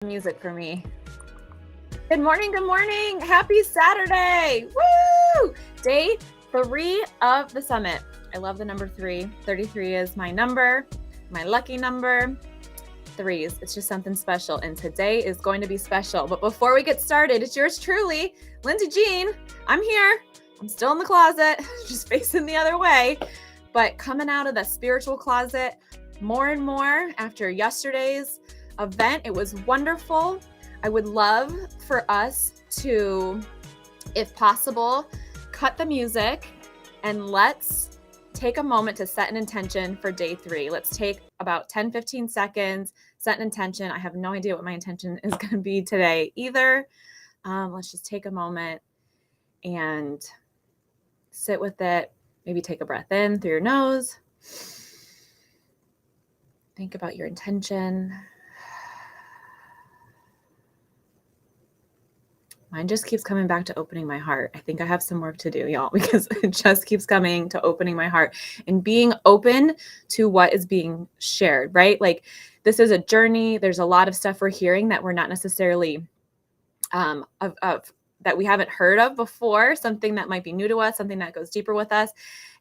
Music for me. Good morning. Happy Saturday. Woo! Day 3 of the summit. I love the number 3. 33 is my number, my lucky number. Threes. It's just something special. And today is going to be special. But before we get started, it's yours truly, Lindsay Jean. I'm here. I'm still in the closet, just facing the other way, but coming out of the spiritual closet more and more after yesterday's event. It was wonderful. I would love for us to, if possible, cut the music and let's take a moment to set an intention for day 3. Let's take about 10-15 seconds, set an intention. I have no idea what my intention is going to be today either. Let's just take a moment and sit with it. Maybe take a breath in through your nose. Think about your intention. Mine just keeps coming back to opening my heart. I think I have some work to do, y'all, because it just keeps coming to opening my heart and being open to what is being shared, right? Like, this is a journey. There's a lot of stuff we're hearing that we're not necessarily that we haven't heard of before, something that might be new to us, something that goes deeper with us.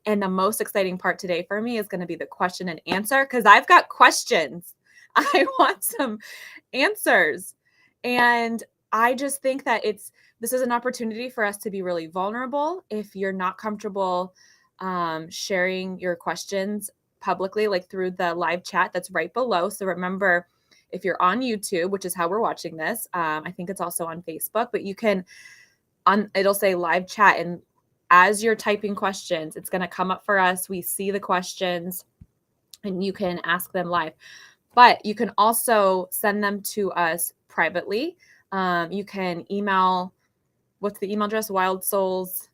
And the most exciting part today for me is going to be the question and answer, because I've got questions. I want some answers. And I just think that this is an opportunity for us to be really vulnerable. If you're not comfortable sharing your questions publicly, like through the live chat that's right below. So remember, if you're on YouTube, which is how we're watching this, I think it's also on Facebook, but you can, it'll say live chat. And as you're typing questions, it's going to come up for us. We see the questions and you can ask them live, but you can also send them to us privately. You can email, what's the email address? Wild Souls.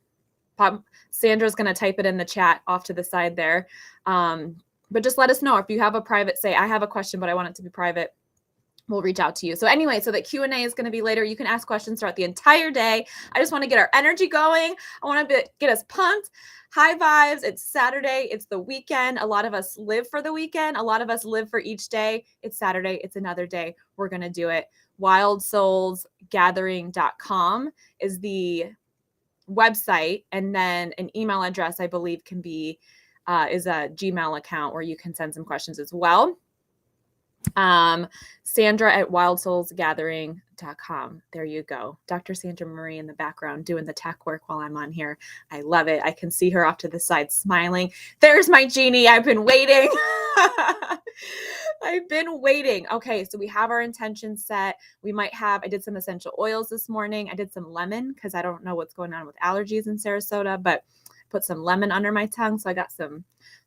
Sandra's going to type it in the chat off to the side there. But just let us know if you have a private, say, I have a question, but I want it to be private. We'll reach out to you. So anyway, so the Q&A is going to be later. You can ask questions throughout the entire day. I just want to get our energy going. I want to get us pumped. High vibes. It's Saturday. It's the weekend. A lot of us live for the weekend. A lot of us live for each day. It's Saturday. It's another day. We're going to do it. wildsoulsgathering.com is the website. And then an email address, I believe, can be, is a Gmail account where you can send some questions as well. Sandra at wildsoulsgathering.com. There you go. Dr. Sandra Marie in the background doing the tech work while I'm on here. I love it. I can see her off to the side smiling. There's my genie. I've been waiting. I've been waiting. Okay, so we have our intention set. I did some essential oils this morning. I did some lemon because I don't know what's going on with allergies in Sarasota, but put some lemon under my tongue. So I got some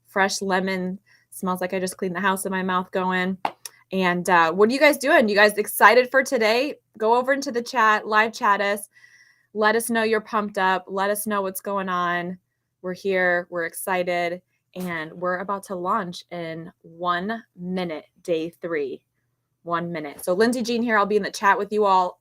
fresh lemon. Smells like I just cleaned the house in my mouth going. And what are you guys doing? You guys excited for today? Go over into the chat, live chat us. Let us know you're pumped up. Let us know what's going on. We're here. We're excited. And we're about to launch in 1 minute, day 3. 1 minute. So Lindsay Jean here. I'll be in the chat with you all.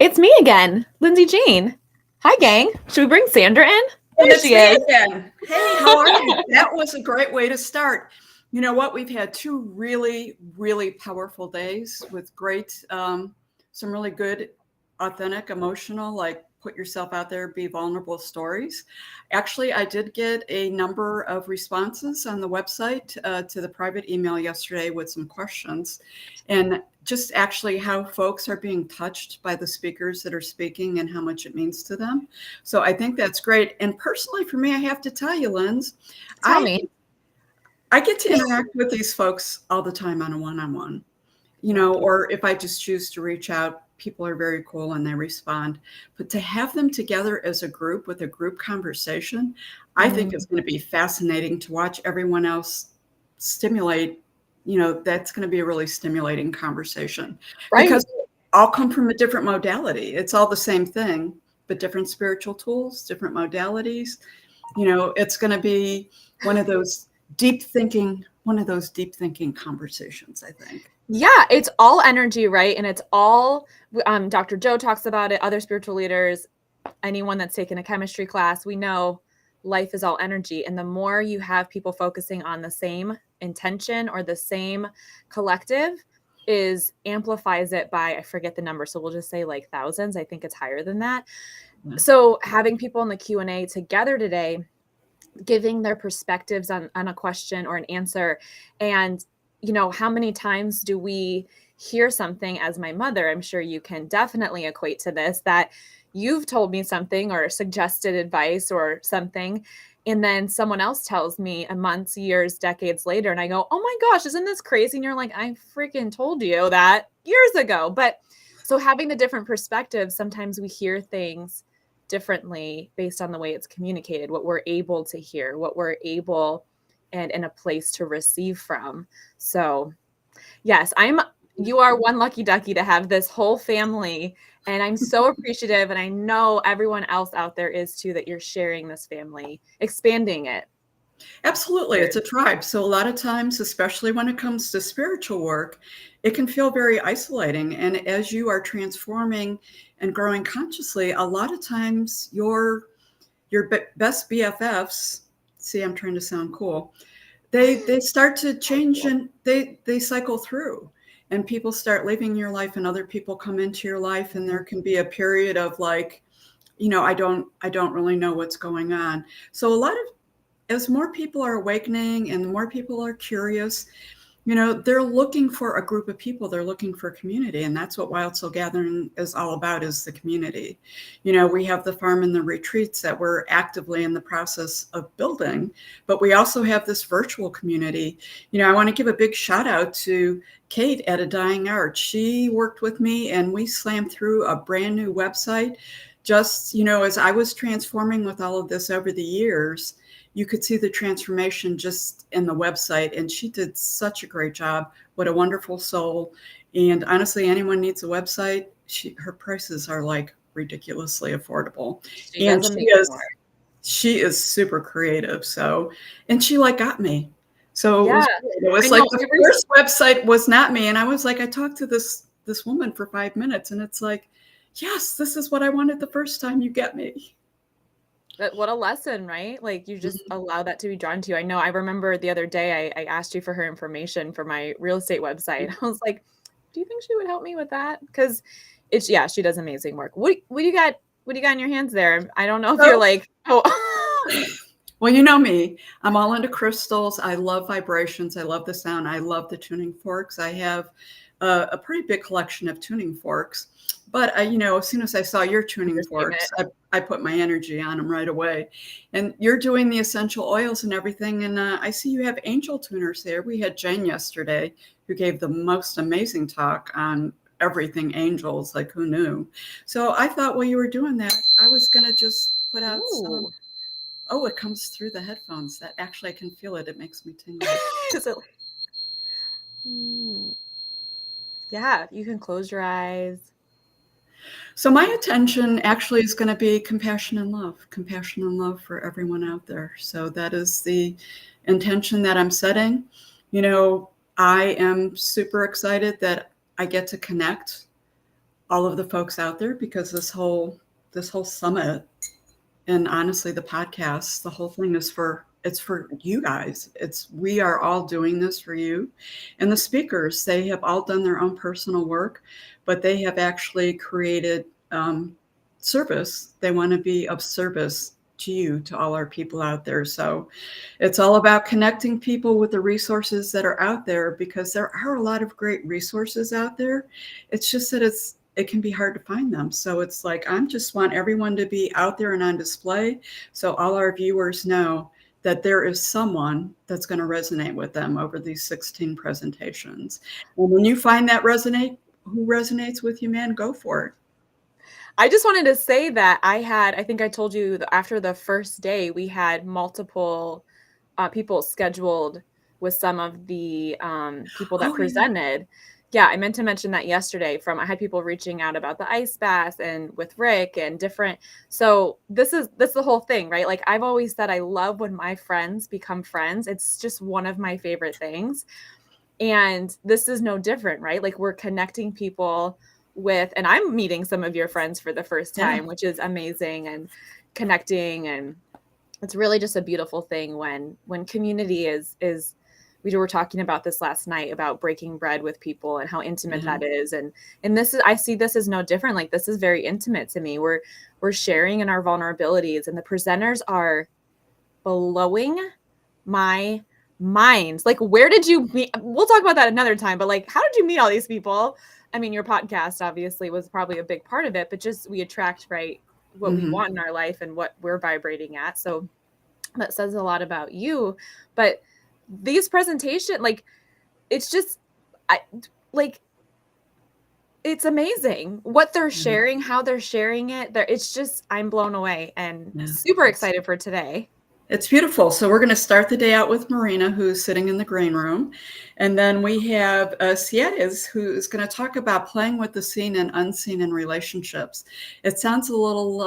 It's me again, Lindsay Jean. Hi, gang. Should we bring Sandra in? There she is. Again. Hey, how are you? That was a great way to start. You know what? We've had 2 really, really powerful days with great, some really good, authentic, emotional, like put yourself out there, be vulnerable stories. Actually, I did get a number of responses on the website to the private email yesterday with some questions, and just actually how folks are being touched by the speakers that are speaking and how much it means to them. So I think that's great. And personally, for me, I have to tell you, Linz, Tell me. I get to interact with these folks all the time on a one-on-one, or if I just choose to reach out, people are very cool and they respond. But to have them together as a group with a group conversation, I think is going to be fascinating to watch everyone else stimulate. That's going to be a really stimulating conversation. Right. Because they all come from a different modality. It's all the same thing, but different spiritual tools, different modalities. It's going to be one of those deep thinking conversations, I think. Yeah, it's all energy, right? And it's all, Dr. Joe talks about it, other spiritual leaders, anyone that's taken a chemistry class, we know life is all energy. And the more you have people focusing on the same intention or the same collective amplifies it by, I forget the number. So we'll just say like thousands. I think it's higher than that. Yeah. So having people in the Q&A together today, giving their perspectives on a question or an answer. And how many times do we hear something, as my mother, I'm sure you can definitely equate to this, that you've told me something or suggested advice or something, and then someone else tells me months, years, decades later, and I go, oh my gosh, isn't this crazy? And you're like, I freaking told you that years ago. But so having the different perspectives, sometimes we hear things differently based on the way it's communicated, what we're able to hear, what we're able and in a place to receive from. So yes, you are one lucky ducky to have this whole family, and I'm so appreciative, and I know everyone else out there is too, that you're sharing this family, expanding it. Absolutely. It's a tribe. So a lot of times, especially when it comes to spiritual work, it can feel very isolating. And as you are transforming and growing consciously, a lot of times your best BFFs, see, I'm trying to sound cool, they start to change, and they cycle through, and people start leaving your life and other people come into your life, and there can be a period of like, I don't really know what's going on. So as more people are awakening and more people are curious, they're looking for a group of people. They're looking for community. And that's what Wild Soul Gathering is all about, is the community. We have the farm and the retreats that we're actively in the process of building, but we also have this virtual community. I want to give a big shout out to Kate at A Dying Art. She worked with me and we slammed through a brand new website. Just, as I was transforming with all of this over the years, you could see the transformation just in the website, and she did such a great job. What a wonderful soul. And honestly, anyone needs a website, her prices are like ridiculously affordable. And she is super creative. So, and she got me. So yeah. it was like the first website was not me. And I was like, I talked to this woman for 5 minutes, and it's like, yes, this is what I wanted the first time. You get me. What a lesson, right? Like, you just allow that to be drawn to you. I know I remember the other day I asked you for her information for my real estate website. I was like, do you think she would help me with that? Because she does amazing work. What do you got in your hands there? I don't know if you're like, oh. Well, you know me. I'm all into crystals. I love vibrations. I love the sound. I love the tuning forks. I have a pretty big collection of tuning forks. But, as soon as I saw your tuning forks, I put my energy on them right away. And you're doing the essential oils and everything. And I see you have angel tuners there. We had Jen yesterday who gave the most amazing talk on everything angels, like who knew? So I thought while you were doing that, I was going to just put out some. Oh, it comes through the headphones. That actually, I can feel it. It makes me tingle. Yeah, you can close your eyes. So my attention actually is going to be compassion and love for everyone out there. So that is the intention that I'm setting. I am super excited that I get to connect all of the folks out there, because this whole summit, and honestly, the podcast, the whole thing is for you guys. We are all doing this for you. And the speakers, they have all done their own personal work, but they have actually created service. They want to be of service to you, to all our people out there. So it's all about connecting people with the resources that are out there, because there are a lot of great resources out there. It's just that it can be hard to find them. So it's like, I just want everyone to be out there and on display, so all our viewers know that there is someone that's going to resonate with them over these 16 presentations. And when you find that who resonates with you, man, go for it. I just wanted to say that I think I told you that after the first day, we had multiple people scheduled with some of the people that presented. Yeah, I meant to mention that yesterday. I had people reaching out about the ice bath and with Rick and different. So this is the whole thing, right? Like, I've always said, I love when my friends become friends. It's just one of my favorite things. And this is no different, right? Like, we're connecting people with, and I'm meeting some of your friends for the first time, which is amazing, and connecting. And it's really just a beautiful thing when community is, we were talking about this last night about breaking bread with people and how intimate that is. And this is, I see this as no different. Like, this is very intimate to me. We're sharing in our vulnerabilities, and the presenters are blowing my mind. Like, where did you meet? We'll talk about that another time, but like, how did you meet all these people? I mean, your podcast obviously was probably a big part of it, but just, we attract, right, what we want in our life and what we're vibrating at. So that says a lot about you. But these presentations, like, it's just, it's amazing what they're sharing, how they're sharing it. It's just, I'm blown away and super excited for today. It's beautiful. So we're going to start the day out with Marina, who's sitting in the green room. And then we have Siris, who is going to talk about playing with the seen and unseen in relationships. It sounds a little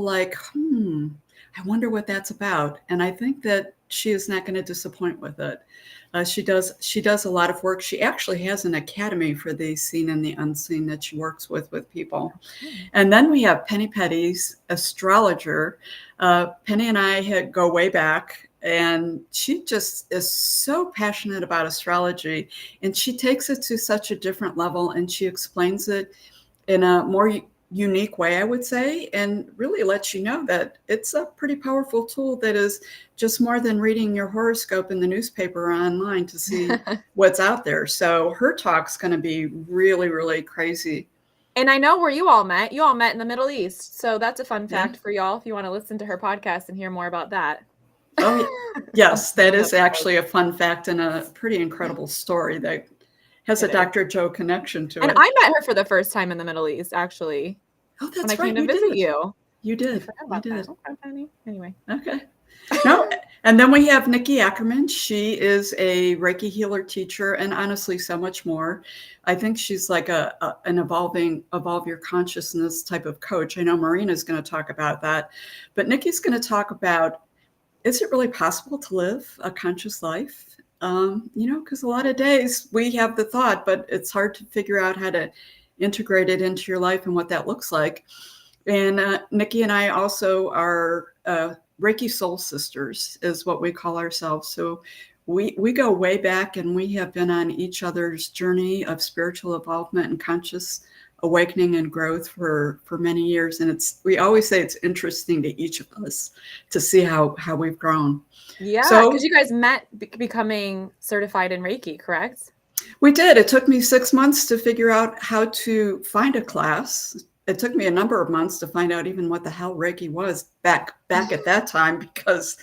like, I wonder what that's about. And I think that she is not going to disappoint with it. She does a lot of work. She actually has an academy for the seen and the unseen that she works with people. And then we have Penny Petys-Astrologer. Penny and I go way back, and she just is so passionate about astrology, and she takes it to such a different level, and she explains it in a more unique way, I would say, and really lets you know that it's a pretty powerful tool that is just more than reading your horoscope in the newspaper or online to see what's out there. So her talk's going to be really, really crazy. And I know where you all met. You all met in the Middle East. So that's a fun fact for y'all if you want to listen to her podcast and hear more about that. Oh, yes, that is actually a fun fact and a pretty incredible story that has a Dr. Joe connection to it. And I met her for the first time in the Middle East, actually. Oh, that's right. When I came to visit you. You did. You did. Okay, anyway. Okay. No, and then we have Nikki Ackerman. She is a Reiki healer teacher, and honestly, so much more. I think she's like an evolve your consciousness type of coach. I know Marina is going to talk about that, but Nikki's going to talk about, is it really possible to live a conscious life? Because a lot of days we have the thought, but it's hard to figure out how to integrate it into your life and what that looks like. And Nikki and I also are Reiki soul sisters, is what we call ourselves. So we go way back, and we have been on each other's journey of spiritual involvement and conscious awakening and growth for many years. And we always say it's interesting to each of us to see how we've grown. Yeah, because you guys met becoming certified in Reiki, correct? We did. It took me 6 months to figure out how to find a class. It took me a number of months to find out even what the hell Reiki was back at that time, because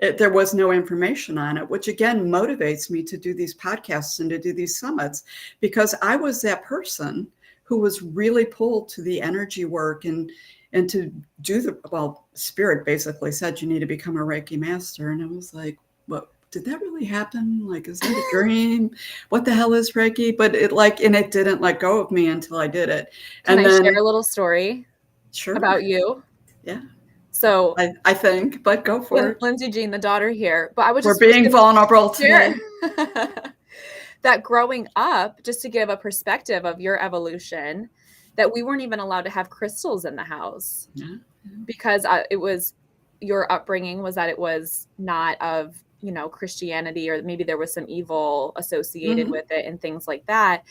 there was no information on it, which again motivates me to do these podcasts and to do these summits, because I was that person who was really pulled to the energy work and to do Spirit basically said you need to become a Reiki master. And I was like, what? Did that really happen? Like, is that a dream? What the hell is Reiki? But it didn't let go of me until I did it. Can I share a little story about you? Yeah. So I think, but go for it. Lindsay Jean, the daughter here, but we're being vulnerable today. That growing up, just to give a perspective of your evolution, that we weren't even allowed to have crystals in the house because it was, your upbringing was that it was not of, Christianity, or maybe there was some evil associated with it and things like that.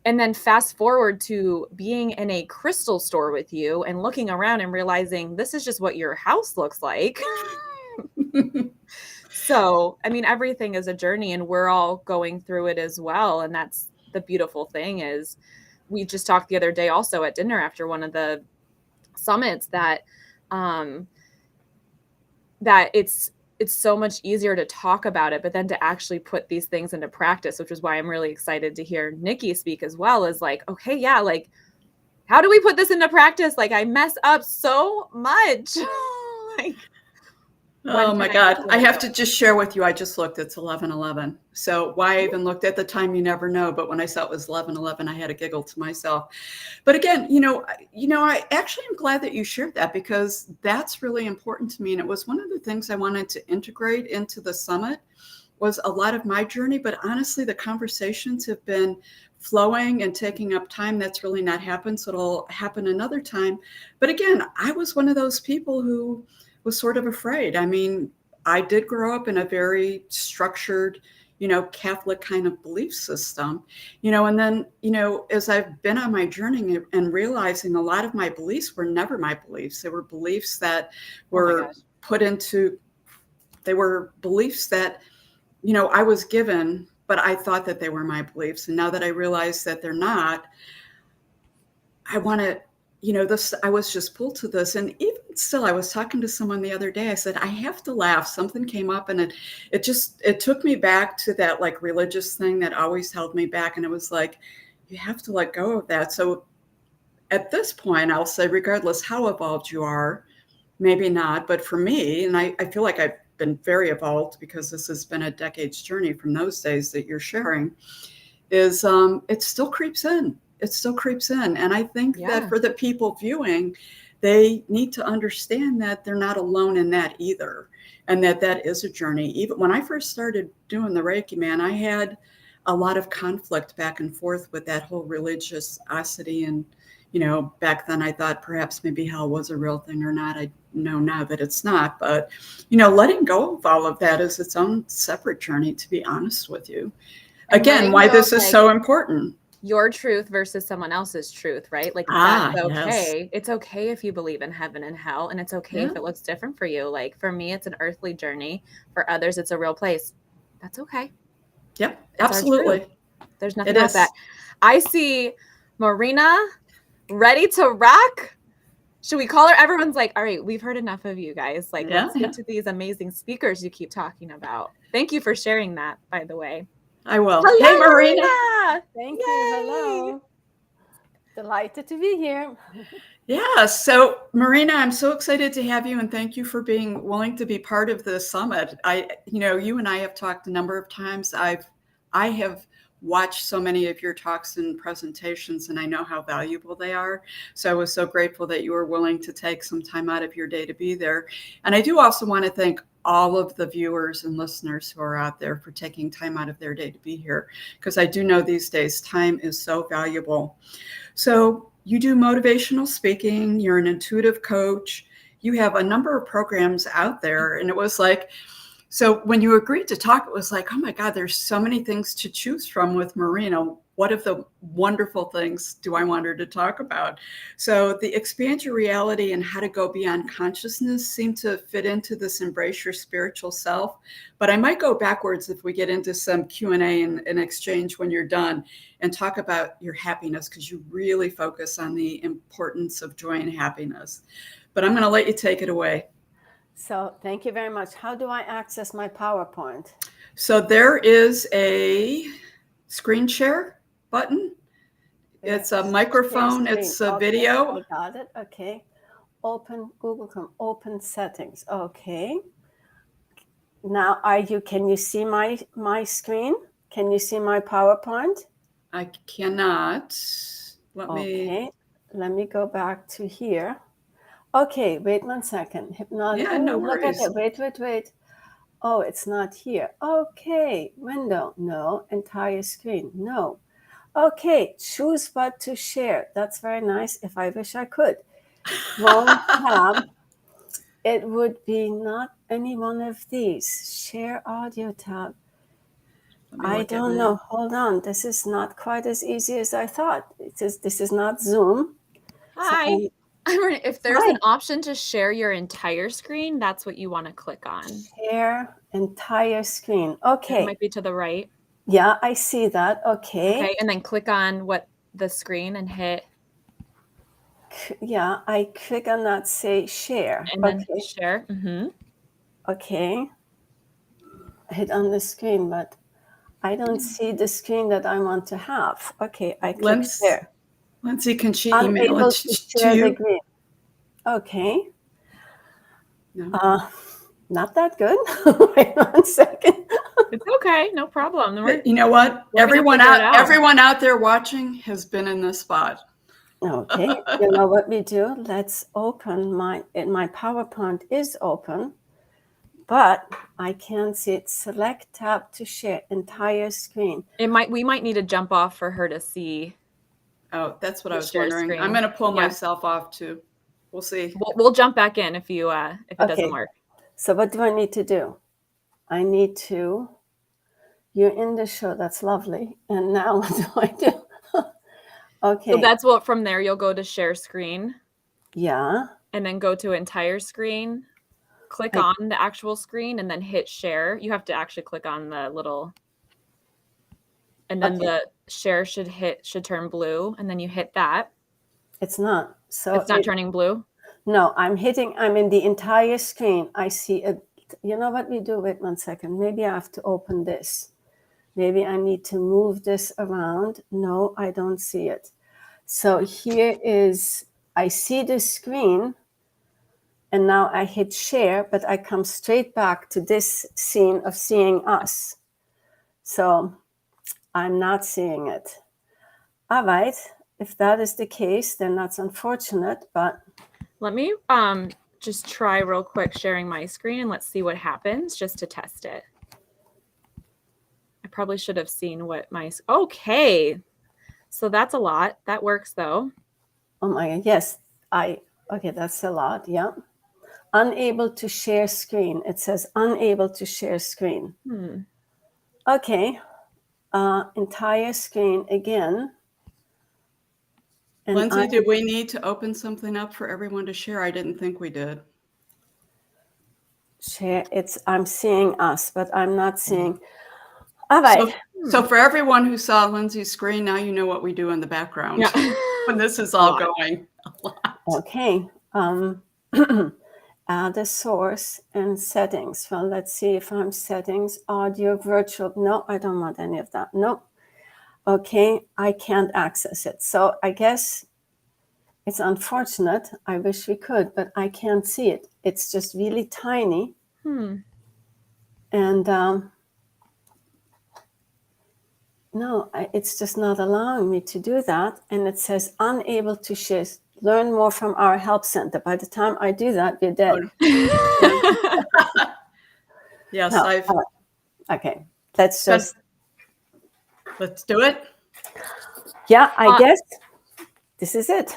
And then fast forward to being in a crystal store with you and looking around and realizing this is just what your house looks like. So, I mean, everything is a journey and we're all going through it as well. And that's the beautiful thing is we just talked the other day also at dinner after one of the summits that that it's so much easier to talk about it, but then to actually put these things into practice, which is why I'm really excited to hear Nikki speak as well, is like, okay, yeah, like, how do we put this into practice? Like, I mess up so much. Like, Oh my God. I have to just share with you. I just looked, it's 11:11. So why I even looked at the time, you never know. But when I saw it was 11:11, I had a giggle to myself. But again, I actually am glad that you shared that because that's really important to me. And it was one of the things I wanted to integrate into the summit was a lot of my journey. But honestly, the conversations have been flowing and taking up time. That's really not happened. So it'll happen another time. But again, I was one of those people who was sort of afraid. I mean, I did grow up in a very structured, Catholic kind of belief system, and then, as I've been on my journey and realizing a lot of my beliefs were never my beliefs. They were beliefs that were they were beliefs that, I was given, but I thought that they were my beliefs. And now that I realize that they're not, I want to, I was just pulled to this. And even still, I was talking to someone the other day. I said, I have to laugh. Something came up and it took me back to that like religious thing that always held me back. And it was like, you have to let go of that. So at this point, I'll say, regardless how evolved you are, maybe not, but for me, and I feel like I've been very evolved because this has been a decade's journey from those days that you're sharing, is it still creeps in. It still creeps in. And I think that for the people viewing, they need to understand that they're not alone in that either. And that is a journey. Even when I first started doing the Reiki, man, I had a lot of conflict back and forth with that whole religiosity. And, back then I thought perhaps maybe hell was a real thing or not. I know now that it's not. But, letting go of all of that is its own separate journey, to be honest with you. Again, why this is so important. Your truth versus someone else's truth, right? Like that's okay. Yes. It's okay if you believe in heaven and hell, and it's okay if it looks different for you. Like for me, it's an earthly journey. For others, it's a real place. That's okay. Yep, absolutely. There's nothing about that. I see Marina ready to rock. Should we call her? Everyone's like, all right, we've heard enough of you guys. Like, let's get to these amazing speakers you keep talking about. Thank you for sharing that, by the way. I will. Hello, hey, Marina. Thank you. Hello. Delighted to be here. Yeah. So, Marina, I'm so excited to have you, and thank you for being willing to be part of the summit. You and I have talked a number of times. I have watched so many of your talks and presentations, and I know how valuable they are. So I was so grateful that you were willing to take some time out of your day to be there. And I do also want to thank all of the viewers and listeners who are out there for taking time out of their day to be here, because I do know these days time is so valuable. So you do motivational speaking, you're an intuitive coach, you have a number of programs out there. And it was like, so when you agreed to talk, it was like, oh my God, there's so many things to choose from with Marina. What of the wonderful things do I want her to talk about? So the expand your reality and how to go beyond consciousness seem to fit into this embrace your spiritual self. But I might go backwards if we get into some Q&A and exchange when you're done and talk about your happiness, because you really focus on the importance of joy and happiness. But I'm going to let you take it away. So thank you very much. How do I access my PowerPoint? So there is a screen share button. It's a microphone. It's a video. I got it. Okay. Open Google Chrome. Open settings. Okay. Now, can you see my screen? Can you see my PowerPoint? I cannot. Let me go back to here. Okay, wait 1 second. Hypnotic. Yeah, no worries. Look at it. Wait. Oh, it's not here. Okay, window. No. Entire screen. No. Okay, choose what to share. That's very nice. If I wish I could. Chrome tab. It would be not any one of these. Share audio tab. I don't know. Hold on. This is not quite as easy as I thought. This is not Zoom. Hi. If there's Hi. an option to share your entire screen, that's what you want to click on. Share entire screen. It Okay. might be to the right. Yeah, I see that. Okay. Okay, and then click on the screen and hit. Yeah, I click on that, say share. And then share. Mm-hmm. Okay. I hit on the screen, but I don't see the screen that I want to have. Okay, I click share. Lindsay, can she I'm email able it to to share you? the screen. Okay. No. Not that good. Wait 1 second. It's okay, no problem. You know what? Everyone out there watching has been in this spot. Okay. You know what we do? Let's open my PowerPoint is open, but I can't see it. Select tab to share entire screen. We might need to jump off for her to see. Oh, that's what I was wondering. Screen. I'm going to pull myself off too. We'll see. We'll jump back in if it doesn't work. So what do I need to do? I need to. You're in the show. That's lovely. And now what do I do? Okay. So that's what from there you'll go to share screen. Yeah. And then go to entire screen. Click on the actual screen and then hit share. You have to actually click on the little. And then the share should turn blue, and then you hit that. It's not. So it's not turning blue? No, I'm in the entire screen. I see it. You know what we do? Wait 1 second. Maybe I have to open this. Maybe I need to move this around. No, I don't see it. So here is, I see the screen, and now I hit share, but I come straight back to this scene of seeing us. So I'm not seeing it. All right. If that is the case, then that's unfortunate, but. Let me just try real quick sharing my screen and let's see what happens just to test it. I probably should have seen what okay. So that's a lot. That works though. Oh my God. Yes. Okay. That's a lot. Yeah. Unable to share screen. It says unable to share screen. Okay. Entire screen again. And Lindsay, did we need to open something up for everyone to share? I didn't think we did. Share. I'm seeing us, but I'm not seeing. All right. So for everyone who saw Lindsay's screen, now you know what we do in the background when this is all going. A lot. Okay. Add a source and settings. Well, let's see if I'm settings, audio, virtual. No, I don't want any of that. Nope. Okay, I can't access it. So I guess it's unfortunate. I wish we could, but I can't see it. It's just really tiny. And no, it's just not allowing me to do that. And it says unable to share. Learn more from our help center. By the time I do that, we're dead. Yes, no, okay, let's do it. Yeah, I guess this is it.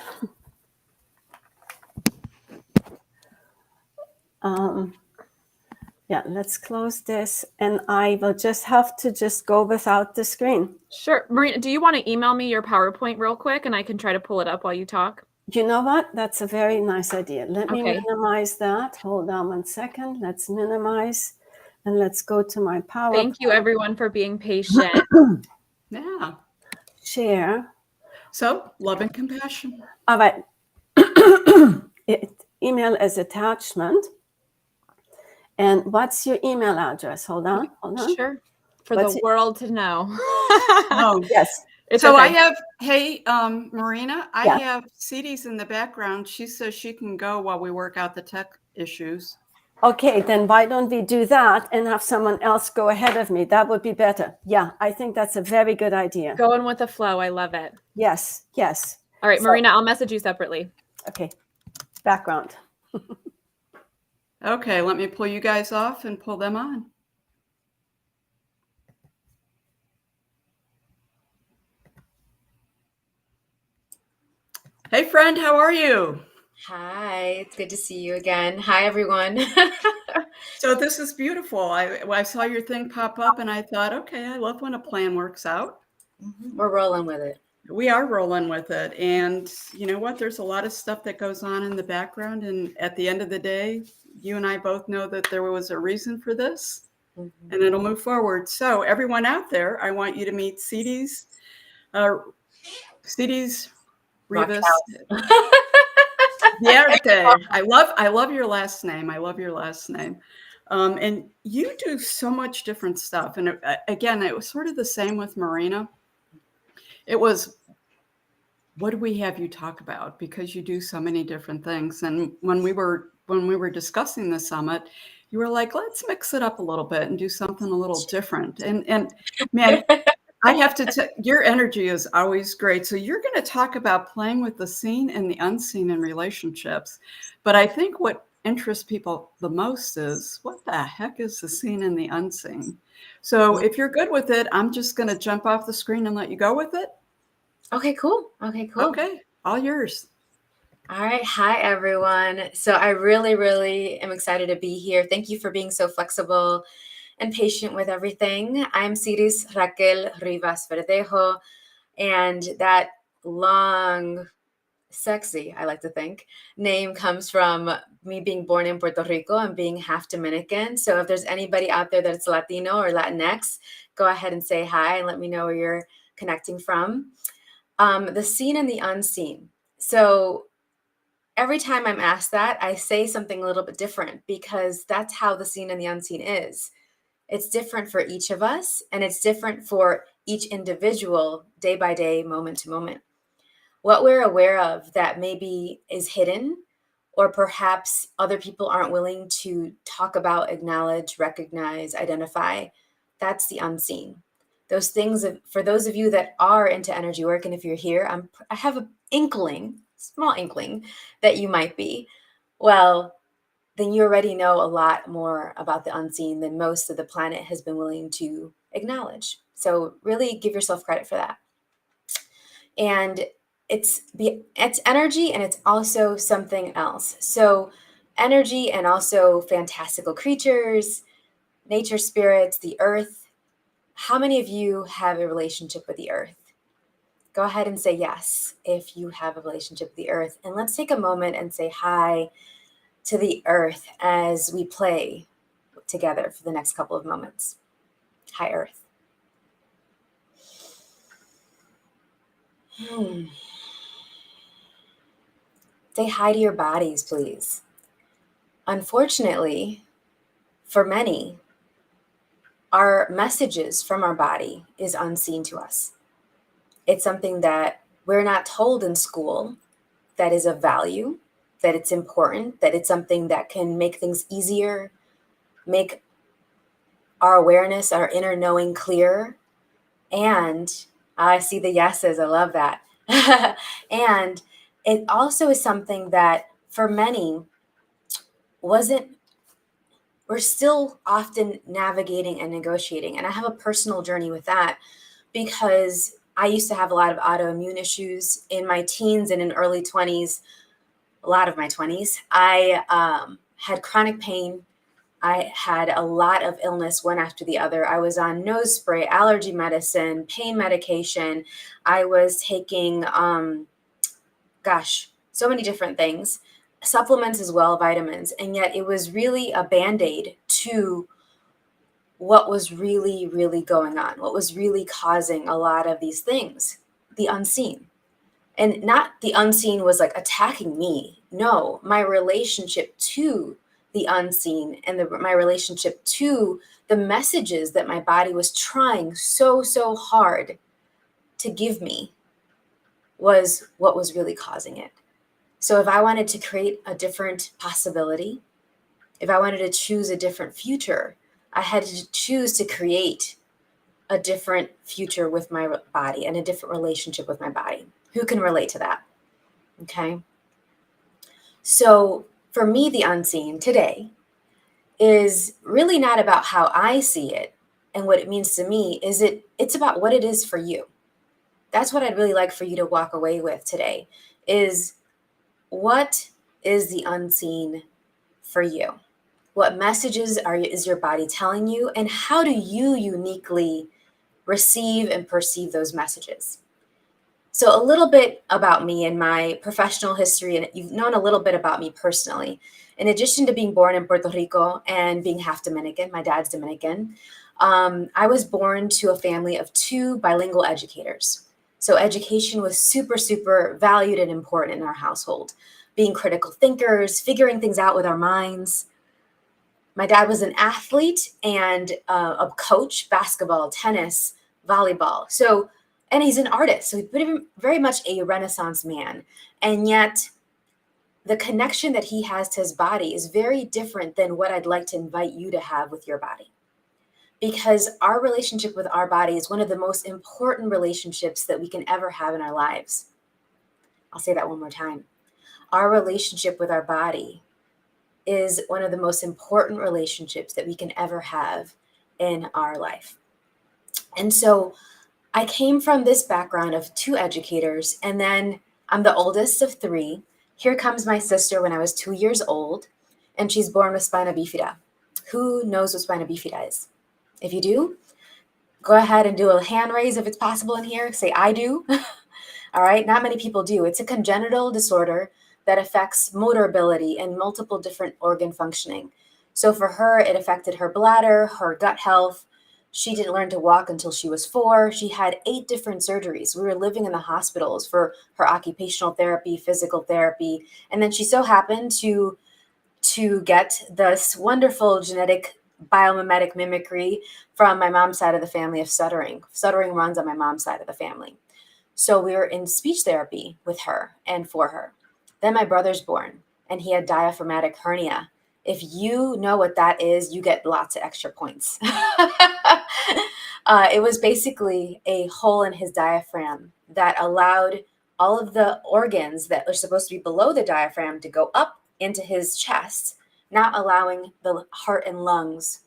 Yeah, let's close this, and I will just have to go without the screen. Sure. Marina, do you want to email me your PowerPoint real quick, and I can try to pull it up while you talk? You know what? That's a very nice idea. Let me minimize that. Hold on 1 second. Let's minimize, and let's go to my PowerPoint. Thank you, everyone, for being patient. Yeah. Share. So, love and compassion. All right. Email as attachment. And what's your email address? Hold on. Sure. For the world to know. Oh, yes. So I have, Marina, I have CDs in the background. She says she can go while we work out the tech issues. Okay, then why don't we do that and have someone else go ahead of me? That would be better. Yeah, I think that's a very good idea. Going with the flow. I love it. Yes, yes. All right, Marina, I'll message you separately. Okay. Background. Okay, let me pull you guys off and pull them on. Hey, friend, how are you? Hi, it's good to see you again. Hi, everyone. So this is beautiful. I saw your thing pop up and I thought, okay, I love when a plan works out. We're rolling with it. We are rolling with it. And you know what? There's a lot of stuff that goes on in the background. And at the end of the day, you and I both know that there was a reason for this and it'll move forward. So everyone out there, I want you to meet Siris, Rivas. I love your last name. I love your last name. And you do so much different stuff. And again, it was sort of the same with Marina. It was, what do we have you talk about? Because you do so many different things. And when we were discussing the summit, you were like, let's mix it up a little bit and do something a little different. And man, I have to your energy is always great. So you're going to talk about playing with the seen and the unseen in relationships. But I think what interests people the most is, what the heck is the seen and the unseen? So if you're good with it, I'm just going to jump off the screen and let you go with it. Okay, cool. Okay, all yours. All right. Hi, everyone. So I really, really am excited to be here. Thank you for being so flexible and patient with everything. I'm Siris Raquel Rivas Verdejo, and that long, sexy, I like to think, name comes from me being born in Puerto Rico and being half Dominican. So if there's anybody out there that's Latino or Latinx, go ahead and say hi and let me know where you're connecting from. The seen and the unseen. So every time I'm asked that, I say something a little bit different because that's how the seen and the unseen is. It's different for each of us, and it's different for each individual day by day, moment to moment. What we're aware of that maybe is hidden, or perhaps other people aren't willing to talk about, acknowledge, recognize, identify, that's the unseen. Those things, for those of you that are into energy work, and if you're here, I have an inkling, small inkling, that you might be. Well, then you already know a lot more about the unseen than most of the planet has been willing to acknowledge. So really give yourself credit for that. And it's energy, and it's also something else. So energy and also fantastical creatures, nature spirits, the earth. How many of you have a relationship with the earth? Go ahead and say yes if you have a relationship with the earth. And let's take a moment and say hi to the earth as we play together for the next couple of moments. Hi, earth. Say hi to your bodies, please. Unfortunately, for many, our messages from our body is unseen to us. It's something that we're not told in school that is of value, that it's important, that it's something that can make things easier, make our awareness, our inner knowing clearer. And I see the yeses, I love that. And it also is something that for many we're still often navigating and negotiating. And I have a personal journey with that because I used to have a lot of autoimmune issues in my teens and in early 20s, a lot of my 20s. I had chronic pain. I had a lot of illness, one after the other. I was on nose spray, allergy medicine, pain medication. I was taking, so many different things, supplements as well, vitamins. And yet it was really a Band-Aid to what was really, really going on, what was really causing a lot of these things, the unseen. And not the unseen was like attacking me. No, my relationship to the unseen and my relationship to the messages that my body was trying so hard to give me was what was really causing it. So if I wanted to create a different possibility, if I wanted to choose a different future, I had to choose to create a different future with my body and a different relationship with my body. Who can relate to that? Okay. So for me, the unseen today is really not about how I see it and what it means to me. It's about what it is for you. That's what I'd really like for you to walk away with today is, what is the unseen for you? What messages is your body telling you? And how do you uniquely receive and perceive those messages? So a little bit about me and my professional history, and you've known a little bit about me personally. In addition to being born in Puerto Rico and being half Dominican, my dad's Dominican, I was born to a family of 2 bilingual educators. So education was super, super valued and important in our household. Being critical thinkers, figuring things out with our minds. My dad was an athlete and a coach, basketball, tennis, volleyball. And he's an artist. So he's very much a Renaissance man. And yet the connection that he has to his body is very different than what I'd like to invite you to have with your body. Because our relationship with our body is one of the most important relationships that we can ever have in our lives. I'll say that one more time. Our relationship with our body is one of the most important relationships that we can ever have in our life. And so I came from this background of 2 educators, and then I'm the oldest of 3. Here comes my sister when I was 2 years old, and she's born with spina bifida. Who knows what spina bifida is? If you do, go ahead and do a hand raise if it's possible in here. Say, I do. All right, not many people do. It's a congenital disorder that affects motor ability and multiple different organ functioning. So for her, it affected her bladder, her gut health. She didn't learn to walk until she was 4. She had 8 different surgeries. We were living in the hospitals for her occupational therapy, physical therapy. And then she so happened to get this wonderful genetic biomimetic mimicry from my mom's side of the family of stuttering. Stuttering runs on my mom's side of the family. So we were in speech therapy with her and for her. Then my brother's born, and he had diaphragmatic hernia. If you know what that is, you get lots of extra points. It was basically a hole in his diaphragm that allowed all of the organs that are supposed to be below the diaphragm to go up into his chest, not allowing the heart and lungs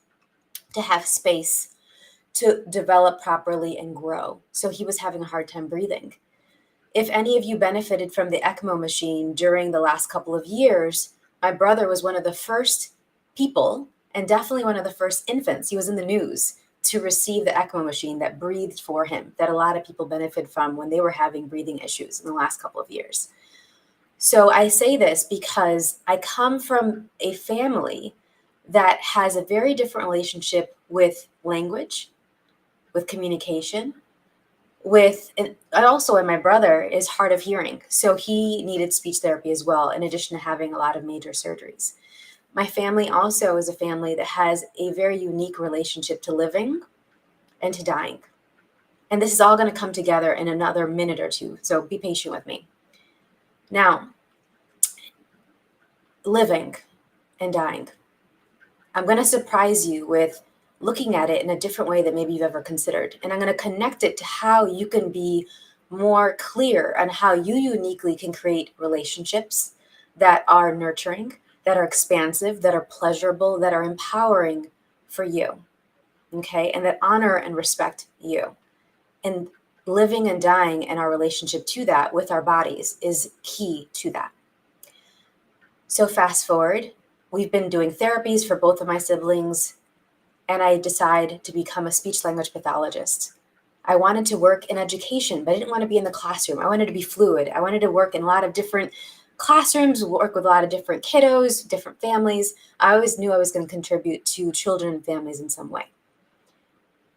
to have space to develop properly and grow. So he was having a hard time breathing. If any of you benefited from the ECMO machine during the last couple of years, my brother was one of the first people, and definitely one of the first infants, he was in the news, to receive the ECMO machine that breathed for him, that a lot of people benefit from when they were having breathing issues in the last couple of years. So I say this because I come from a family that has a very different relationship with language, with communication, and my brother is hard of hearing. So he needed speech therapy as well, in addition to having a lot of major surgeries. My family also is a family that has a very unique relationship to living and to dying. And this is all going to come together in another minute or 2. So be patient with me. Now, living and dying. I'm going to surprise you with looking at it in a different way that maybe you've ever considered. And I'm going to connect it to how you can be more clear on how you uniquely can create relationships that are nurturing, that are expansive, that are pleasurable, that are empowering for you, okay? And that honor and respect you. And living and dying and our relationship to that with our bodies is key to that. So fast forward, we've been doing therapies for both of my siblings, and I decided to become a speech-language pathologist. I wanted to work in education, but I didn't want to be in the classroom. I wanted to be fluid. I wanted to work in a lot of different classrooms, work with a lot of different kiddos, different families. I always knew I was going to contribute to children and families in some way.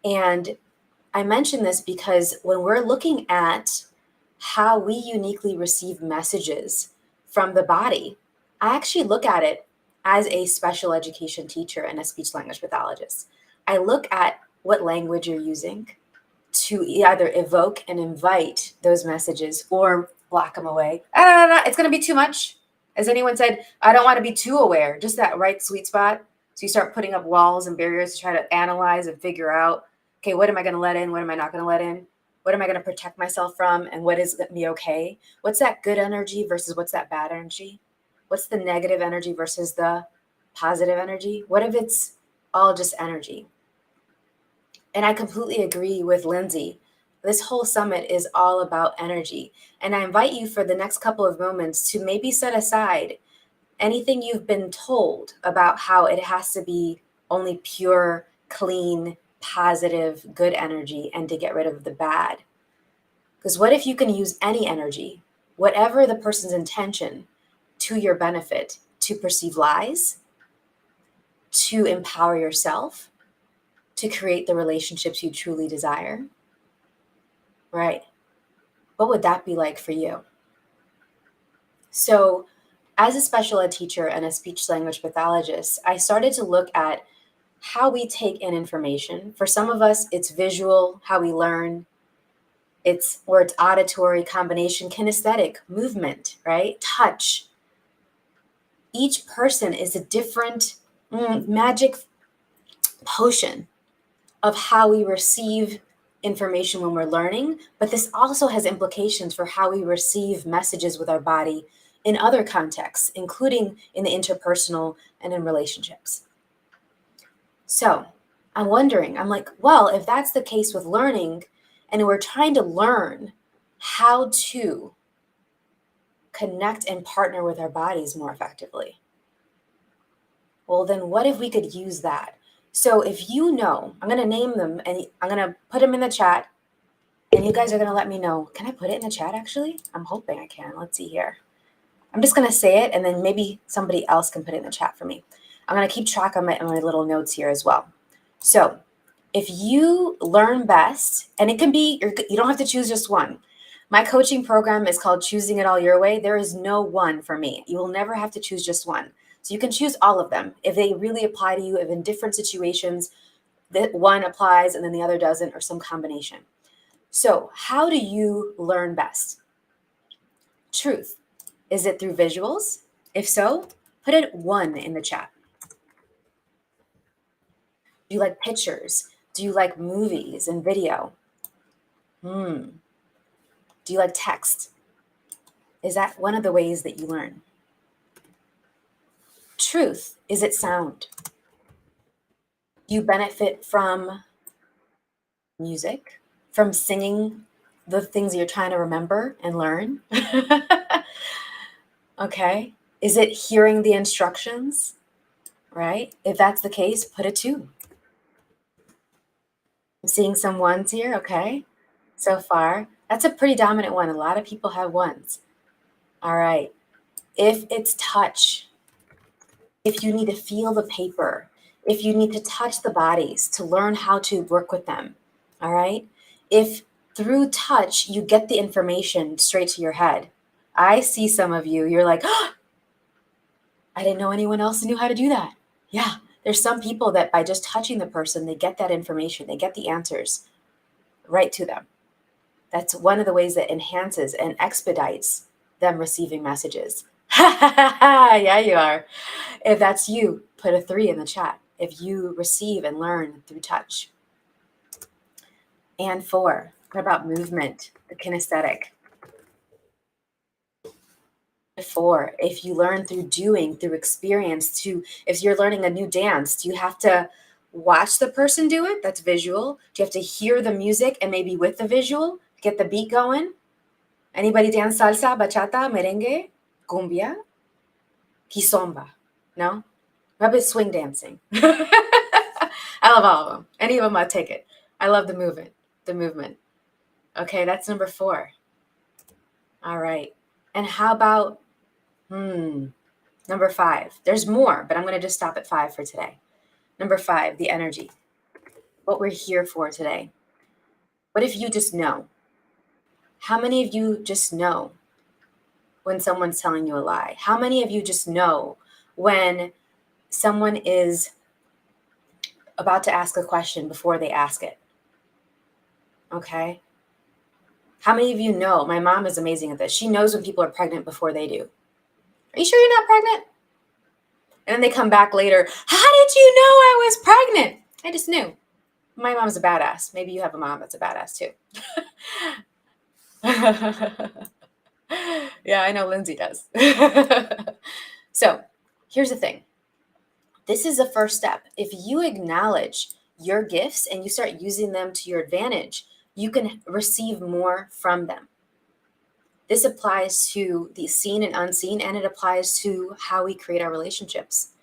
And I mention this because when we're looking at how we uniquely receive messages from the body, I actually look at it as a special education teacher and a speech-language pathologist. I look at what language you're using to either evoke and invite those messages or block them away. It's going to be too much. As anyone said, I don't want to be too aware, just that right sweet spot. So you start putting up walls and barriers to try to analyze and figure out, okay, what am I going to let in? What am I not going to let in? What am I going to protect myself from? And what is going to be okay? What's that good energy versus what's that bad energy? What's the negative energy versus the positive energy? What if it's all just energy? And I completely agree with Lindsay. This whole summit is all about energy. And I invite you for the next couple of moments to maybe set aside anything you've been told about how it has to be only pure, clean, positive, good energy and to get rid of the bad. Because what if you can use any energy, whatever the person's intention, to your benefit, to perceive lies, to empower yourself, to create the relationships you truly desire? Right? What would that be like for you? So, as a special ed teacher and a speech language pathologist, I started to look at how we take in information. For some of us, it's visual, how we learn. It's auditory, combination, kinesthetic, movement, right? Touch. Each person is a different magic potion of how we receive information when we're learning, but this also has implications for how we receive messages with our body in other contexts, including in the interpersonal and in relationships. So I'm wondering, I'm like, well, if that's the case with learning, and we're trying to learn how to connect and partner with our bodies more effectively, well, then what if we could use that? So if you know, I'm going to name them and I'm going to put them in the chat, and you guys are going to let me know. Can I put it in the chat, actually? I'm hoping I can. Let's see here. I'm just going to say it, and then maybe somebody else can put it in the chat for me. I'm going to keep track of my little notes here as well. So if you learn best, and it can be, you don't have to choose just one. My coaching program is called Choosing It All Your Way. There is no one for me. You will never have to choose just one. So you can choose all of them if they really apply to you, if in different situations that one applies and then the other doesn't, or some combination. So how do you learn best? Truth. Is it through visuals? If so, put it 1 in the chat. Do you like pictures? Do you like movies and video? Do you like text? Is that one of the ways that you learn? Truth. Is it sound? Do you benefit from music? From singing the things you're trying to remember and learn? Okay. Is it hearing the instructions? Right? If that's the case, put a 2. I'm seeing some 1s here. Okay. So far, that's a pretty dominant one. A lot of people have 1s. All right. If it's touch, if you need to feel the paper, if you need to touch the bodies to learn how to work with them, all right? If through touch, you get the information straight to your head. I see some of you, you're like, oh, I didn't know anyone else knew how to do that. Yeah, there's some people that by just touching the person, they get that information, they get the answers right to them. That's one of the ways that enhances and expedites them receiving messages. Yeah, you are. If that's you, put a 3 in the chat. If you receive and learn through touch. And 4, what about movement, the kinesthetic? 4, if you learn through doing, through experience, if you're learning a new dance, do you have to watch the person do it? That's visual. Do you have to hear the music and maybe with the visual, get the beat going? Anybody dance salsa, bachata, merengue, cumbia, kizomba? No? What about swing dancing? I love all of them. Any of them, I'll take it. I love the movement. Okay, that's number 4. All right. And how about number 5? There's more, but I'm going to just stop at 5 for today. Number 5, the energy. What we're here for today. What if you just know? How many of you just know when someone's telling you a lie? How many of you just know when someone is about to ask a question before they ask it? Okay. How many of you know? My mom is amazing at this. She knows when people are pregnant before they do. Are you sure you're not pregnant? And then they come back later. How did you know I was pregnant? I just knew. My mom's a badass. Maybe you have a mom that's a badass too. Yeah, I know Lindsay does. So here's the thing. This is the first step. If you acknowledge your gifts and you start using them to your advantage, you can receive more from them. This applies to the seen and unseen, and it applies to how we create our relationships.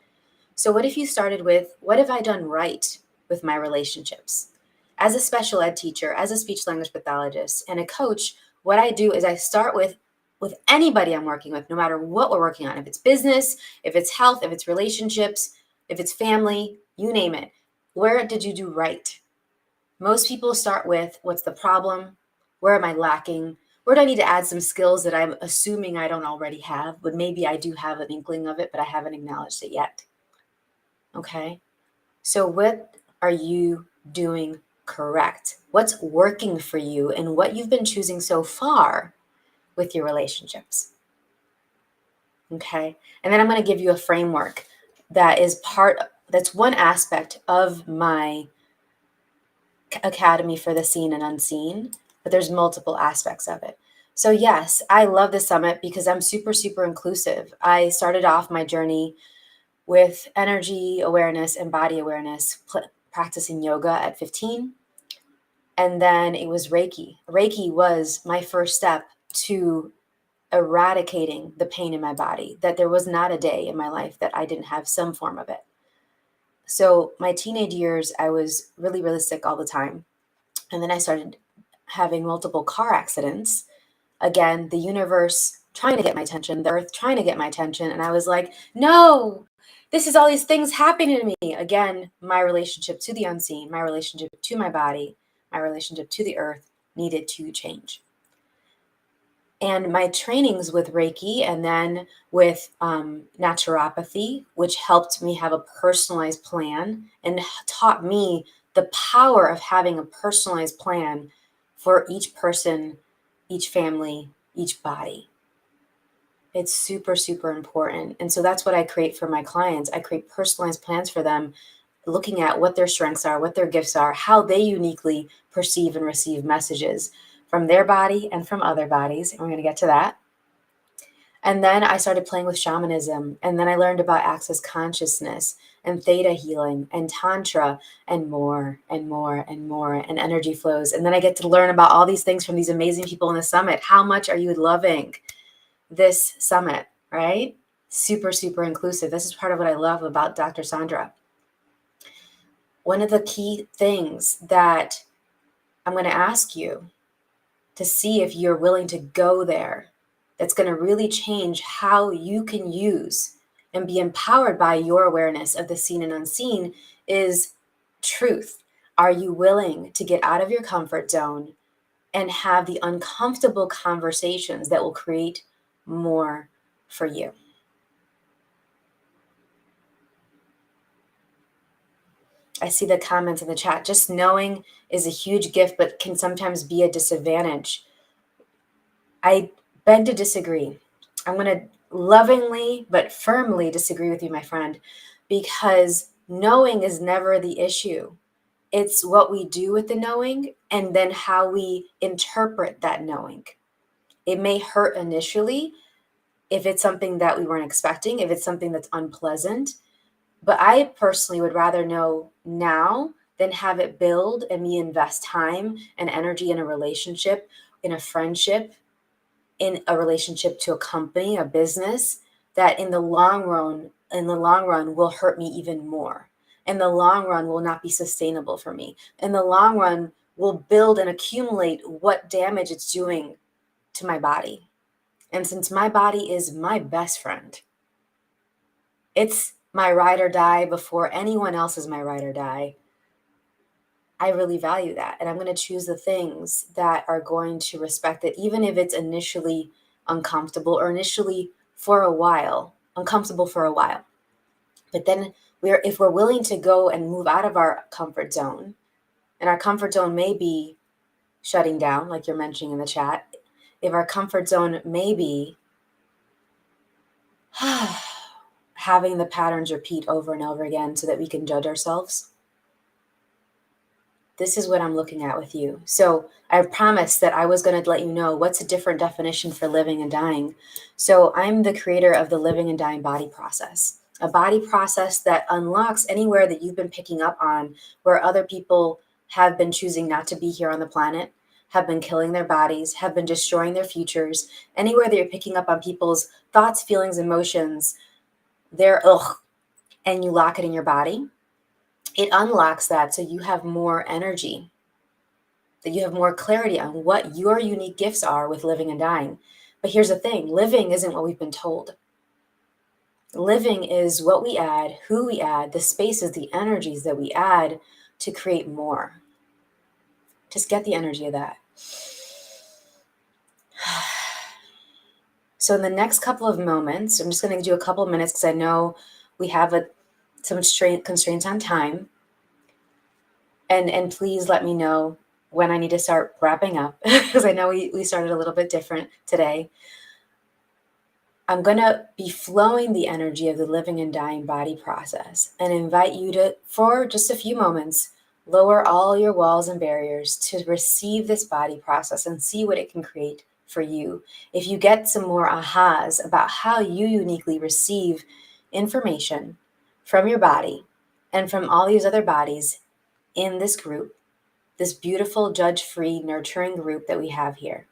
So what if you started with, what have I done right with my relationships? As a special ed teacher, as a speech language pathologist, and a coach, what I do is I start with anybody I'm working with, no matter what we're working on, if it's business, if it's health, if it's relationships, if it's family, you name it. Where did you do right? Most people start with, what's the problem? Where am I lacking? Where do I need to add some skills that I'm assuming I don't already have, but maybe I do have an inkling of it, but I haven't acknowledged it yet. Okay. So what are you doing correct? What's working for you and what you've been choosing so far with your relationships? Okay. And then I'm going to give you a framework that is that's one aspect of my Academy for the Seen and Unseen, but there's multiple aspects of it. So yes, I love the summit because I'm super, super inclusive. I started off my journey with energy awareness and body awareness, practicing yoga at 15. And then it was Reiki. Reiki was my first step to eradicating the pain in my body, that there was not a day in my life that I didn't have some form of it. So my teenage years, I was really, really sick all the time. And then I started having multiple car accidents. Again, the universe trying to get my attention, the earth trying to get my attention. And I was like, no, this is all these things happening to me. Again, my relationship to the unseen, my relationship to my body, my relationship to the earth needed to change. And my trainings with Reiki and then with naturopathy, which helped me have a personalized plan and taught me the power of having a personalized plan for each person, each family, each body. It's super, super important. And so that's what I create for my clients. I create personalized plans for them, looking at what their strengths are, what their gifts are, how they uniquely perceive and receive messages from their body and from other bodies. And we're going to get to that. And then I started playing with shamanism. And then I learned about access consciousness and theta healing and tantra and more and more and more and energy flows. And then I get to learn about all these things from these amazing people in the summit. How much are you loving this summit, right? Super, super inclusive. This is part of what I love about Dr. Sandra. One of the key things that I'm going to ask you to see if you're willing to go there, that's going to really change how you can use and be empowered by your awareness of the seen and unseen, is truth. Are you willing to get out of your comfort zone and have the uncomfortable conversations that will create more for you? I see the comments in the chat. Just knowing is a huge gift, but can sometimes be a disadvantage. I beg to disagree. I'm going to lovingly but firmly disagree with you, my friend, because knowing is never the issue. It's what we do with the knowing and then how we interpret that knowing. It may hurt initially if it's something that we weren't expecting, if it's something that's unpleasant. But I personally would rather know now than have it build and me invest time and energy in a relationship, in a friendship, in a relationship to a company, a business, that in the long run will hurt me even more. In the long run will not be sustainable for me. In the long run will build and accumulate what damage it's doing to my body. And since my body is my best friend, it's my ride or die before anyone else is my ride or die, I really value that. And I'm going to choose the things that are going to respect it, even if it's initially uncomfortable or initially for a while, uncomfortable for a while. But then if we're willing to go and move out of our comfort zone, and our comfort zone may be shutting down, like you're mentioning in the chat, if our comfort zone may be having the patterns repeat over and over again so that we can judge ourselves, this is what I'm looking at with you. So I promised that I was going to let you know what's a different definition for living and dying. So I'm the creator of the living and dying body process, a body process that unlocks anywhere that you've been picking up on where other people have been choosing not to be here on the planet, have been killing their bodies, have been destroying their futures. Anywhere that you're picking up on people's thoughts, feelings, emotions, they're and you lock it in your body, it unlocks that so you have more energy, that you have more clarity on what your unique gifts are with living and dying. But here's the thing, living isn't what we've been told. Living is what we add, who we add, the spaces, the energies that we add to create more. Just get the energy of that. So in the next couple of moments, I'm just going to do a couple of minutes because I know we have some constraints on time. And please let me know when I need to start wrapping up because I know we started a little bit different today. I'm going to be flowing the energy of the living and dying body process and invite you to, for just a few moments, lower all your walls and barriers to receive this body process and see what it can create for you. If you get some more ahas about how you uniquely receive information from your body and from all these other bodies in this group, this beautiful, judge-free, nurturing group that we have here.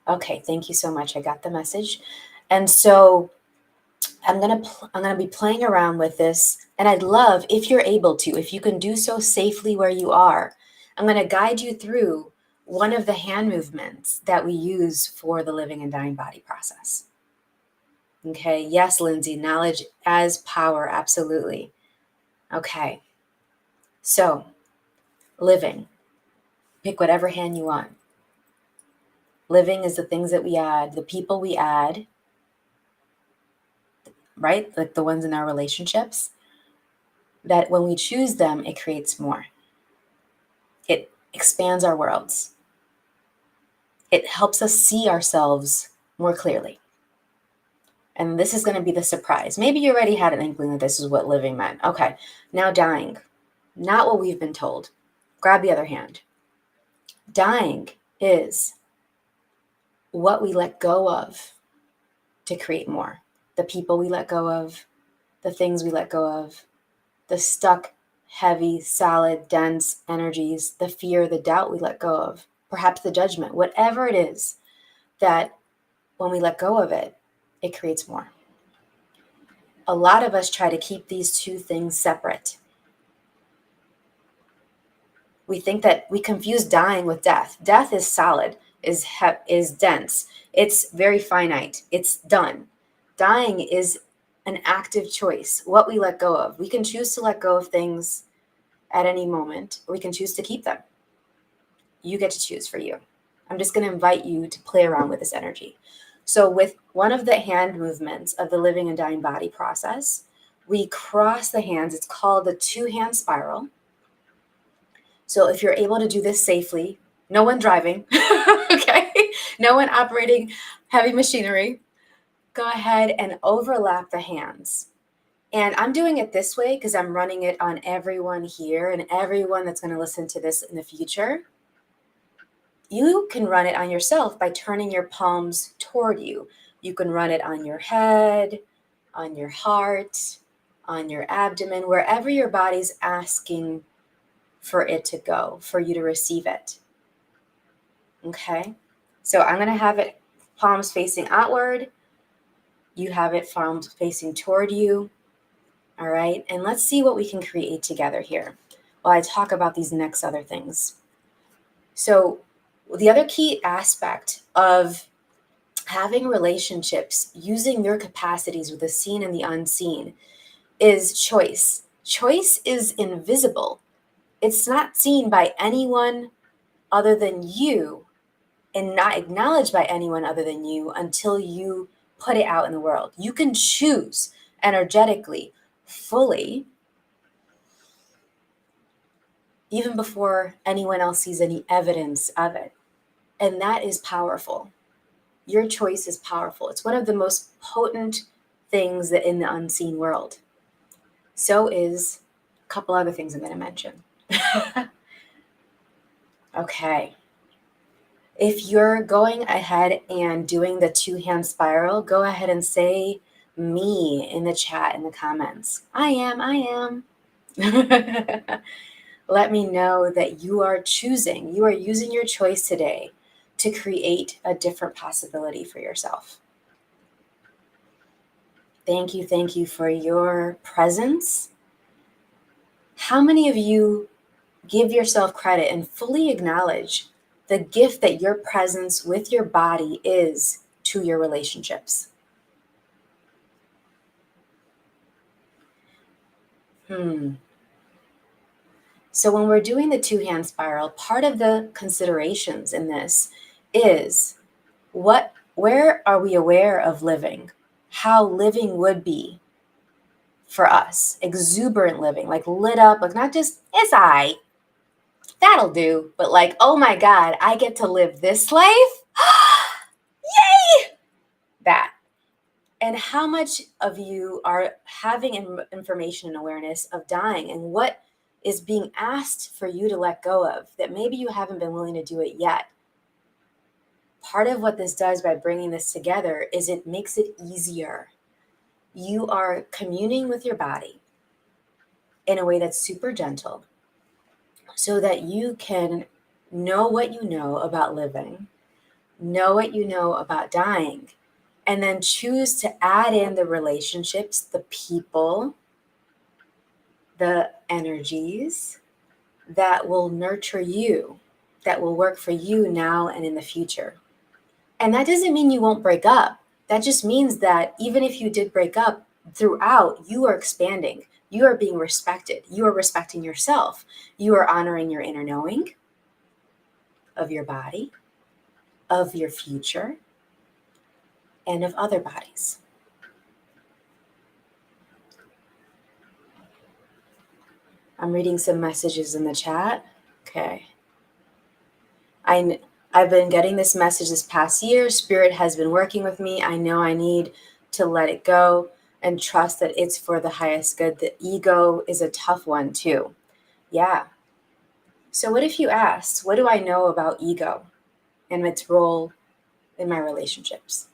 Okay, thank you so much. I got the message. And so I'm gonna be playing around with this, and I'd love, if you're able to, if you can do so safely where you are, I'm gonna guide you through one of the hand movements that we use for the living and dying body process. Okay, yes, Lindsay, knowledge as power, absolutely. Okay, so living, pick whatever hand you want. Living is the things that we add, the people we add, right? Like the ones in our relationships, that when we choose them, it creates more. It expands our worlds. It helps us see ourselves more clearly. And this is going to be the surprise. Maybe you already had an inkling that this is what living meant. Okay, now dying. Not what we've been told. Grab the other hand. Dying is what we let go of to create more. The people we let go of, the things we let go of, the stuck, heavy, solid, dense energies, the fear, the doubt we let go of, perhaps the judgment, whatever it is, that when we let go of it, it creates more. A lot of us try to keep these two things separate. We think that we confuse dying with death. Death is solid, is dense. It's very finite. It's done. Dying is an active choice, what we let go of. We can choose to let go of things at any moment, or we can choose to keep them. You get to choose for you. I'm just going to invite you to play around with this energy. So with one of the hand movements of the living and dying body process, we cross the hands. It's called the 2-hand spiral. So if you're able to do this safely, no one driving, okay? No one operating heavy machinery, go ahead and overlap the hands. And I'm doing it this way because I'm running it on everyone here and everyone that's going to listen to this in the future. You can run it on yourself by turning your palms toward you. You can run it on your head, on your heart, on your abdomen, wherever your body's asking for it to go, for you to receive it. Okay? So I'm going to have it palms facing outward. You have it palms facing toward you. All right? And let's see what we can create together here while I talk about these next other things. So the other key aspect of having relationships, using your capacities with the seen and the unseen, is choice. Choice is invisible. It's not seen by anyone other than you and not acknowledged by anyone other than you until you put it out in the world. You can choose energetically, fully, even before anyone else sees any evidence of it. And that is powerful. Your choice is powerful. It's one of the most potent things that in the unseen world. So is a couple other things I'm going to mention. Okay. If you're going ahead and doing the 2-hand spiral, go ahead and say me in the chat, in the comments. I am. let me know that you are choosing, you are using your choice today to create a different possibility for yourself. Thank you for your presence. How many of you give yourself credit and fully acknowledge the gift that your presence with your body is to your relationships? So when we're doing the 2-hand spiral, part of the considerations in this is where are we aware of living? How living would be for us, exuberant living, like lit up, like not just, it's I, that'll do, but like, oh my God, I get to live this life? Yay! That. And how much of you are having information and awareness of dying, and what is being asked for you to let go of that maybe you haven't been willing to do it yet? Part of what this does by bringing this together is it makes it easier. You are communing with your body in a way that's super gentle so that you can know what you know about living, know what you know about dying, and then choose to add in the relationships, the people, the energies that will nurture you, that will work for you now and in the future. And that doesn't mean you won't break up. That just means that even if you did break up, throughout, you are expanding. You are being respected. You are respecting yourself. You are honoring your inner knowing of your body, of your future, and of other bodies. I'm reading some messages in the chat. Okay. I've been getting this message this past year. Spirit has been working with me. I know I need to let it go and trust that it's for the highest good. The ego is a tough one too. Yeah. So what if you asked, what do I know about ego and its role in my relationships?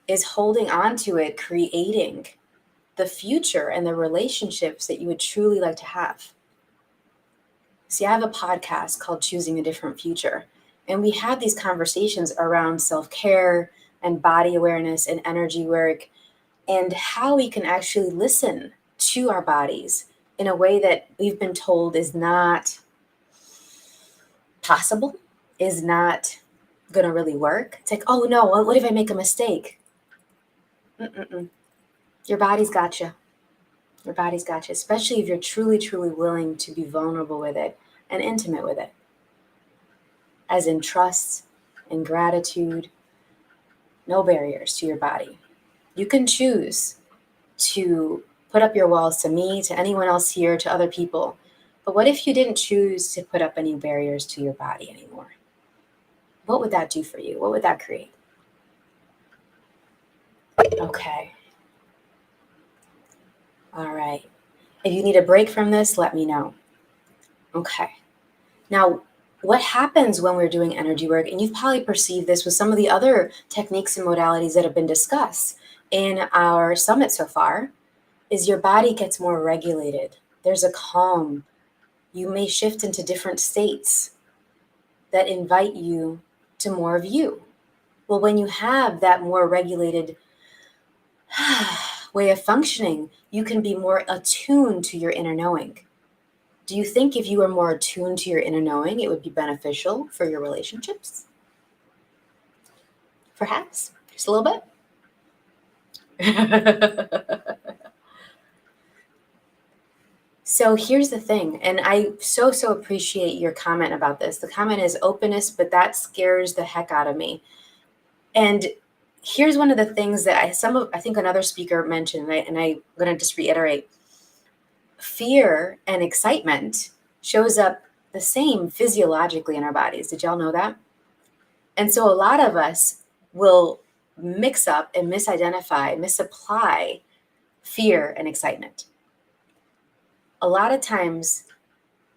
Is holding on to it creating the future and the relationships that you would truly like to have? See, I have a podcast called Choosing a Different Future, and we have these conversations around self-care and body awareness and energy work, and how we can actually listen to our bodies in a way that we've been told is not possible, is not going to really work. It's like, oh no, what if I make a mistake? Your body's got you. Your body's got you, especially if you're truly, truly willing to be vulnerable with it and intimate with it. As in trust and gratitude, no barriers to your body. You can choose to put up your walls to me, to anyone else here, to other people. But what if you didn't choose to put up any barriers to your body anymore? What would that do for you? What would that create? Okay. All right. If you need a break from this, let me know. Okay. Now, what happens when we're doing energy work, and you've probably perceived this with some of the other techniques and modalities that have been discussed in our summit so far, is your body gets more regulated. There's a calm. You may shift into different states that invite you to more of you. Well, when you have that more regulated way of functioning, you can be more attuned to your inner knowing. Do you think if you were more attuned to your inner knowing, it would be beneficial for your relationships? Perhaps, just a little bit. So here's the thing, and I so appreciate your comment about this. The comment is openness, but that scares the heck out of me. And here's one of the things that I think another speaker mentioned, and I'm going to just reiterate. Fear and excitement shows up the same physiologically in our bodies. Did y'all know that? And so a lot of us will mix up and misapply fear and excitement. A lot of times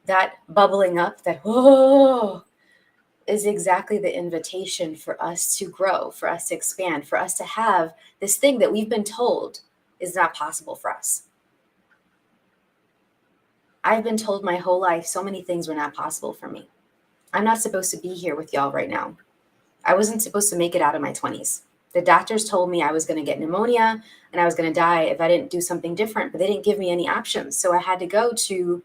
that bubbling up, that whoa, is exactly the invitation for us to grow, for us to expand, for us to have this thing that we've been told is not possible for us. I've been told my whole life so many things were not possible for me. I'm not supposed to be here with y'all right now. I wasn't supposed to make it out of my 20s. The doctors told me I was going to get pneumonia and I was going to die if I didn't do something different, but they didn't give me any options. So I had to go to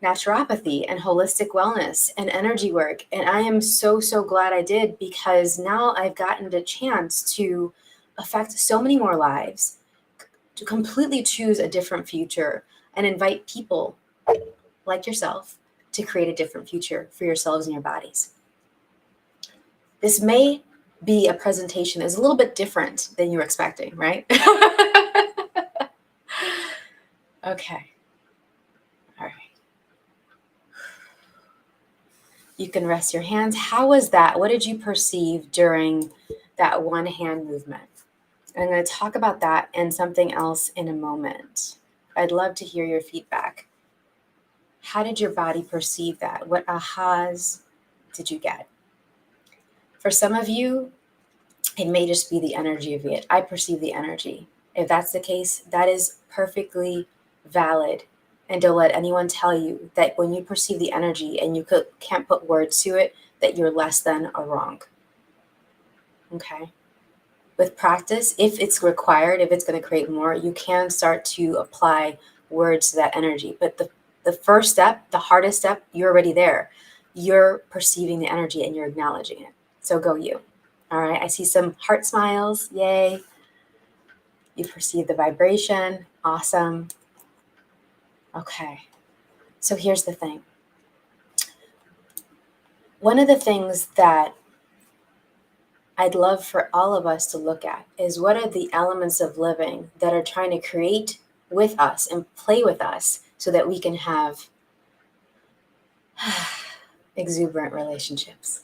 naturopathy and holistic wellness and energy work. And I am so, so glad I did, because now I've gotten the chance to affect so many more lives, to completely choose a different future and invite people like yourself to create a different future for yourselves and your bodies. This may be a presentation that is a little bit different than you were expecting, right? Okay. All right. You can rest your hands. How was that? What did you perceive during that one hand movement? I'm going to talk about that and something else in a moment. I'd love to hear your feedback. How did your body perceive that? What ahas did you get? For some of you, it may just be the energy of it. I perceive the energy. If that's the case, that is perfectly valid. And don't let anyone tell you that when you perceive the energy and you can't put words to it, that you're less than or wrong. Okay? With practice, if it's required, if it's going to create more, you can start to apply words to that energy. But the first step, the hardest step, you're already there. You're perceiving the energy and you're acknowledging it. So go you. All right, I see some heart smiles. Yay. You perceive the vibration. Awesome. Okay. So here's the thing. One of the things that I'd love for all of us to look at is, what are the elements of living that are trying to create with us and play with us so that we can have exuberant relationships.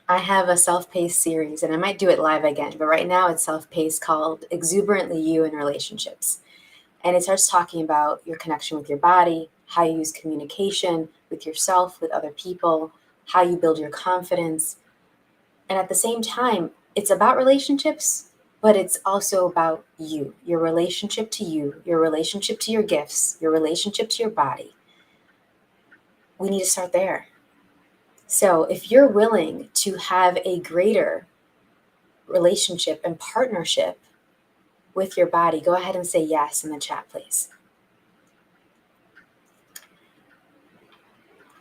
I have a self-paced series, and I might do it live again, but right now it's self-paced, called Exuberantly You in Relationships. And it starts talking about your connection with your body, how you use communication with yourself, with other people, how you build your confidence. And at the same time, it's about relationships, but it's also about you, your relationship to you, your relationship to your gifts, your relationship to your body. We need to start there. So if you're willing to have a greater relationship and partnership with your body, go ahead and say yes in the chat, please.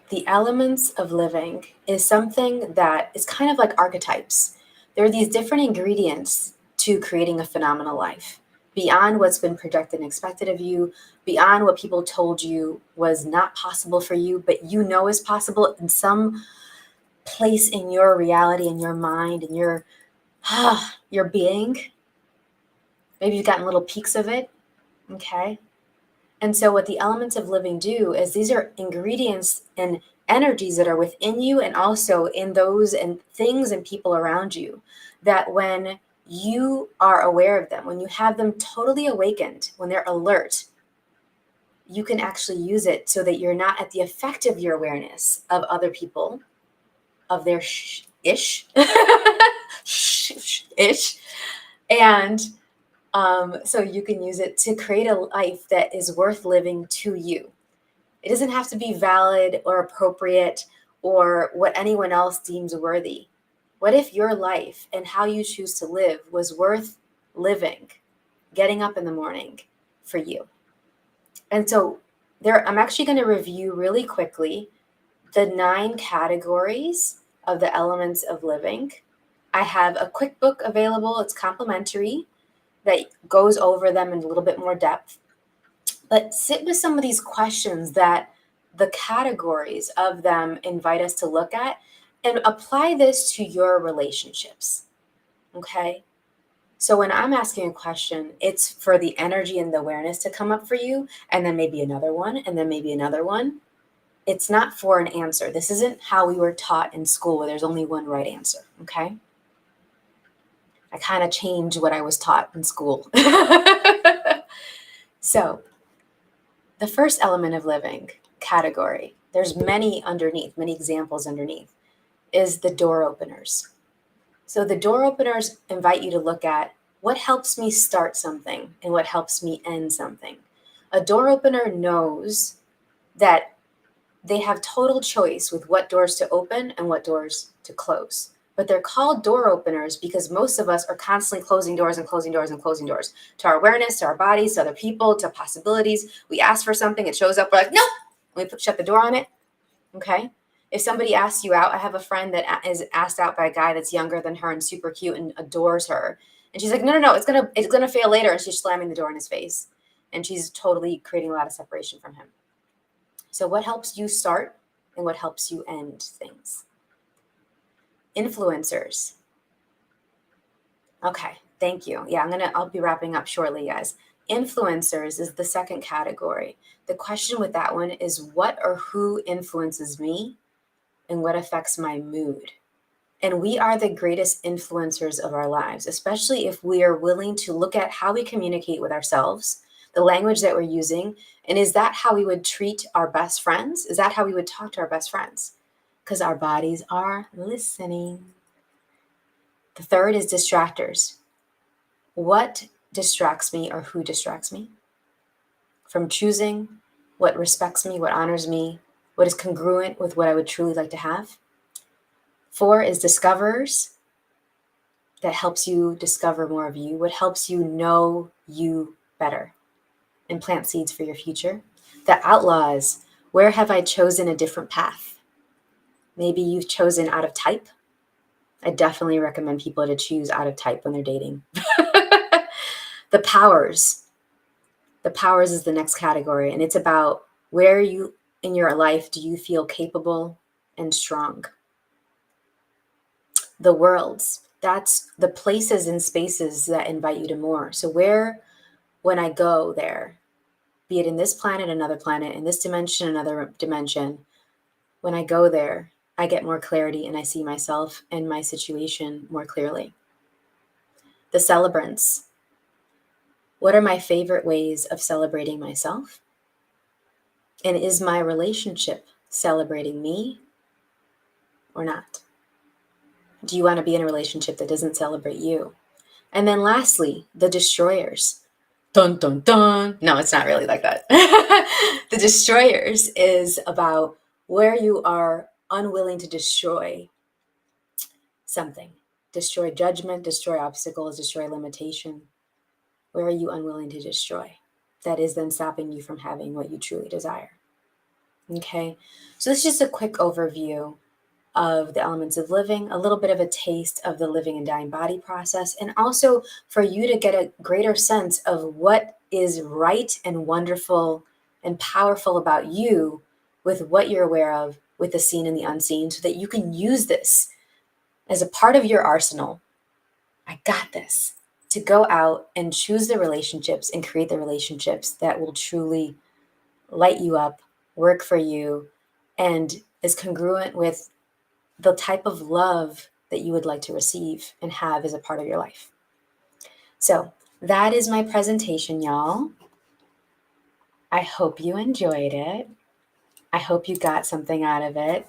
The elements of living is something that is kind of like archetypes. There are these different ingredients to creating a phenomenal life, beyond what's been projected and expected of you, beyond what people told you was not possible for you, but you know is possible in some place in your reality, in your mind, in your being. Maybe you've gotten little peeks of it, okay? And so what the elements of living do is, these are ingredients and energies that are within you and also in those and things and people around you, that when you are aware of them, when you have them totally awakened, when they're alert, you can actually use it so that you're not at the effect of your awareness of other people, of their ish. And so you can use it to create a life that is worth living to you. It doesn't have to be valid or appropriate or what anyone else deems worthy. What if your life and how you choose to live was worth living, getting up in the morning for you? And so I'm actually going to review really quickly the 9 categories of the elements of living. I have a quick book available. It's complimentary, that goes over them in a little bit more depth. But sit with some of these questions that the categories of them invite us to look at, and apply this to your relationships, okay? So when I'm asking a question, it's for the energy and the awareness to come up for you, and then maybe another one, and then maybe another one. It's not for an answer. This isn't how we were taught in school, where there's only one right answer, okay? I kind of changed what I was taught in school. So the first element of living category, there's many underneath, many examples underneath, is the door openers. So the door openers invite you to look at what helps me start something and what helps me end something. A door opener knows that they have total choice with what doors to open and what doors to close. But they're called door openers because most of us are constantly closing doors and closing doors and closing doors to our awareness, to our bodies, to other people, to possibilities. We ask for something, it shows up, we're like, no, we shut the door on it. Okay. If somebody asks you out, I have a friend that is asked out by a guy that's younger than her and super cute and adores her. And she's like, no, it's gonna fail later. And she's slamming the door in his face. And she's totally creating a lot of separation from him. So what helps you start and what helps you end things? Influencers. Okay, thank you. Yeah, I'll be wrapping up shortly, guys. Influencers is the second category. The question with that one is what or who influences me and what affects my mood? And we are the greatest influencers of our lives, especially if we are willing to look at how we communicate with ourselves, the language that we're using, and is that how we would treat our best friends? Is that how we would talk to our best friends? Because our bodies are listening. The third is distractors. What distracts me or who distracts me from choosing what respects me, what honors me, what is congruent with what I would truly like to have? 4 is discoverers. That helps you discover more of you, what helps you know you better and plant seeds for your future. The outlaws. Where have I chosen a different path? Maybe you've chosen out of type. I definitely recommend people to choose out of type when they're dating. The powers. The powers is the next category, and it's about where you in your life do you feel capable and strong. The worlds. That's the places and spaces that invite you to more. So where, when I go there, be it in this planet, another planet, in this dimension, another dimension, when I go there, I get more clarity and I see myself and my situation more clearly. The celebrants. What are my favorite ways of celebrating myself? And is my relationship celebrating me or not? Do you want to be in a relationship that doesn't celebrate you? And then lastly, the destroyers. Dun, dun, dun. No, it's not really like that. The destroyers is about where you are unwilling to destroy something. Destroy judgment, destroy obstacles, destroy limitation. Where are you unwilling to destroy? That is then stopping you from having what you truly desire. Okay, so this is just a quick overview of the elements of living, a little bit of a taste of the living and dying body process, and also for you to get a greater sense of what is right and wonderful and powerful about you with what you're aware of, with the seen and the unseen, so that you can use this as a part of your arsenal. I got this. To go out and choose the relationships and create the relationships that will truly light you up, work for you, and is congruent with the type of love that you would like to receive and have as a part of your life. So that is my presentation, y'all. I hope you enjoyed it. I hope you got something out of it.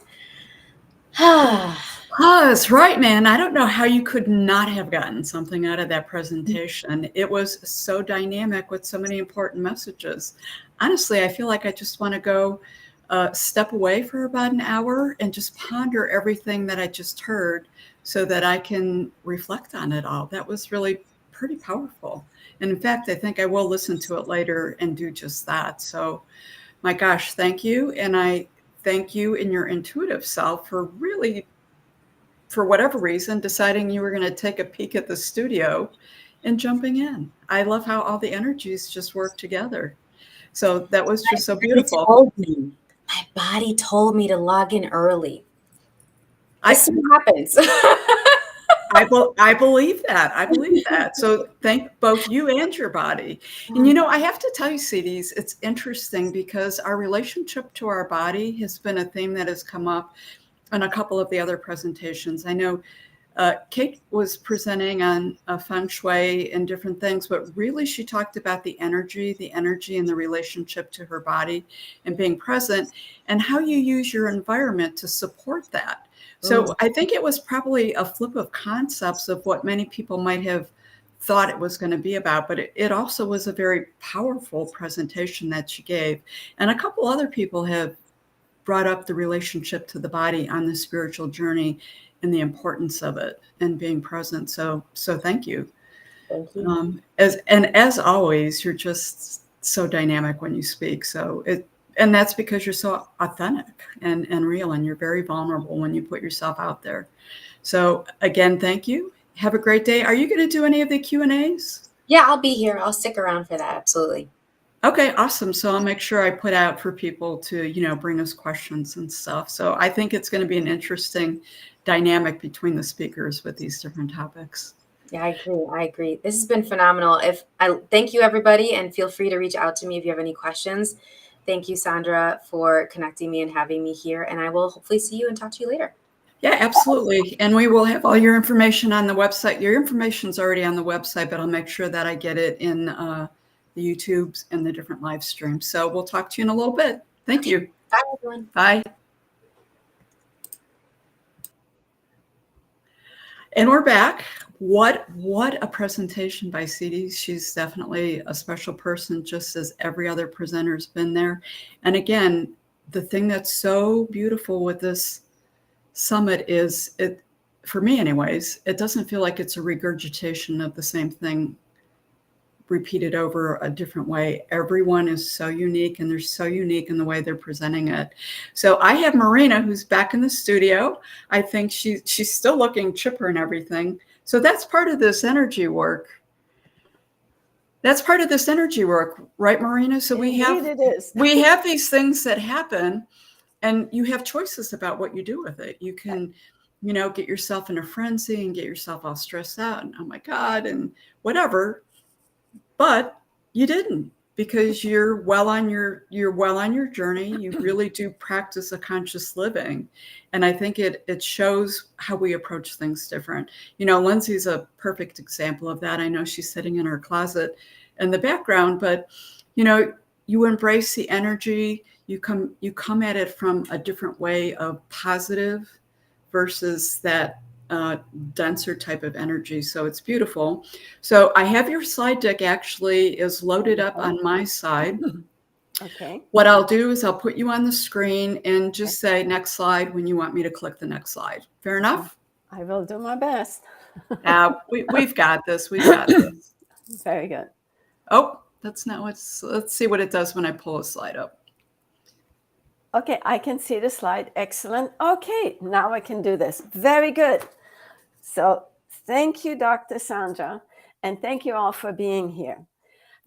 That's right, man. I don't know how you could not have gotten something out of that presentation. It was so dynamic with so many important messages. Honestly, I feel like I just want to go step away for about an hour and just ponder everything that I just heard so that I can reflect on it all. That was really pretty powerful. And in fact, I think I will listen to it later and do just that. So my gosh, thank you. And I thank you and your intuitive self for really, for whatever reason, deciding you were going to take a peek at the studio and jumping in. I love how all the energies just work together. So that was just so beautiful. My body told me to log in early. This happens. I believe that. I believe that. So thank both you and your body. And, you know, I have to tell you, Siris, it's interesting because our relationship to our body has been a theme that has come up in a couple of the other presentations. I know Kate was presenting on feng shui and different things, but really she talked about the energy and the relationship to her body and being present and how you use your environment to support that. So I think it was probably a flip of concepts of what many people might have thought it was going to be about, but it also was a very powerful presentation that she gave. And a couple other people have brought up the relationship to the body on the spiritual journey and the importance of it and being present. So thank you. Thank you. As always, you're just so dynamic when you speak. And that's because you're so authentic and real, and you're very vulnerable when you put yourself out there. So again, thank you. Have a great day. Are you going to do any of the Q&As? Yeah, I'll be here. I'll stick around for that. Absolutely. Okay, awesome. So I'll make sure I put out for people to, bring us questions and stuff. So I think it's going to be an interesting dynamic between the speakers with these different topics. Yeah, I agree. This has been phenomenal. Thank you, everybody, and feel free to reach out to me if you have any questions. Thank you, Sandra, for connecting me and having me here. And I will hopefully see you and talk to you later. Yeah, absolutely. And we will have all your information on the website. Your information's already on the website, but I'll make sure that I get it in the YouTubes and the different live streams. So we'll talk to you in a little bit. Thank you. Bye, everyone. Bye. And we're back. What a presentation by Siris. She's definitely a special person, just as every other presenter's been there. And again, the thing that's so beautiful with this summit is, it, for me anyways, it doesn't feel like it's a regurgitation of the same thing repeated over a different way. Everyone is so unique, and they're so unique in the way they're presenting it. So I have Marina, who's back in the studio. I think she's still looking chipper and everything. So that's part of this energy work. That's part of this energy work, right, Marina? So we have these things that happen, and you have choices about what you do with it. You can, get yourself in a frenzy and get yourself all stressed out and, oh my God, and whatever. But you didn't, because you're well on your journey. You really do practice a conscious living. And I think it shows how we approach things different. Lindsay's a perfect example of that. I know she's sitting in her closet in the background, but you embrace the energy. You come at it from a different way of positive versus that denser type of energy. So it's beautiful. So I have your slide deck actually is loaded up on my side. Okay. What I'll do is I'll put you on the screen and just say next slide when you want me to click the next slide. Fair enough? I will do my best. We've got this. We've got this. Very good. Oh, that's not let's see what it does when I pull a slide up. Okay, I can see the slide. Excellent. Okay, now I can do this. Very good. So thank you, Dr. Sandra, and thank you all for being here.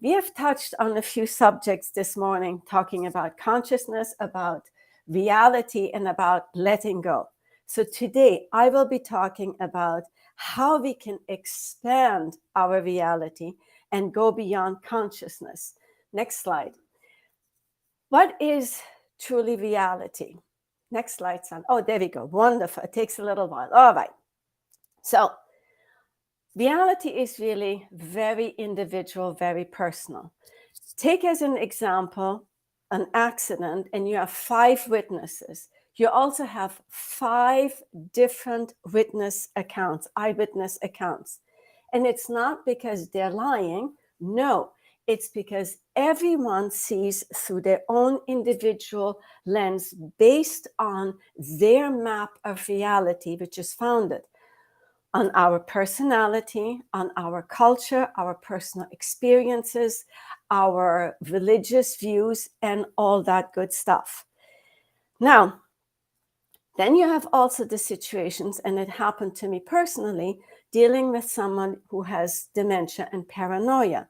We have touched on a few subjects this morning, talking about consciousness, about reality, and about letting go. So today I will be talking about how we can expand our reality and go beyond consciousness. Next slide. What is truly reality? Next slide, son. Oh, there we go. Wonderful. It takes a little while. All right. So reality is really very individual, very personal. Take as an example an accident, and you have 5 witnesses. You also have 5 different witness accounts, eyewitness accounts. And it's not because they're lying. No, it's because everyone sees through their own individual lens based on their map of reality, which is founded on our personality, on our culture, our personal experiences, our religious views, and all that good stuff. Now, then you have also the situations, and it happened to me personally, dealing with someone who has dementia and paranoia.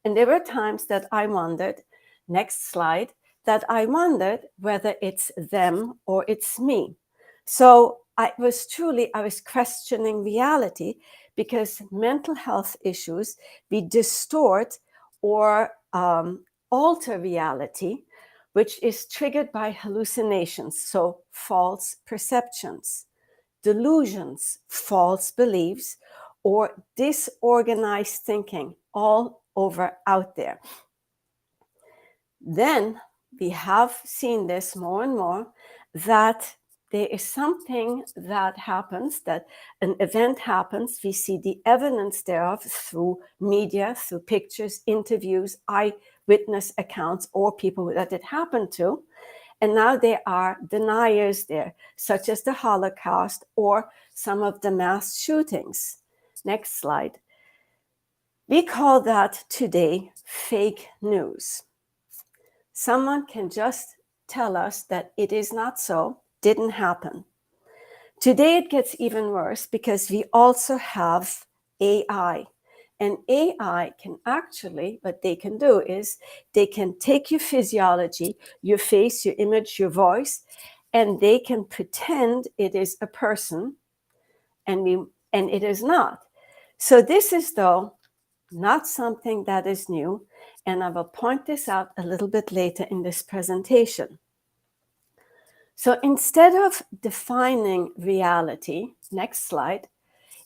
And there were times that I wondered, next slide, that I wondered whether it's them or it's me. So I was questioning reality, because mental health issues, we distort or alter reality, which is triggered by hallucinations, so false perceptions, delusions, false beliefs, or disorganized thinking, all over out there. Then we have seen this more and more, that there is something that happens, that an event happens. We see the evidence thereof through media, through pictures, interviews, eyewitness accounts, or people that it happened to. And now there are deniers there, such as the Holocaust or some of the mass shootings. Next slide. We call that today fake news. Someone can just tell us that it is not so, didn't happen. Today it gets even worse because we also have AI. And AI can actually, what they can do is they can take your physiology, your face, your image, your voice, and they can pretend it is a person, and it is not. So this is, though, not something that is new, and I will point this out a little bit later in this presentation. So instead of defining reality, next slide,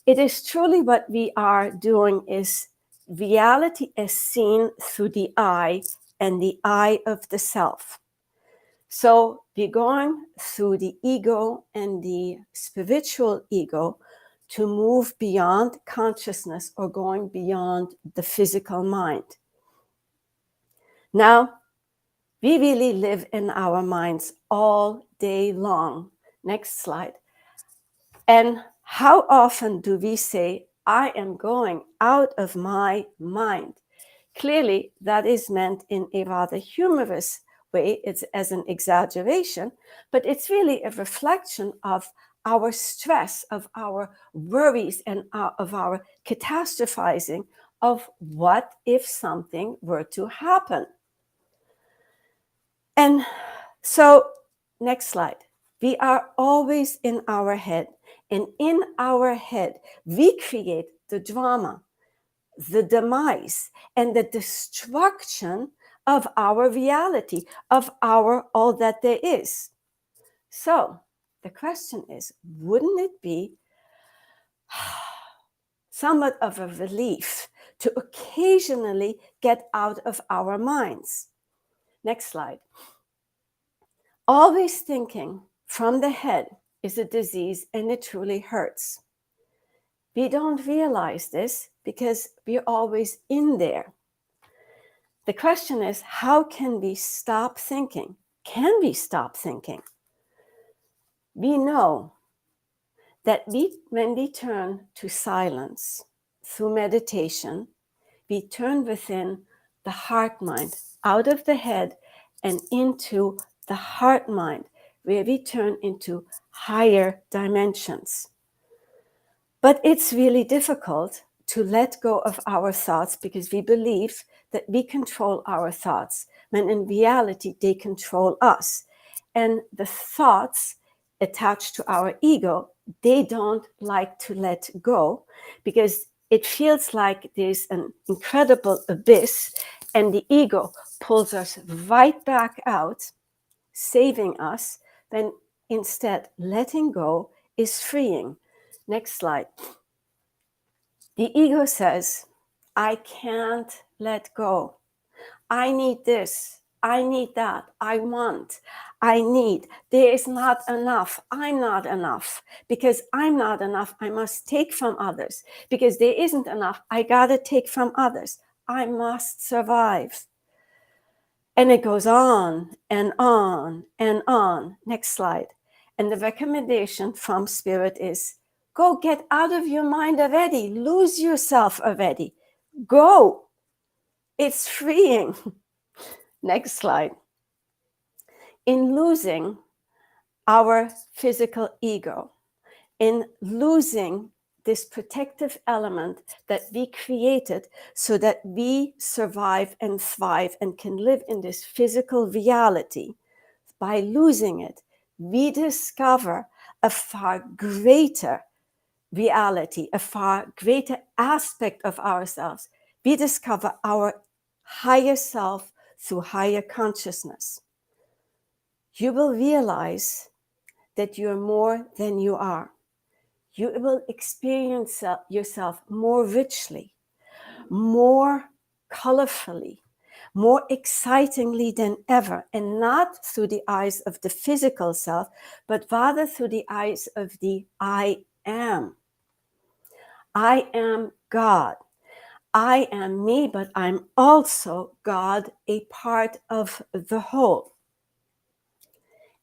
it is truly what we are doing is reality is seen through the eye and the eye of the self. So we're going through the ego and the spiritual ego to move beyond consciousness or going beyond the physical mind. Now, we really live in our minds all day long. Next slide. And how often do we say, I am going out of my mind? Clearly, that is meant in a rather humorous way. It's as an exaggeration, but it's really a reflection of our stress, of our worries, and of our catastrophizing of what if something were to happen. And so, next slide. We are always in our head. And in our head, we create the drama, the demise, and the destruction of our reality, of our all that there is. So the question is, wouldn't it be somewhat of a relief to occasionally get out of our minds? Next slide. Always thinking from the head is a disease, and it truly hurts. We don't realize this because we're always in there. The question is, how can we stop thinking? Can we stop thinking? We know that when we turn to silence through meditation, we turn within the heart mind, out of the head and into the heart mind, where we turn into higher dimensions. But it's really difficult to let go of our thoughts because we believe that we control our thoughts, when in reality they control us. And the thoughts attached to our ego, they don't like to let go because it feels like there's an incredible abyss, and the ego pulls us right back out, saving us, then instead letting go is freeing. Next slide. The ego says, I can't let go. I need this. I need that. I want. I need. There is not enough. I'm not enough. Because I'm not enough, I must take from others. Because there isn't enough, I gotta take from others. I must survive. And it goes on and on and on. Next slide. And the recommendation from Spirit is, go get out of your mind already. Lose yourself already. Go. It's freeing. Next slide. In losing our physical ego, in losing this protective element that we created so that we survive and thrive and can live in this physical reality, by losing it, we discover a far greater reality, a far greater aspect of ourselves. We discover our higher self through higher consciousness. You will realize that you're more than you are. You will experience yourself more richly, more colorfully, more excitingly than ever, and not through the eyes of the physical self, but rather through the eyes of the I am. I am God. I am me, but I'm also God, a part of the whole.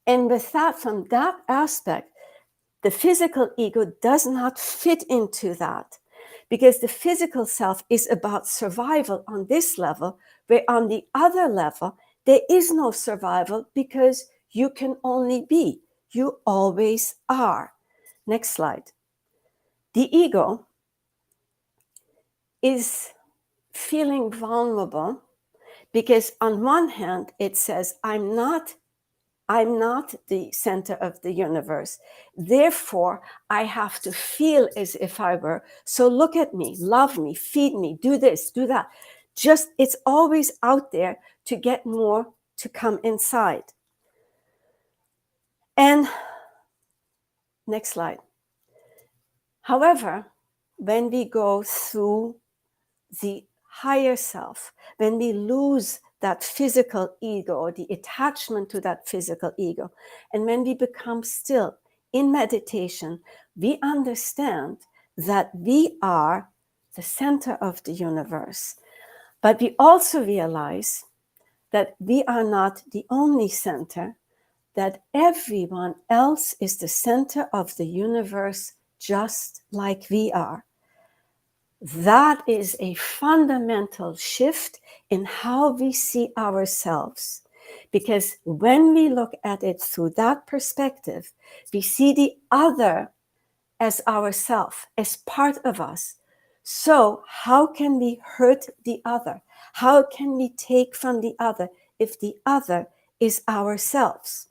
And with that, from that aspect, the physical ego does not fit into that, because the physical self is about survival on this level, where on the other level, there is no survival because you can only be. You always are. Next slide. The ego is feeling vulnerable because on one hand, it says, I'm not the center of the universe. Therefore, I have to feel as if I were. So look at me, love me, feed me, do this, do that. Just, it's always out there to get more to come inside. And next slide. However, when we go through the higher self, when we lose that physical ego or the attachment to that physical ego, and when we become still in meditation, we understand that we are the center of the universe. But we also realize that we are not the only center, that everyone else is the center of the universe just like we are. That is a fundamental shift in how we see ourselves. Because when we look at it through that perspective, we see the other as ourself, as part of us. So how can we hurt the other? How can we take from the other if the other is ourselves?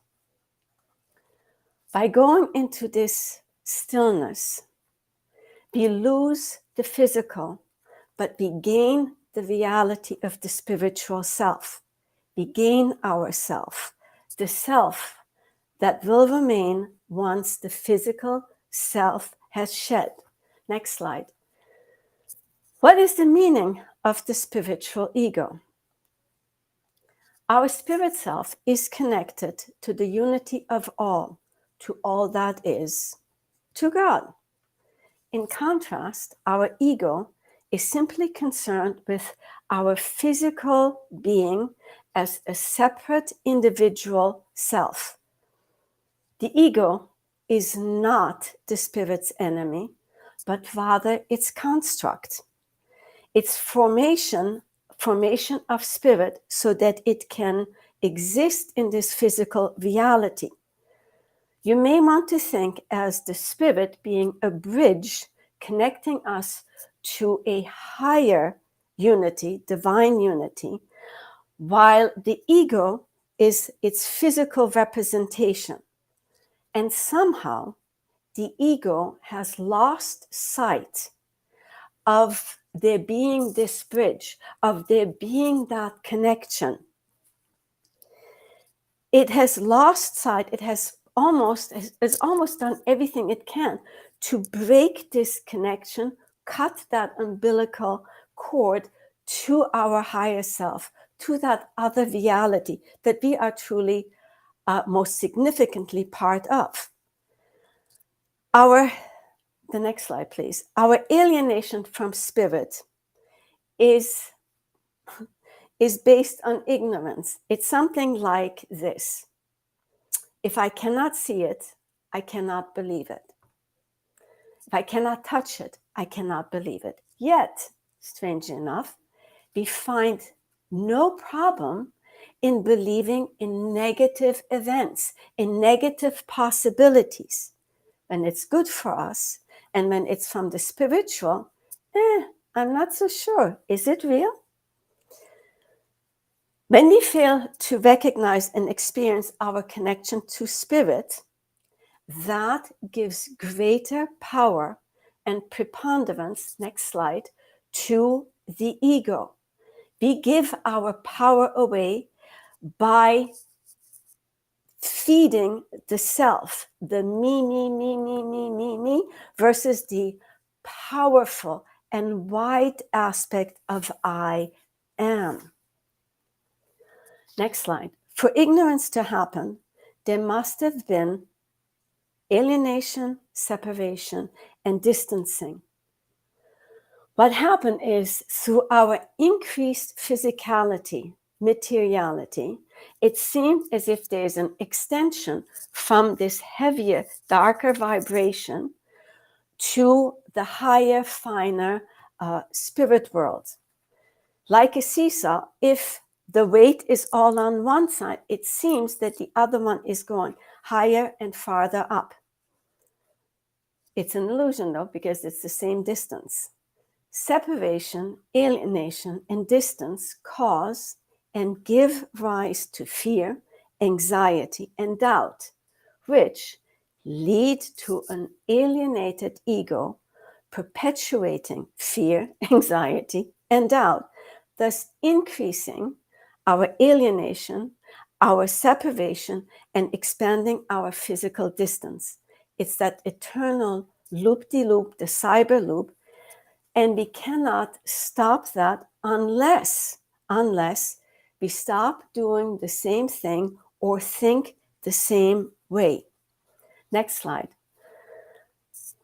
By going into this stillness, we lose the physical, but we gain the reality of the spiritual self. We gain ourself, the self that will remain once the physical self has shed. Next slide. What is the meaning of the spiritual ego? Our spirit self is connected to the unity of all, to all that is, to God. In contrast, our ego is simply concerned with our physical being as a separate individual self. The ego is not the spirit's enemy, but rather its construct, its formation of spirit so that it can exist in this physical reality. You may want to think as the spirit being a bridge connecting us to a higher unity, divine unity, while the ego is its physical representation. And somehow the ego has lost sight of there being this bridge, of there being that connection. It has lost sight, it has almost done everything it can to break this connection, cut that umbilical cord to our higher self, to that other reality that we are truly most significantly part of. The next slide, please. Our alienation from spirit is based on ignorance. It's something like this. If I cannot see it, I cannot believe it. If I cannot touch it, I cannot believe it. Yet, strangely enough, we find no problem in believing in negative events, in negative possibilities. When it's good for us, and when it's from the spiritual, I'm not so sure. Is it real? When we fail to recognize and experience our connection to spirit, that gives greater power and preponderance, next slide, to the ego. We give our power away by feeding the self, the me, versus the powerful and wide aspect of I am. Next slide. For ignorance to happen, there must have been alienation, separation, and distancing. What happened is, through our increased physicality, materiality, it seemed as if there's an extension from this heavier, darker vibration to the higher, finer spirit world. Like a seesaw, if the weight is all on one side, it seems that the other one is going higher and farther up. It's an illusion, though, because it's the same distance. Separation, alienation, and distance cause and give rise to fear, anxiety, and doubt, which lead to an alienated ego, perpetuating fear, anxiety, and doubt, thus increasing our alienation, our separation, and expanding our physical distance. It's that eternal loop-de-loop, the cyber loop, and we cannot stop that unless we stop doing the same thing or think the same way. Next slide.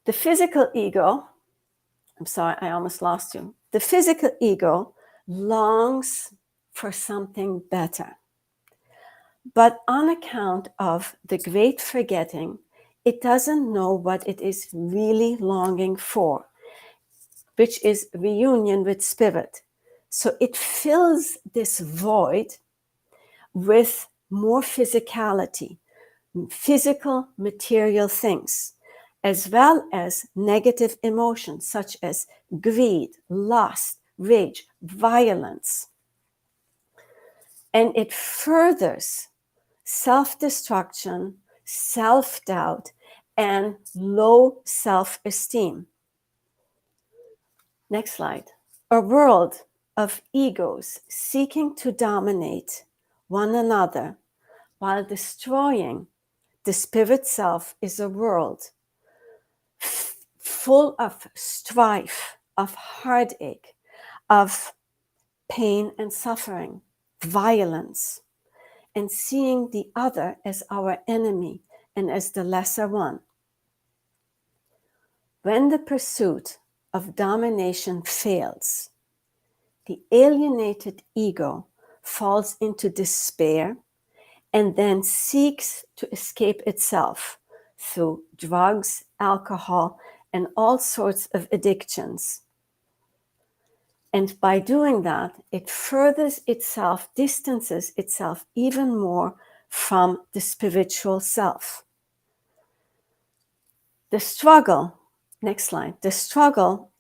The physical ego, I'm sorry, I almost lost you. The physical ego longs for something better. But on account of the great forgetting, it doesn't know what it is really longing for, which is reunion with spirit. So it fills this void with more physicality, physical, material things, as well as negative emotions such as greed, lust, rage, violence. And it furthers self-destruction, self-doubt, and low self-esteem. Next slide. A world of egos seeking to dominate one another while destroying the spirit self is a world full of strife, of heartache, of pain and suffering, violence, and seeing the other as our enemy and as the lesser one. When the pursuit of domination fails, the alienated ego falls into despair and then seeks to escape itself through drugs, alcohol, and all sorts of addictions. And by doing that, it furthers itself, distances itself even more from the spiritual self. The struggle, next slide, the struggle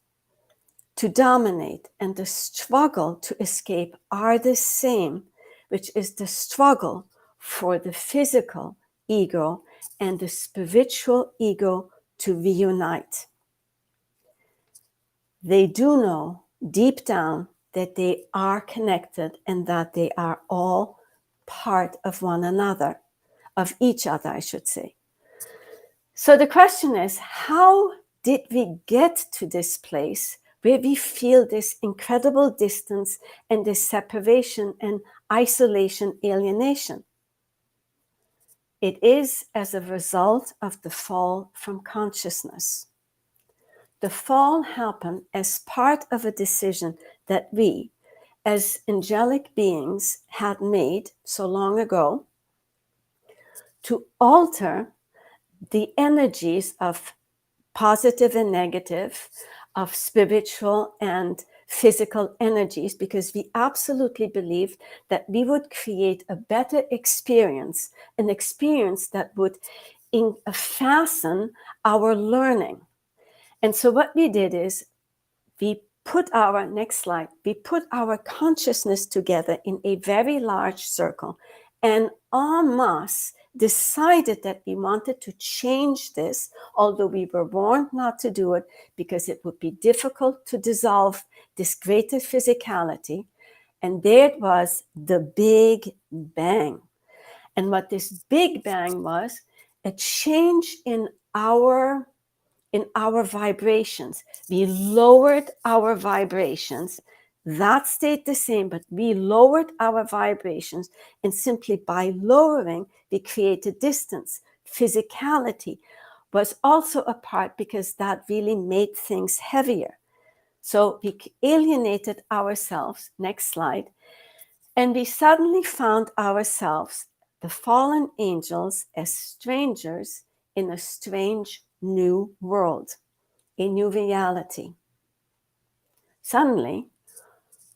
to dominate and the struggle to escape are the same, which is the struggle for the physical ego and the spiritual ego to reunite. They do know deep down that they are connected and that they are all part of one another, of each other, I should say. So the question is, how did we get to this place where we feel this incredible distance and this separation and isolation, alienation? It is as a result of the fall from consciousness. The fall happened as part of a decision that we, as angelic beings, had made so long ago to alter the energies of positive and negative, of spiritual and physical energies, because we absolutely believed that we would create a better experience, an experience that would fasten our learning. And so what we did is we put our, next slide, we put our consciousness together in a very large circle and en masse decided that we wanted to change this, although we were warned not to do it because it would be difficult to dissolve this greater physicality. And there it was, the Big Bang. And what this Big Bang was, a change in our vibrations. We lowered our vibrations, That stayed the same, but we lowered our vibrations, and simply by lowering, we created distance. Physicality was also a part because that really made things heavier. So we alienated ourselves, next slide, and we suddenly found ourselves, the fallen angels, as strangers in a strange new world, a new reality. Suddenly,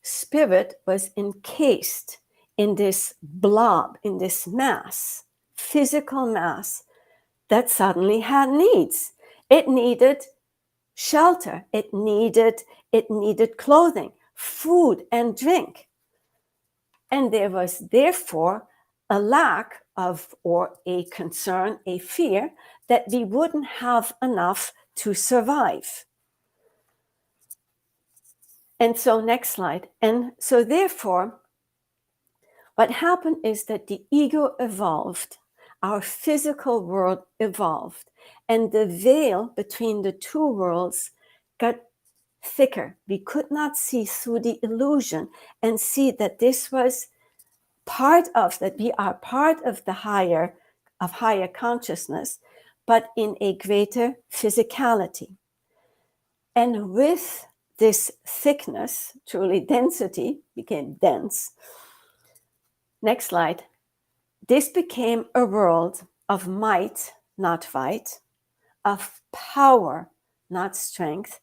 spirit was encased in this blob, in this mass, physical mass that suddenly had needs. It needed shelter, it needed clothing, food and drink. And there was therefore a lack of, or a concern, a fear that we wouldn't have enough to survive. And so next slide. And so therefore, what happened is that the ego evolved, our physical world evolved, and the veil between the two worlds got thicker. We could not see through the illusion and see that this was part of, that we are part of the higher consciousness, but in a greater physicality. And with this thickness, truly density, became dense. Next slide. This became a world of might, not fight, of power, not strength,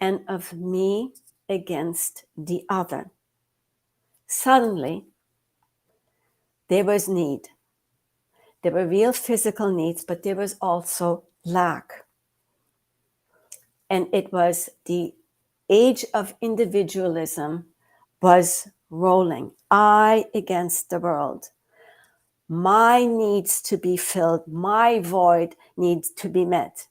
and of me against the other. Suddenly, there was need. There were real physical needs, but there was also lack. And it was the age of individualism was rolling. I against the world. My needs to be filled. My void needs to be met.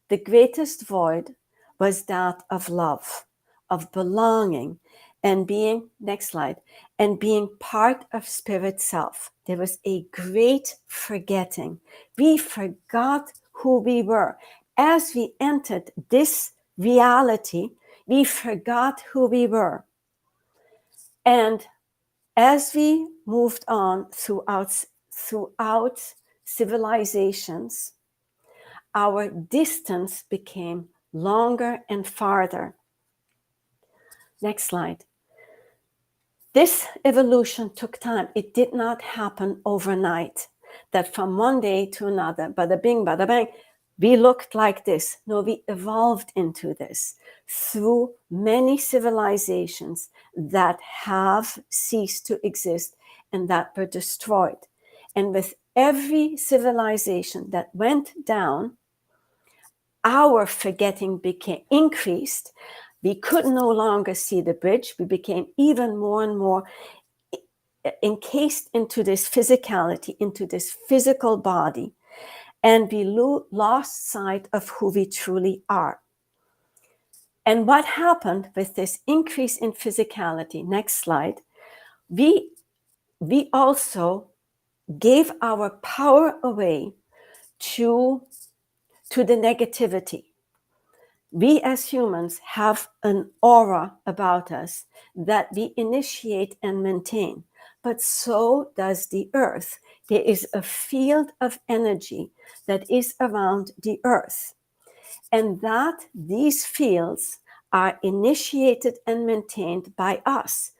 The greatest void was that of love, of belonging, and being, next slide, and being part of spirit self. There was a great forgetting. We forgot who we were. As we entered this reality, we forgot who we were. And as we moved on throughout civilizations, our distance became longer and farther. Next slide. This evolution took time. It did not happen overnight, that from one day to another, bada bing, bada bang, we looked like this. No, we evolved into this through many civilizations that have ceased to exist and that were destroyed. And with every civilization that went down, our forgetting became increased. We could no longer see the bridge. We became even more and more encased into this physicality, into this physical body, and we lost sight of who we truly are. And what happened with this increase in physicality, next slide, we also gave our power away to the negativity. We as humans have an aura about us that we initiate and maintain, but so does the earth. There is a field of energy that is around the earth, and that these fields are initiated and maintained by us.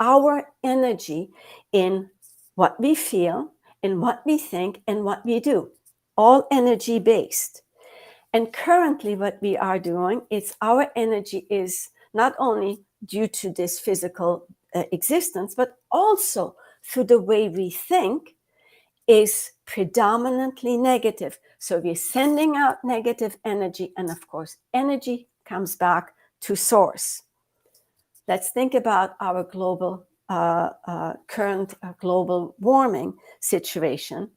Our energy in what we feel, in what we think, and what we do, all energy based. And currently what we are doing is our energy is not only due to this physical existence, but also through the way we think is predominantly negative. So we're sending out negative energy, and of course, energy comes back to source. Let's think about our global current global warming situation.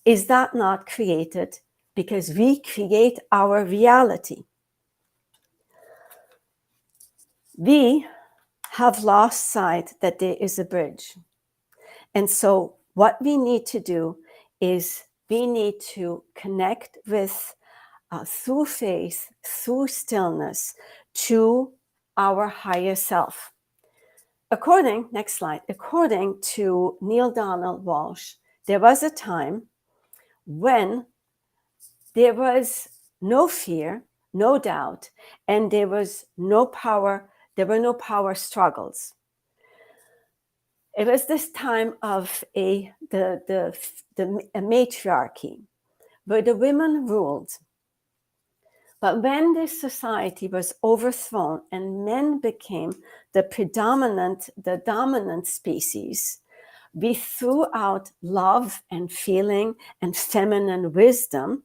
Is that not created because we create our reality? We have lost sight that there is a bridge. And so what we need to do is we need to connect with, through faith, through stillness, to our higher self. next slide, according to Neil Donald Walsh, there was a time when there was no fear, no doubt, and there was no power, there were no power struggles. It was this time of a matriarchy, where the women ruled. But when this society was overthrown and men became the dominant species, we threw out love and feeling and feminine wisdom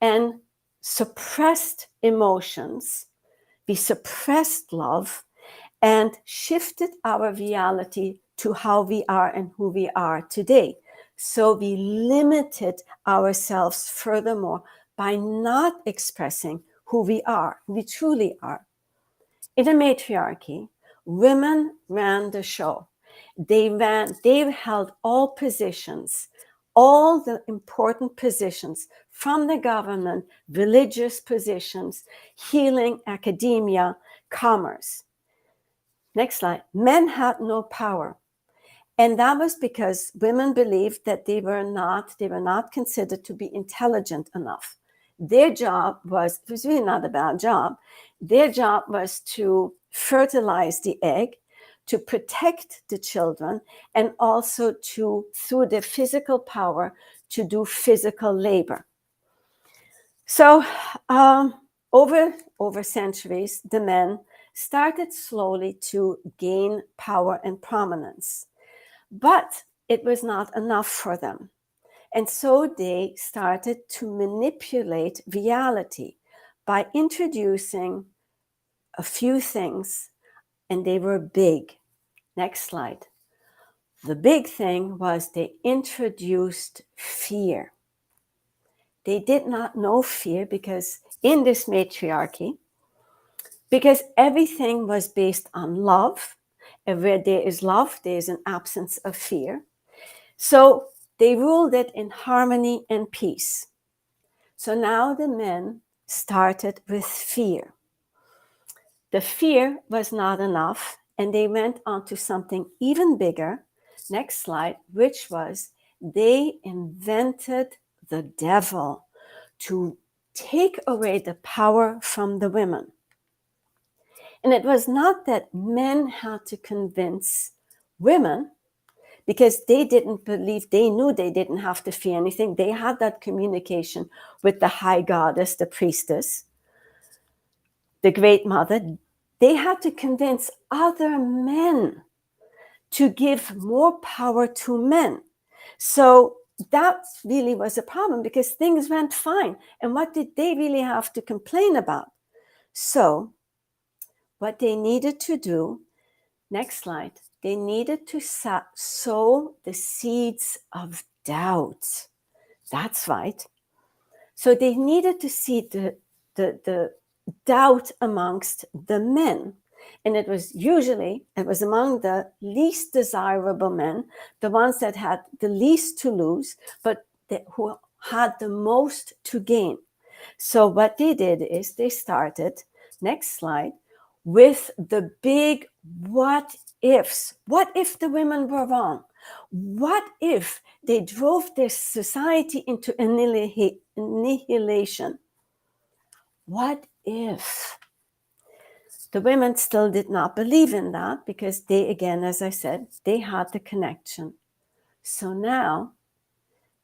and suppressed emotions. We suppressed love and shifted our reality to how we are and who we are today. So we limited ourselves furthermore by not expressing who we truly are. In a matriarchy, women ran the show. They held all positions, all the important positions, from the government, religious positions, healing, academia, commerce. Next slide. Men had no power. And that was because women believed that they were not considered to be intelligent enough. Their job was, it was really not a bad job. Their job was to fertilize the egg, to protect the children, and also to, through their physical power, to do physical labor. So over centuries, the men started slowly to gain power and prominence. But it was not enough for them. And so they started to manipulate reality by introducing a few things, and they were big. Next slide. The big thing was they introduced fear. They did not know fear because in this matriarchy, because everything was based on love, and where there is love, there is an absence of fear. So they ruled it in harmony and peace. So now the men started with fear. The fear was not enough, and they went on to something even bigger. Next slide, which was they invented the devil to take away the power from the women. And it was not that men had to convince women, because they didn't believe, they knew they didn't have to fear anything. They had that communication with the high goddess, the priestess, the great mother. They had to convince other men to give more power to men. So that really was a problem because things went fine. And what did they really have to complain about? So what they needed to do, next slide, they needed to sow the seeds of doubt. That's right. So they needed to seed the doubt amongst the men. And it was among the least desirable men, the ones that had the least to lose, but who had the most to gain. So what they did is they started, next slide, with the big what ifs. What if the women were wrong? What if they drove this society into annihilation? What if? The women still did not believe in that because they, again, as I said, they had the connection. So now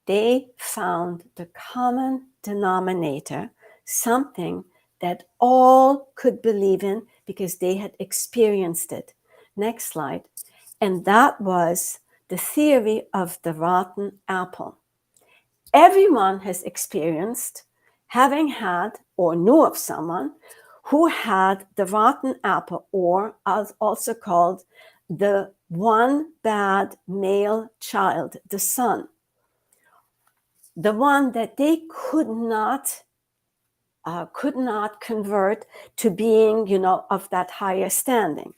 they found the common denominator, something that all could believe in because they had experienced it. Next slide. And that was the theory of the rotten apple. Everyone has experienced having had or knew of someone who had the rotten apple, or also called the one bad male child, the son. The one that they could not convert to being, of that higher standing.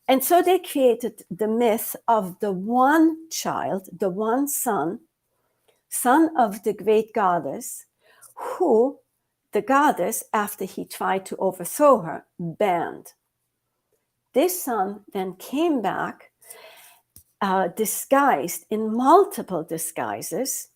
And so they created the myth of the one child, the one son of the great goddess, who the goddess, after he tried to overthrow her, banned. this son then came back disguised in multiple disguises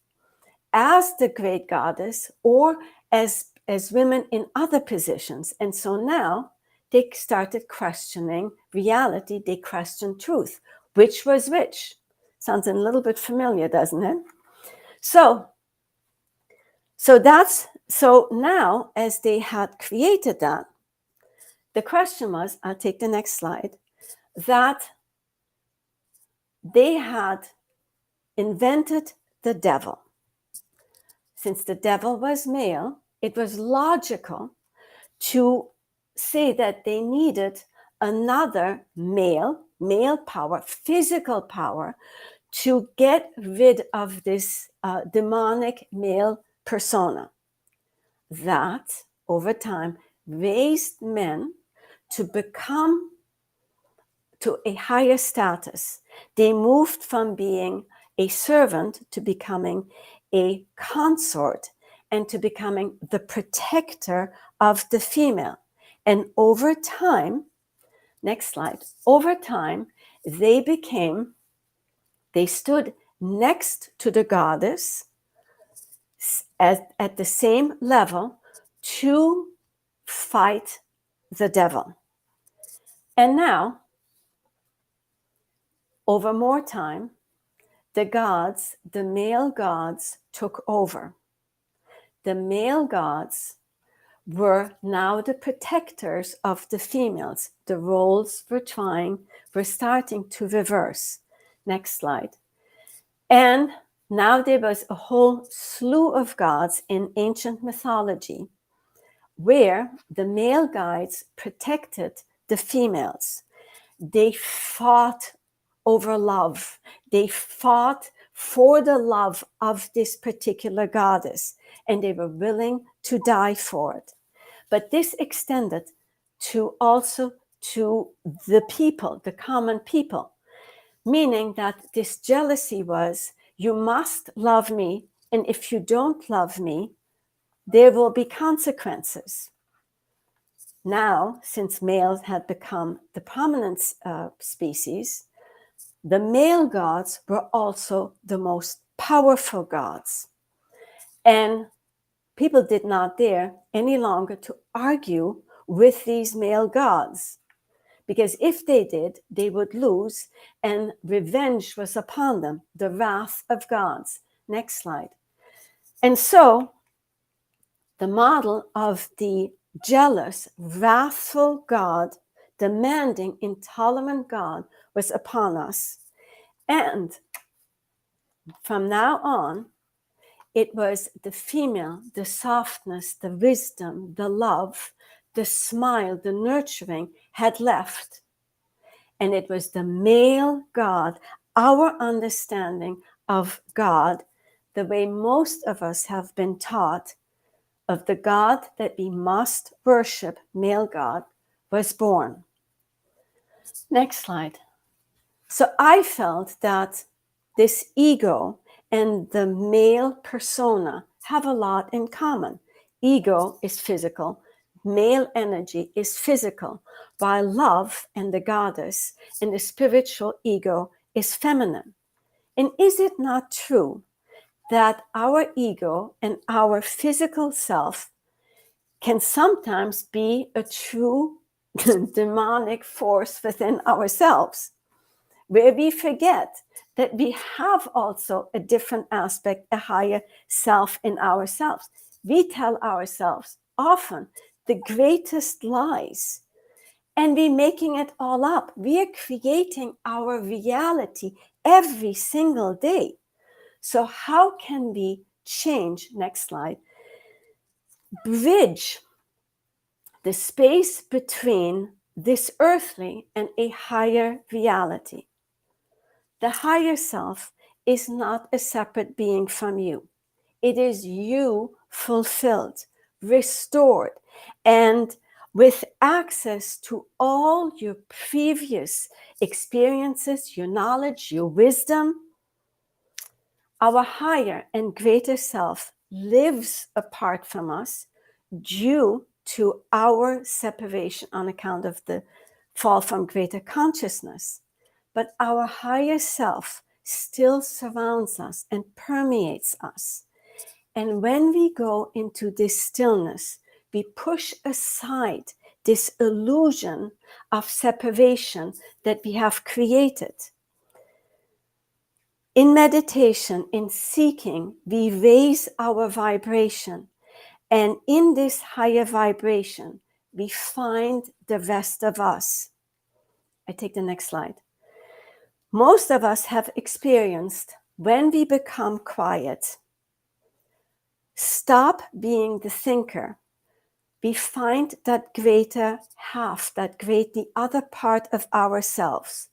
as the great goddess or as women in other positions. And so now they started questioning reality. They questioned truth. Which was which? Sounds a little bit familiar, doesn't it? So now, as they had created that, the question was, I'll take the next slide, that they had invented the devil. Since the devil was male, it was logical to say that they needed another male power, physical power, to get rid of this demonic male persona that over time raised men to become to a higher status. They moved from being a servant to becoming a consort and to becoming the protector of the female. And over time, next slide, over time, they stood next to the goddess at the same level to fight the devil. And now, over more time, the gods, the male gods, took over. The male gods were now the protectors of the females. The roles were starting to reverse. Next slide. And now there was a whole slew of gods in ancient mythology where the male gods protected the females. They fought over love. They fought for the love of this particular goddess, and they were willing to die for it. But this extended also to the people, the common people, meaning that this jealousy was, you must love me, and if you don't love me, there will be consequences. Now, since males had become the prominent species, the male gods were also the most powerful gods. And people did not dare any longer to argue with these male gods, because if they did, they would lose, and revenge was upon them, the wrath of gods. Next slide. And so the model of the jealous, wrathful God, demanding, intolerant God was upon us. And from now on, it was the female, the softness, the wisdom, the love, the smile, the nurturing had left. And it was the male God, our understanding of God, the way most of us have been taught, of the God that we must worship, male God, was born. Next slide. So I felt that this ego and the male persona have a lot in common. Ego is physical, male energy is physical, while love and the goddess and the spiritual ego is feminine. And is it not true that our ego and our physical self can sometimes be a true demonic force within ourselves, where we forget that we have also a different aspect, a higher self in ourselves? We tell ourselves often the greatest lies, and we're making it all up. We are creating our reality every single day. So how can we change, next slide, bridge the space between this earthly and a higher reality? The higher self is not a separate being from you. It is you fulfilled, restored, and with access to all your previous experiences, your knowledge, your wisdom. Our higher and greater self lives apart from us due to our separation on account of the fall from greater consciousness, but our higher self still surrounds us and permeates us. And when we go into this stillness, we push aside this illusion of separation that we have created. In meditation, in seeking, we raise our vibration. And in this higher vibration, we find the rest of us. I take the next slide. Most of us have experienced when we become quiet, stop being the thinker, we find that greater half, the other part of ourselves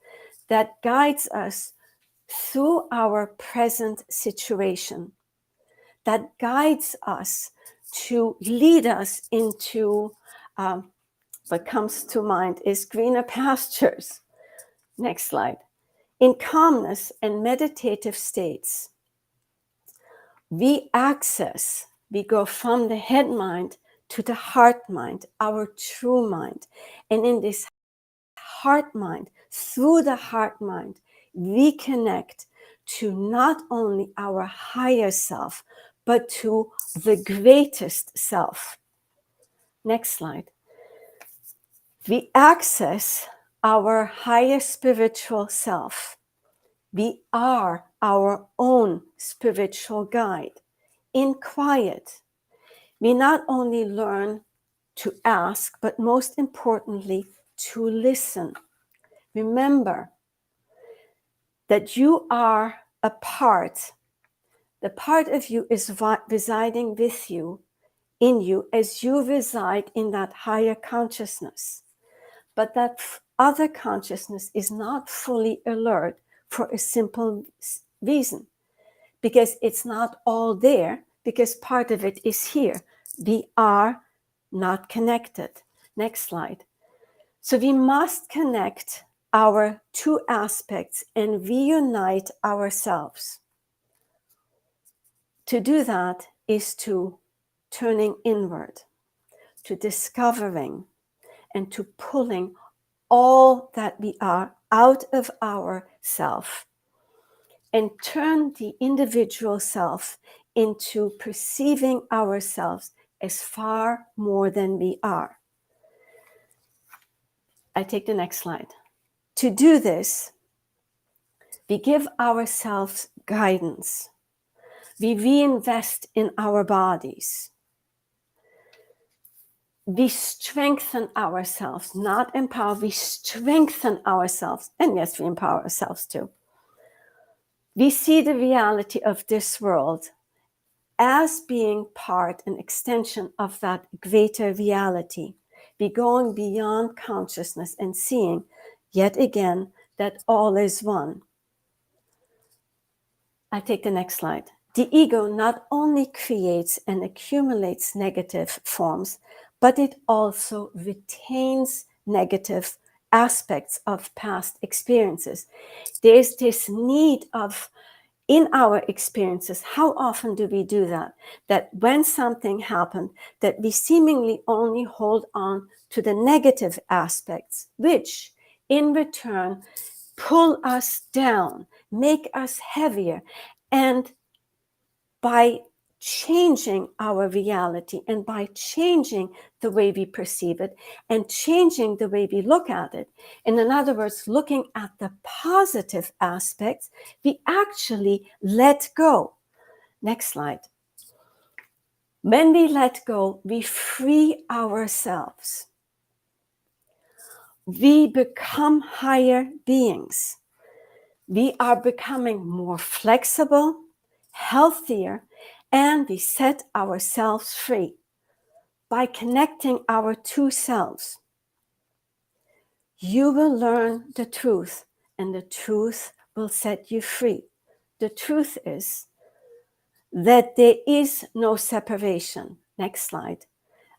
that guides us through our present situation, that guides us to lead us into what comes to mind is greener pastures. Next slide. In calmness and meditative states, we go from the head mind to the heart mind, our true mind. And in this heart mind, through the heart mind, we connect to not only our higher self, but to the greatest self. Next slide. We access our higher spiritual self. We are our own spiritual guide. In quiet, we not only learn to ask, but most importantly, to listen. Remember that you are a part. The part of you is residing with you, in you, as you reside in that higher consciousness. But that other consciousness is not fully alert for a simple reason, because it's not all there, because part of it is here. We are not connected. Next slide. So we must connect our two aspects and reunite ourselves. To do that is to turning inward, to discovering and to pulling all that we are out of our self, and turn the individual self into perceiving ourselves as far more than we are. I take the next slide. To do this, we give ourselves guidance. We reinvest in our bodies. We strengthen ourselves, not empower, we strengthen ourselves. And yes, we empower ourselves too. We see the reality of this world as being part, an extension of that greater reality. Be going beyond consciousness and seeing, yet again, that all is one. I take the next slide. The ego not only creates and accumulates negative forms, but it also retains negative aspects of past experiences. There's this need of, in our experiences, how often do we do that? That when something happened, that we seemingly only hold on to the negative aspects, which in return pull us down, make us heavier. And by changing our reality and by changing the way we perceive it and changing the way we look at it, and in other words, looking at the positive aspects, we actually let go. Next slide. When we let go, we free ourselves. We become higher beings. We are becoming more flexible, healthier, and we set ourselves free by connecting our two selves. You will learn the truth, and the truth will set you free. The truth is that there is no separation. Next slide.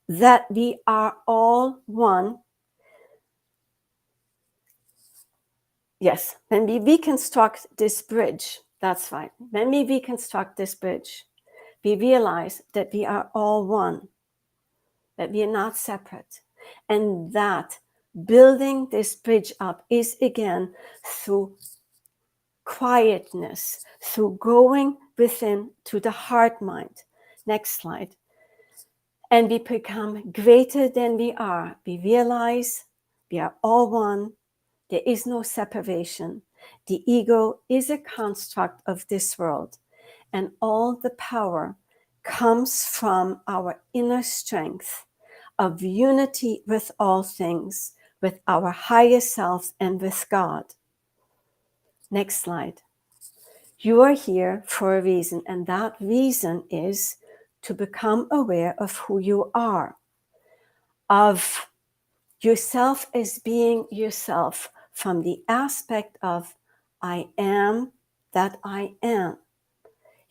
That we are all one. Yes, when we reconstruct this bridge, that's right. When we reconstruct this bridge, we realize that we are all one, that we are not separate, and that building this bridge up is again through quietness, through going within to the heart mind. Next slide. And we become greater than we are. We realize we are all one. There is no separation. The ego is a construct of this world, and all the power comes from our inner strength of unity with all things, with our higher self and with God. Next slide. You are here for a reason, and that reason is to become aware of who you are, of yourself as being yourself from the aspect of I am that I am.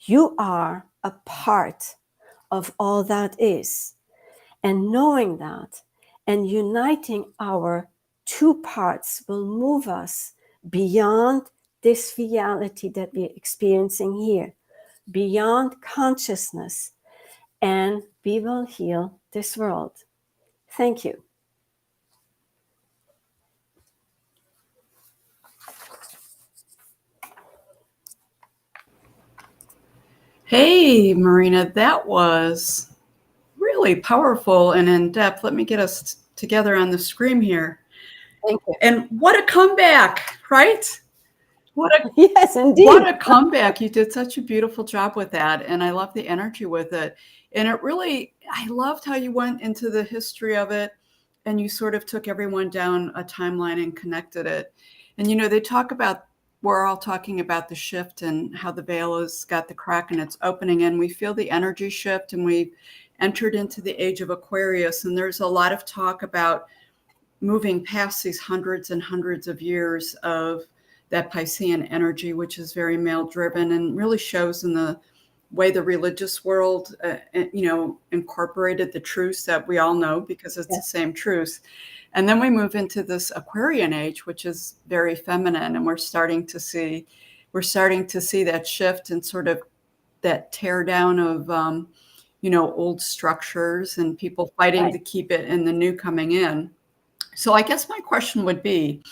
You are a part of all that is. And knowing that and uniting our two parts will move us beyond this reality that we're experiencing here, beyond consciousness, and we will heal this world. Thank you. Hey, Marina, that was really powerful and in depth. Let me get us together on the screen here. Thank you. And what a comeback, right? Yes, indeed. What a comeback. You did such a beautiful job with that. And I love the energy with it. And it really, I loved how you went into the history of it and you sort of took everyone down a timeline and connected it. And, they talk about, we're all talking about the shift and how the veil has got the crack and it's opening and we feel the energy shift and we've entered into the age of Aquarius. And there's a lot of talk about moving past these hundreds and hundreds of years of that Piscean energy, which is very male driven and really shows in the way the religious world, incorporated the truths that we all know because it's the same truths. And then we move into this Aquarian age, which is very feminine. And we're starting to see that shift and sort of that tear down of, old structures and people fighting to keep it and the new coming in. So I guess my question would be,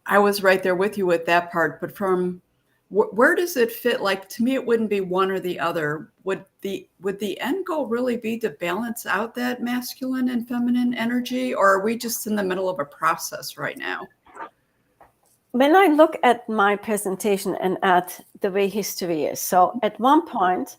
I was right there with you with that part, but from where does it fit? Like, to me, it wouldn't be one or the other. Would the end goal really be to balance out that masculine and feminine energy, or are we just in the middle of a process right now? When I look at my presentation and at the way history is, so at one point,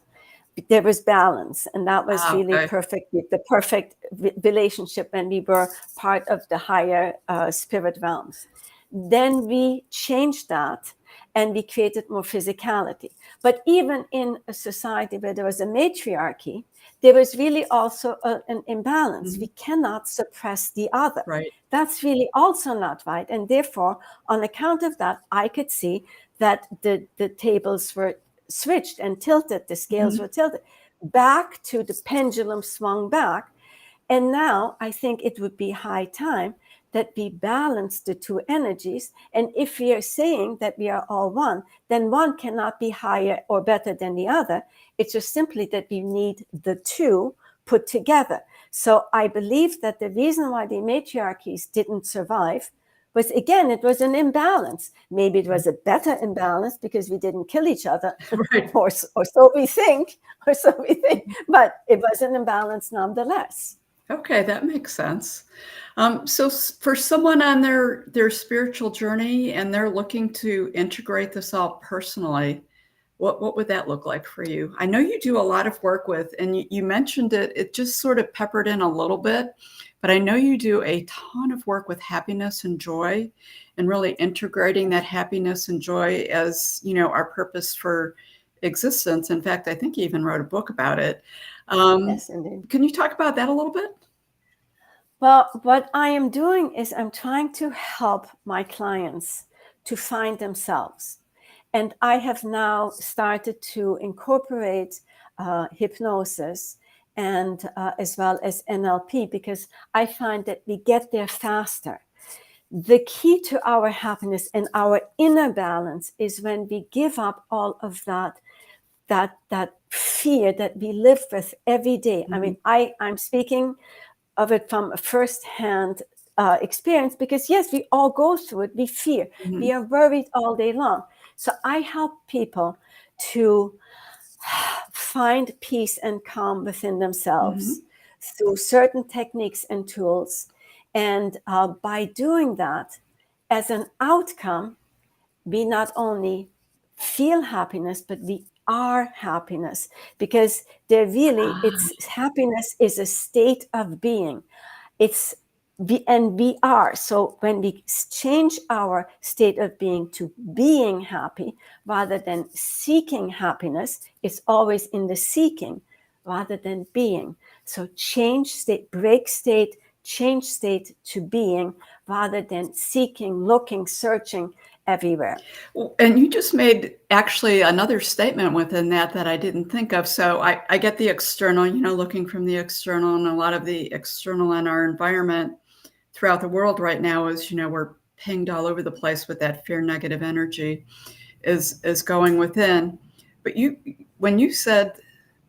there was balance, and that was really perfect, the perfect relationship when we were part of the higher spirit realms. Then we changed that and we created more physicality. But even in a society where there was a matriarchy, there was really also an imbalance. Mm-hmm. We cannot suppress the other. Right. That's really also not right. And therefore, on account of that, I could see that the tables were switched and tilted, the scales were tilted back to the pendulum swung back. And now I think it would be high time that we balance the two energies. And if we are saying that we are all one, then one cannot be higher or better than the other. It's just simply that we need the two put together. So I believe that the reason why the matriarchies didn't survive was, again, it was an imbalance. Maybe it was a better imbalance because we didn't kill each other, right. or so we think, but it was an imbalance nonetheless. Okay, that makes sense. So for someone on their spiritual journey and they're looking to integrate this all personally, what would that look like for you? I know you do a lot of work with, and you mentioned it just sort of peppered in a little bit, but I know you do a ton of work with happiness and joy and really integrating that happiness and joy as, our purpose for existence. In fact, I think you even wrote a book about it. Yes, indeed. Can you talk about that a little bit? Well, what I am doing is I'm trying to help my clients to find themselves. And I have now started to incorporate hypnosis and as well as NLP, because I find that we get there faster. The key to our happiness and our inner balance is when we give up all of that fear that we live with every day. Mm-hmm. I mean, I'm speaking of it from a first-hand experience, because yes, we all go through it. We fear, we are worried all day long. So I help people to find peace and calm within themselves through certain techniques and tools. And by doing that, as an outcome, we not only feel happiness, but we are happiness, because it's happiness is a state of being. We are. So when we change our state of being to being happy rather than seeking happiness, it's always in the seeking rather than being. So change state, break state, change state to being rather than seeking, looking, searching everywhere. And you just made actually another statement within that I didn't think of. So I get the external, looking from the external, and a lot of the external in our environment throughout the world right now is, we're pinged all over the place with that fear, negative energy is going within. But when you said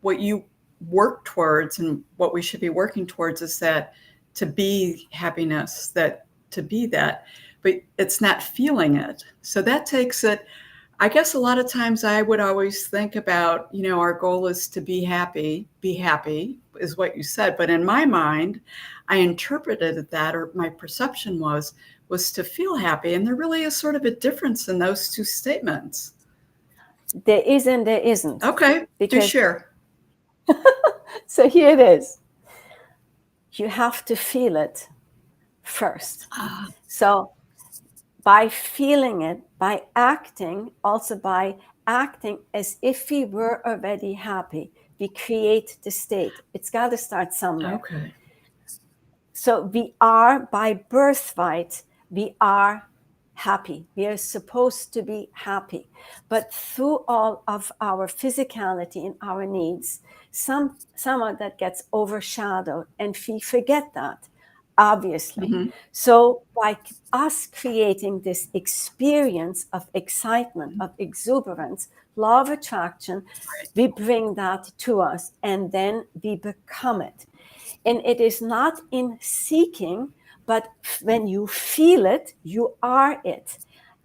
what you work towards and what we should be working towards is that to be happiness, that to be that, but it's not feeling it. So that takes it, I guess a lot of times I would always think about, our goal is to be happy is what you said. But in my mind, I interpreted that, or my perception was to feel happy. And there really is sort of a difference in those two statements. There is and there isn't. Okay, do share. So here it is. You have to feel it first. So by feeling it, by acting, also by acting as if we were already happy, we create the state. It's got to start somewhere. Okay. So we are, by birthright, we are happy. We are supposed to be happy. But through all of our physicality and our needs, some of that gets overshadowed, and we forget that, obviously. So by us creating this experience of excitement, of exuberance, law of attraction, we bring that to us, and then we become it. And it is not in seeking, but when you feel it, you are it.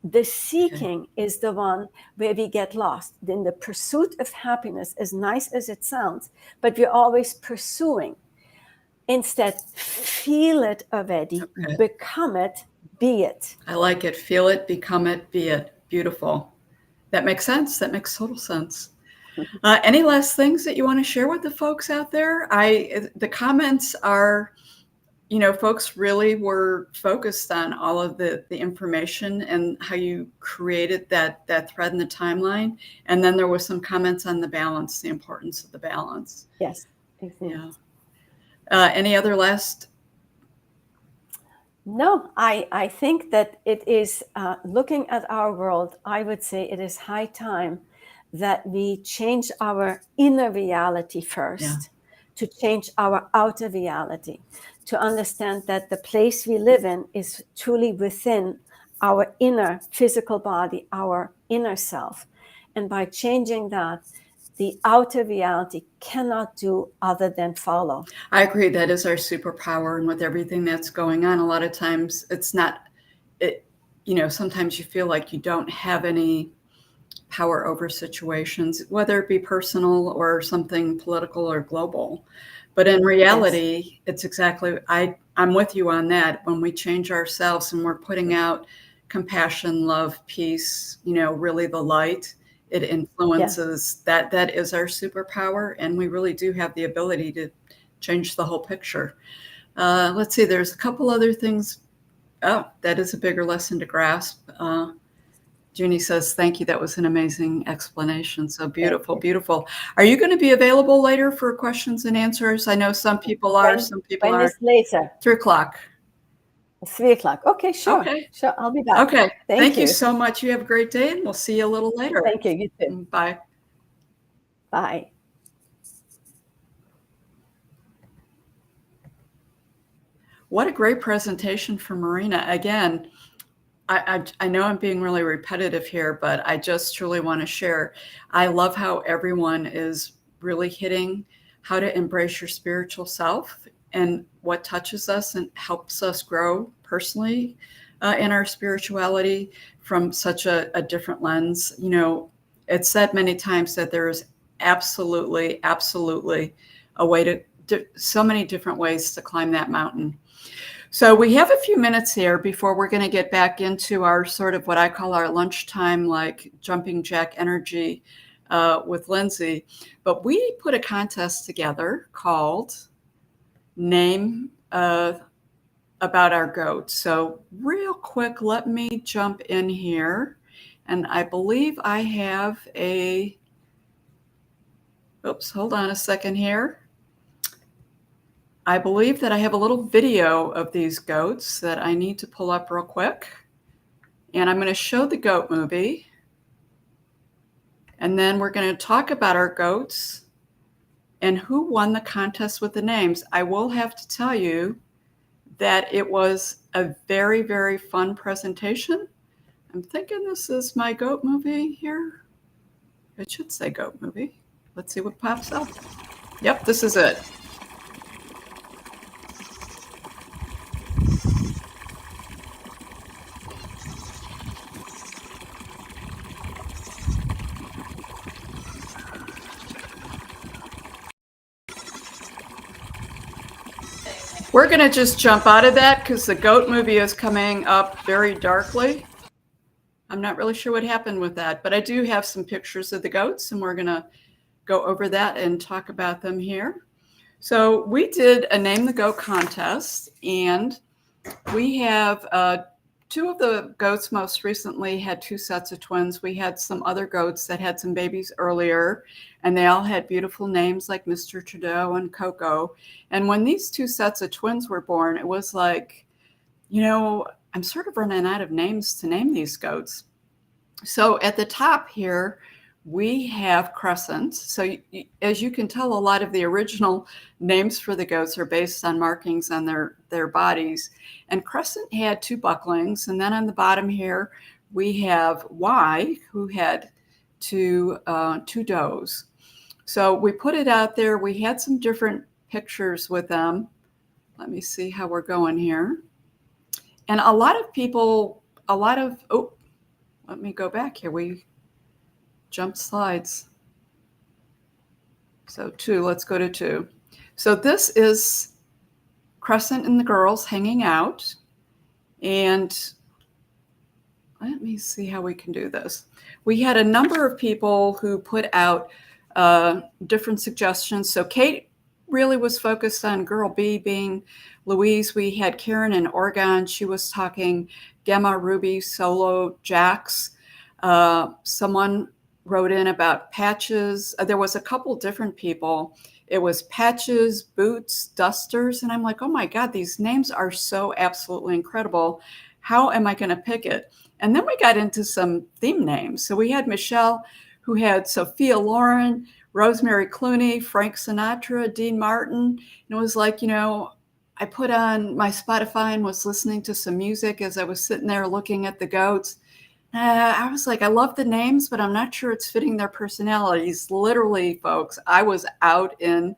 The seeking is the one where we get lost. In the pursuit of happiness, as nice as it sounds, but we're always pursuing. Instead, feel it already, become it, be it. I like it. Feel it, become it, be it. Beautiful. That makes sense. That makes total sense. Any last things that you want to share with the folks out there? The comments are, folks really were focused on all of the information and how you created that thread in the timeline. And then there was some comments on the balance, the importance of the balance. Yes. Exactly. Yeah. Any other last? No, I think that it is, looking at our world, I would say it is high time that we change our inner reality first, to change our outer reality, to understand that the place we live in is truly within our inner physical body, our inner self. And by changing that, the outer reality cannot do other than follow. I agree. That is our superpower. And with everything that's going on, a lot of times sometimes you feel like you don't have any power over situations, whether it be personal or something political or global. But in reality, it's exactly, I'm with you on that. When we change ourselves and we're putting out compassion, love, peace, really the light, it influences that is our superpower. And we really do have the ability to change the whole picture. Let's see, there's a couple other things. Oh, that is a bigger lesson to grasp. Junie says, thank you. That was an amazing explanation. So beautiful, beautiful. Are you going to be available later for questions and answers? I know some people are, some people when aren't. is later? 3 o'clock. 3 o'clock. Okay, sure. Okay. Sure, I'll be back. Okay. Thank you so much. You have a great day, and we'll see you a little later. Thank you. You too. Bye. Bye. What a great presentation from Marina. Again, I know I'm being really repetitive here, but I just truly want to share. I love how everyone is really hitting how to embrace your spiritual self and what touches us and helps us grow personally in our spirituality from such a different lens. You know, it's said many times that there is absolutely a way to so many different ways to climb that mountain. So we have a few minutes here before we're going to get back into our sort of what I call our lunchtime, like jumping jack energy with Lindsay. But we put a contest together called Name About Our Goats. So real quick, let me jump in here. And I believe I have oops, hold on a second here. I believe that I have a little video of these goats that I need to pull up real quick. And I'm going to show the goat movie. And then we're going to talk about our goats and who won the contest with the names. I will have to tell you that it was a very, very fun presentation. I'm thinking this is my goat movie here. It should say goat movie. Let's see what pops up. Yep, this is it. We're going to just jump out of that because the goat movie is coming up very darkly. I'm not really sure what happened with that, but I do have some pictures of the goats, and we're going to go over that and talk about them here. So we did a Name the Goat contest, and we have two of the goats most recently had two sets of twins. We had some other goats that had some babies earlier, and they all had beautiful names like Mr. Trudeau and Coco. And when these two sets of twins were born, it was like, you know, I'm sort of running out of names to name these goats. So at the top here, we have Crescent. So as you can tell, a lot of the original names for the goats are based on markings on their bodies. And Crescent had two bucklings. And then on the bottom here, we have Y, who had two does. So we put it out there. We had some different pictures with them. Let me see how we're going here. And a lot of people, oh, let me go back here. We jumped slides. So 2, let's go to 2. So this is Crescent and the girls hanging out. And let me see how we can do this. We had a number of people who put out different suggestions. So Kate really was focused on girl B being Louise. We had Karen in Oregon. She was talking Gemma, Ruby, Solo, Jax. Someone wrote in about Patches. There was a couple different people. It was Patches, Boots, Dusters. And I'm like, oh my God, these names are so absolutely incredible. How am I going to pick it? And then we got into some theme names. So we had Michelle, who had Sophia Loren, Rosemary Clooney, Frank Sinatra, Dean Martin. And it was like, you know, I put on my Spotify and was listening to some music as I was sitting there looking at the goats. I was like, I love the names, but I'm not sure it's fitting their personalities. Literally, folks, I was out in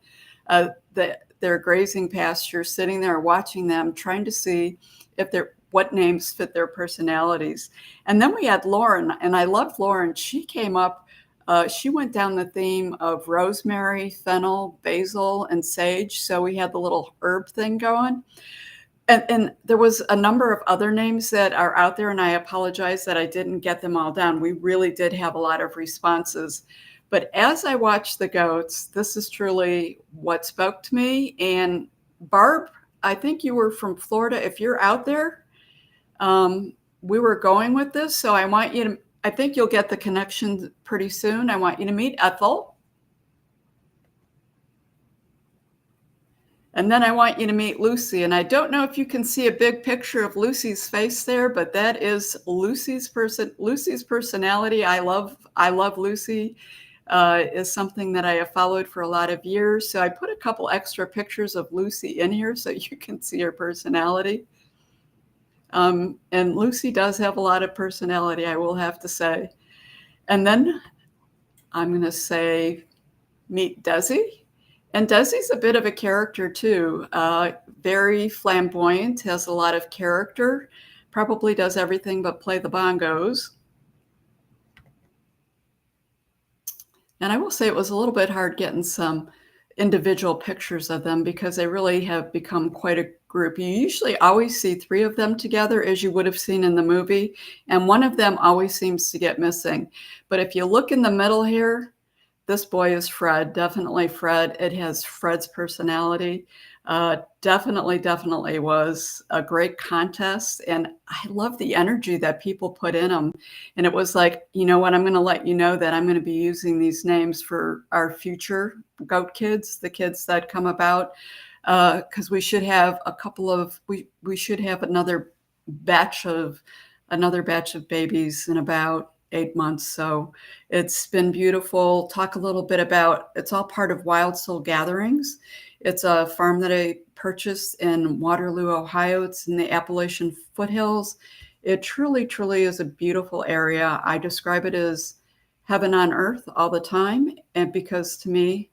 their grazing pasture, sitting there watching them, trying to see if what names fit their personalities. And then we had Lauren, and I loved Lauren. She came up, she went down the theme of rosemary, fennel, basil, and sage. So we had the little herb thing going. And there was a number of other names that are out there, and I apologize that I didn't get them all down. We really did have a lot of responses. But as I watched the goats, this is truly what spoke to me. And Barb, I think you were from Florida. If you're out there, we were going with this. So I want you to, I think you'll get the connection pretty soon. I want you to meet Ethel. And then I want you to meet Lucy. And I don't know if you can see a big picture of Lucy's face there, but that is Lucy's personality. I love Lucy. Is something that I have followed for a lot of years. So I put a couple extra pictures of Lucy in here so you can see her personality. And Lucy does have a lot of personality, I will have to say. And then I'm going to say meet Desi. And Desi's a bit of a character too. Very flamboyant, has a lot of character, probably does everything but play the bongos. And I will say it was a little bit hard getting some individual pictures of them because they really have become quite a group. You usually always see 3 of them together, as you would have seen in the movie, and one of them always seems to get missing. But if you look in the middle here, this boy is Fred, definitely Fred. It has Fred's personality. Definitely was a great contest. And I love the energy that people put in them. And it was like, you know what, I'm going to let you know that I'm going to be using these names for our future goat kids, the kids that come about, because we should have a couple of, we should have another batch of babies in about 8 months. So it's been beautiful. Talk a little bit about, it's all part of Wild Soul Gatherings. It's a farm that I purchased in Waterloo, Ohio. It's in the Appalachian foothills. It truly is a beautiful area. I describe it as heaven on earth all the time. And because to me,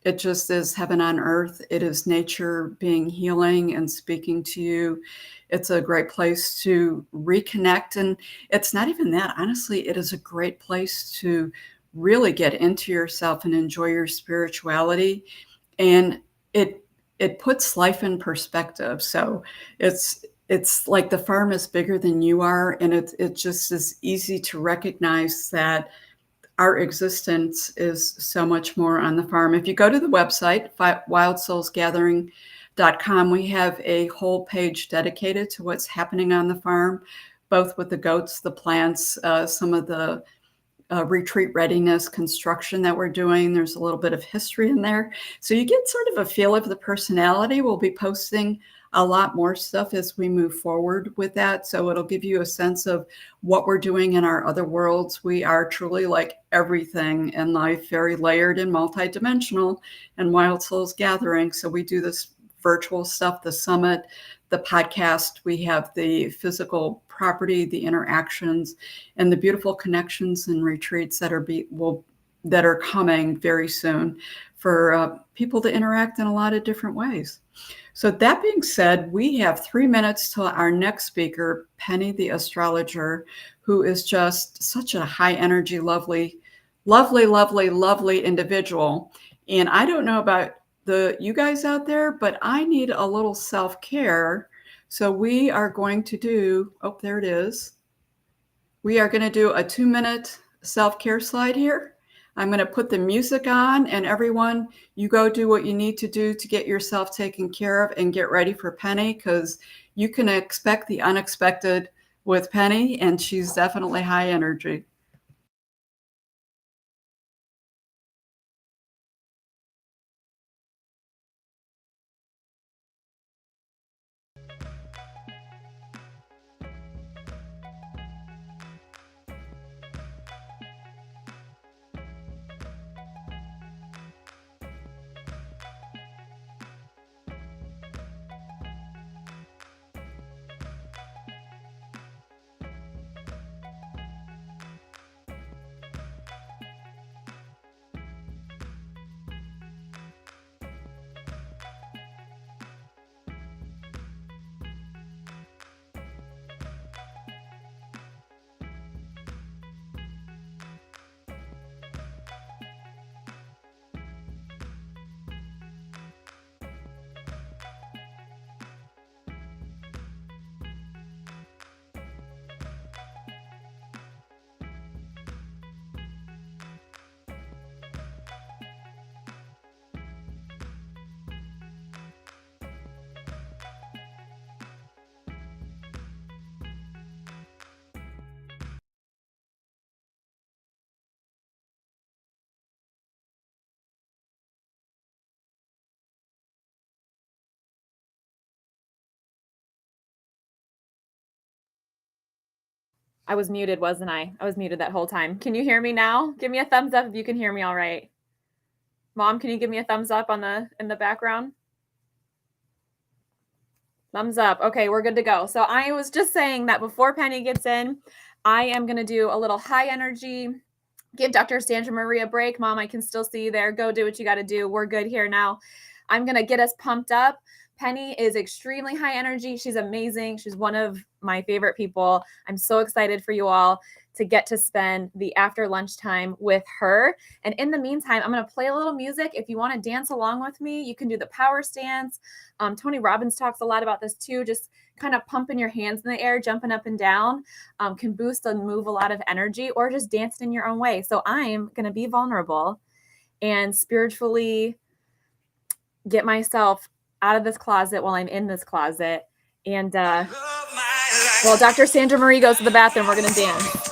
it just is heaven on earth. It is nature being healing and speaking to you. It's a great place to reconnect. And it's not even that. Honestly, it is a great place to really get into yourself and enjoy your spirituality. And it puts life in perspective. So it's like the farm is bigger than you are. And it just is easy to recognize that our existence is so much more on the farm. If you go to the website, wildsoulsgathering.com, we have a whole page dedicated to what's happening on the farm, both with the goats, the plants, some of the retreat readiness construction that we're doing. There's a little bit of history in there. So you get sort of a feel of the personality. We'll be posting a lot more stuff as we move forward with that. So it'll give you a sense of what we're doing in our other worlds. We are truly like everything in life, very layered and multidimensional, and Wild Souls Gathering. So we do this virtual stuff, the summit, the podcast, we have the physical property, the interactions, and the beautiful connections and retreats that are coming very soon for people to interact in a lot of different ways. So that being said, we have 3 minutes till our next speaker, Penny the astrologer, who is just such a high energy, lovely individual. And I don't know about you guys out there, but I need a little self-care. So we are going to do, oh, there it is. We are going to do a 2-minute self-care slide here. I'm going to put the music on, and everyone, you go do what you need to do to get yourself taken care of and get ready for Penny, because you can expect the unexpected with Penny, and she's definitely high energy. I was muted, wasn't I? I was muted that whole time. Can you hear me now? Give me a thumbs up if you can hear me all right. Mom, can you give me a thumbs up in the background? Thumbs up. Okay, we're good to go. So I was just saying that before Penny gets in, I am going to do a little high energy Give Dr. Sandra Marie a break. Mom, I can still see you there. Go do what you got to do. We're good here now. I'm going to get us pumped up. Penny is extremely high energy. She's amazing. She's one of my favorite people. I'm so excited for you all to get to spend the after lunchtime with her. And in the meantime, I'm going to play a little music. If you want to dance along with me, you can do the power stance. Tony Robbins talks a lot about this too. Just kind of pumping your hands in the air, jumping up and down, can boost and move a lot of energy, or just dancing in your own way. So I'm going to be vulnerable and spiritually get myself out of this closet while I'm in this closet. And while Dr. Sandra Marie goes to the bathroom, we're going to dance.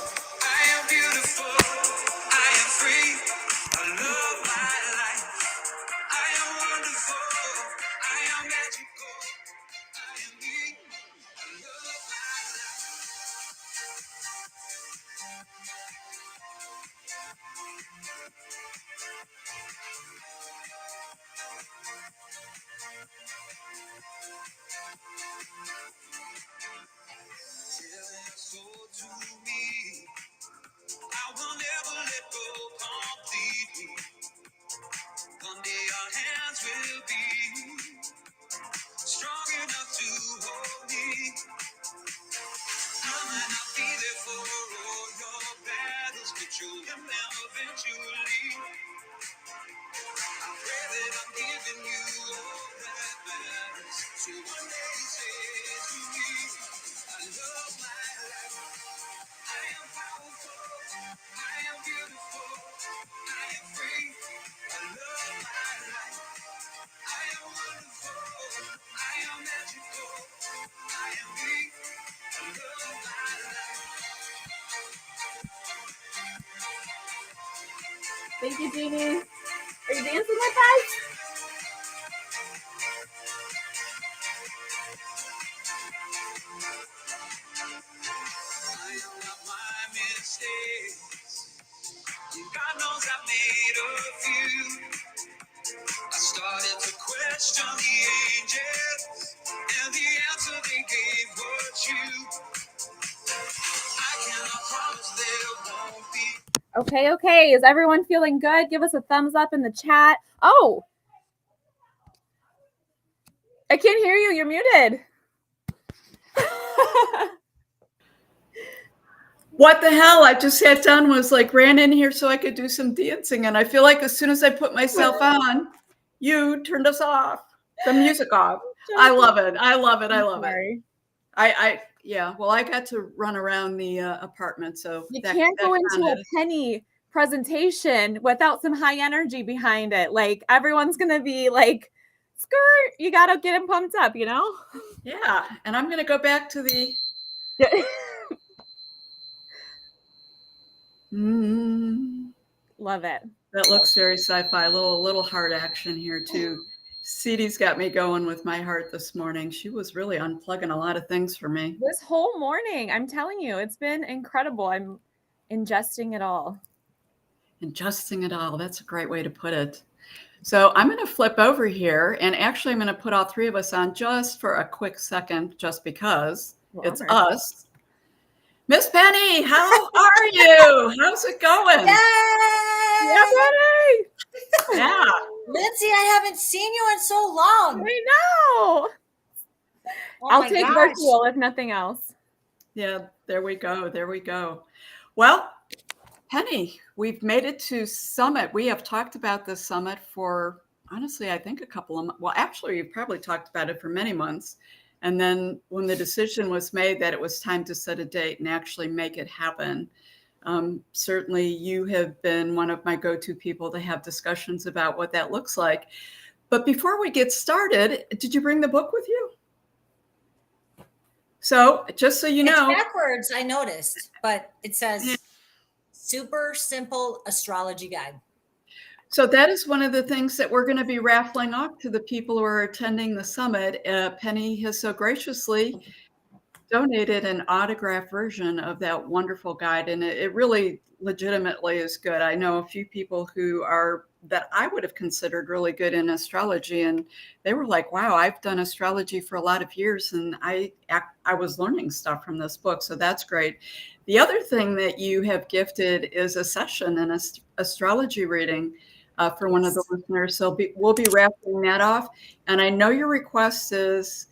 Thank you, Jeannie. Are you dancing with us? God knows I've made a few. I started to question the angels, and the answer they gave was you. I cannot promise there won't be. Okay. Is everyone feeling good? Give us a thumbs up in the chat. Oh, I can't hear you. You're muted. What the hell? I just sat down, ran in here so I could do some dancing. And I feel like as soon as I put myself on, you turned us off, the music off. I love it. I love it. Yeah. Well, I got to run around the apartment. So you can't go into a Penny presentation without some high energy behind it. Like everyone's going to be like, skirt, you got to get them pumped up, you know? Yeah. And I'm going to go back to the... Love it. That looks very sci-fi. A little heart action here too. Siris got me going with my heart this morning. She was really unplugging a lot of things for me. This whole morning, I'm telling you, it's been incredible. I'm ingesting it all. Ingesting it all. That's a great way to put it. So I'm going to flip over here, and actually I'm going to put all three of us on just for a quick second, just because it's us. Miss Penny, how are you? How's it going? Yay! Yeah, Penny! Yeah. Lindsay, I haven't seen you in so long. I know. Oh I'll take virtual if nothing else. Yeah, there we go. There we go. Well, Penny, we've made it to Summit. We have talked about this summit for, honestly, I think a couple of months. Well, actually, we've probably talked about it for many months. And then when the decision was made that it was time to set a date and actually make it happen, certainly you have been one of my go-to people to have discussions about what that looks like. But before we get started, did you bring the book with you? So just so you know. It's backwards, I noticed, but it says Super Simple Astrology Guide. So that is one of the things that we're going to be raffling off to the people who are attending the summit. Penny has so graciously donated an autographed version of that wonderful guide, and it really legitimately is good. I know a few people who are that I would have considered really good in astrology. And they were like, wow, I've done astrology for a lot of years, and I was learning stuff from this book. So that's great. The other thing that you have gifted is a session, an astrology reading for one of the listeners. So we'll be wrapping that off. And I know your request is,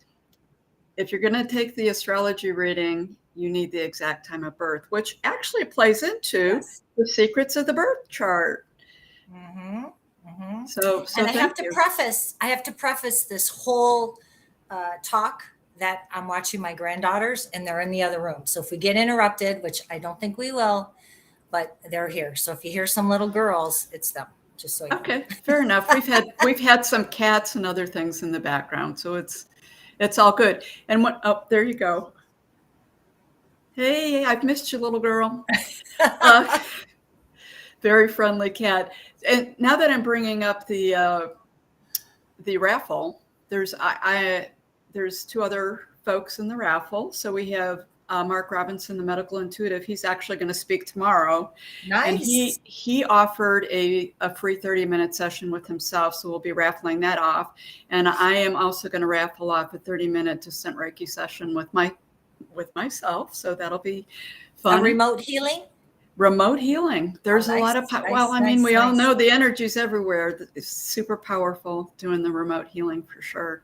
if you're going to take the astrology reading, you need the exact time of birth, which actually plays into the secrets of the birth chart. Mm-hmm. Mm-hmm. So and I have to preface this whole talk that I'm watching my granddaughters, and they're in the other room. So if we get interrupted, which I don't think we will, but they're here. So if you hear some little girls, it's them. Just so you know. Fair enough. We've had some cats and other things in the background, so it's all good. And there you go. Hey, I've missed you, little girl. Very friendly cat. And now that I'm bringing up the raffle, there's two other folks in the raffle. So we have Mark Robinson, the medical intuitive. He's actually going to speak tomorrow. Nice. And he offered a free 30-minute session with himself. So we'll be raffling that off. And I am also going to raffle off a 30-minute distant Reiki session with myself. So that'll be fun. A remote healing? Remote healing. There's a lot of, we all know the energy's everywhere. It's super powerful doing the remote healing for sure.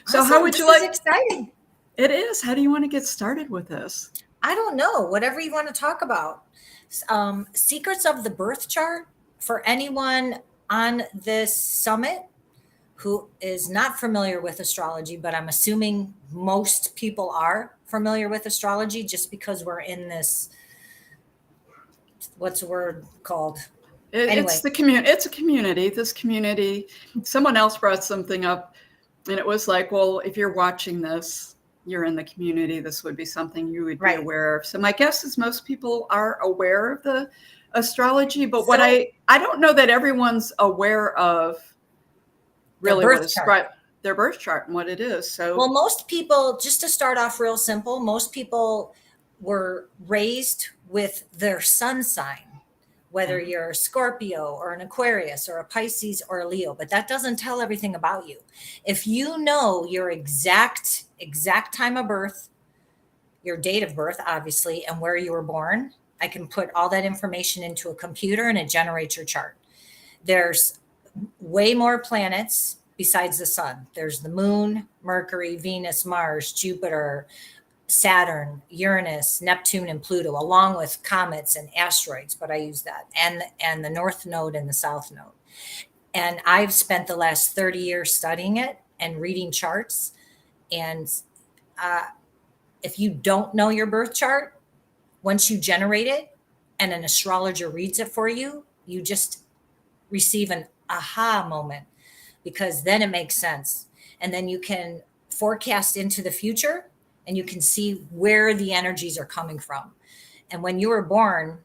So awesome. How would you like? This is exciting. It is. How do you want to get started with this? I don't know. Whatever you want to talk about. Secrets of the birth chart for anyone on this summit who is not familiar with astrology, but I'm assuming most people are familiar with astrology just because we're in this, what's the word called? Anyway. It's the community. It's a community. This community, someone else brought something up, and it was like, well, if you're watching this, you're in the community, this would be something you would be aware of. So my guess is most people are aware of the astrology, but what I don't know that everyone's aware of really their birth chart and what it is. So well, most people, just to start off real simple, most people were raised with their sun sign, whether you're a Scorpio or an Aquarius or a Pisces or a Leo, but that doesn't tell everything about you. If you know your exact time of birth, your date of birth, obviously, and where you were born, I can put all that information into a computer and it generates your chart. There's way more planets besides the sun. There's the moon, Mercury, Venus, Mars, Jupiter, Saturn, Uranus, Neptune, and Pluto, along with comets and asteroids, but I use that, and the North Node and the South Node. And I've spent the last 30 years studying it and reading charts. And if you don't know your birth chart, once you generate it and an astrologer reads it for you, you just receive an aha moment, because then it makes sense. And then you can forecast into the future, and you can see where the energies are coming from. And when you were born,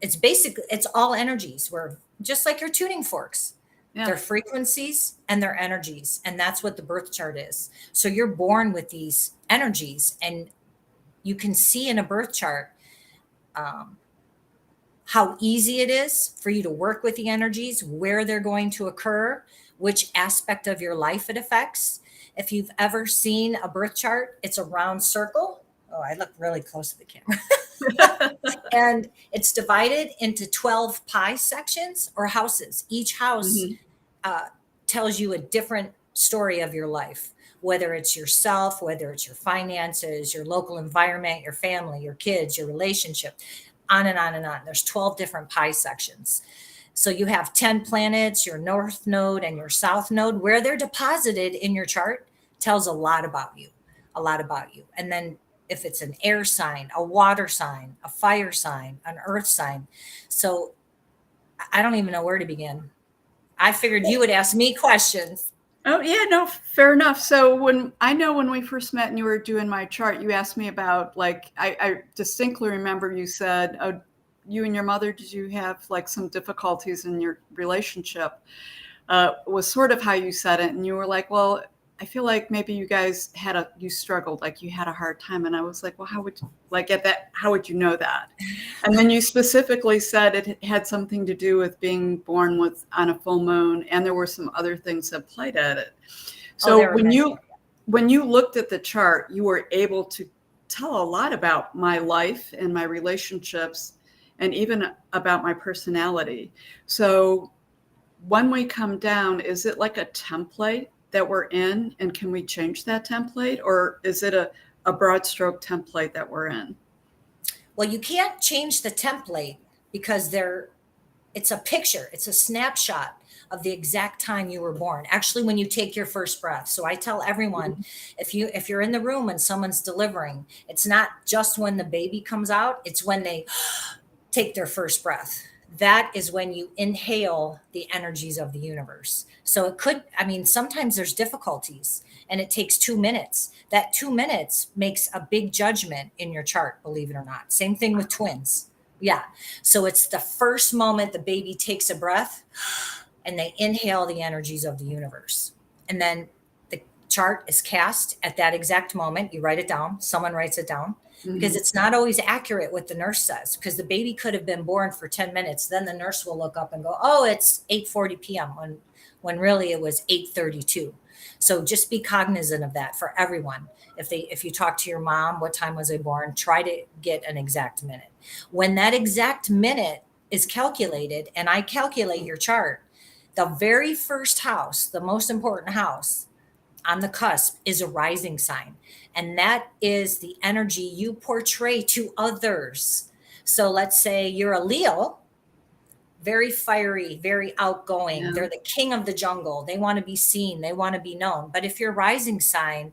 it's all energies. We're just like your tuning forks. Yeah. They're frequencies and they're energies. And that's what the birth chart is. So you're born with these energies, and you can see in a birth chart how easy it is for you to work with the energies, where they're going to occur, which aspect of your life it affects. If you've ever seen a birth chart, it's a round circle. Oh, I look really close to the camera. And it's divided into 12 pie sections or houses. Each house tells you a different story of your life, whether it's yourself, whether it's your finances, your local environment, your family, your kids, your relationship, on and on and on. There's 12 different pie sections. So you have 10 planets, your North Node and your South Node. Where they're deposited in your chart tells a lot about you. And then if it's an air sign, a water sign, a fire sign, an earth sign. So I don't even know where to begin. I figured you would ask me questions. Oh, yeah, no, fair enough. So when we first met and you were doing my chart, you asked me about, like, I distinctly remember you said, oh, you and your mother, did you have like some difficulties in your relationship? Was sort of how you said it. And you were like, well, I feel like maybe you guys you struggled, like you had a hard time. And I was like, well, how would you know that? And then you specifically said it had something to do with being born on a full moon. And there were some other things that played at it. So when you looked at the chart, you were able to tell a lot about my life and my relationships and even about my personality. So when we come down, is it like a template that we're in, and can we change that template, or is it a broad stroke template that we're in? Well, you can't change the template because it's a picture, it's a snapshot of the exact time you were born. Actually, when you take your first breath. So I tell everyone, if you're in the room and someone's delivering, it's not just when the baby comes out, it's when they take their first breath. That is when you inhale the energies of the universe. So sometimes there's difficulties and it takes 2 minutes. That 2 minutes makes a big judgment in your chart, believe it or not. Same thing with twins. Yeah. So it's the first moment the baby takes a breath and they inhale the energies of the universe. And then the chart is cast at that exact moment. You write it down. Someone writes it down. Because it's not always accurate what the nurse says, because the baby could have been born for 10 minutes. Then the nurse will look up and go, oh, it's 8:40 p.m. when really it was 8:32. So just be cognizant of that for everyone. If you talk to your mom, what time was I born? Try to get an exact minute. When that exact minute is calculated, and I calculate your chart, the very first house, the most important house on the cusp, is a rising sign. And that is the energy you portray to others. So let's say you're a Leo, very fiery, very outgoing. Yeah. They're the king of the jungle. They want to be seen. They want to be known. But if your rising sign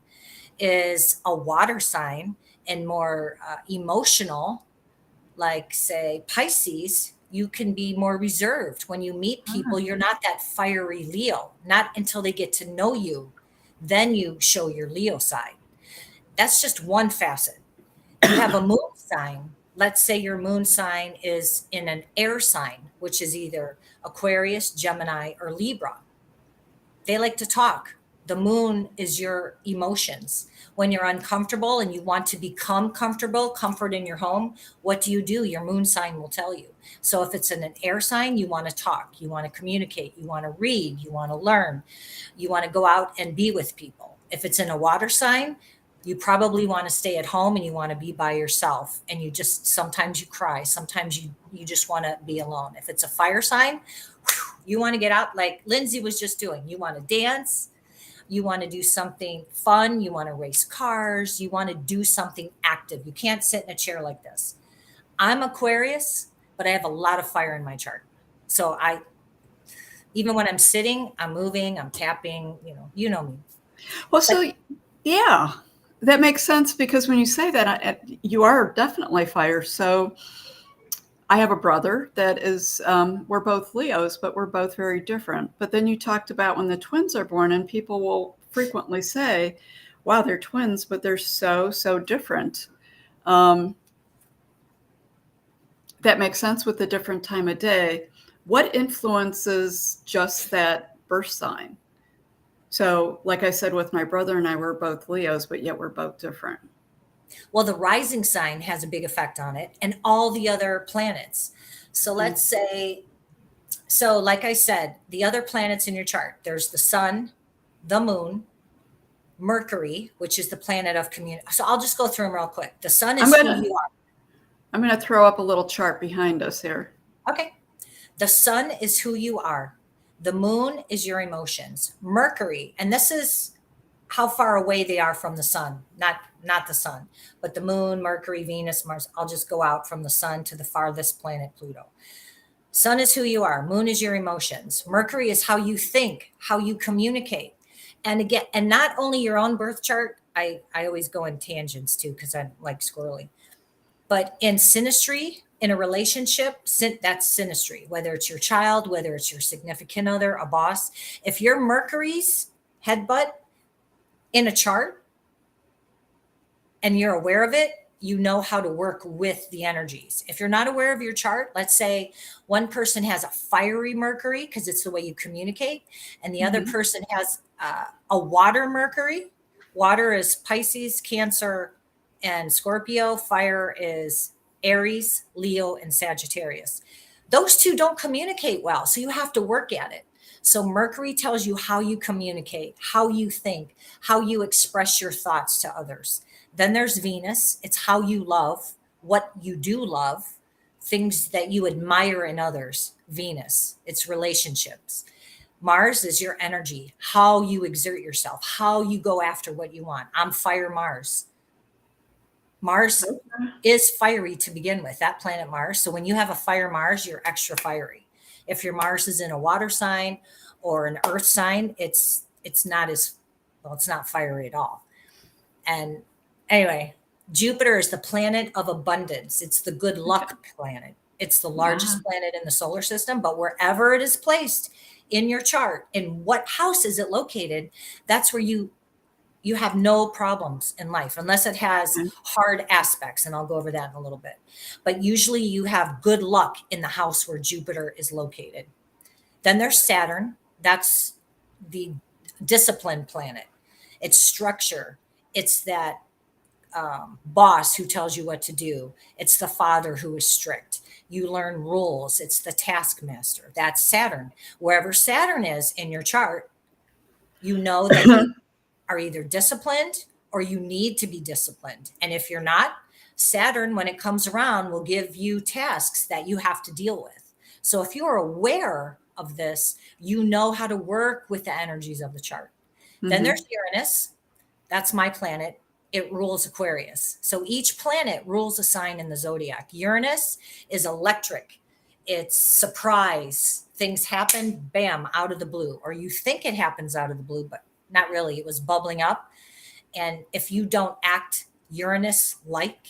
is a water sign and more emotional, like say Pisces, you can be more reserved. When you meet people, you're not that fiery Leo, not until they get to know you. Then you show your Leo side. That's just one facet. You have a moon sign. Let's say your moon sign is in an air sign, which is either Aquarius, Gemini, or Libra. They like to talk. The moon is your emotions. When you're uncomfortable and you want to become comfortable, comfort in your home, what do? Your moon sign will tell you. So if it's in an air sign, you want to talk, you want to communicate, you want to read, you want to learn, you want to go out and be with people. If it's in a water sign, you probably want to stay at home and you want to be by yourself. And sometimes you cry. Sometimes you just want to be alone. If it's a fire sign, you want to get out like Lindsay was just doing. You want to dance. You want to do something fun. You want to race cars. You want to do something active. You can't sit in a chair like this. I'm Aquarius, but I have a lot of fire in my chart. So even when I'm sitting, I'm moving, I'm tapping, you know me. Well, yeah. That makes sense, because when you say that, you are definitely fire. So I have a brother that is, we're both Leos, but we're both very different. But then you talked about when the twins are born, and people will frequently say, wow, they're twins, but they're so, so different. That makes sense with the different time of day. What influences just that birth sign? So, like I said, with my brother and I, we're both Leos, but yet we're both different. Well, the rising sign has a big effect on it, and all the other planets. So let's say, like I said, the other planets in your chart, there's the sun, the moon, Mercury, which is the planet of community. So I'll just go through them real quick. The sun is who you are. I'm going to throw up a little chart behind us here. Okay. The sun is who you are. The moon is your emotions. Mercury, and this is how far away they are from the sun, not the sun, but the moon, Mercury, Venus, Mars. I'll just go out from the sun to the farthest planet, Pluto. Sun is who you are. Moon is your emotions. Mercury is how you think, how you communicate. And again, and not only your own birth chart, I always go in tangents too, because I'm like squirrely. But in synastry, in a relationship, that's synastry, whether it's your child, whether it's your significant other, a boss. If your Mercury's headbutt in a chart and you're aware of it, you know how to work with the energies. If you're not aware of your chart, let's say one person has a fiery Mercury because it's the way you communicate, and the other person has a water Mercury. Water is Pisces, Cancer, and Scorpio. Fire is Aries, Leo, and Sagittarius. Those two don't communicate well, so you have to work at it. So Mercury tells you how you communicate, how you think, how you express your thoughts to others. Then there's Venus. It's how you love, what you do love, things that you admire in others. Venus, it's relationships. Mars is your energy, how you exert yourself, how you go after what you want. I'm fire Mars. Mars is fiery to begin with, that planet Mars. So when you have a fire Mars, you're extra fiery. If your Mars is in a water sign or an earth sign, it's not as, well, it's not fiery at all. And anyway, Jupiter is the planet of abundance. It's the good luck planet. It's the largest planet in the solar system, but wherever it is placed in your chart, in what house is it located, that's where you have no problems in life, unless it has hard aspects. And I'll go over that in a little bit. But usually you have good luck in the house where Jupiter is located. Then there's Saturn. That's the discipline planet. It's structure. It's that boss who tells you what to do. It's the father who is strict. You learn rules. It's the taskmaster. That's Saturn. Wherever Saturn is in your chart, you know that you are either disciplined or you need to be disciplined. And if you're not, Saturn, when it comes around, will give you tasks that you have to deal with. So if you are aware of this, you know how to work with the energies of the chart. Then there's Uranus. That's my planet. It rules Aquarius. So each planet rules a sign in the zodiac. Uranus is electric. It's surprise. Things happen, bam, out of the blue. Or you think it happens out of the blue, but not really. It was bubbling up. And if you don't act Uranus-like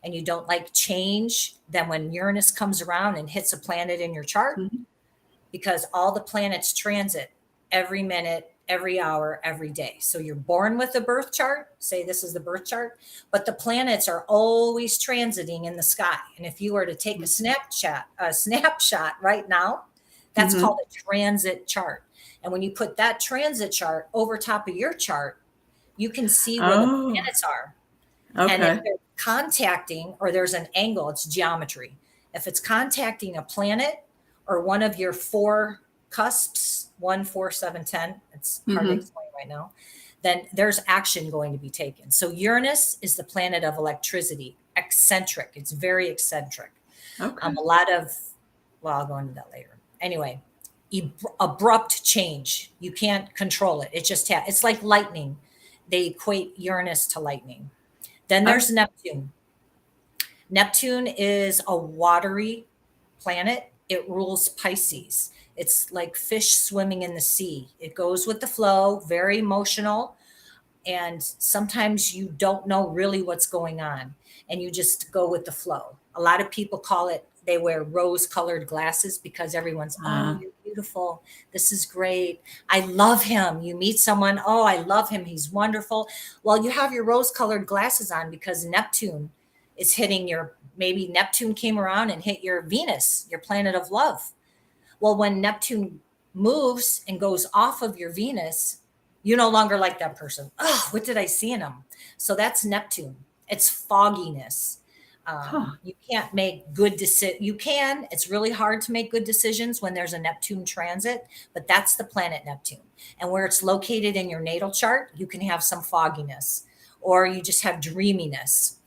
and you don't like change, then when Uranus comes around and hits a planet in your chart, because all the planets transit every minute, every hour, every day. So you're born with a birth chart, say this is the birth chart, but the planets are always transiting in the sky. And if you were to take a snapshot right now, that's called a transit chart. And when you put that transit chart over top of your chart, you can see where the planets are. And if they're contacting, or there's an angle, it's geometry. If it's contacting a planet or one of your four cusps, 1, 4, 7, 10, it's hard to explain right now, then there's action going to be taken. So Uranus is the planet of electricity, eccentric. It's very eccentric. A lot of, well, I'll go into that later. Anyway, abrupt change. You can't control it. It just it's like lightning. They equate Uranus to lightning. Then there's Neptune. Neptune is a watery planet. It rules Pisces. It's like fish swimming in the sea. It goes with the flow, very emotional. And sometimes you don't know really what's going on and you just go with the flow. A lot of people call it, they wear rose-colored glasses because everyone's, oh, you're beautiful. This is great. I love him. You meet someone, oh, I love him. He's wonderful. Well, you have your rose-colored glasses on because Neptune is hitting your, maybe Neptune came around and hit your Venus, your planet of love. Well, when Neptune moves and goes off of your Venus, you no longer like that person. Oh, what did I see in him? So that's Neptune. It's fogginess. You can't make good decisions. You can. It's really hard to make good decisions when there's a Neptune transit, but that's the planet Neptune. And where it's located in your natal chart, you can have some fogginess or you just have dreaminess.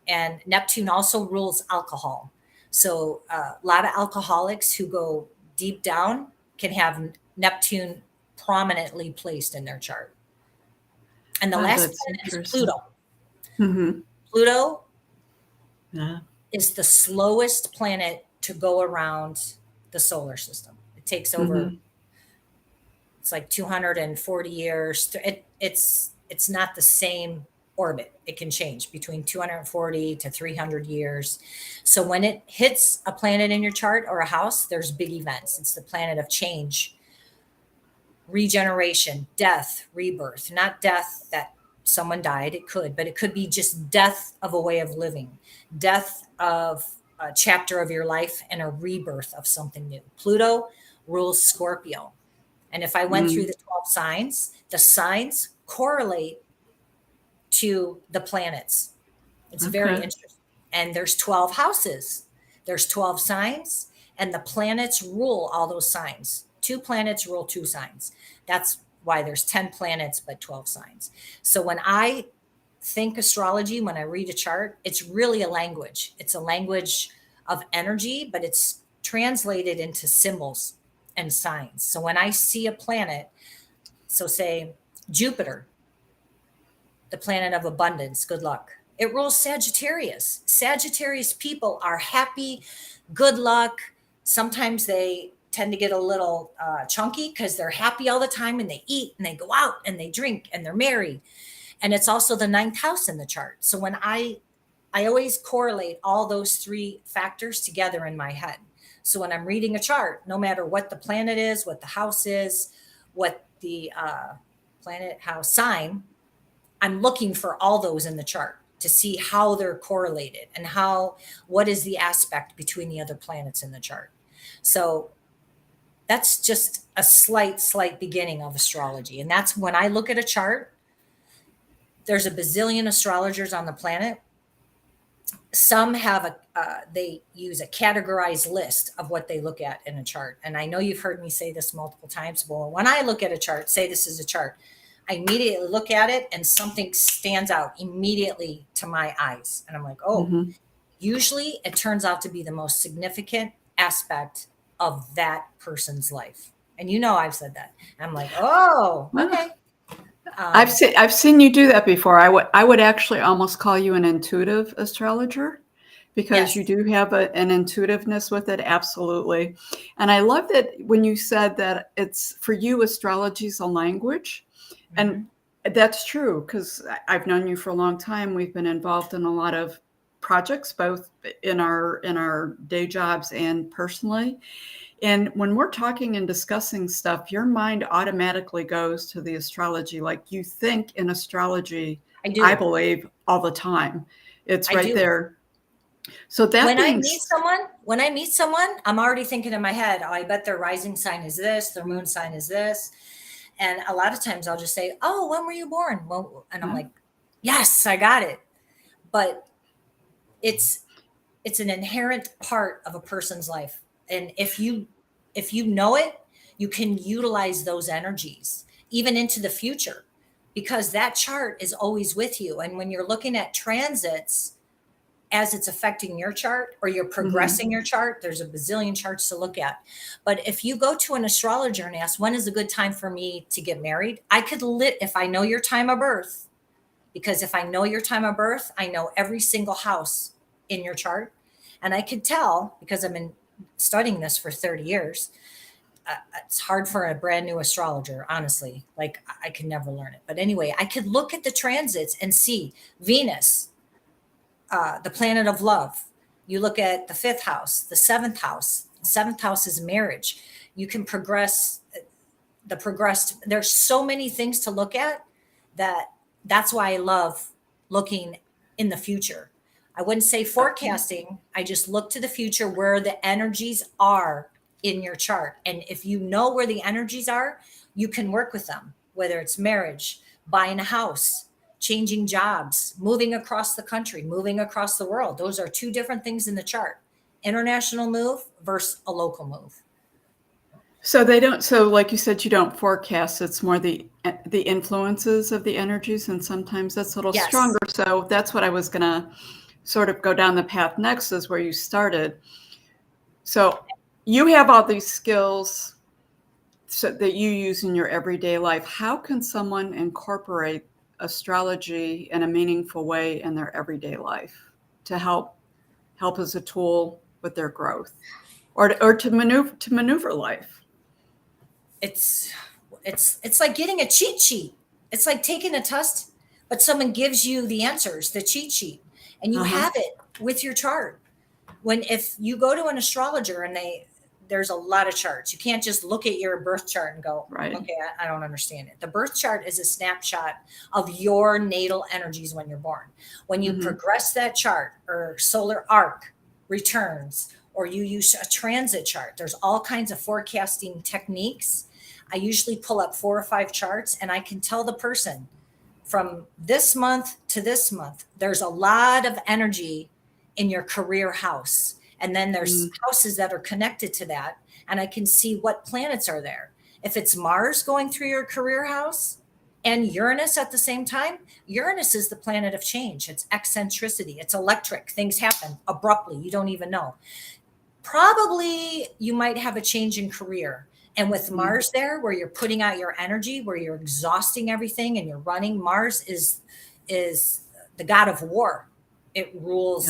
And Neptune also rules alcohol. So a lot of alcoholics who go deep down can have Neptune prominently placed in their chart. And the last planet is Pluto. Pluto is the slowest planet to go around the solar system. It takes over, it's like 240 years. It's not the same orbit. It can change between 240 to 300 years. So when it hits a planet in your chart or a house, there's big events. It's the planet of change, regeneration, death, rebirth, not death that someone died, it could, but it could be just death of a way of living, death of a chapter of your life, and a rebirth of something new. Pluto rules Scorpio. And if I went through the 12 signs, the signs correlate to the planets. It's very interesting. And there's 12 houses, there's 12 signs, and the planets rule all those signs. 2 planets rule 2 signs. That's why there's 10 planets, but 12 signs. So when I think astrology, when I read a chart, it's really a language. It's a language of energy, but it's translated into symbols and signs. So when I see a planet, so say Jupiter, the planet of abundance, good luck. It rules Sagittarius. Sagittarius people are happy, good luck. Sometimes they tend to get a little chunky because they're happy all the time, and they eat and they go out and they drink and they're merry. And it's also the 9th house in the chart. So when I always correlate all those 3 factors together in my head. So when I'm reading a chart, no matter what the planet is, what the house is, what the planet house sign, I'm looking for all those in the chart to see how they're correlated and what is the aspect between the other planets in the chart. So that's just a slight beginning of astrology. And that's when I look at a chart, there's a bazillion astrologers on the planet. Some have they use a categorized list of what they look at in a chart. And I know you've heard me say this multiple times, but when I look at a chart, say this is a chart, I immediately look at it and something stands out immediately to my eyes. And I'm like, oh, usually it turns out to be the most significant aspect of that person's life. And I've said that. I'm like, oh, okay. I've seen you do that before. I would actually almost call you an intuitive astrologer, because you do have an intuitiveness with it. Absolutely. And I love that when you said that it's, for you, astrology is a language. And that's true, because I've known you for a long time. We've been involved in a lot of projects, both in our day jobs and personally. And when we're talking and discussing stuff, your mind automatically goes to the astrology. Like, you think in astrology, I believe, all the time. It's right there. So that when I meet someone, I'm already thinking in my head, oh, I bet their rising sign is this, their moon sign is this. And a lot of times I'll just say, oh, when were you born? Well, and I'm like, yes, I got it. But it's an inherent part of a person's life. And if you know it, you can utilize those energies even into the future, because that chart is always with you. And when you're looking at transits, as it's affecting your chart, or you're progressing your chart, there's a bazillion charts to look at. But if you go to an astrologer and ask, when is a good time for me to get married? I could if I know your time of birth, because if I know your time of birth, I know every single house in your chart. And I could tell, because I've been studying this for 30 years, it's hard for a brand new astrologer, honestly. Like, I could never learn it. But anyway, I could look at the transits and see Venus, the planet of love. You look at the 5th house, the 7th house. The 7th house is marriage. You can progress, there's so many things to look at. That's why I love looking in the future. I wouldn't say forecasting. I just look to the future, where the energies are in your chart. And if you know where the energies are, you can work with them, whether it's marriage, buying a house, changing jobs, moving across the country, moving across the world. Those are 2 different things in the chart. International move versus a local move. So like you said, you don't forecast. It's more the influences of the energies, and sometimes that's a little stronger. So that's what I was going to sort of go down the path next, is where you started. So you have all these skills that you use in your everyday life. How can someone incorporate astrology in a meaningful way in their everyday life to help as a tool with their growth, or to maneuver life? It's like getting a cheat sheet. It's like taking a test, but someone gives you the answers, the cheat sheet, and you have it with your chart. If you go to an astrologer and they there's a lot of charts. You can't just look at your birth chart and go, Right. okay, I don't understand it. The birth chart is a snapshot of your natal energies when you're born. When you progress that chart, or solar arc returns, or you use a transit chart, there's all kinds of forecasting techniques. I usually pull up 4 or 5 charts, and I can tell the person from this month to this month, there's a lot of energy in your career house. And then there's houses that are connected to that. And I can see what planets are there. If it's Mars going through your career house and Uranus at the same time, Uranus is the planet of change. It's eccentricity. It's electric. Things happen abruptly. You don't even know. Probably you might have a change in career. And with Mars there, where you're putting out your energy, where you're exhausting everything and you're running, Mars is the god of war. It rules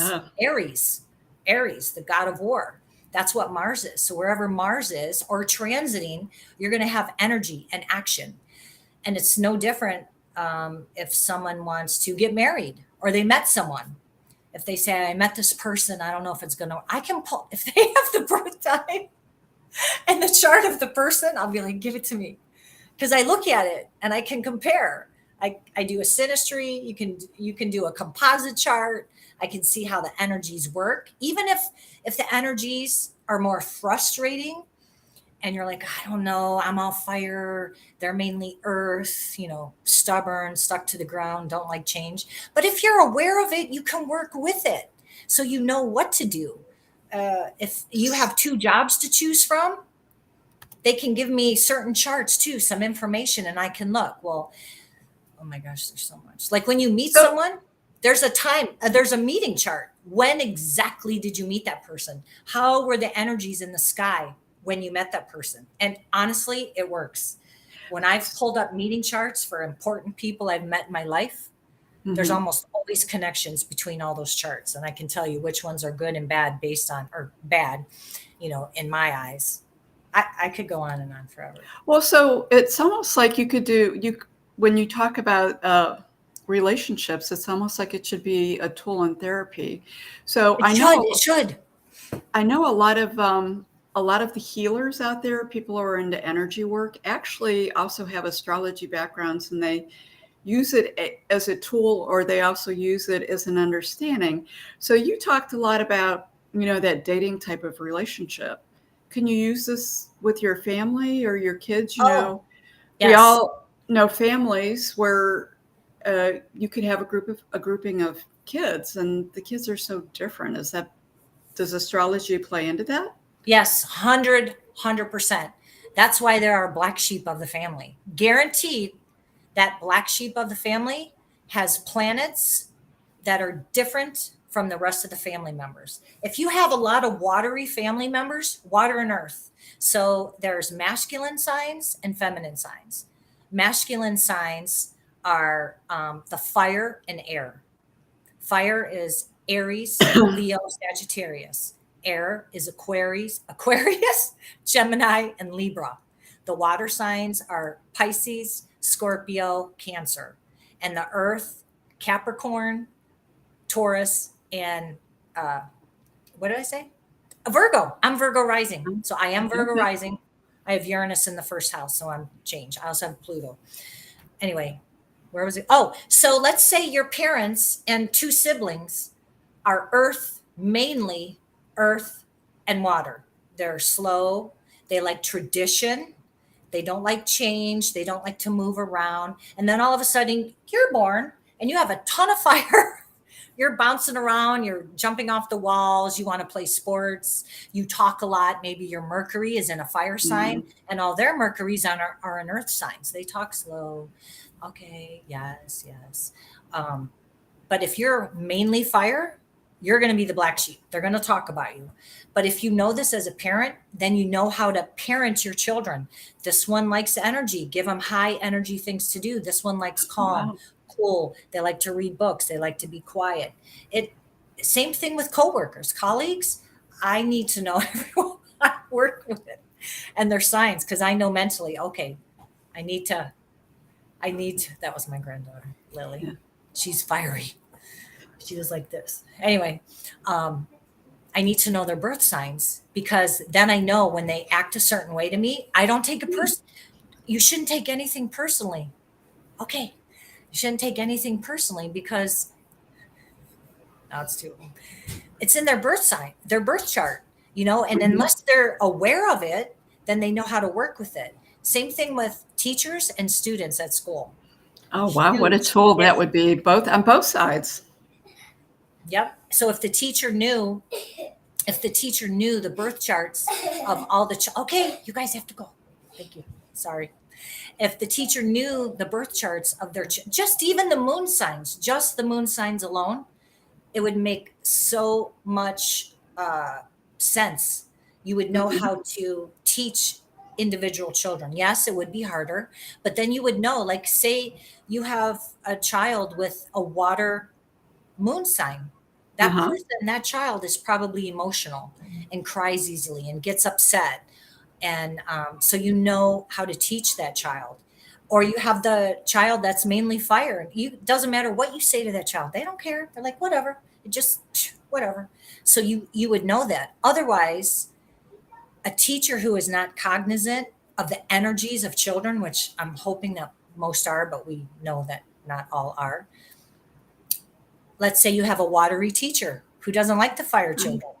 Aries, the god of war. That's what Mars is. So wherever Mars is or transiting, you're going to have energy and action. And it's no different if someone wants to get married or they met someone. If they say, I met this person, I don't know if it's going to, I can pull, if they have the birth time and the chart of the person, I'll be like, give it to me. Because I look at it and I can compare. I do a synastry. You can do a composite chart. I can see how the energies work. Even if the energies are more frustrating and you're like, I don't know, I'm all fire. They're mainly earth, stubborn, stuck to the ground, don't like change. But if you're aware of it, you can work with it. So you know what to do. If you have 2 jobs to choose from, they can give me certain charts too, some information, and I can look. Well, oh my gosh, there's so much. Like when you meet someone, there's a time, there's a meeting chart. When exactly did you meet that person? How were the energies in the sky when you met that person? And honestly, it works. When I've pulled up meeting charts for important people I've met in my life, there's almost always connections between all those charts. And I can tell you which ones are good and bad based on, or bad, in my eyes. I could go on and on forever. Well, so it's almost like you could when you talk about relationships, it's almost like it should be a tool in therapy. So It should. I know a lot of the healers out there, people who are into energy work, actually also have astrology backgrounds, and they use it as a tool, or they also use it as an understanding. So you talked a lot about, that dating type of relationship. Can you use this with your family or your kids? Yes. We all know families where you could have a grouping of kids, and the kids are so different. Does astrology play into that? Yes, 100%. That's why there are black sheep of the family. Guaranteed that black sheep of the family has planets that are different from the rest of the family members. If you have a lot of watery family members, water and earth. So there's masculine signs and feminine signs. Masculine signs are the fire and air. Fire is Aries, Leo, Sagittarius. Air is Aquarius, Gemini, and Libra. The water signs are Pisces, Scorpio, Cancer. And the earth, Capricorn, Taurus, and what did I say? Virgo. I'm Virgo rising. So I am Virgo rising. I have Uranus in the first house, so I'm changed. I also have Pluto. Anyway, where was it? Oh, so let's say your parents and 2 siblings are earth, mainly earth and water. They're slow. They like tradition. They don't like change. They don't like to move around. And then all of a sudden you're born and you have a ton of fire. You're bouncing around. You're jumping off the walls. You want to play sports. You talk a lot. Maybe your Mercury is in a fire sign and all their Mercuries are in earth signs. They talk slow. Okay. Yes. But if you're mainly fire, you're going to be the black sheep. They're going to talk about you. But if you know this as a parent, then you know how to parent your children. This one likes energy. Give them high energy things to do. This one likes calm, cool. They like to read books. They like to be quiet. Same thing with coworkers, colleagues. I need to know everyone I work with and their signs, because I know mentally, okay, I need to, that was my granddaughter, Lily. Yeah. She's fiery. She was like this. Anyway, I need to know their birth signs, because then I know when they act a certain way to me, I don't take it personally. You shouldn't take anything personally. Okay. You shouldn't take anything personally because it's in their birth sign, their birth chart, and unless they're aware of it, then they know how to work with it. Same thing with teachers and students at school. Oh, wow. What a tool that would be on both sides. Yep. So if the teacher knew the birth charts of all the, okay, you guys have to go. Thank you. Sorry. If the teacher knew the birth charts of their, just even the moon signs, just the moon signs alone, it would make so much sense. You would know how to teach individual children. Yes, it would be harder, but then you would know, like, say you have a child with a water moon sign. That person, that child is probably emotional and cries easily and gets upset. And so you know how to teach that child. Or you have the child that's mainly fire. It doesn't matter what you say to that child. They don't care. They're like, whatever. It just, whatever. So you would know that. Otherwise, a teacher who is not cognizant of the energies of children, which I'm hoping that most are, but we know that not all are. Let's say you have a watery teacher who doesn't like the fire children.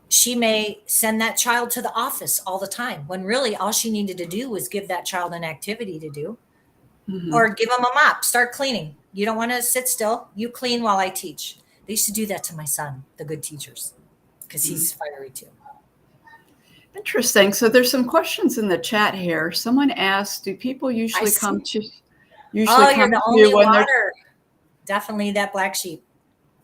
She may send that child to the office all the time, when really all she needed to do was give that child an activity to do, or give them a mop, start cleaning. You don't want to sit still. You clean while I teach. They used to do that to my son, the good teachers, because he's fiery too. Interesting. So there's some questions in the chat here. Someone asked, do people usually come to you the only when water. Definitely that black sheep.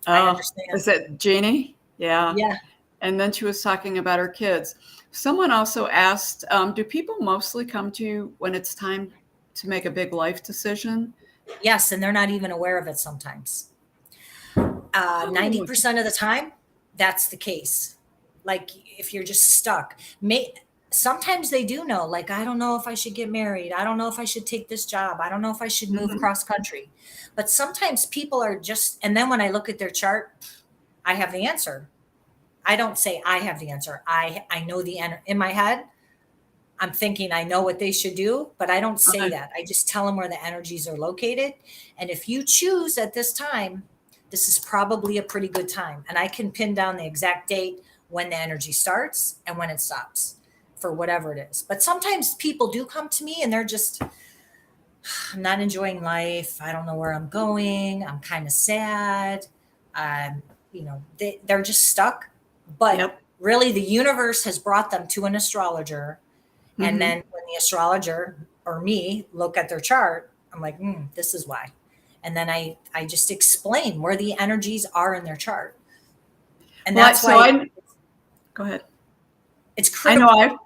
I understand. Is it Jeannie? Yeah. Yeah. And then she was talking about her kids. Someone also asked, do people mostly come to you when it's time to make a big life decision? Yes, and they're not even aware of it sometimes. 90% of the time, that's the case. Like if you're just stuck. Sometimes they do know, like, I don't know if I should get married. I don't know if I should take this job. I don't know if I should move cross country. But sometimes people are just, and then when I look at their chart, I have the answer. I don't say I have the answer. I know the answer in my head. I'm thinking I know what they should do, but I don't say that. I just tell them where the energies are located. And if you choose at this time, this is probably a pretty good time. And I can pin down the exact date when the energy starts and when it stops for whatever it is. But sometimes people do come to me and they're just, I'm not enjoying life. I don't know where I'm going. I'm kind of sad. They're just stuck. But really the universe has brought them to an astrologer. And then when the astrologer or me look at their chart, I'm like, this is why. And then I just explain where the energies are in their chart. And that's why. Go ahead. It's critical. I know.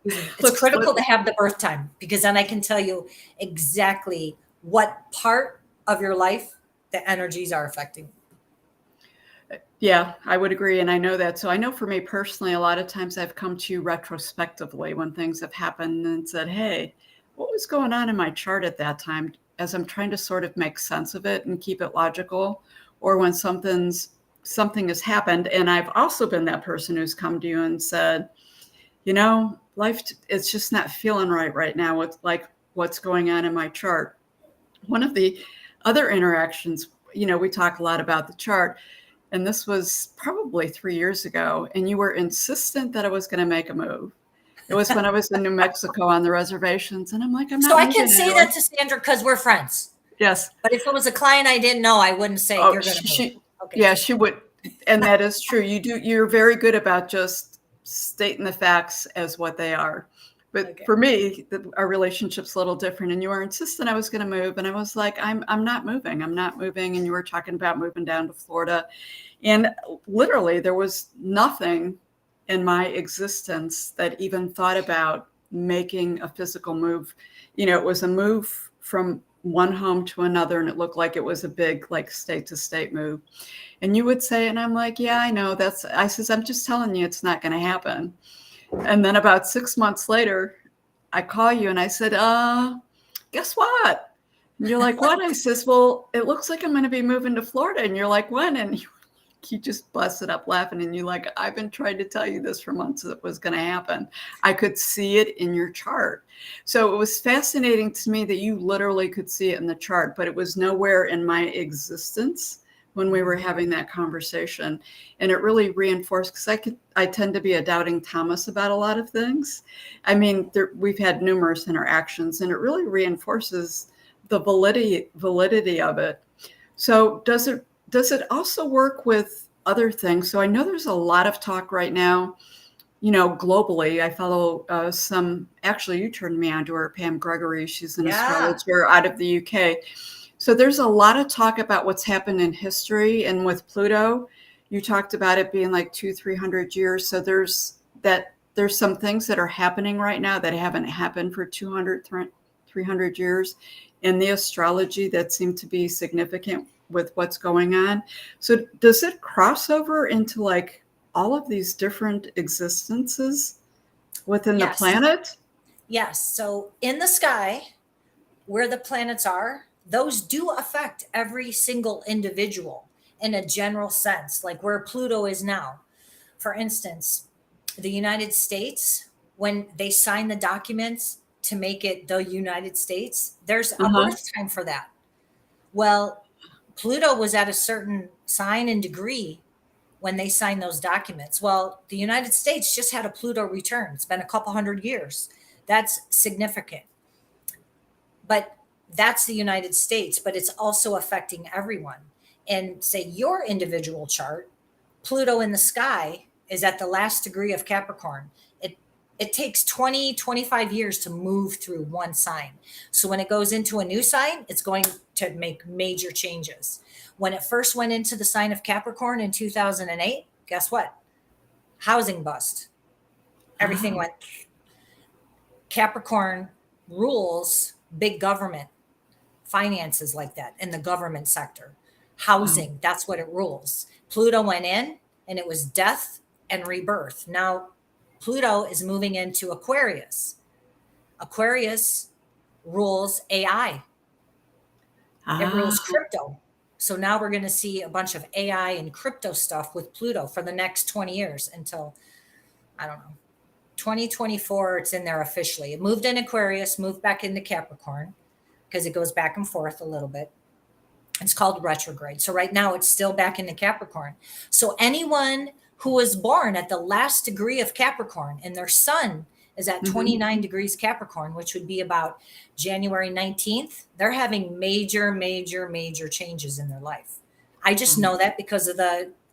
It's critical to have the birth time, because then I can tell you exactly what part of your life the energies are affecting. Yeah, I would agree. And I know that. So I know for me personally, a lot of times I've come to you retrospectively when things have happened and said, hey, what was going on in my chart at that time, as I'm trying to sort of make sense of it and keep it logical, or when something has happened. And I've also been that person who's come to you and said, life, it's just not feeling right now with like what's going on in my chart. One of the other interactions, we talk a lot about the chart, and this was probably 3 years ago, and you were insistent that I was going to make a move. It was when I was in New Mexico on the reservations, and I'm like, I'm not. So I can say that to Sandra because we're friends. Yes. But if it was a client I didn't know, I wouldn't say you're going to move. Okay. Yeah, she would. And that is true. You're very good about just stating the facts as what they are. But for me, our relationship's a little different. And you were insistent I was going to move. And I was like, I'm not moving. I'm not moving. And you were talking about moving down to Florida. And literally, there was nothing in my existence that even thought about making a physical move. It was a move from one home to another. And it looked like it was a big, like, state to state move. And you would say, and I'm like, yeah, I know I says, I'm just telling you, it's not going to happen. And then about 6 months later, I call you and I said, guess what? And you're like, what? I says, well, it looks like I'm going to be moving to Florida. And you're like, when? And you just busted up laughing, and you're like, I've been trying to tell you this for months that was going to happen. I could see it in your chart. So it was fascinating to me that you literally could see it in the chart, but it was nowhere in my existence when we were having that conversation. And it really reinforced, because I tend to be a doubting Thomas about a lot of things. I mean, we've had numerous interactions, and it really reinforces the validity of it. So does it also work with other things? So I know there's a lot of talk right now, globally. I follow actually you turned me on to her, Pam Gregory. She's an astrologer out of the UK. So there's a lot of talk about what's happened in history, and with Pluto, you talked about it being like 200-300 years. So there's some things that are happening right now that haven't happened for 200-300 years in the astrology that seem to be significant with what's going on. So does it cross over into like all of these different existences within the planet? Yes. So in the sky, where the planets are, those do affect every single individual in a general sense, like where Pluto is now. For instance, the United States, when they sign the documents to make it the United States, there's a birth time for that. Well, Pluto was at a certain sign and degree when they signed those documents. Well, the United States just had a Pluto return. It's been a couple hundred years. That's significant. But that's the United States, but it's also affecting everyone. And say your individual chart, Pluto in the sky is at the last degree of Capricorn. It takes 20-25 years to move through one sign. So when it goes into a new sign, it's going to make major changes. When it first went into the sign of Capricorn in 2008, guess what? Housing bust. Everything went. Capricorn rules big government, finances like that in the government sector. Housing, that's what it rules. Pluto went in and it was death and rebirth. Now, Pluto is moving into Aquarius. Aquarius rules AI. It rules crypto. So now we're going to see a bunch of AI and crypto stuff with Pluto for the next 20 years until, I don't know, 2024, it's in there officially. It moved in Aquarius, moved back into Capricorn because it goes back and forth a little bit. It's called retrograde. So right now it's still back into Capricorn. So anyone who was born at the last degree of Capricorn and their sun is at 29 degrees Capricorn, which would be about January 19th, they're having major, major, major changes in their life. I just know that because of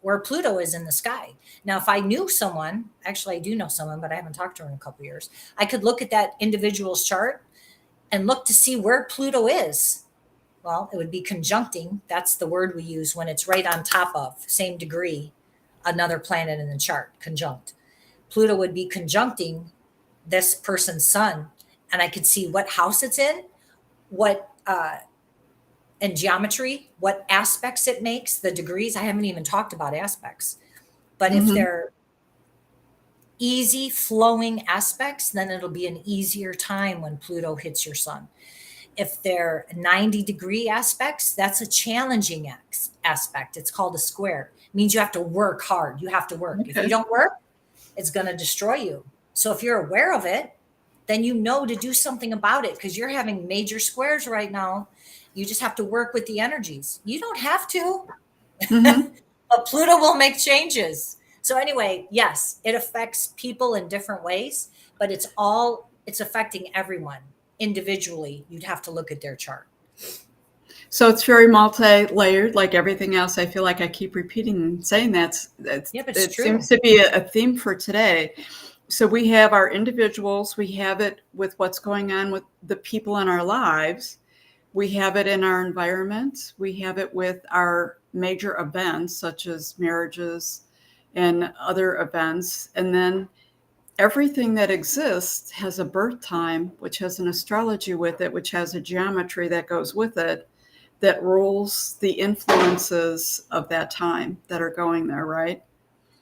where Pluto is in the sky. Now, if I knew someone, actually I do know someone, but I haven't talked to her in a couple of years, I could look at that individual's chart and look to see where Pluto is. Well, it would be conjuncting. That's the word we use when it's right on top of, same degree, another planet in the chart, conjunct. Pluto would be conjuncting this person's sun, and I could see what house it's in, what and geometry, what aspects it makes, the degrees. I haven't even talked about aspects. But if they're easy flowing aspects, then it'll be an easier time when Pluto hits your sun. If they're 90-degree aspects, that's a challenging aspect. It's called a square. It means you have to work hard. You have to work. If you don't work, it's going to destroy you. So if you're aware of it, then you know to do something about it because you're having major squares right now. You just have to work with the energies. You don't have to, but Pluto will make changes. So anyway, yes, it affects people in different ways, but it's affecting everyone individually. You'd have to look at their chart. So it's very multi-layered, like everything else. I feel like I keep repeating and saying that. It true. Seems to be a theme for today. So we have our individuals. We have it with what's going on with the people in our lives. We have it in our environment. We have it with our major events, such as marriages and other events. And then everything that exists has a birth time, which has an astrology with it, which has a geometry that goes with it, that rules the influences of that time that are going there, right?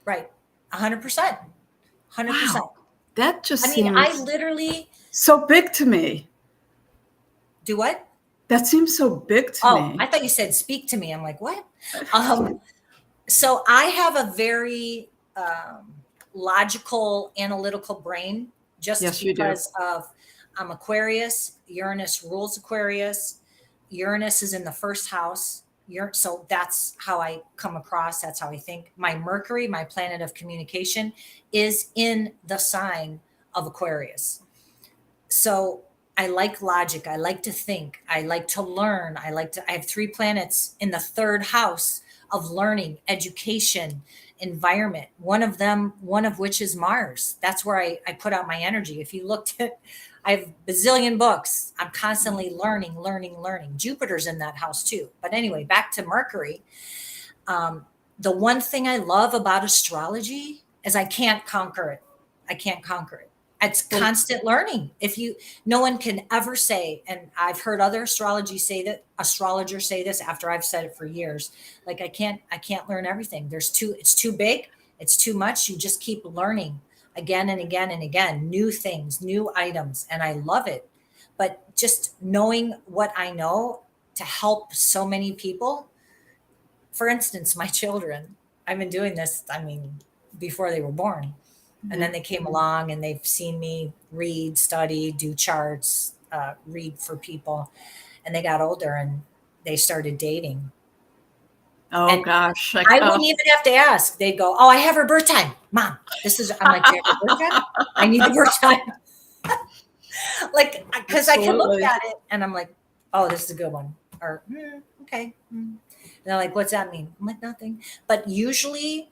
Right. 100%. 100%. Wow. That just seems I literally so big to me. Do what? That seems so big to me. I thought you said speak to me. I'm like, what? So I have a very logical, analytical brain, just Yes, you do. because of I'm Aquarius. Uranus rules Aquarius. Uranus is in the first house. So that's how I come across. That's how I think. My Mercury, my planet of communication, is in the sign of Aquarius. So I like logic. I like to think. I like to learn. I have 3 planets in the third house of learning, education, environment. One of which is Mars. That's where I put out my energy. If you looked at, I have a bazillion books. I'm constantly learning. Jupiter's in that house too. But anyway, back to Mercury. The one thing I love about astrology is I can't conquer it. It's constant learning. No one can ever say, and I've heard other astrologers say this after I've said it for years, like I can't learn everything. It's too big. It's too much. You just keep learning again and again and again, new things, new items. And I love it. But just knowing what I know to help so many people, for instance, my children, I've been doing this, before they were born. And then they came along and they've seen me read, study, do charts, read for people. And they got older and they started dating. Oh, and gosh. I wouldn't even have to ask. They'd go, "Oh, I have her birth time. Mom, I'm like, "Do you have her birth time? I need the birth time." Like, because I can look at it and I'm like, "Oh, this is a good one." Or, okay. And they're like, "What's that mean?" I'm like, "Nothing." But usually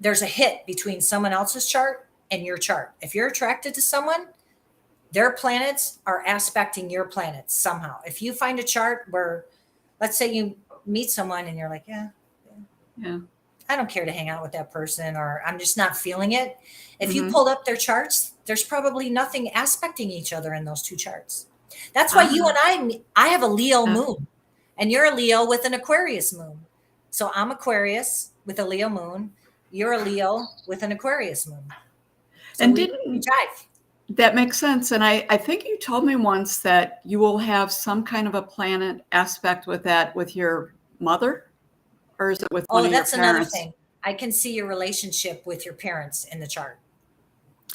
there's a hit between someone else's chart and your chart. If you're attracted to someone, their planets are aspecting your planets somehow. If you find a chart where, let's say you meet someone and you're like, yeah, I don't care to hang out with that person, or I'm just not feeling it. If you pulled up their charts, there's probably nothing aspecting each other in those 2 charts. That's why you and I have a Leo moon, and you're a Leo with an Aquarius moon. So I'm Aquarius with a Leo moon. You're a Leo with an Aquarius moon. So And we jive. That makes sense. And I think you told me once that you will have some kind of a planet aspect with your mother, or is it with one of your parents? That's another thing. I can see your relationship with your parents in the chart.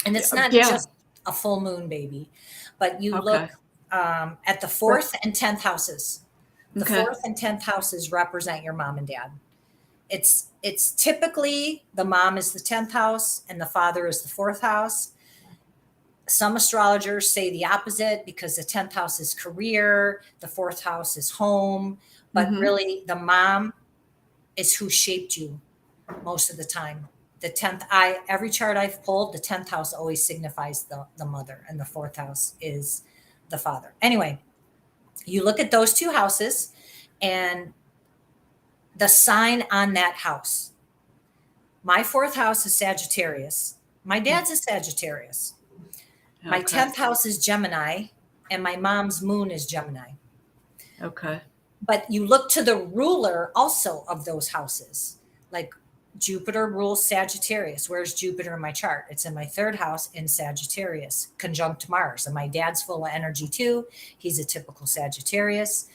And it's not just a full moon, baby, but you look at the 4th and 10th houses. The 4th and 10th houses represent your mom and dad. It's typically the mom is the 10th house and the father is the 4th house. Some astrologers say the opposite, because the 10th house is career, the 4th house is home, but really the mom is who shaped you most of the time. The 10th, every chart I've pulled, the 10th house always signifies the mother, and the 4th house is the father. Anyway, you look at those 2 houses and the sign on that house. My 4th house is Sagittarius. My dad's a Sagittarius. My 10th house is Gemini, and my mom's moon is Gemini. Okay. But you look to the ruler also of those houses. Like Jupiter rules Sagittarius. Where's Jupiter in my chart? It's in my 3rd house in Sagittarius, conjunct Mars. And my dad's full of energy too. He's a typical Sagittarius.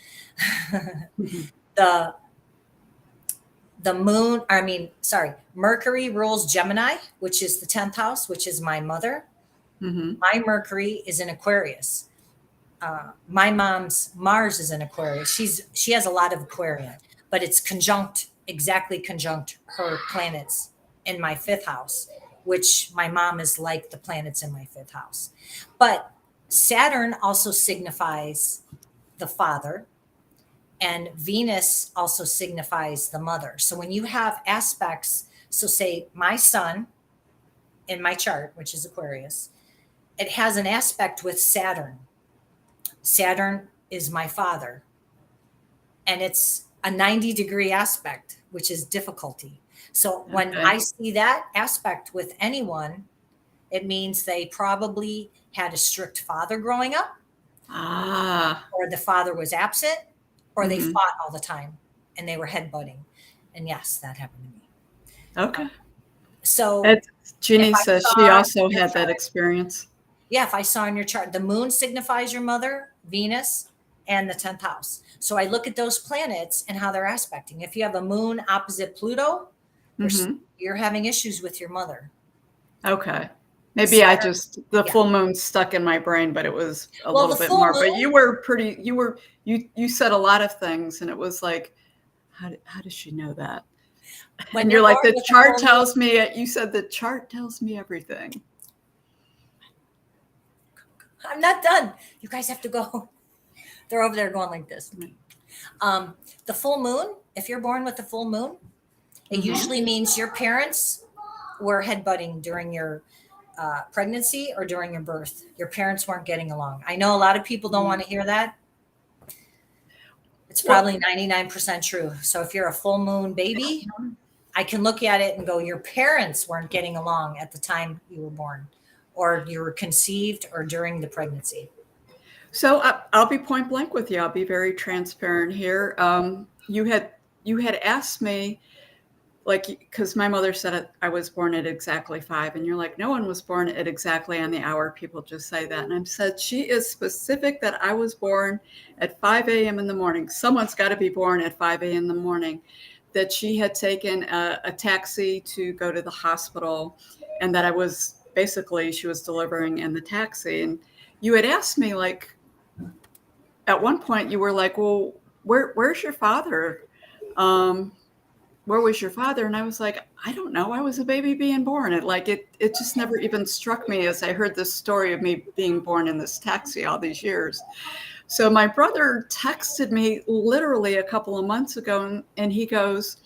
Mercury rules Gemini, which is the 10th house, which is my mother. My Mercury is in Aquarius. My mom's Mars is in Aquarius. She has a lot of Aquarian, but it's exactly conjunct her planets in my 5th house, which my mom is like the planets in my 5th house. But Saturn also signifies the father, and Venus also signifies the mother. So when you have aspects, so say my sun in my chart, which is Aquarius, it has an aspect with Saturn. Saturn is my father. And it's a 90-degree aspect, which is difficulty. So when I see that aspect with anyone, it means they probably had a strict father growing up, or the father was absent, or they fought all the time and they were headbutting. And yes, that happened to me. Okay. So Jeannie says she also had that experience. Yeah, if I saw in your chart, the moon signifies your mother, Venus, and the 10th house. So I look at those planets and how they're aspecting. If you have a moon opposite Pluto, you're having issues with your mother. Okay. Maybe I just, the full moon stuck in my brain, but it was a little bit more. But you were pretty, you said a lot of things, and it was like, how does she know that? And you're like, the chart tells me, you said the chart tells me everything. I'm not done. You guys have to go. They're over there going like this. The full moon, if you're born with the full moon, it usually means your parents were headbutting during your pregnancy or during your birth. Your parents weren't getting along. I know a lot of people don't want to hear that. It's probably 99% true. So if you're a full moon baby, I can look at it and go, your parents weren't getting along at the time you were born, or you were conceived, or during the pregnancy. So I'll be point blank with you. I'll be very transparent here. You had asked me, like, because my mother said I was born at exactly 5, and you're like, no one was born at exactly on the hour. People just say that. And I said, she is specific that I was born at 5 a.m. in the morning. Someone's got to be born at 5 a.m. in the morning. That she had taken a taxi to go to the hospital, and that she was delivering in the taxi. And you had asked me, like, at one point you were like, well, where's your father? Where was your father? And I was like, I don't know. I was a baby being born. It just never even struck me as I heard this story of me being born in this taxi all these years. So my brother texted me literally a couple of months ago, and he goes,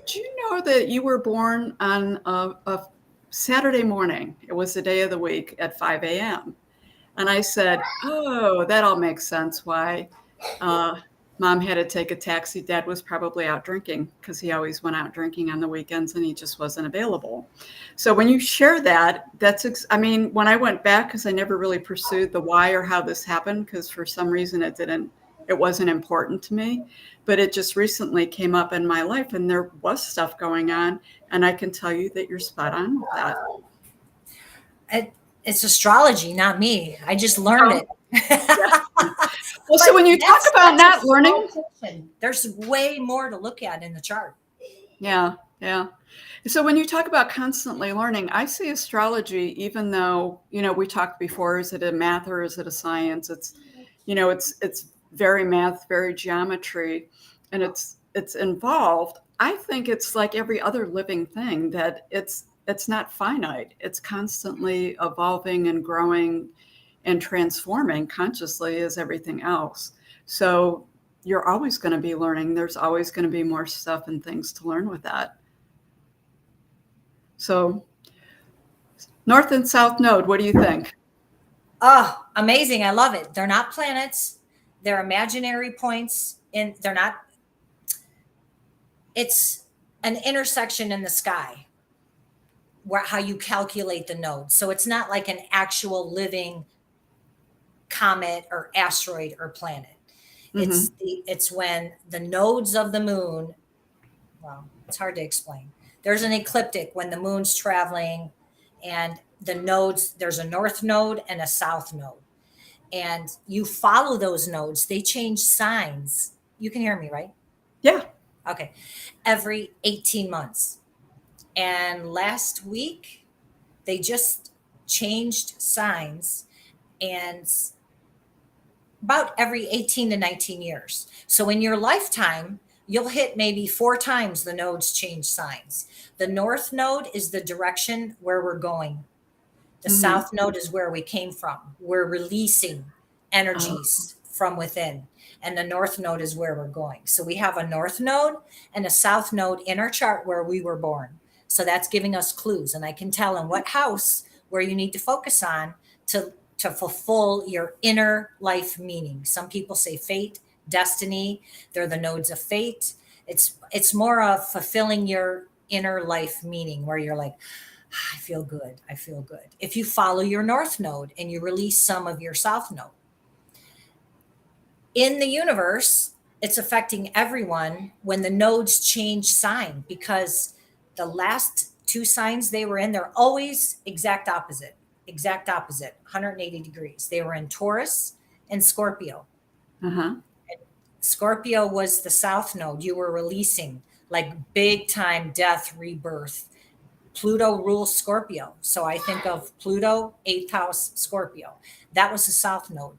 do you know that you were born on a Saturday morning? It was the day of the week at 5 a.m. And I said, oh, that all makes sense why Mom had to take a taxi. Dad was probably out drinking, because he always went out drinking on the weekends, and he just wasn't available. So when you share that, when I went back, because I never really pursued the why or how this happened, because for some reason it wasn't important to me, but it just recently came up in my life, and there was stuff going on, and I can tell you that you're spot on with that. It's astrology, not me. I just learned it. Well, so when you talk about not learning, there's way more to look at in the chart. Yeah. So when you talk about constantly learning, I see astrology, even though, we talked before, is it a math or is it a science? It's very math, very geometry, and it's involved. I think it's like every other living thing, that it's not finite. It's constantly evolving and growing and transforming consciously as everything else. So you're always going to be learning. There's always going to be more stuff and things to learn with that. So North and South Node, what do you think? Oh, amazing. I love it. They're not planets. They're imaginary points. It's an intersection in the sky, how you calculate the nodes. So it's not like an actual living comet or asteroid or planet. It's when the nodes of the moon, well, it's hard to explain. There's an ecliptic when the moon's traveling, and the nodes, there's a north node and a south node. And you follow those nodes, they change signs. You can hear me, right? Yeah. Okay. Every 18 months. And last week, they just changed signs, and about every 18 to 19 years. So in your lifetime, you'll hit maybe 4 times the nodes change signs. The north node is the direction where we're going. The south node is where we came from. We're releasing energies from within. And the north node is where we're going. So we have a north node and a south node in our chart where we were born. So that's giving us clues. And I can tell in what house where you need to focus on to fulfill your inner life meaning. Some people say fate, destiny. They're the nodes of fate. It's more of fulfilling your inner life meaning, where you're like, I feel good. I feel good. If you follow your north node and you release some of your south node. In the universe, it's affecting everyone when the nodes change sign, because the last 2 signs they were in, they're always exact opposite, 180 degrees. They were in Taurus and Scorpio. Uh-huh. Scorpio was the south node. You were releasing like big time death, rebirth. Pluto rules Scorpio. So I think of Pluto, 8th house, Scorpio. That was the south node.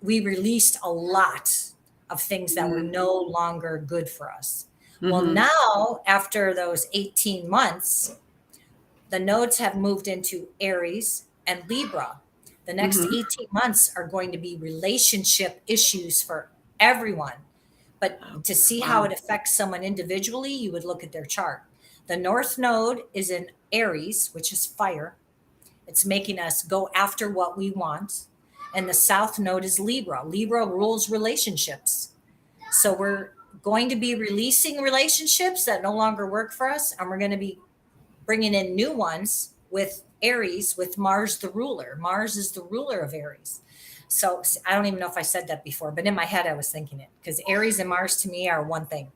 We released a lot of things that were no longer good for us. Well, now, after those 18 months, the nodes have moved into Aries and Libra. The next 18 months are going to be relationship issues for everyone. But to see how it affects someone individually, you would look at their chart. The North Node is in Aries, which is fire. It's making us go after what we want. And the South Node is Libra. Libra rules relationships. So we're going to be releasing relationships that no longer work for us. And we're going to be bringing in new ones with Aries, with Mars the ruler. Mars is the ruler of Aries. So I don't even know if I said that before, but in my head I was thinking it, because Aries and Mars to me are one thing.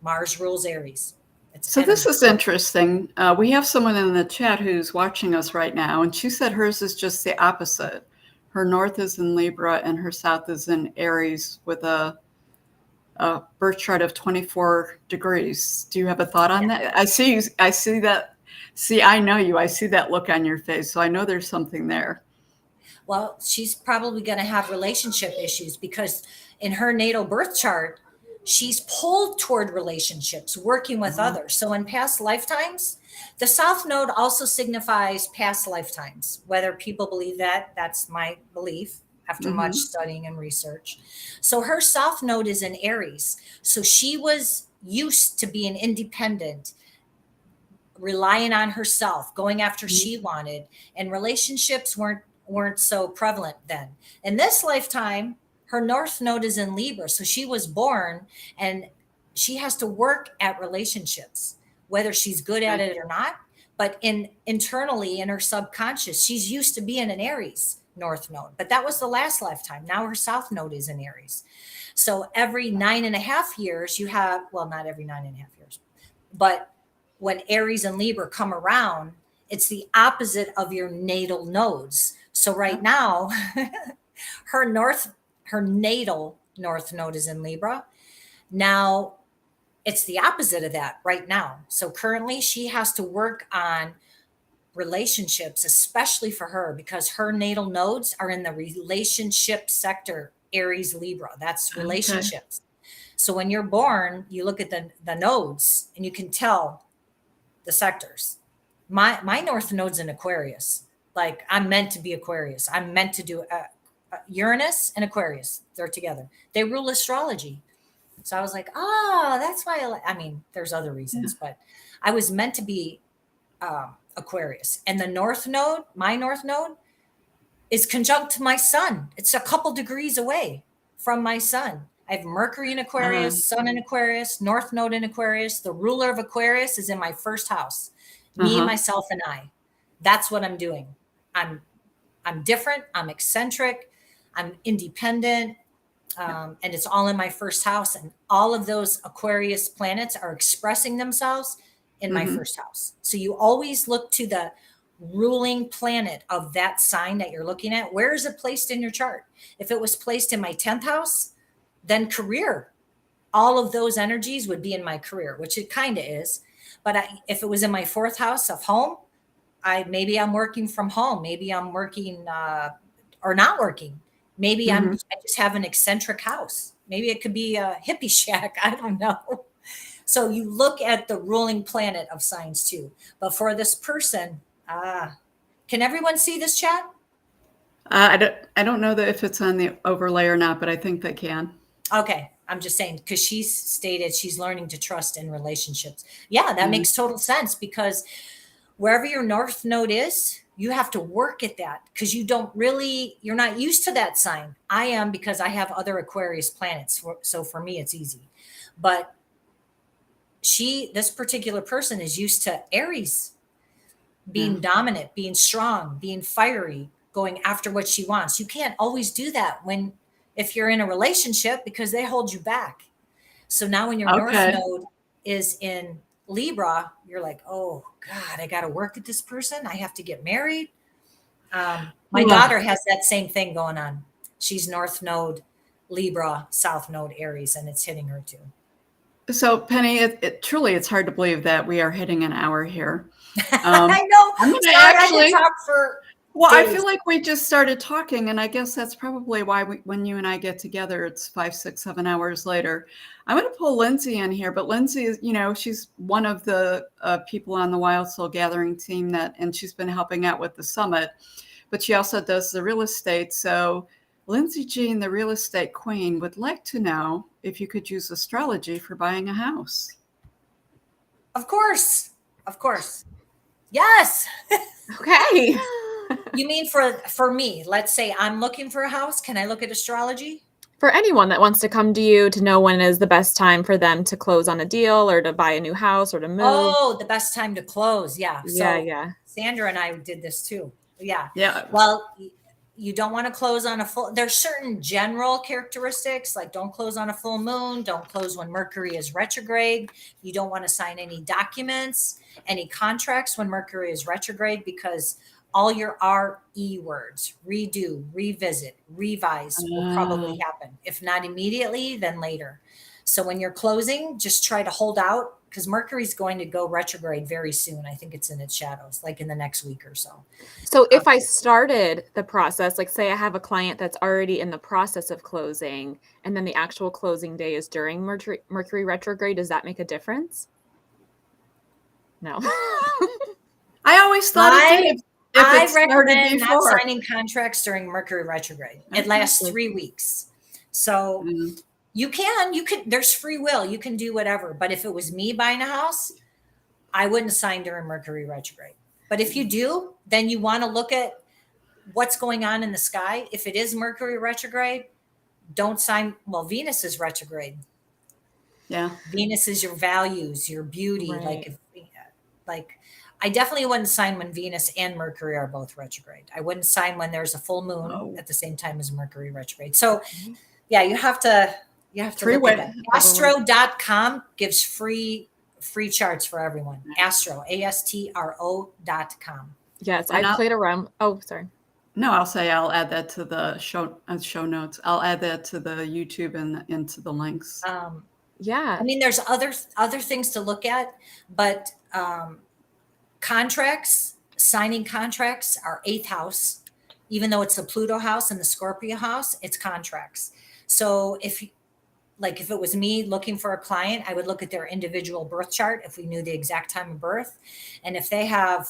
Mars rules Aries. So this is interesting. We have someone in the chat who's watching us right now, and she said hers is just the opposite. Her north is in Libra and her south is in Aries with a birth chart of 24 degrees. Do you have a thought on that? I see that. See, I know you. I see that look on your face. So I know there's something there. Well, she's probably going to have relationship issues because in her natal birth chart, she's pulled toward relationships, working with others. So in past lifetimes, the South Node also signifies past lifetimes. Whether people believe that, that's my belief after much studying and research. So her South Node is in Aries. So she was used to being independent, relying on herself, going after she wanted, and relationships weren't so prevalent then. In this lifetime, her North Node is in Libra. So she was born and she has to work at relationships, whether she's good at it or not. But internally in her subconscious, she's used to being an Aries North Node. But that was the last lifetime. Now her South Node is in Aries. So every 9.5 years, you have, well, not every 9.5 years, but when Aries and Libra come around, it's the opposite of your natal nodes. So right now, her natal North Node is in Libra. Now it's the opposite of that right now. So currently she has to work on relationships, especially for her, because her natal nodes are in the relationship sector, Aries, Libra. That's relationships. So when you're born, you look at the nodes and you can tell the sectors. My North Node's in Aquarius. Like I'm meant to be Aquarius. I'm meant to do Uranus and Aquarius. They're together. They rule astrology. So I was like, oh, that's why I mean, there's other reasons, but I was meant to be Aquarius. And the North Node, my North Node, is conjunct to my sun. It's a couple degrees away from my sun. I have Mercury in Aquarius, Sun in Aquarius, North Node in Aquarius. The ruler of Aquarius is in my first house. Me, myself, and I. That's what I'm doing. I'm different. I'm eccentric. I'm independent. And it's all in my first house. And all of those Aquarius planets are expressing themselves in my first house. So you always look to the ruling planet of that sign that you're looking at. Where is it placed in your chart? If it was placed in my 10th house, then career, all of those energies would be in my career, which it kind of is. But if it was in my 4th house of home, maybe I'm working from home. Maybe I'm working or not working. Maybe I just have an eccentric house. Maybe it could be a hippie shack. I don't know. So you look at the ruling planet of signs too. But for this person, can everyone see this chat? I don't know that if it's on the overlay or not, but I think they can. Okay. I'm just saying, because she's stated she's learning to trust in relationships. Yeah, that makes total sense, because wherever your North Node is, you have to work at that, because you're not used to that sign. I am, because I have other Aquarius planets. So for me, it's easy. But this particular person is used to Aries, being dominant, being strong, being fiery, going after what she wants. You can't always do that if you're in a relationship, because they hold you back. So now when your North Node is in Libra, you're like, oh God, I got to work with this person. I have to get married. My daughter has that same thing going on. She's North Node Libra, South Node, Aries, and it's hitting her too. So Penny, it truly, it's hard to believe that we are hitting an hour here. I know. I'm going to Sorry, I actually could talk for Well, I days. feel like we just started talking, and I guess that's probably why when you and I get together, it's 5, 6, 7 hours later. I'm going to pull Lindsay in here, but Lindsay is, she's one of the people on the Wild Soul Gathering team and she's been helping out with the summit, but she also does the real estate. So Lindsay Jean, the real estate queen, would like to know if you could use astrology for buying a house. Of course. Yes. Okay. You mean for me? Let's say I'm looking for a house. Can I look at astrology? For anyone that wants to come to you to know when is the best time for them to close on a deal or to buy a new house or to move. Oh, the best time to close. Yeah. Yeah. Sandra and I did this too. Yeah. Yeah. Well, you don't want to close on a full, there's certain general characteristics, like don't close on a full moon, don't close when Mercury is retrograde. You don't want to sign any documents, any contracts when Mercury is retrograde, because all your RE words, redo, revisit, revise, will probably happen. If not immediately, then later. So when you're closing, just try to hold out, because Mercury's going to go retrograde very soon. I think it's in its shadows, like in the next week or so. So if I started the process, like say I have a client that's already in the process of closing, and then the actual closing day is during Mercury retrograde, does that make a difference? No. I always thought it did. I recommend not signing contracts during Mercury retrograde. It lasts 3 weeks. So you can, there's free will. You can do whatever. But if it was me buying a house, I wouldn't sign during Mercury retrograde. But if you do, then you want to look at what's going on in the sky. If it is Mercury retrograde, don't sign. Well, Venus is retrograde. Yeah. Venus is your values, your beauty. Right. Like I definitely wouldn't sign when Venus and Mercury are both retrograde. I wouldn't sign when there's a full moon at the same time as Mercury retrograde. So yeah, you have to look at that. Astro.com gives free charts for everyone. Astro, ASTRO.com. Yes, I played around. Oh, sorry. No, I'll add that to the show notes. I'll add that to the YouTube and into the links. Yeah. I mean, there's other things to look at, but signing contracts are 8th house, even though it's the Pluto house and the Scorpio house, it's contracts. So if it was me looking for a client, I would look at their individual birth chart if we knew the exact time of birth. And if they have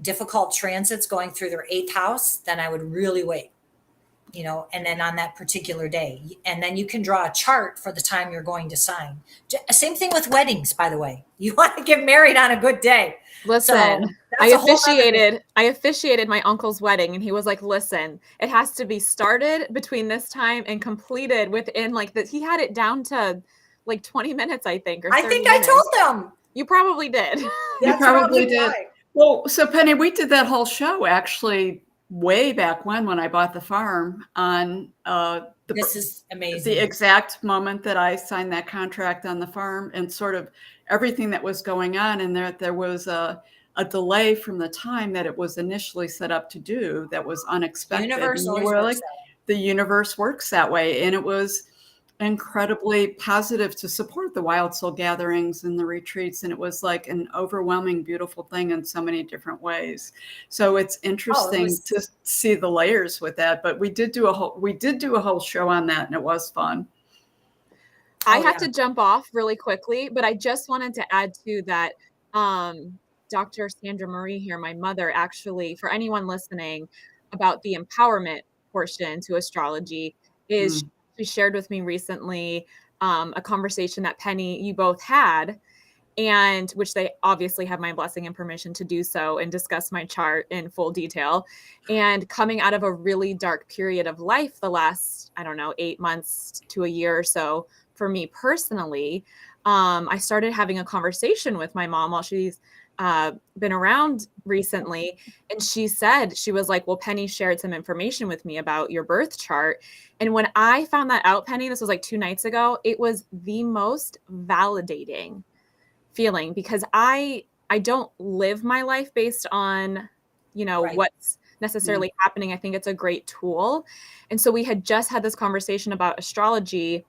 difficult transits going through their 8th house, then I would really wait, and then on that particular day. And then you can draw a chart for the time you're going to sign. Same thing with weddings, by the way. You want to get married on a good day. Listen, so I officiated my uncle's wedding, and he was like, listen, it has to be started between this time and completed within he had it down to 20 minutes, I think. Or 30 minutes. I told them. You probably did. You probably did. Well, so Penny, we did that whole show actually way back when I bought the farm on this is amazing. The exact moment that I signed that contract on the farm, and sort of everything that was going on. And there was a delay from the time that it was initially set up to do that was unexpected. The universe works that way. And it was incredibly positive to support the Wild Soul gatherings and the retreats. And it was like an overwhelming, beautiful thing in so many different ways. So it's interesting to see the layers with that. But we did do a whole show on that, and it was fun. I have to jump off really quickly, but I just wanted to add to that. Dr. Sandra Marie here, my mother, actually, for anyone listening, about the empowerment portion to astrology, is she shared with me recently a conversation that Penny, you both had, and which they obviously have my blessing and permission to do so and discuss my chart in full detail. And coming out of a really dark period of life the last, 8 months to a year or so, for me personally, I started having a conversation with my mom while she's been around recently. And she was like, well, Penny shared some information with me about your birth chart. And when I found that out, Penny, this was 2 nights ago, it was the most validating feeling, because I don't live my life based on, what's necessarily happening. I think it's a great tool. And so we had just had this conversation about astrology,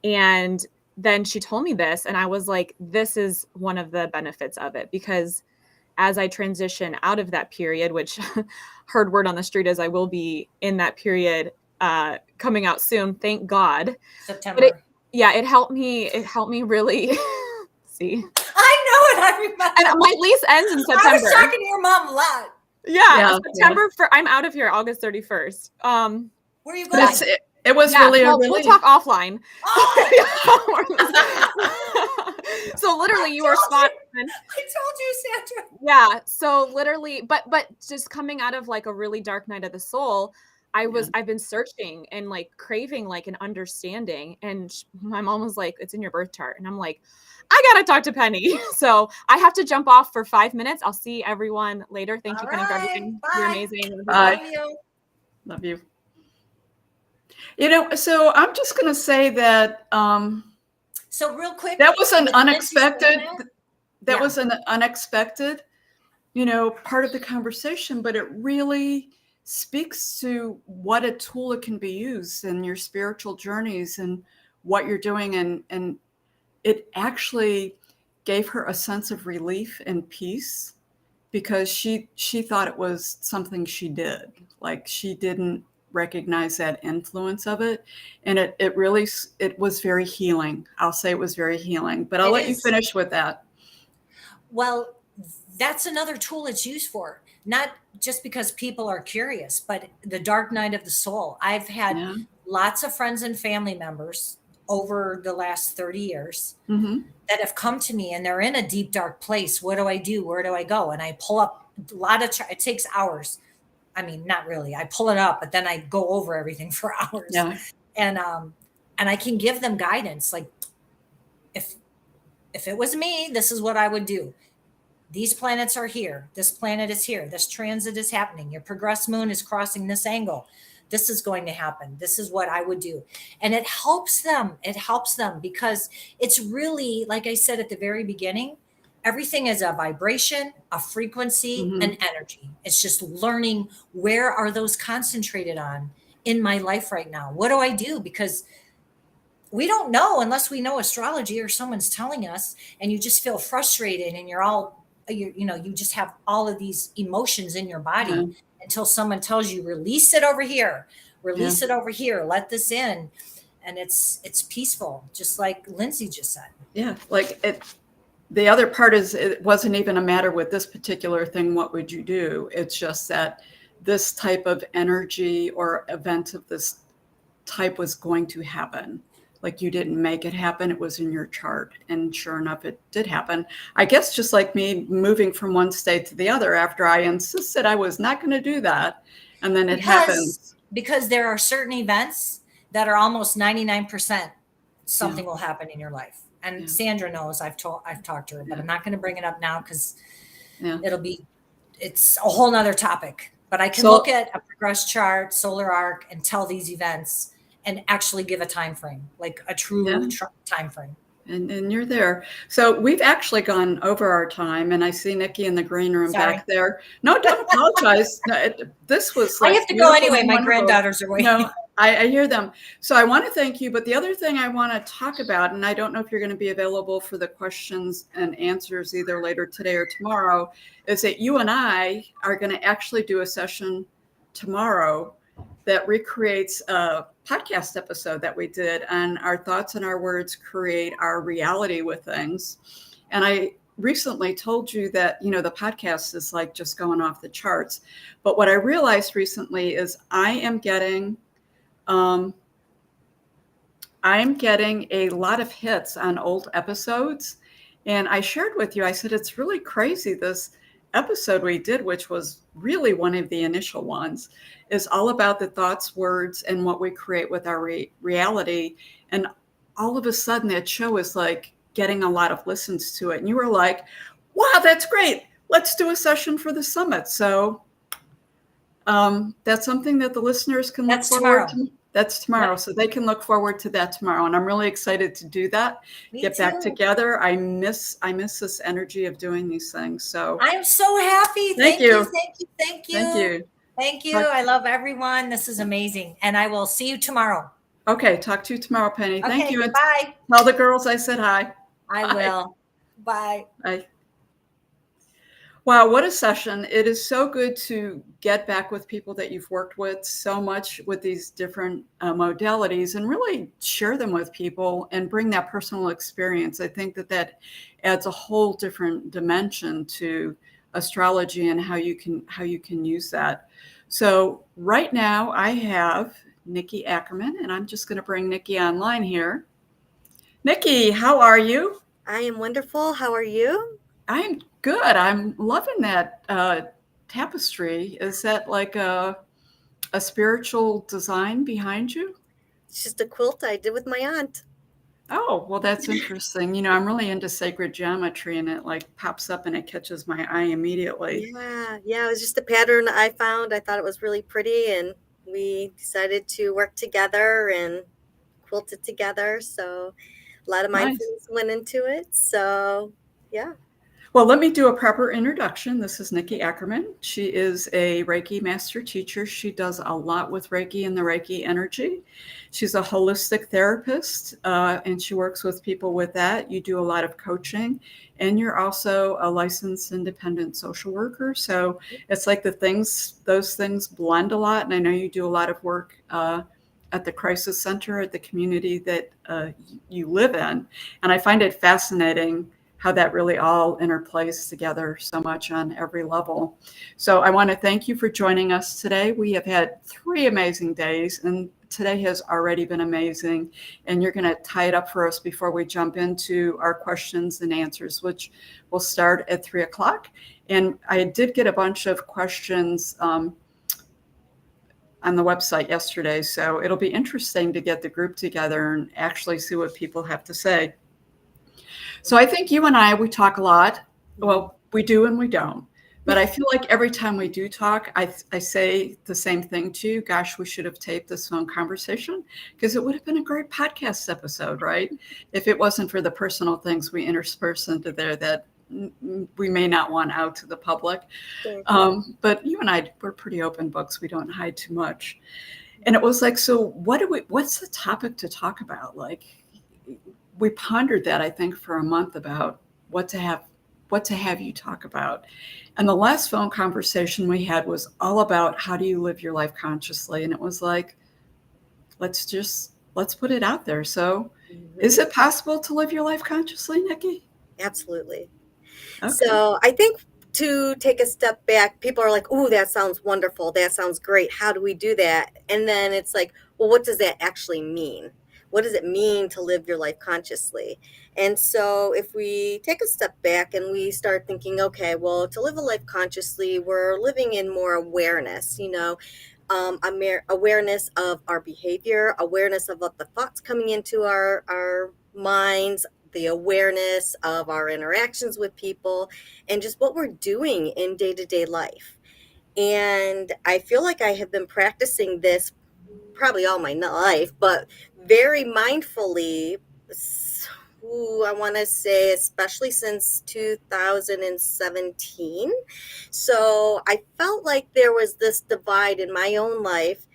and then she told me this, and I was like, this is one of the benefits of it, because as I transition out of that period, which heard word on the street is I will be in that period coming out soon, thank God. September. It helped me really see. I know it. I remember. And my lease ends in September. I was talking to your mom a lot. Yeah. September. I'm out of here August 31st. Where are you going? It was really a relief. We'll talk offline. Oh. So literally you were spot on. I told you, Sandra. Yeah. So literally, but just coming out of like a really dark night of the soul, I've been searching and like craving like an understanding. And my mom was like, it's in your birth chart. And I'm like, I got to talk to Penny. So I have to jump off for 5 minutes. I'll see everyone later. Thank you, Penny, for everything. Bye. You're amazing. Bye. Love you. You know, so I'm just going to say that. So real quick. That was an unexpected. That Yeah. was an unexpected, part of the conversation, but it really speaks to what a tool it can be used in your spiritual journeys and what you're doing. And it actually gave her a sense of relief and peace, because she thought it was something she did. Like, she didn't recognize that influence of it. And it was very healing. I'll say it was very healing, but I'll let you finish with that. Well, that's another tool it's used for. Not just because people are curious, but the dark night of the soul. I've had lots of friends and family members over the last 30 years that have come to me, and they're in a deep, dark place. What do I do? Where do I go? And I pull up a lot of, it takes hours. I mean, not really. I pull it up, but then I go over everything for hours. Yeah. And I can give them guidance. Like, if it was me, this is what I would do. These planets are here. This planet is here. This transit is happening. Your progressed moon is crossing this angle. This is going to happen. This is what I would do. And it helps them. It helps them, because it's really, like I said at the very beginning, everything is a vibration, a frequency, and energy. It's just learning, where are those concentrated on in my life right now? What do I do? Because we don't know unless we know astrology or someone's telling us, and you just feel frustrated, and you just have all of these emotions in your body until someone tells you, release it over here, release it over here, let this in. And it's peaceful, just like Lindsay just said. Yeah. Like the other part is, it wasn't even a matter with this particular thing, what would you do? It's just that this type of energy or event of this type was going to happen. Like, you didn't make it happen. It was in your chart. And sure enough, it did happen. I guess just like me moving from one state to the other after I insisted I was not going to do that. And then it happens. Because there are certain events that are almost 99% something will happen in your life. And Sandra knows, I've talked to her, but I'm not going to bring it up now, because it's a whole nother topic. But I can look at a progress chart, solar arc, and tell these events and actually give a time frame, like a true time frame. And you're there. So we've actually gone over our time, and I see Nikki in the green room back there. No, don't apologize. This was like, I have to go anyway. My granddaughters are waiting. No, I hear them. So I want to thank you. But the other thing I want to talk about, and I don't know if you're going to be available for the questions and answers either later today or tomorrow, is that you and I are going to actually do a session tomorrow that recreates a podcast episode that we did on our thoughts and our words create our reality with things. And I recently told you that, the podcast is like just going off the charts. But what I realized recently is I'm getting a lot of hits on old episodes. And I shared with you, I said, it's really crazy. This episode we did, which was really one of the initial ones, is all about the thoughts, words, and what we create with our reality. And all of a sudden that show is like getting a lot of listens to it. And you were like, wow, that's great. Let's do a session for the summit. So that's something that the listeners can look forward to. That's tomorrow. So they can look forward to that tomorrow. And I'm really excited to do that. Get back together. I miss this energy of doing these things. So I'm so happy. Thank you. Thank you. Thank you. Thank you. I love everyone. This is amazing. And I will see you tomorrow. Okay, talk to you tomorrow, Penny. Thank you. And Bye. tell the girls I said hi. I will. Bye. Bye. Wow, what a session. It is so good to get back with people that you've worked with so much with these different modalities and really share them with people and bring that personal experience. I think that adds a whole different dimension to astrology and how you can use that. So right now I have Nikki Ackerman, and I'm just going to bring Nikki online here. Nikki, how are you? I am wonderful. How are you? I'm good. I'm loving that tapestry. Is that like a spiritual design behind you? It's just a quilt I did with my aunt. Oh, well, that's interesting. You know, I'm really into sacred geometry, and it like pops up and it catches my eye immediately. Yeah, it was just a pattern I found. I thought it was really pretty, and we decided to work together and quilt it together. So a lot of mindfulness went into it. So yeah. Well, let me do a proper introduction. This is Nikki Ackerman. She is a Reiki master teacher. She does a lot with Reiki and the Reiki energy. She's a holistic therapist, and she works with people with that. You do a lot of coaching, and you're also a licensed independent social worker. So it's like those things blend a lot. And I know you do a lot of work at the crisis center, at the community that you live in. And I find it fascinating how that really all interplays together so much on every level. So I want to thank you for joining us today. We have had 3 amazing days, and today has already been amazing. And you're going to tie it up for us before we jump into our questions and answers, which will start at 3 o'clock. And I did get a bunch of questions on the website yesterday, so it'll be interesting to get the group together and actually see what people have to say. So I think you and we talk a lot. Well, we do and we don't. But I feel like every time we do talk, I say the same thing to you. Gosh, we should have taped this phone conversation because it would have been a great podcast episode, right? If it wasn't for the personal things we intersperse into there that we may not want out to the public. But you and we're pretty open books. We don't hide too much. And it was like, so what's the topic to talk about? Like, we pondered that, I think, for a month about what to have you talk about. And the last phone conversation we had was all about how do you live your life consciously? And it was like, let's put it out there. So is it possible to live your life consciously, Nikki? Absolutely. Okay. So I think to take a step back, people are like, "Ooh, that sounds wonderful. That sounds great. How do we do that?" And then it's like, well, what does that actually mean? What does it mean to live your life consciously? And so if we take a step back and we start thinking, okay, well, to live a life consciously, we're living in more awareness, awareness of our behavior, awareness of what the thoughts coming into our minds, the awareness of our interactions with people, and just what we're doing in day-to-day life. And I feel like I have been practicing this probably all my life, but very mindfully, I want to say, especially since 2017. So I felt like there was this divide in my own life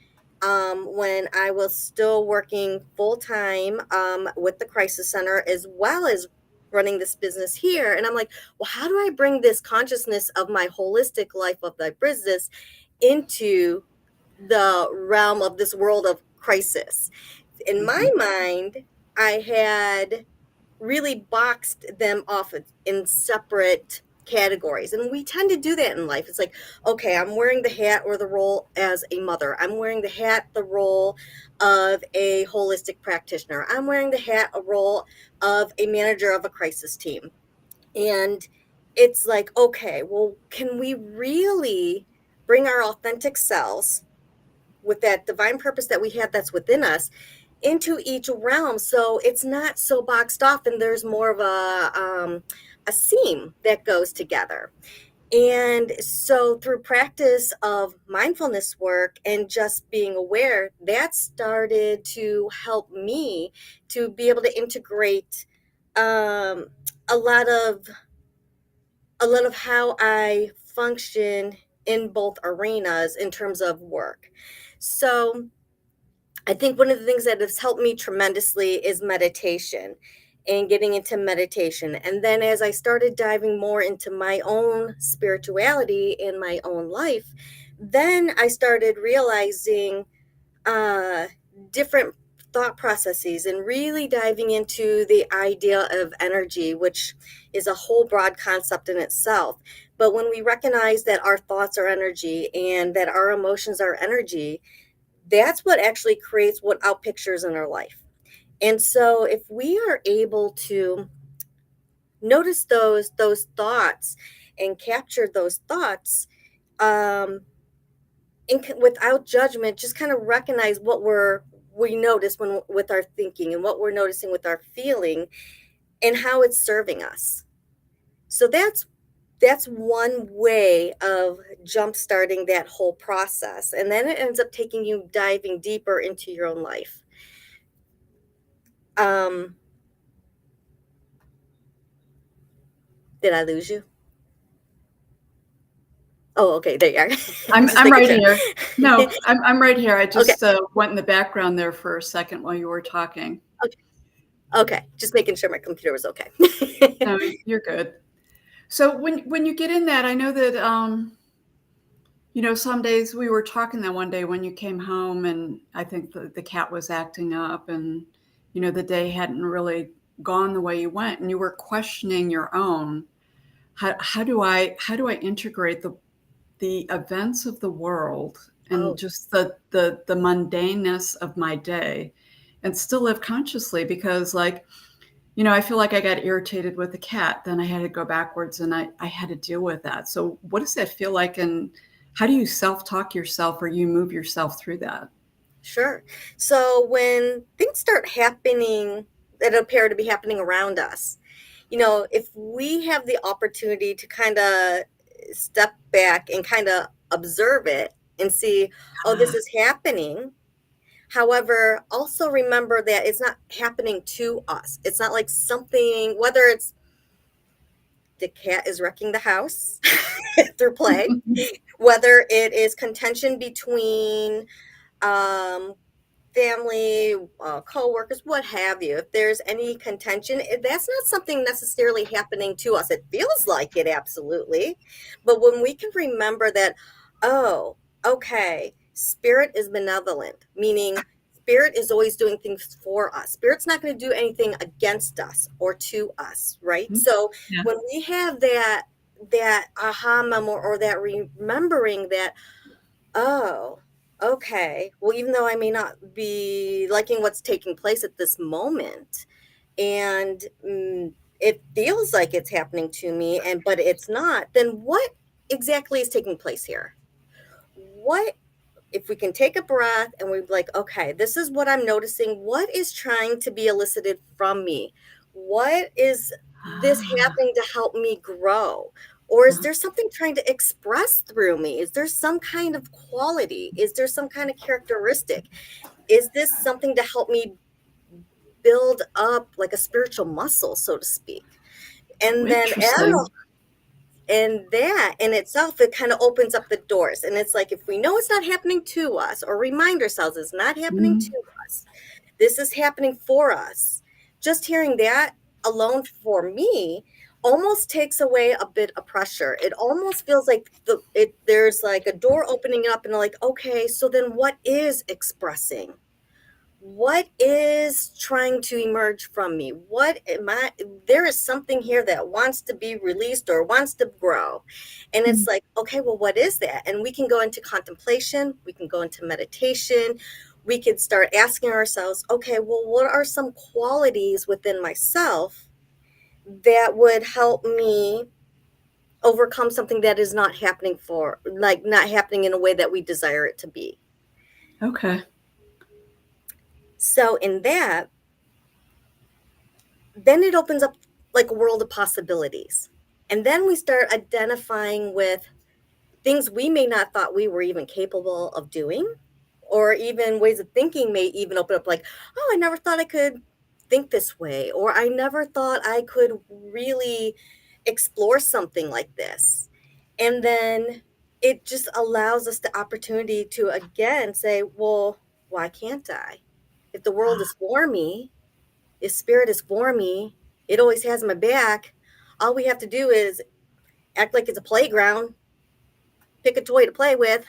when I was still working full-time with the crisis center, as well as running this business here. And I'm like, well, how do I bring this consciousness of my holistic life of the business into the realm of this world of crisis? In my mind, I had really boxed them off in separate categories. And we tend to do that in life. It's like, okay, I'm wearing the hat or the role as a mother. I'm wearing the hat, the role of a holistic practitioner. I'm wearing the hat, a role of a manager of a crisis team. And it's like, okay, well, can we really bring our authentic selves with that divine purpose that we have that's within us into each realm, so it's not so boxed off and there's more of a seam that goes together? And so through practice of mindfulness work and just being aware, that started to help me to be able to integrate a lot of how I function in both arenas in terms of work. So I think one of the things that has helped me tremendously is meditation and getting into meditation. And then as I started diving more into my own spirituality in my own life, then I started realizing different thought processes and really diving into the idea of energy, which is a whole broad concept in itself. But when we recognize that our thoughts are energy and that our emotions are energy, that's what actually creates what out pictures in our life. And so if we are able to notice those thoughts and capture those thoughts, without judgment, just kind of recognize what we notice when with our thinking and what we're noticing with our feeling and how it's serving us. So that's one way of jump starting that whole process. And then it ends up taking you diving deeper into your own life. Did I lose you? Oh, okay, there you are. I'm right here. No, I'm right here. I just went in the background there for a second while you were talking. Okay, just making sure my computer was okay. No, you're good. So when you get in that, I know that some days we were talking that one day when you came home, and I think the cat was acting up, and the day hadn't really gone the way you went, and you were questioning your own. How do I integrate the events of the world and just the mundaneness of my day and still live consciously? Because I feel like I got irritated with the cat, then I had to go backwards and I had to deal with that. So what does that feel like, and how do you self-talk yourself, or you move yourself through that? Sure. So when things start happening that appear to be happening around us, if we have the opportunity to kind of step back and kind of observe it and see, this is happening. However, also remember that it's not happening to us. It's not like something, whether it's the cat is wrecking the house through play, whether it is contention between family, co-workers, what have you. If there's any contention, that's not something necessarily happening to us. It feels like it, absolutely. But when we can remember that, Spirit is benevolent, meaning Spirit is always doing things for us. Spirit's not going to do anything against us or to us, right? Mm-hmm. So when we have that aha moment or that remembering that, well, even though I may not be liking what's taking place at this moment, and it feels like it's happening to me, but it's not, then what exactly is taking place here? What if we can take a breath and we're like, okay, this is what I'm noticing. What is trying to be elicited from me? What is this happening to help me grow? Or is there something trying to express through me? Is there some kind of quality? Is there some kind of characteristic? Is this something to help me build up like a spiritual muscle, so to speak? And then and that in itself, it kind of opens up the doors. And it's like, if we know it's not happening to us, or remind ourselves it's not happening to us, this is happening for us. Just hearing that alone for me almost takes away a bit of pressure. It almost feels like there's like a door opening up, and like, okay, so then what is expressing? What is trying to emerge from me? There is something here that wants to be released or wants to grow. And it's like, okay, well, what is that? And we can go into contemplation. We can go into meditation. We could start asking ourselves, okay, well, what are some qualities within myself that would help me overcome something that is not happening not happening in a way that we desire it to be? Okay. So in that, then it opens up like a world of possibilities. And then we start identifying with things we may not thought we were even capable of doing, or even ways of thinking may even open up like, I never thought I could think this way, or I never thought I could really explore something like this. And then it just allows us the opportunity to again say, well, why can't I? If the world is for me, if spirit is for me, it always has my back. All we have to do is act like it's a playground, pick a toy to play with,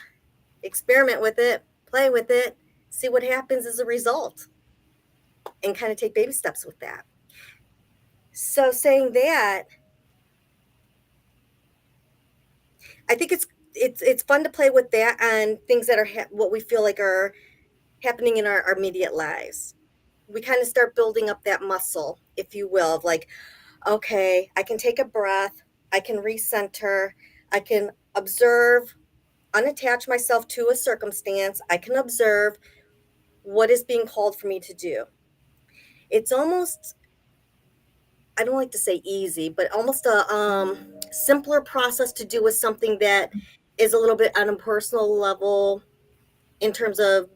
experiment with it, play with it, see what happens as a result, and kind of take baby steps with that. So saying that, I think it's fun to play with that on things that are what we feel like are happening in our immediate lives. We kind of start building up that muscle, if you will, of like, okay, I can take a breath, I can recenter, I can observe, unattach myself to a circumstance, I can observe what is being called for me to do. It's almost, I don't like to say easy, but almost a simpler process to do with something that is a little bit on a personal level in terms of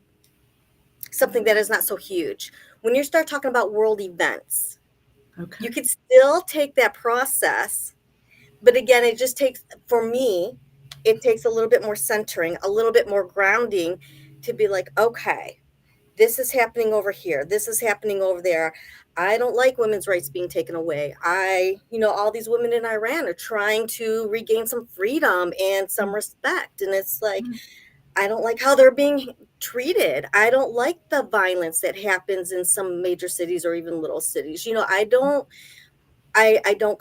something that is not so huge. When you start talking about world events, Okay. you could still take that process, but again, it just takes, for me, it takes a little bit more centering, a little bit more grounding to be like, okay, this is happening over here. This is happening over there. I don't like women's rights being taken away. All these women in Iran are trying to regain some freedom and some respect. And it's like, I don't like how they're being treated. I don't like the violence that happens in some major cities or even little cities. I don't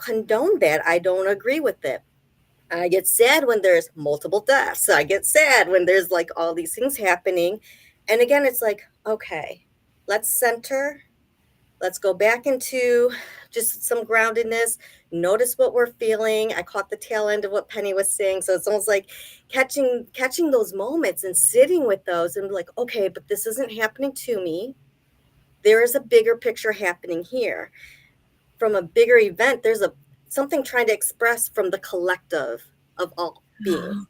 condone that. I don't agree with it. I get sad when there's multiple deaths. I get sad when there's like all these things happening. And again, it's like, okay, let's center. Let's go back into just some groundedness. Notice what we're feeling. I caught the tail end of what Penny was saying. So it's almost like catching those moments and sitting with those and be like, okay, but this isn't happening to me. There is a bigger picture happening here. From a bigger event, there's something trying to express from the collective of all beings.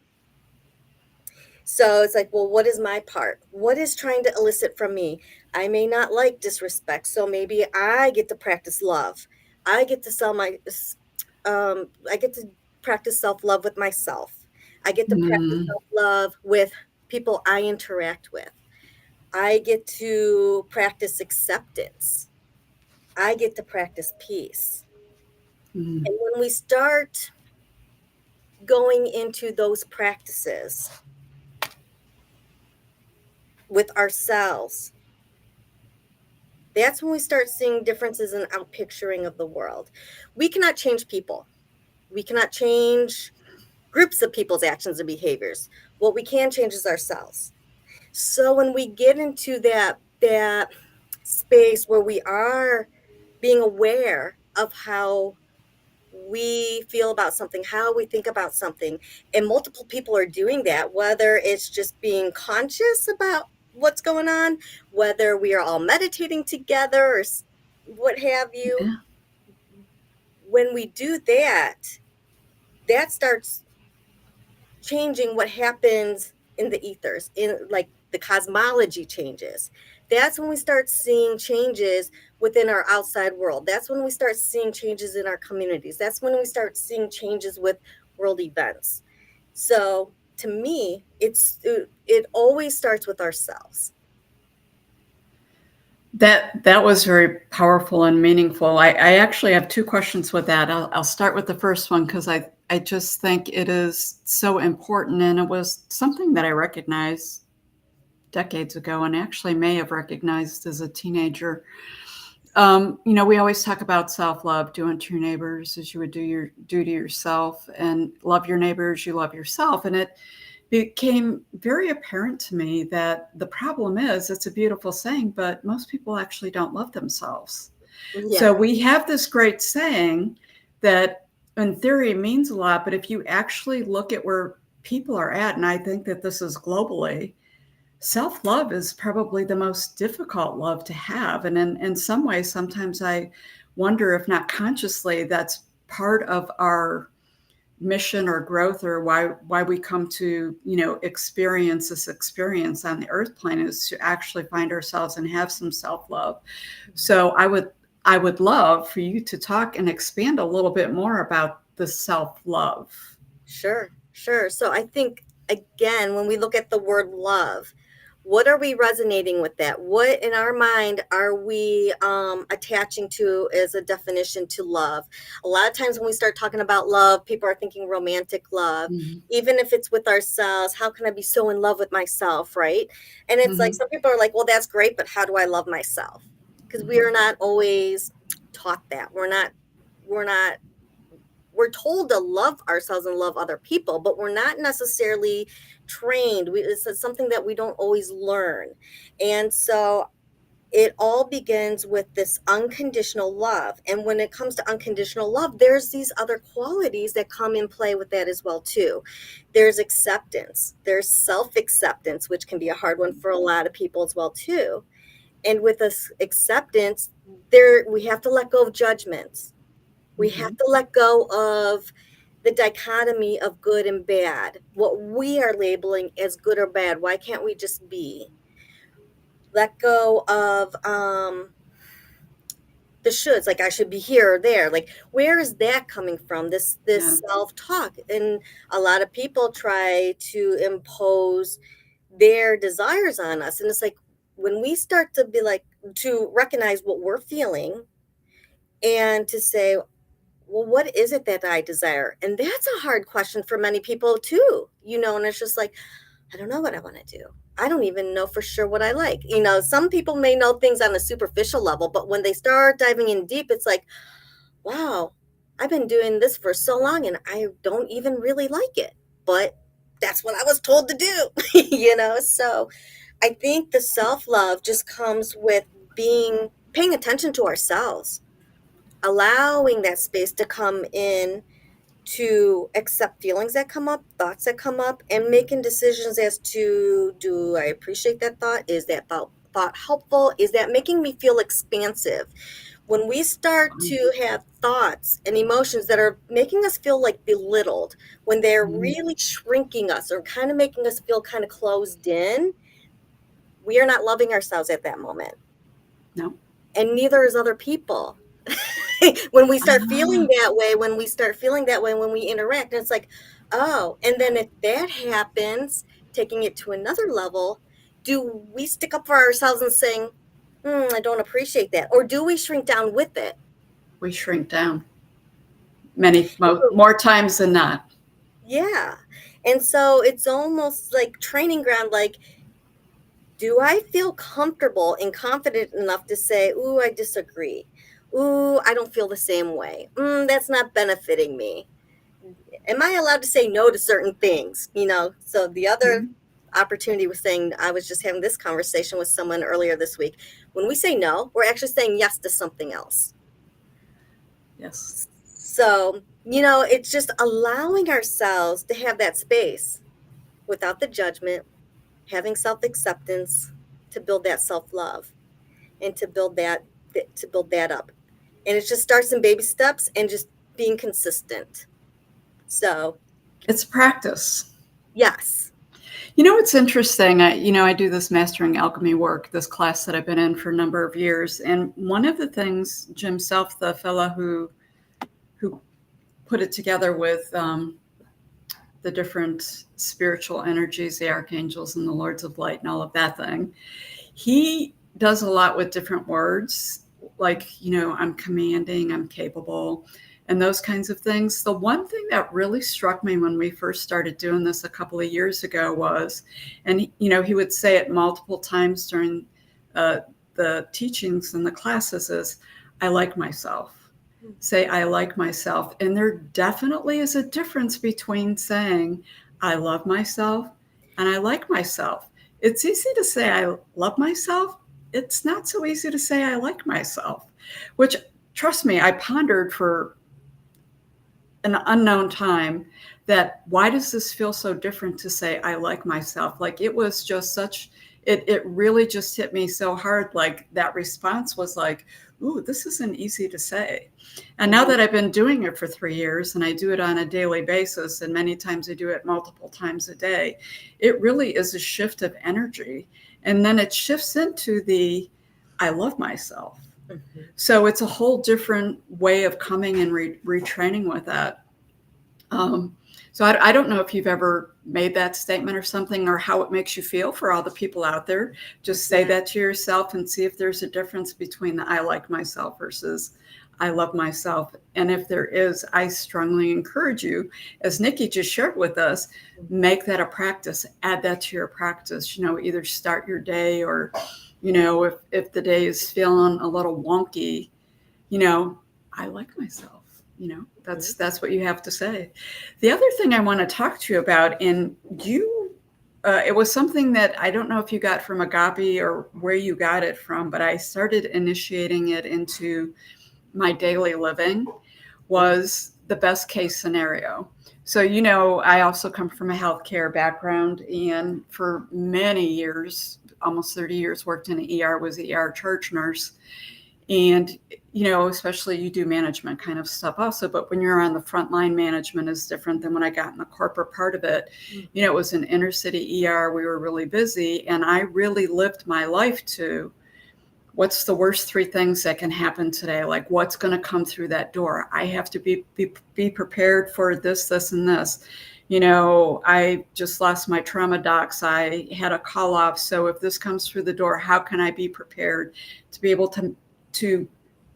So it's like, well, what is my part? What is trying to elicit from me? I may not like disrespect, so maybe I get to practice love. I get to practice self-love with myself. I get to practice self-love with people I interact with. I get to practice acceptance. I get to practice peace. And when we start going into those practices with ourselves, that's when we start seeing differences in our picturing of the world. We cannot change people. We cannot change groups of people's actions and behaviors. What we can change is ourselves. So when we get into that space where we are being aware of how we feel about something, how we think about something, and multiple people are doing that, whether it's just being conscious about what's going on, whether we are all meditating together or what have you. Yeah. When we do that, that starts changing what happens in the ethers, in like the cosmology changes. That's when we start seeing changes within our outside world. That's when we start seeing changes in our communities. That's when we start seeing changes with world events. So to me, it always starts with ourselves. That was very powerful and meaningful. I actually have two questions with that. I'll start with the first one because I just think it is so important, and it was something that I recognized decades ago and actually may have recognized as a teenager. We always talk about self-love, do unto your neighbors as you would do to yourself, and love your neighbors, you love yourself. And it became very apparent to me that the problem is, it's a beautiful saying, but most people actually don't love themselves. Yeah. So we have this great saying that in theory means a lot, but if you actually look at where people are at, and I think that this is globally, self-love is probably the most difficult love to have. And in some ways, sometimes I wonder if not consciously, that's part of our mission or growth, or why we come to, experience this experience on the earth plane, is to actually find ourselves and have some self-love. So I would love for you to talk and expand a little bit more about the self-love. Sure. So I think again, when we look at the word love, what are we resonating with that? What in our mind are we attaching to as a definition to love? A lot of times when we start talking about love, people are thinking romantic love. Mm-hmm. Even if it's with ourselves, how can I be so in love with myself, right? And it's like, Mm-hmm. some people are like, well, that's great, but how do I love myself? Because we are not always taught that. We're told to love ourselves and love other people, but we're not necessarily trained. It's something that we don't always learn. And so it all begins with this unconditional love. And when it comes to unconditional love, there's these other qualities that come in play with that as well, too. There's acceptance. There's self-acceptance, which can be a hard one for a lot of people as well, too. And with this acceptance, we have to let go of judgments. We have to let go of the dichotomy of good and bad, what we are labeling as good or bad. Why can't we just be? Let go of the shoulds, like I should be here or there. Like, where is that coming from? This self-talk. And a lot of people try to impose their desires on us. And it's like, when we start to be like, to recognize what we're feeling and to say, well, what is it that I desire? And that's a hard question for many people too, and it's just like, I don't know what I want to do. I don't even know for sure what I like. Some people may know things on a superficial level, but when they start diving in deep, it's like, wow, I've been doing this for so long and I don't even really like it, but that's what I was told to do, So I think the self-love just comes with paying attention to ourselves, allowing that space to come in, to accept feelings that come up, thoughts that come up, and making decisions as to, do I appreciate that thought? Is that thought helpful? Is that making me feel expansive? When we start to have thoughts and emotions that are making us feel like belittled, when they're really shrinking us or kind of making us feel kind of closed in, we are not loving ourselves at that moment. No. And neither is other people. When we start feeling that way, when we interact, and it's like, oh, and then if that happens, taking it to another level, do we stick up for ourselves and saying, I don't appreciate that? Or do we shrink down with it? We shrink down more times than not. Yeah. And so it's almost like training ground, like, do I feel comfortable and confident enough to say, ooh, I disagree. Ooh, I don't feel the same way. That's not benefiting me. Am I allowed to say no to certain things? So the other opportunity was saying, I was just having this conversation with someone earlier this week. When we say no, we're actually saying yes to something else. Yes. So, it's just allowing ourselves to have that space without the judgment, having self-acceptance, to build that self-love and to build that up. And it just starts in baby steps and just being consistent. So it's practice. Yes. It's interesting. I do this mastering alchemy work, this class that I've been in for a number of years. And one of the things, Jim Self, the fella who put it together with the different spiritual energies, the archangels and the lords of light and all of that thing, he does a lot with different words, like, I'm commanding, I'm capable, and those kinds of things. The one thing that really struck me when we first started doing this a couple of years ago was, and he would say it multiple times during the teachings and the classes, is, I like myself. Say, I like myself. And there definitely is a difference between saying, I love myself and I like myself. It's easy to say I love myself. It's not so easy to say I like myself, which, trust me, I pondered for an unknown time, that why does this feel so different to say I like myself? Like, it was just it really just hit me so hard. Like, that response was like, ooh, this isn't easy to say. And now that I've been doing it for 3 years, and I do it on a daily basis, and many times I do it multiple times a day, it really is a shift of energy. And then it shifts into the, I love myself. So it's a whole different way of coming and retraining with that. So I don't know if you've ever made that statement or something, or how it makes you feel for all the people out there. Just say that to yourself and see if there's a difference between the I like myself versus I love myself. And if there is, I strongly encourage you, as Nikki just shared with us, make that a practice, add that to your practice, either start your day, or, if the day is feeling a little wonky, I like myself. That's what you have to say. The other thing I want to talk to you about, and it was something that I don't know if you got from Agape or where you got it from, but I started initiating it into my daily living, was the best case scenario. So, I also come from a healthcare background, and for many years, almost 30 years, worked in an ER, was an ER charge nurse. And, especially you do management kind of stuff also, but when you're on the front line, management is different than when I got in the corporate part of it. It was an inner city ER. We were really busy, and I really lived my life to what's the worst 3 things that can happen today? Like, what's going to come through that door? I have to be prepared for this, this, and this. I just lost my trauma docs. I had a call off. So if this comes through the door, how can I be prepared to be able to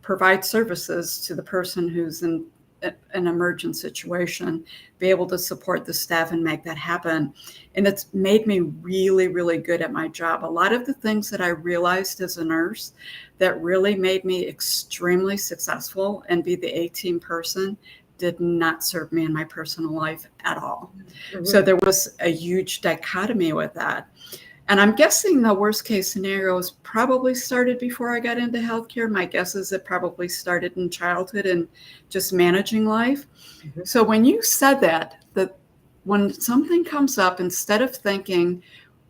provide services to the person who's in an emergent situation, be able to support the staff and make that happen. And it's made me really, really good at my job. A lot of the things that I realized as a nurse that really made me extremely successful and be the A-team person did not serve me in my personal life at all. So there was a huge dichotomy with that. And I'm guessing the worst case scenarios probably started before I got into healthcare. My guess is it probably started in childhood and just managing life. So when you said that when something comes up, instead of thinking,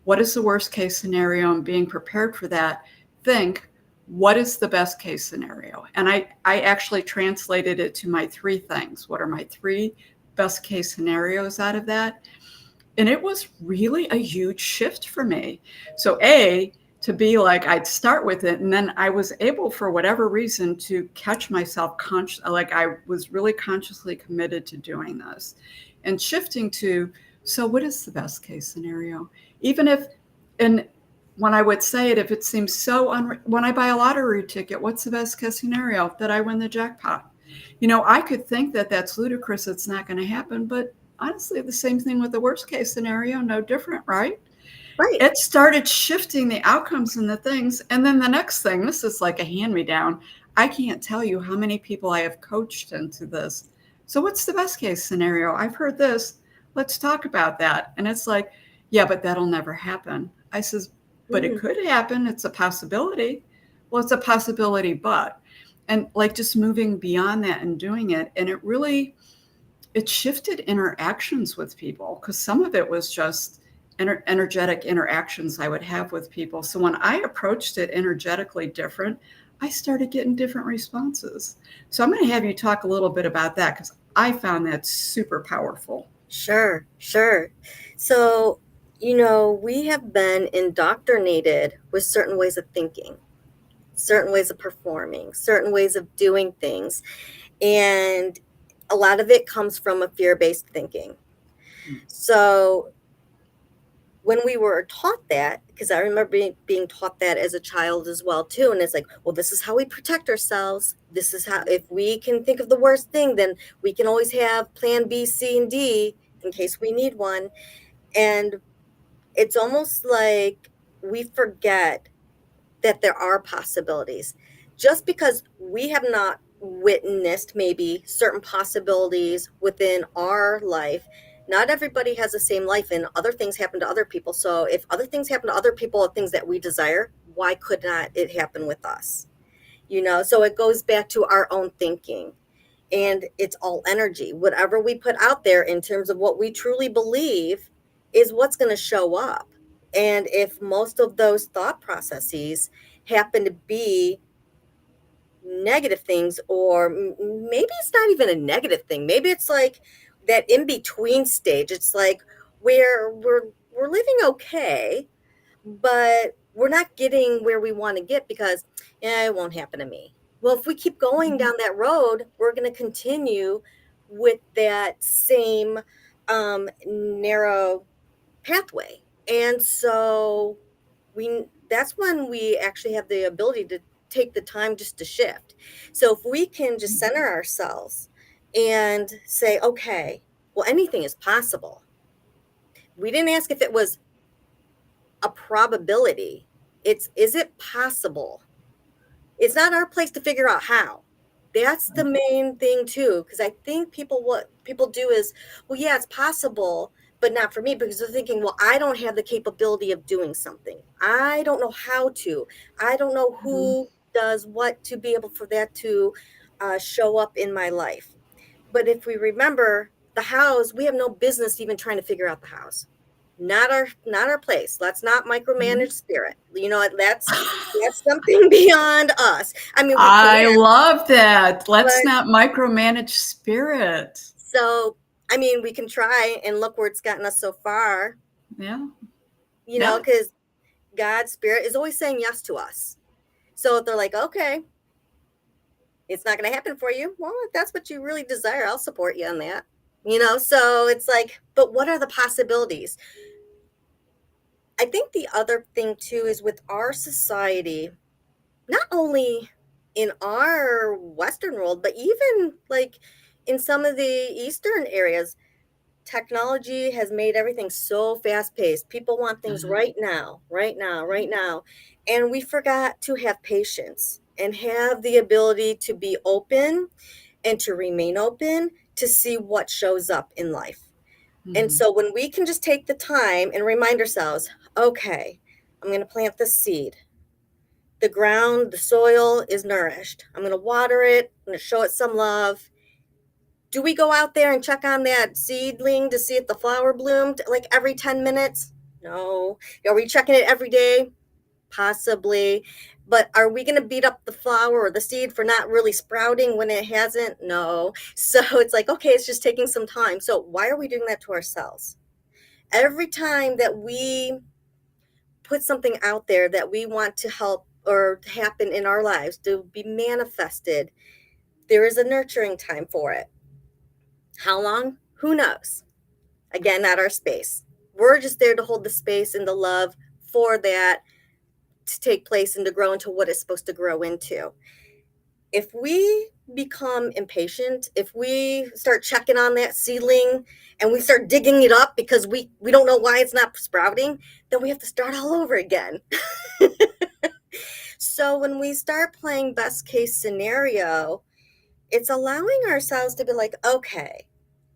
what is the worst case scenario and being prepared for that, think, what is the best case scenario? And I actually translated it to my 3 things. What are my 3 best case scenarios out of that? And it was really a huge shift for me. So to be like, I'd start with it, and then I was able, for whatever reason, to catch myself like I was really consciously committed to doing this and shifting to, so what is the best case scenario? Even if, and when I would say it, if it seems so, when I buy a lottery ticket, what's the best case scenario? That I win the jackpot. I could think that that's ludicrous. It's not going to happen, but honestly, the same thing with the worst case scenario, no different, right? Right. It started shifting the outcomes and the things. And then the next thing, this is like a hand-me-down. I can't tell you how many people I have coached into this. So what's the best case scenario? I've heard this. Let's talk about that. And it's like, yeah, but that'll never happen. I says, but it could happen. It's a possibility. Well, it's a possibility, but. And like just moving beyond that and doing it. And it shifted interactions with people, because some of it was just energetic interactions I would have with people. So when I approached it energetically different, I started getting different responses. So I'm going to have you talk a little bit about that, because I found that super powerful. Sure. So, we have been indoctrinated with certain ways of thinking, certain ways of performing, certain ways of doing things. And a lot of it comes from a fear-based thinking. So when we were taught that, because I remember being taught that as a child as well too, and it's like, well, this is how we protect ourselves. This is how, if we can think of the worst thing, then we can always have plan B, C, and D in case we need one. And it's almost like we forget that there are possibilities. Just because we have not witnessed maybe certain possibilities within our life, not everybody has the same life, and other things happen to other people. So if other things happen to other people, things that we desire, why could not it happen with us? So it goes back to our own thinking, and it's all energy. Whatever we put out there in terms of what we truly believe is what's going to show up. And if most of those thought processes happen to be negative things, or maybe it's not even a negative thing, maybe it's like that in between stage, it's like where we're living okay, but we're not getting where we want to get because it won't happen to me. Well, if we keep going down that road, we're going to continue with that same narrow pathway. And so that's when we actually have the ability to take the time just to shift. So if we can just center ourselves and say, okay, well, anything is possible. We didn't ask if it was a probability. Is it possible? It's not our place to figure out how. That's the main thing too, because I think what people do is, well, yeah, it's possible, but not for me, because they're thinking, well, I don't have the capability of doing something. I don't know how to. I don't know who does what to be able for that to show up in my life. But if we remember the hows, we have no business even trying to figure out the hows. Not our place. Let's not micromanage spirit. That's something beyond us. I mean, I love that. Let's not micromanage spirit. So, I mean, we can try, and look where it's gotten us so far. Yeah. Because God's spirit is always saying yes to us. So if they're like, okay, it's not going to happen for you. Well, if that's what you really desire, I'll support you on that. So it's like, but what are the possibilities? I think the other thing too is with our society, not only in our Western world, but even like in some of the Eastern areas, technology has made everything so fast paced. People want things right now. And we forgot to have patience and have the ability to be open and to remain open to see what shows up in life. And so when we can just take the time and remind ourselves, okay, I'm going to plant the seed. The ground, the soil is nourished. I'm going to water it. I'm going to show it some love. Do we go out there and check on that seedling to see if the flower bloomed like every 10 minutes? No. Are we checking it every day? Possibly. But are we going to beat up the flower or the seed for not really sprouting when it hasn't? No. So it's like, okay, it's just taking some time. So why are we doing that to ourselves? Every time that we put something out there that we want to help or happen in our lives to be manifested, there is a nurturing time for it. How long? Who knows? Again, not our space. We're just there to hold the space and the love for that to take place and to grow into what it's supposed to grow into. If we become impatient, if we start checking on that seedling and we start digging it up because we don't know why it's not sprouting, then we have to start all over again. So when we start playing best case scenario, it's allowing ourselves to be like, okay,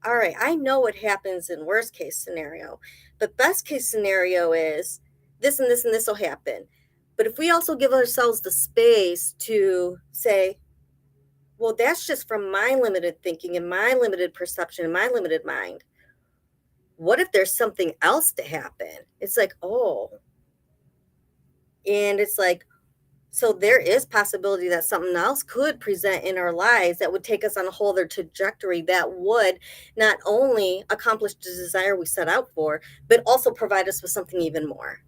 all right, I know what happens in worst case scenario, but best case scenario is this and this and this will happen. But if we also give ourselves the space to say, well, that's just from my limited thinking and my limited perception and my limited mind. What if there's something else to happen? It's like, oh. And it's like, so there is possibility that something else could present in our lives that would take us on a whole other trajectory that would not only accomplish the desire we set out for, but also provide us with something even more.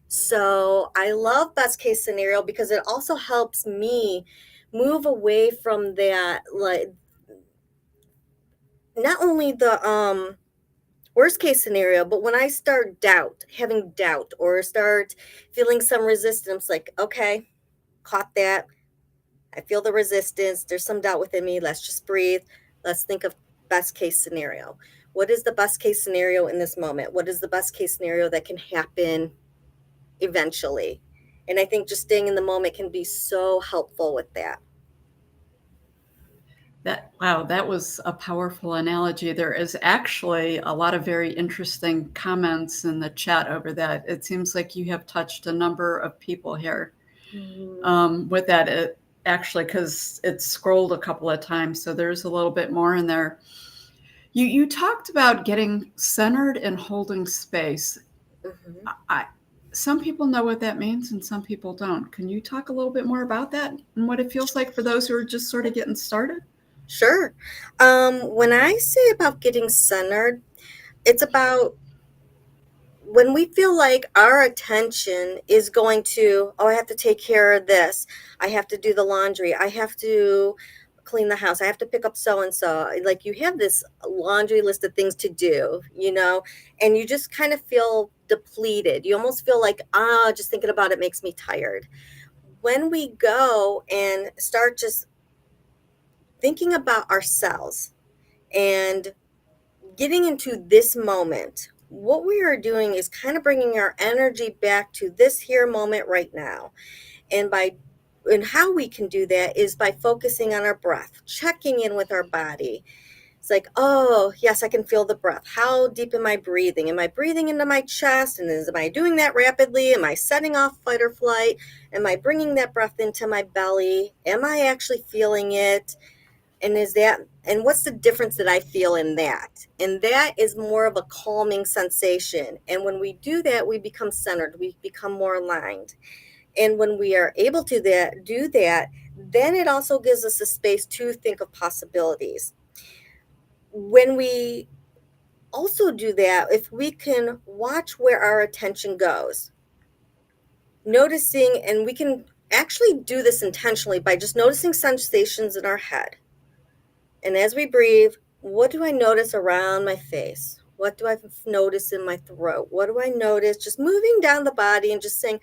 So I love best case scenario because it also helps me move away from that, like not only the worst case scenario, but when I start having doubt or start feeling some resistance, like, okay, caught that. I feel the resistance. There's some doubt within me. Let's just breathe. Let's think of best case scenario. What is the best case scenario in this moment? What is the best case scenario that can happen eventually? And I think just staying in the moment can be so helpful with that. That was a powerful analogy. There is actually a lot of very interesting comments in the chat over that. It seems like you have touched a number of people here with that. It actually, because it scrolled a couple of times, so there's a little bit more in there. You talked about getting centered and holding space. Some people know what that means and some people don't. Can you talk a little bit more about that and what it feels like for those who are just sort of getting started? Sure. When I say about getting centered, it's about when we feel like our attention is going to, oh, I have to take care of this. I have to do the laundry. I have to clean the house. I have to pick up so-and-so. Like you have this laundry list of things to do, you know, and you just kind of feel depleted. You almost feel like, just thinking about it makes me tired. When we go and start just thinking about ourselves and getting into this moment, what we are doing is kind of bringing our energy back to this here moment right now. And how we can do that is by focusing on our breath, checking in with our body. It's like, oh, yes, I can feel the breath. How deep am I breathing? Am I breathing into my chest? And am I doing that rapidly? Am I setting off fight or flight? Am I bringing that breath into my belly? Am I actually feeling it? And what's the difference that I feel in that? And that is more of a calming sensation. And when we do that, we become centered. We become more aligned. And when we are able to do that, then it also gives us a space to think of possibilities. When we also do that, if we can watch where our attention goes, noticing, and we can actually do this intentionally by just noticing sensations in our head. And as we breathe, what do I notice around my face? What do I notice in my throat? What do I notice? Just moving down the body and just saying,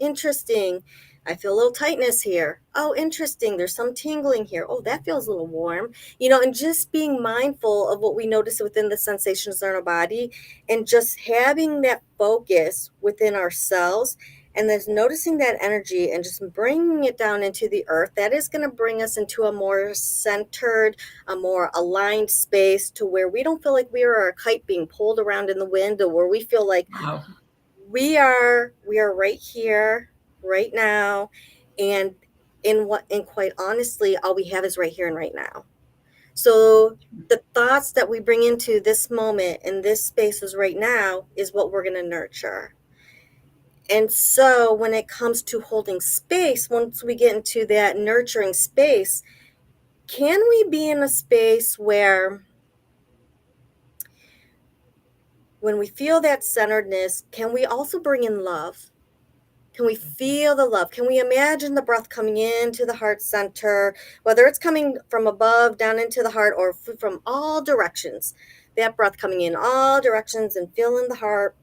interesting. I feel a little tightness here. Oh, interesting. There's some tingling here. Oh, that feels a little warm. You know, and just being mindful of what we notice within the sensations in our body and just having that focus within ourselves and then noticing that energy and just bringing it down into the earth. That is going to bring us into a more centered, a more aligned space to where we don't feel like we are a kite being pulled around in the wind, or where we feel like we are right here, right now. And quite honestly, all we have is right here and right now. So the thoughts that we bring into this moment and this spaces right now is what we're going to nurture. And so when it comes to holding space, once we get into that nurturing space, can we be in a space where when we feel that centeredness, can we also bring in love? Can we feel the love? Can we imagine the breath coming into the heart center, whether it's coming from above down into the heart or from all directions, that breath coming in all directions and feeling the heart.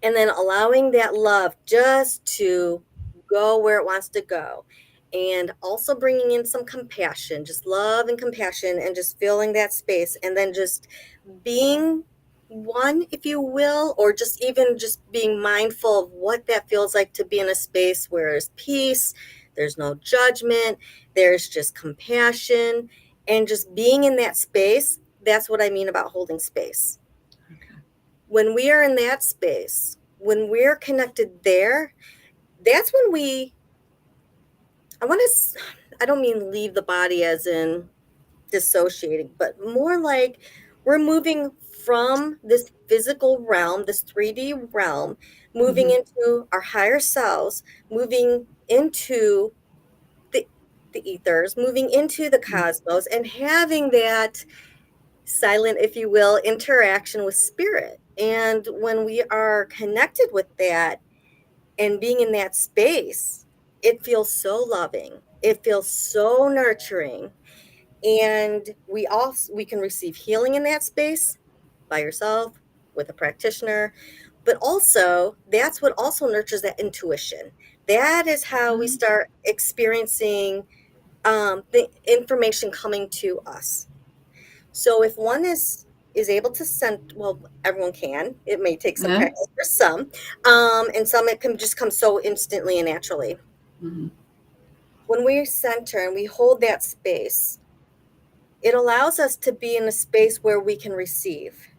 And then allowing that love just to go where it wants to go. And also bringing in some compassion, just love and compassion, and just filling that space. And then just being one, if you will, or just even just being mindful of what that feels like to be in a space where there's peace, there's no judgment, there's just compassion, and just being in that space. That's what I mean about holding space. When we are in that space, when we're connected there, that's when I don't mean leave the body as in dissociating, but more like we're moving from this physical realm, this 3D realm, moving into our higher selves, moving into the ethers, moving into the cosmos, and having that silent, if you will, interaction with spirit. And when we are connected with that and being in that space, it feels so loving. It feels so nurturing. And we can receive healing in that space by yourself, with a practitioner. But also, that's what also nurtures that intuition. That is how we start experiencing the information coming to us. So if one is able to send, well, everyone can. It may take some practice for some, and some it can just come so instantly and naturally. When we center and we hold that space, it allows us to be in a space where we can receive.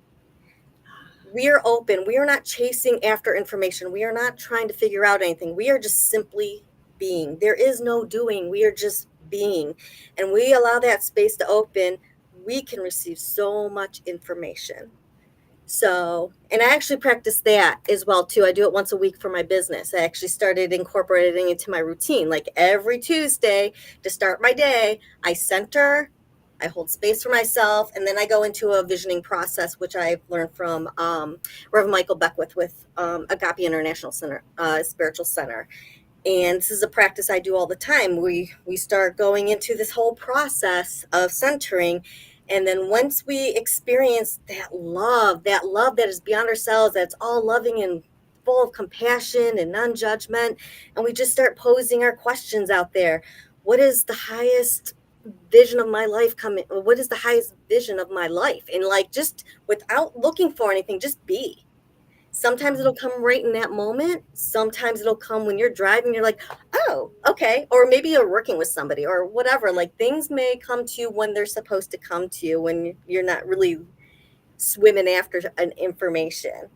We are open. We are not chasing after information. We are not trying to figure out anything. We are just simply being. There is no doing. We are just being. And we allow that space to open. We can receive so much information. So, and I actually practice that as well too. I do it once a week for my business. I actually started incorporating it into my routine. Like every Tuesday to start my day, I center, I hold space for myself, and then I go into a visioning process, which I've learned from Reverend Michael Beckwith with Agape International Center, Spiritual Center. And this is a practice I do all the time. We start going into this whole process of centering. And then once we experience that love that is beyond ourselves, that's all loving and full of compassion and non-judgment, and we just start posing our questions out there. What is the highest vision of my life coming? What is the highest vision of my life? And like, just without looking for anything, just be. Sometimes it'll come right in that moment. Sometimes it'll come when you're driving, you're like, oh, okay. Or maybe you're working with somebody or whatever. Like, things may come to you when they're supposed to come to you, when you're not really swimming after an information.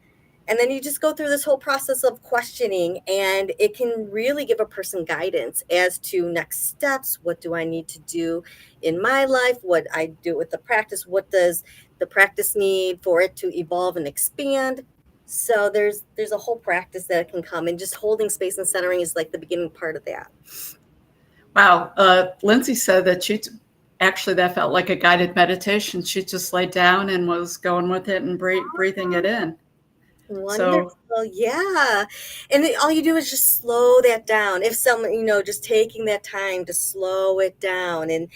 And then you just go through this whole process of questioning, and it can really give a person guidance as to next steps. What do I need to do in my life? What I do with the practice? What does the practice need for it to evolve and expand? So there's a whole practice that can come, and just holding space and centering is like the beginning part of that. Wow. Lindsay said that actually that felt like a guided meditation. She just laid down and was going with it and breathing it in. Wonderful. So, yeah. And all you do is just slow that down. If someone, just taking that time to slow it down, and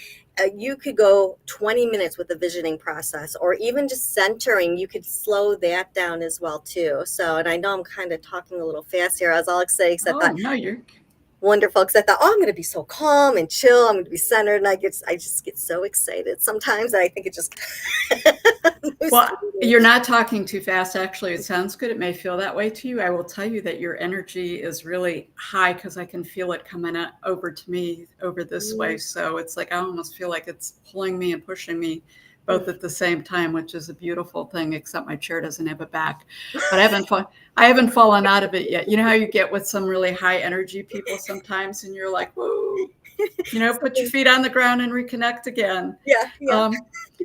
you could go 20 minutes with the visioning process, or even just centering, you could slow that down as well too. So, and I know I'm kind of talking a little fast here. I was all excited because I thought, no, you're wonderful, because I thought, I'm going to be so calm and chill. I'm going to be centered, and I just get so excited sometimes that I think it just. Well, you're not talking too fast. Actually, it sounds good. It may feel that way to you. I will tell you that your energy is really high, because I can feel it coming over to me over this way. So it's like I almost feel like it's pulling me and pushing me both at the same time, which is a beautiful thing, except my chair doesn't have a back. But I haven't fallen out of it yet. You know how you get with some really high energy people sometimes, and you're like, whoa, put your feet on the ground and reconnect again. Yeah.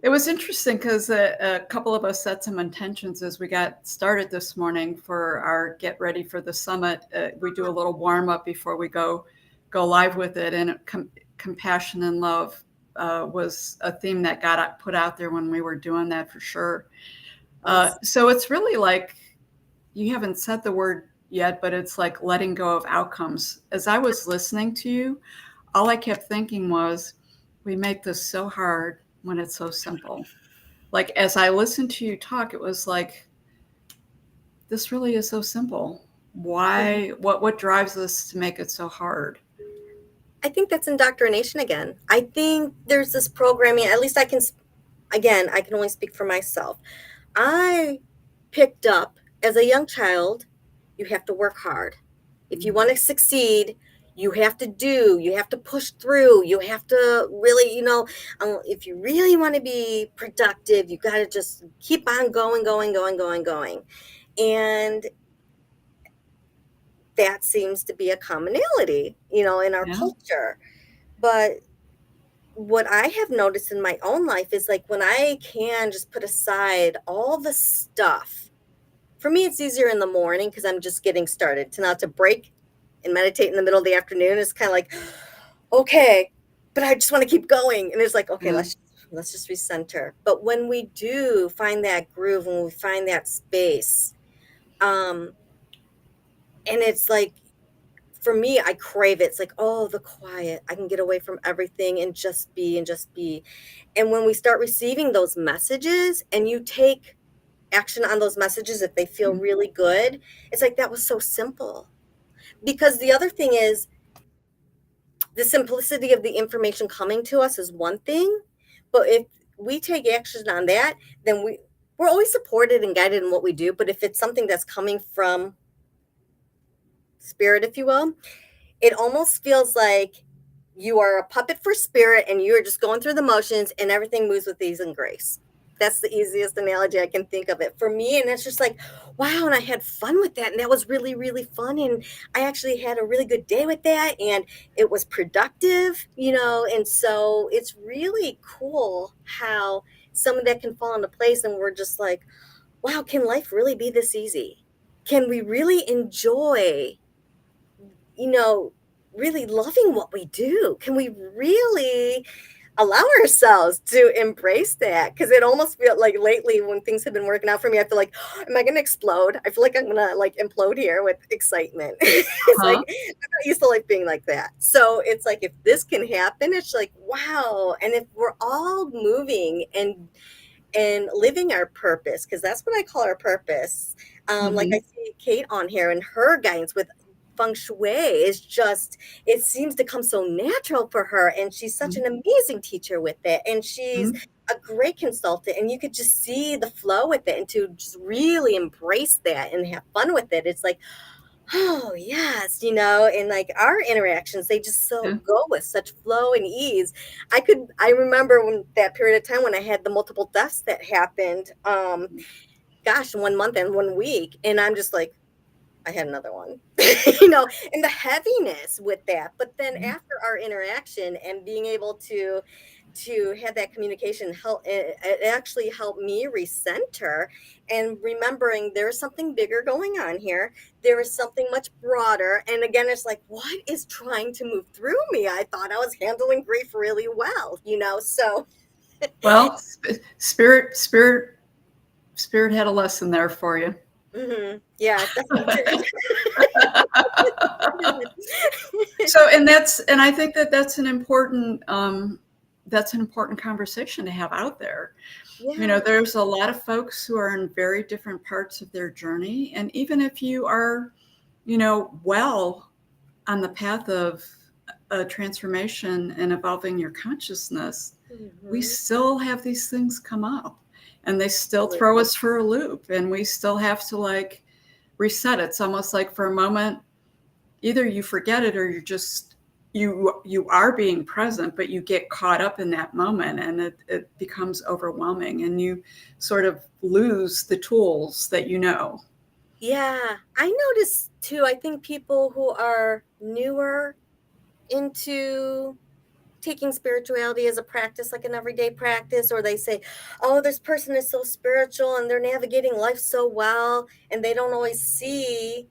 It was interesting because a couple of us set some intentions as we got started this morning for our get ready for the summit. We do a little warm up before we go live with it, and compassion and love was a theme that got put out there when we were doing that, for sure. So it's really like, you haven't said the word yet, but it's like letting go of outcomes. As I was listening to you, all I kept thinking was, we make this so hard when it's so simple. Like, as I listened to you talk, it was like, this really is so simple. Why? What drives us to make it so hard? I think that's indoctrination again. I think there's this programming, at least I can only speak for myself. I picked up as a young child, you have to work hard. If you want to succeed, you have to push through. You have to really, if you really want to be productive, you got to just keep on going. And that seems to be a commonality, in our culture. But what I have noticed in my own life is, like, when I can just put aside all the stuff, for me, it's easier in the morning because I'm just getting started. To break and meditate in the middle of the afternoon is kind of like, okay, but I just want to keep going. And it's like, okay, let's just recenter. But when we do find that groove, when we find that space, and it's like, for me, I crave it. It's like, oh, the quiet. I can get away from everything and just be. And when we start receiving those messages, and you take action on those messages, if they feel really good, it's like, that was so simple. Because the other thing is, the simplicity of the information coming to us is one thing, but if we take action on that, then we're always supported and guided in what we do. But if it's something that's coming from spirit, if you will, it almost feels like you are a puppet for spirit, and you're just going through the motions, and everything moves with ease and grace. That's the easiest analogy I can think of it for me. And it's just like, wow. And I had fun with that. And that was really, really fun. And I actually had a really good day with that. And it was productive, and so it's really cool how some of that can fall into place. And we're just like, wow, can life really be this easy? Can we really enjoy, really loving what we do? Can we really allow ourselves to embrace that, because it almost feels like lately when things have been working out for me, I feel like, am I going to explode? I feel like I'm going to like implode here with excitement. It's like, I'm not used to life being like that. So it's like, if this can happen, it's like, wow. And if we're all moving and living our purpose, because that's what I call our purpose. Like I see Kate on here and her guidance with feng shui is just, it seems to come so natural for her, and she's such an amazing teacher with it, and she's a great consultant, and you could just see the flow with it, and to just really embrace that and have fun with it. It's like, oh yes, and like our interactions, they just go with such flow and ease. I remember when that period of time when I had the multiple deaths that happened, 1 month and 1 week, and I'm just like, I had another one, and the heaviness with that. But then after our interaction and being able to have that communication help, it actually helped me recenter and remembering there's something bigger going on here. There is something much broader. And again, it's like, what is trying to move through me? I thought I was handling grief really well, so. Well, spirit had a lesson there for you. Yeah, definitely. So, and I think that's an important conversation to have out there. Yeah. There's a lot of folks who are in very different parts of their journey, and even if you are, well on the path of a transformation and evolving your consciousness, we still have these things come up. And they still throw us for a loop, and we still have to like reset. It's almost like for a moment, either you forget it or you are being present, but you get caught up in that moment, and it becomes overwhelming, and you sort of lose the tools that you know. Yeah, I noticed too. I think people who are newer into taking spirituality as a practice, like an everyday practice, or they say, oh, this person is so spiritual and they're navigating life so well, and they don't always see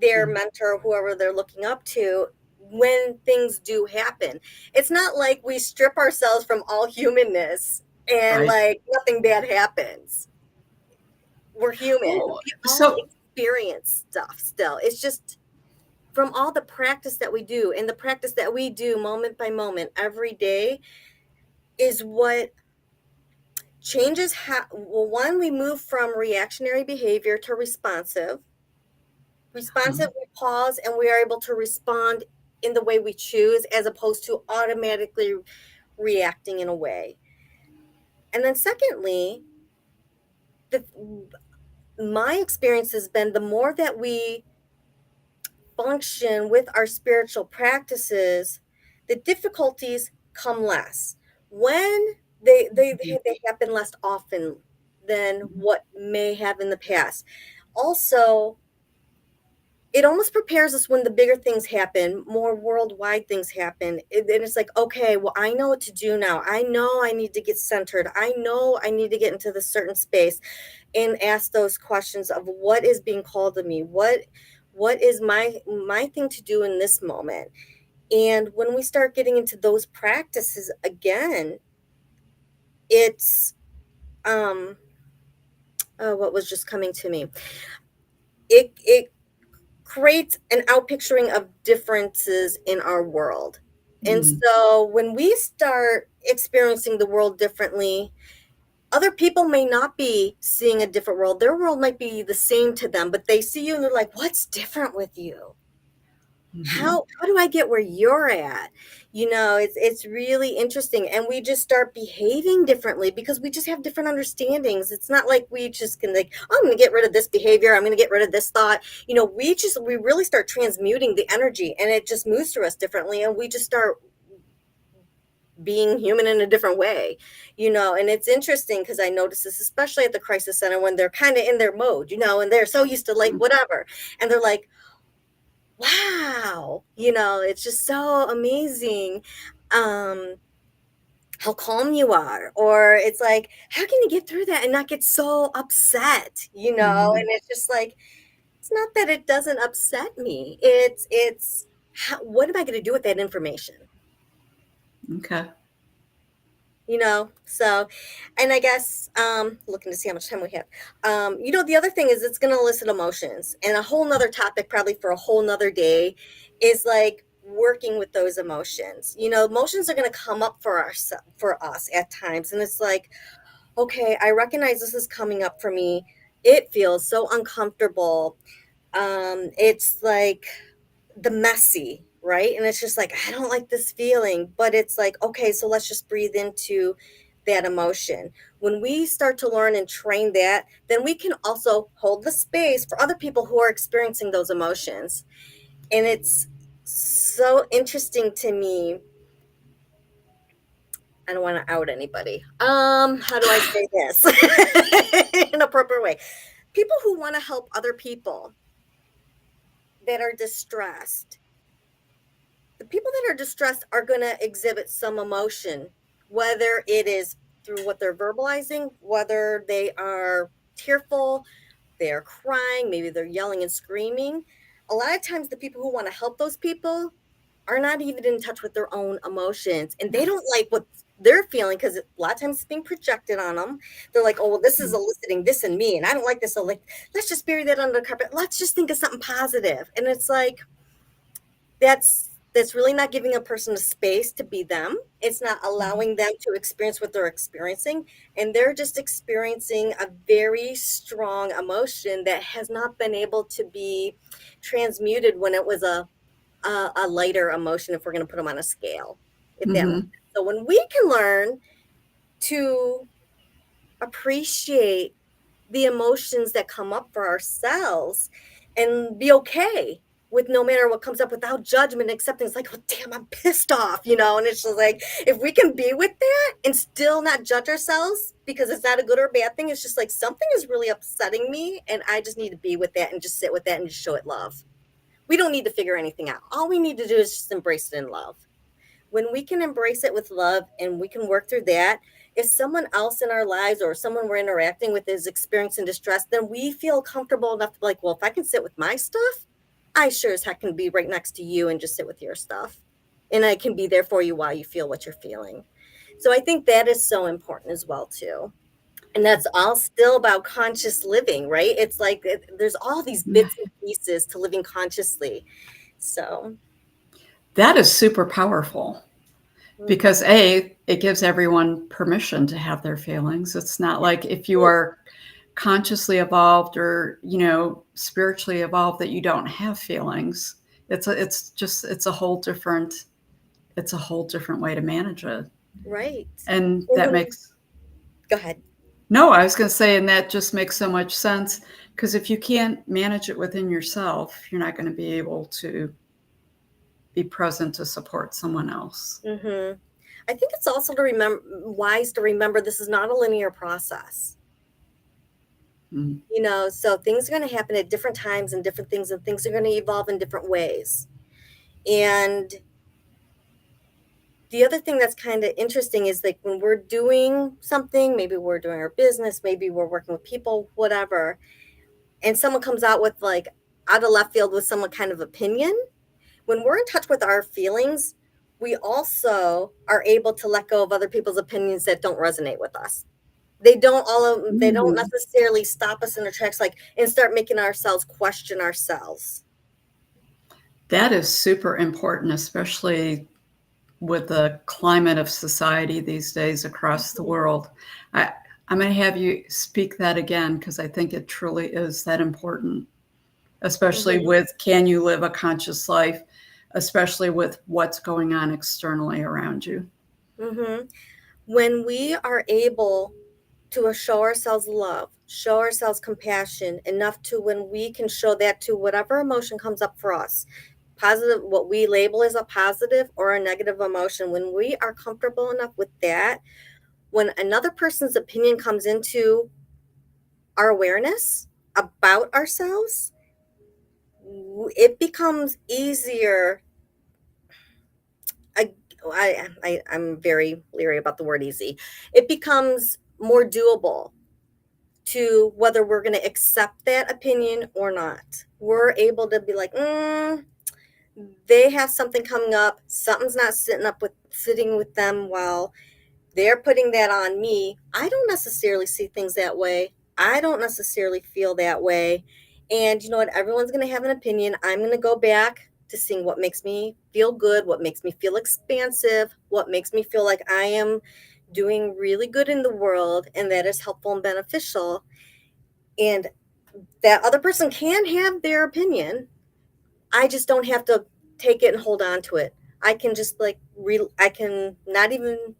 their mentor, whoever they're looking up to, when things do happen. It's not like we strip ourselves from all humanness and like nothing bad happens. We're human. We all experience stuff still. It's just from all the practice that we do, and the practice that we do moment by moment every day is what changes one, we move from reactionary behavior to responsive. We pause and we are able to respond in the way we choose, as opposed to automatically reacting in a way. And then secondly, my experience has been the more that we function with our spiritual practices, the difficulties come less. When they happen less often than what may have in the past. Also, it almost prepares us when the bigger things happen, more worldwide things happen. And it's like, okay, well, I know what to do now. I know I need to get centered. I know I need to get into this certain space and ask those questions of what is being called to me. What is my thing to do in this moment? And when we start getting into those practices again, it's what was just coming to me. It creates an outpicturing of differences in our world. And so when we start experiencing the world differently, other people may not be seeing a different world. Their world might be the same to them, but they see you and they're like, what's different with you? How do I get where you're at? It's really interesting. And we just start behaving differently because we just have different understandings. It's not like we just can like, oh, I'm going to get rid of this behavior. I'm going to get rid of this thought. We really start transmuting the energy, and it just moves through us differently. And we just start being human in a different way, and it's interesting because I notice this, especially at the crisis center, when they're kind of in their mode, and they're so used to like whatever. And they're like, wow, it's just so amazing how calm you are. Or it's like, how can you get through that and not get so upset, and it's just like, it's not that it doesn't upset me. It's what am I going to do with that information? Okay. So, and I guess looking to see how much time we have. The other thing is it's going to elicit emotions, and a whole nother topic probably for a whole nother day is like working with those emotions. Emotions are going to come up for us at times, and it's like, okay, I recognize this is coming up for me. It feels so uncomfortable. It's like the messy, right? And it's just like, I don't like this feeling, but it's like, okay, so let's just breathe into that emotion. When we start to learn and train that, then we can also hold the space for other people who are experiencing those emotions. And it's so interesting to me. I don't want to out anybody. How do I say this in a proper way? People who want to help other people that are distressed, the people that are distressed are going to exhibit some emotion, whether it is through what they're verbalizing, whether they are tearful, they're crying, maybe they're yelling and screaming. A lot of times the people who want to help those people are not even in touch with their own emotions, and they don't like what they're feeling because a lot of times it's being projected on them. They're like, oh, well, this is eliciting this in me, and I don't like this. So like, let's just bury that under the carpet. Let's just think of something positive. And it's like, that's really not giving a person a space to be them. It's not allowing them to experience what they're experiencing. And they're just experiencing a very strong emotion that has not been able to be transmuted when it was a lighter emotion, if we're going to put them on a scale. If that makes sense. So when we can learn to appreciate the emotions that come up for ourselves and be okay with no matter what comes up without judgment, accepting, it's like, oh, damn, I'm pissed off, and it's just like, if we can be with that and still not judge ourselves because it's not a good or bad thing, it's just like, something is really upsetting me and I just need to be with that and just sit with that and just show it love. We don't need to figure anything out. All we need to do is just embrace it in love. When we can embrace it with love and we can work through that, if someone else in our lives or someone we're interacting with is experiencing distress, then we feel comfortable enough to be like, well, if I can sit with my stuff, I sure as heck can be right next to you and just sit with your stuff. And I can be there for you while you feel what you're feeling. So I think that is so important as well, too. And that's all still about conscious living, right? It's like there's all these bits and pieces to living consciously. So that is super powerful because it gives everyone permission to have their feelings. It's not like if you are consciously evolved or, spiritually evolved that you don't have feelings. It's a whole different way to manage it. Right. And that makes. Go ahead. No, I was going to say, and that just makes so much sense because if you can't manage it within yourself, you're not going to be able to be present to support someone else. Mm-hmm. I think it's also wise to remember this is not a linear process. So things are going to happen at different times and different things, and things are going to evolve in different ways. And the other thing that's kind of interesting is like when we're doing something, maybe we're doing our business, maybe we're working with people, whatever, and someone comes out with like out of left field with some kind of opinion. When we're in touch with our feelings, we also are able to let go of other people's opinions that don't resonate with us. They don't necessarily stop us in our tracks, and start making ourselves question ourselves. That is super important, especially with the climate of society these days across the world. I'm going to have you speak that again because I think it truly is that important, especially with can you live a conscious life, especially with what's going on externally around you. When we are able to show ourselves love, show ourselves compassion enough to when we can show that to whatever emotion comes up for us, positive, what we label as a positive or a negative emotion, when we are comfortable enough with that, when another person's opinion comes into our awareness about ourselves, it becomes easier. I'm very leery about the word easy. It becomes more doable to whether we're going to accept that opinion or not. We're able to be like, they have something coming up. Something's not sitting with them well. they're putting that on me. I don't necessarily see things that way. I don't necessarily feel that way. And you know what? Everyone's going to have an opinion. I'm going to go back to seeing what makes me feel good, what makes me feel expansive, what makes me feel like I am doing really good in the world and that is helpful and beneficial. And that other person can have their opinion. I just don't have to take it and hold on to it. I can just I can not even,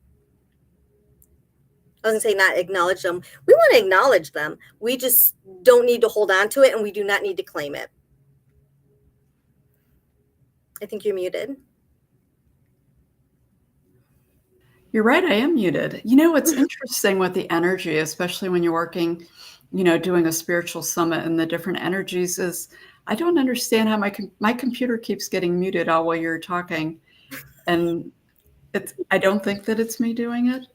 I was gonna say not acknowledge them. We want to acknowledge them. We just don't need to hold on to it, and we do not need to claim it. I think you're muted. You're right, I am muted. You know, it's interesting with the energy, especially when you're working, doing a spiritual summit and the different energies is, I don't understand how my computer keeps getting muted all while you're talking. And I don't think that it's me doing it.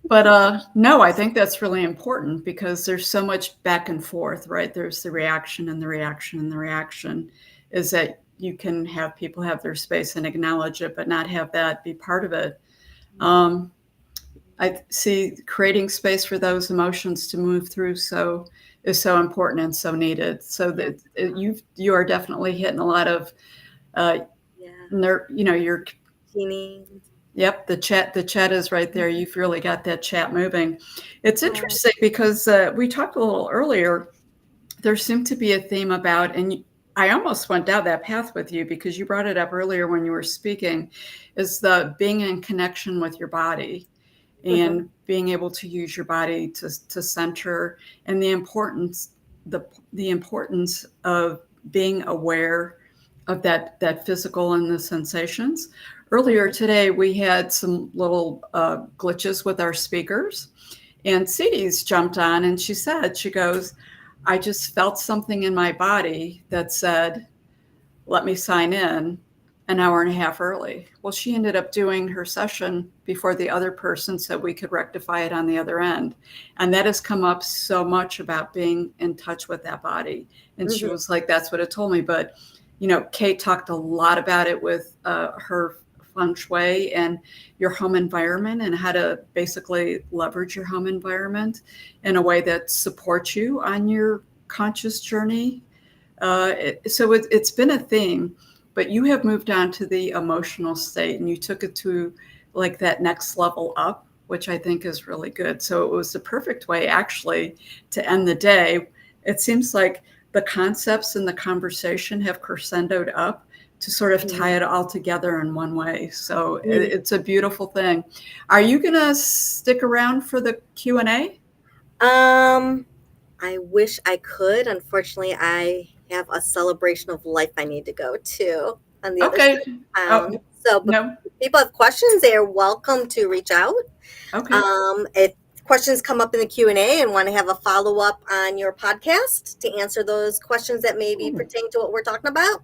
But no, I think that's really important because there's so much back and forth, right? There's the reaction and the reaction and the reaction is that you can have people have their space and acknowledge it, but not have that be part of it. I see creating space for those emotions to move through is so important and so needed. So that you are definitely hitting a lot of, your Teeny. Yep, the chat is right there. You've really got that chat moving. It's interesting because we talked a little earlier. There seemed to be a theme about, and I almost went down that path with you because you brought it up earlier when you were speaking, is the being in connection with your body and being able to use your body to center, and the importance of being aware of that physical and the sensations. Earlier today, we had some little glitches with our speakers, and Siris jumped on and she goes, I just felt something in my body that said, let me sign in an hour and a half early. Well, she ended up doing her session before the other person so we could rectify it on the other end. And that has come up so much about being in touch with that body. And she was like, that's what it told me. But, Kate talked a lot about it with her feng shui and your home environment and how to basically leverage your home environment in a way that supports you on your conscious journey. So it's been a theme, but you have moved on to the emotional state and you took it to like that next level up, which I think is really good. So it was the perfect way actually to end the day. It seems like the concepts in the conversation have crescendoed up to sort of tie it all together in one way. So it's a beautiful thing. Are you going to stick around for the Q&A? I wish I could. Unfortunately, I have a celebration of life I need to go to on the other side of town. If people have questions, they are welcome to reach out. Okay. If questions come up in the Q&A and want to have a follow-up on your podcast to answer those questions that maybe pertain to what we're talking about,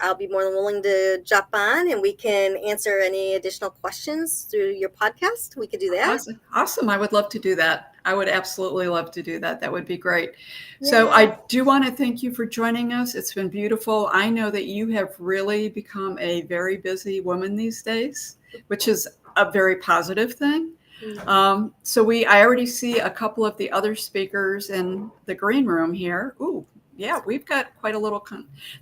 I'll be more than willing to jump on and we can answer any additional questions through your podcast. We could do that. Awesome. I would love to do that. I would absolutely love to do that. That would be great. Yeah. So I do want to thank you for joining us. It's been beautiful. I know that you have really become a very busy woman these days, which is a very positive thing. So I already see a couple of the other speakers in the green room here. Ooh. Yeah, we've got quite a little.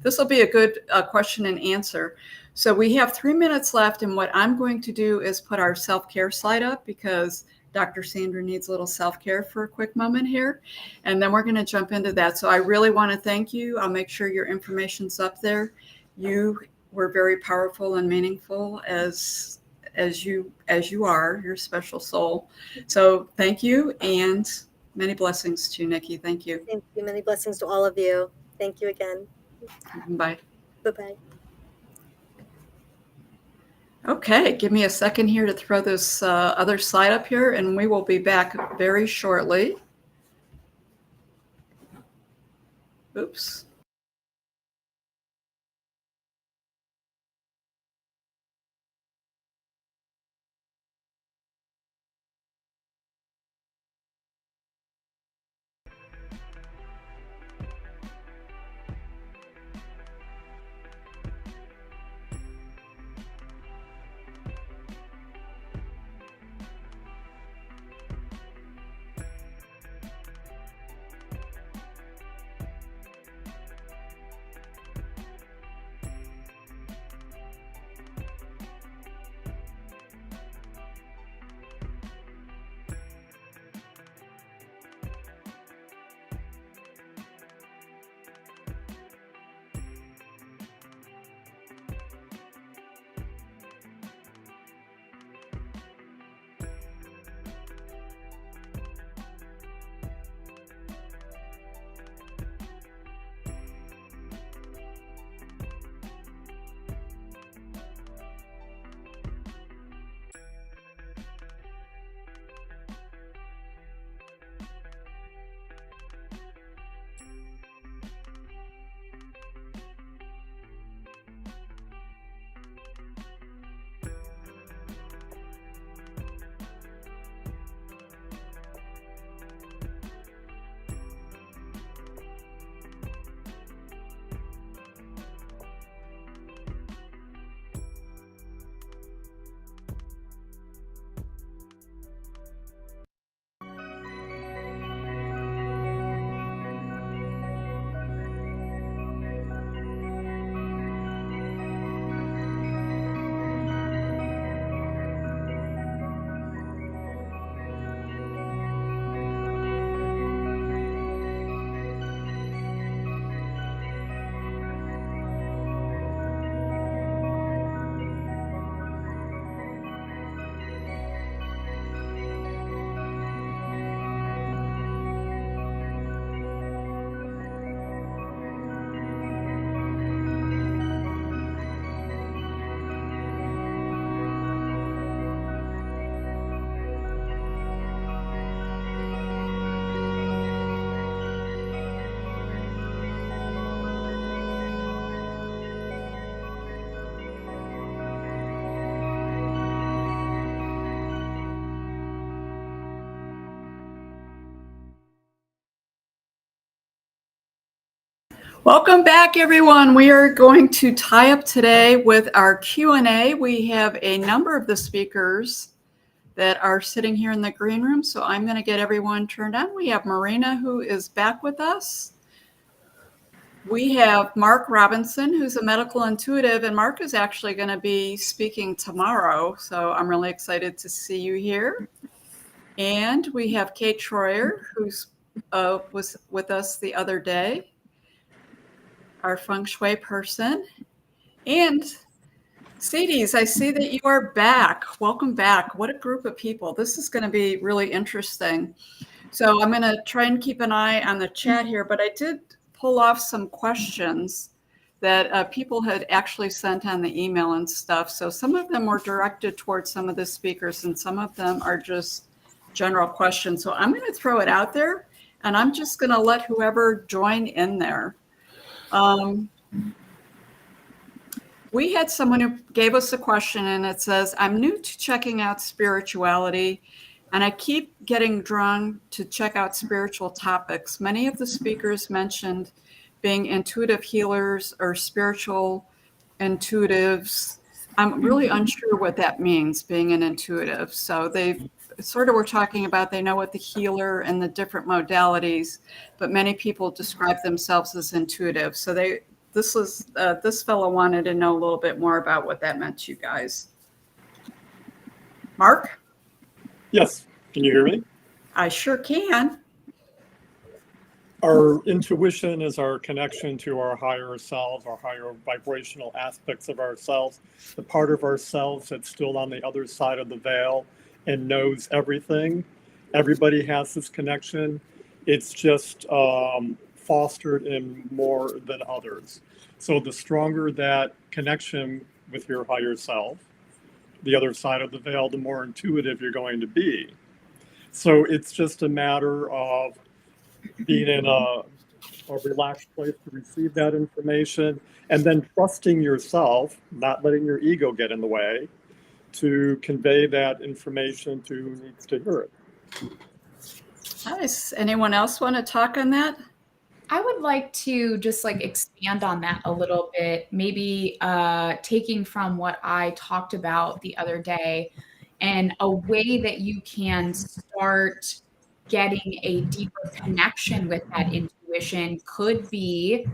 This will be a good question and answer. So we have 3 minutes left, and what I'm going to do is put our self-care slide up because Dr. Sandra needs a little self-care for a quick moment here, and then we're going to jump into that. So I really want to thank you. I'll make sure your information's up there. You were very powerful and meaningful as you are, your special soul. So thank you, and many blessings to you, Nikki. Thank you. Thank you. Many blessings to all of you. Thank you again. Bye. Bye-bye. Okay, give me a second here to throw this other slide up here, and we will be back very shortly. Oops. Welcome back, everyone. We are going to tie up today with our Q&A. We have a number of the speakers that are sitting here in the green room, so I'm going to get everyone turned on. We have Marina, who is back with us. We have Mark Robinson, who's a medical intuitive, and Mark is actually going to be speaking tomorrow, so I'm really excited to see you here. And we have Kate Troyer, who's was with us the other day, our feng shui person. And Siris, I see that you are back. Welcome back. What a group of people. This is going to be really interesting. So I'm going to try and keep an eye on the chat here, but I did pull off some questions that people had actually sent on the email and stuff. So some of them were directed towards some of the speakers and some of them are just general questions. So I'm going to throw it out there and I'm just going to let whoever join in there. We had someone who gave us a question and it says, I'm new to checking out spirituality and I keep getting drawn to check out spiritual topics. Many of the speakers mentioned being intuitive healers or spiritual intuitives. I'm really unsure what that means, being an intuitive. So they sort of were talking about they know what the healer and the different modalities, but many people describe themselves as intuitive. So this fellow wanted to know a little bit more about what that meant to you guys. Mark? Yes. Can you hear me? I sure can. Our intuition is our connection to our higher selves, our higher vibrational aspects of ourselves, the part of ourselves that's still on the other side of the veil and knows everything. Everybody has this connection. It's just fostered in more than others. So the stronger that connection with your higher self, the other side of the veil, the more intuitive you're going to be. So it's just a matter of being in a relaxed place to receive that information and then trusting yourself, not letting your ego get in the way, to convey that information to who needs to hear it. Nice. Anyone else want to talk on that? I would like to just expand on that a little bit, maybe taking from what I talked about the other day, and a way that you can start getting a deeper connection with that intuition could be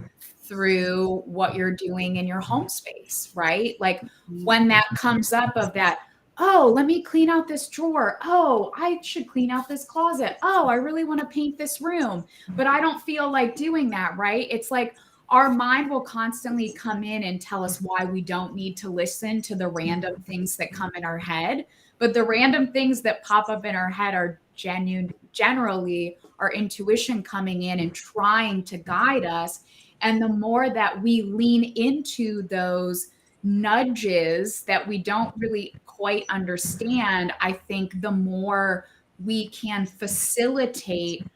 through what you're doing in your home space, right? Like when that comes up of that, oh, let me clean out this drawer. Oh, I should clean out this closet. Oh, I really want to paint this room, but I don't feel like doing that, right? It's like our mind will constantly come in and tell us why we don't need to listen to the random things that come in our head. But the random things that pop up in our head are generally our intuition coming in and trying to guide us. And the more that we lean into those nudges that we don't really quite understand, I think the more we can facilitate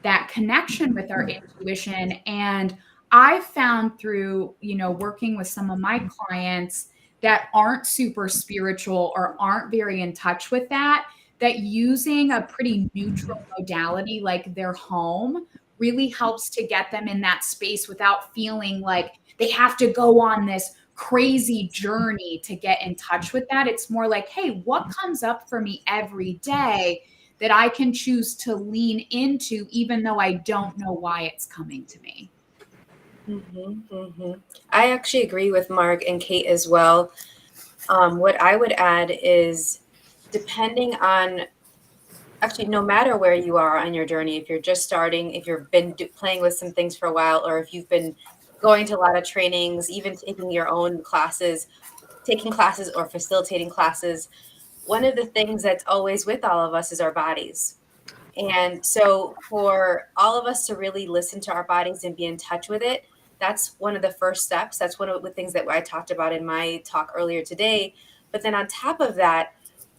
that connection with our intuition. And I found through, working with some of my clients that aren't super spiritual or aren't very in touch with that using a pretty neutral modality like their home really helps to get them in that space without feeling like they have to go on this crazy journey to get in touch with that. It's more like, hey, what comes up for me every day that I can choose to lean into, even though I don't know why it's coming to me? I actually agree with Mark and Kate as well. What I would add is, depending on, actually, no matter where you are on your journey, if you're just starting, if you've been playing with some things for a while, or if you've been going to a lot of trainings, even taking your own classes, taking classes or facilitating classes, one of the things that's always with all of us is our bodies. And so for all of us to really listen to our bodies and be in touch with it, that's one of the first steps. That's one of the things that I talked about in my talk earlier today. But then on top of that,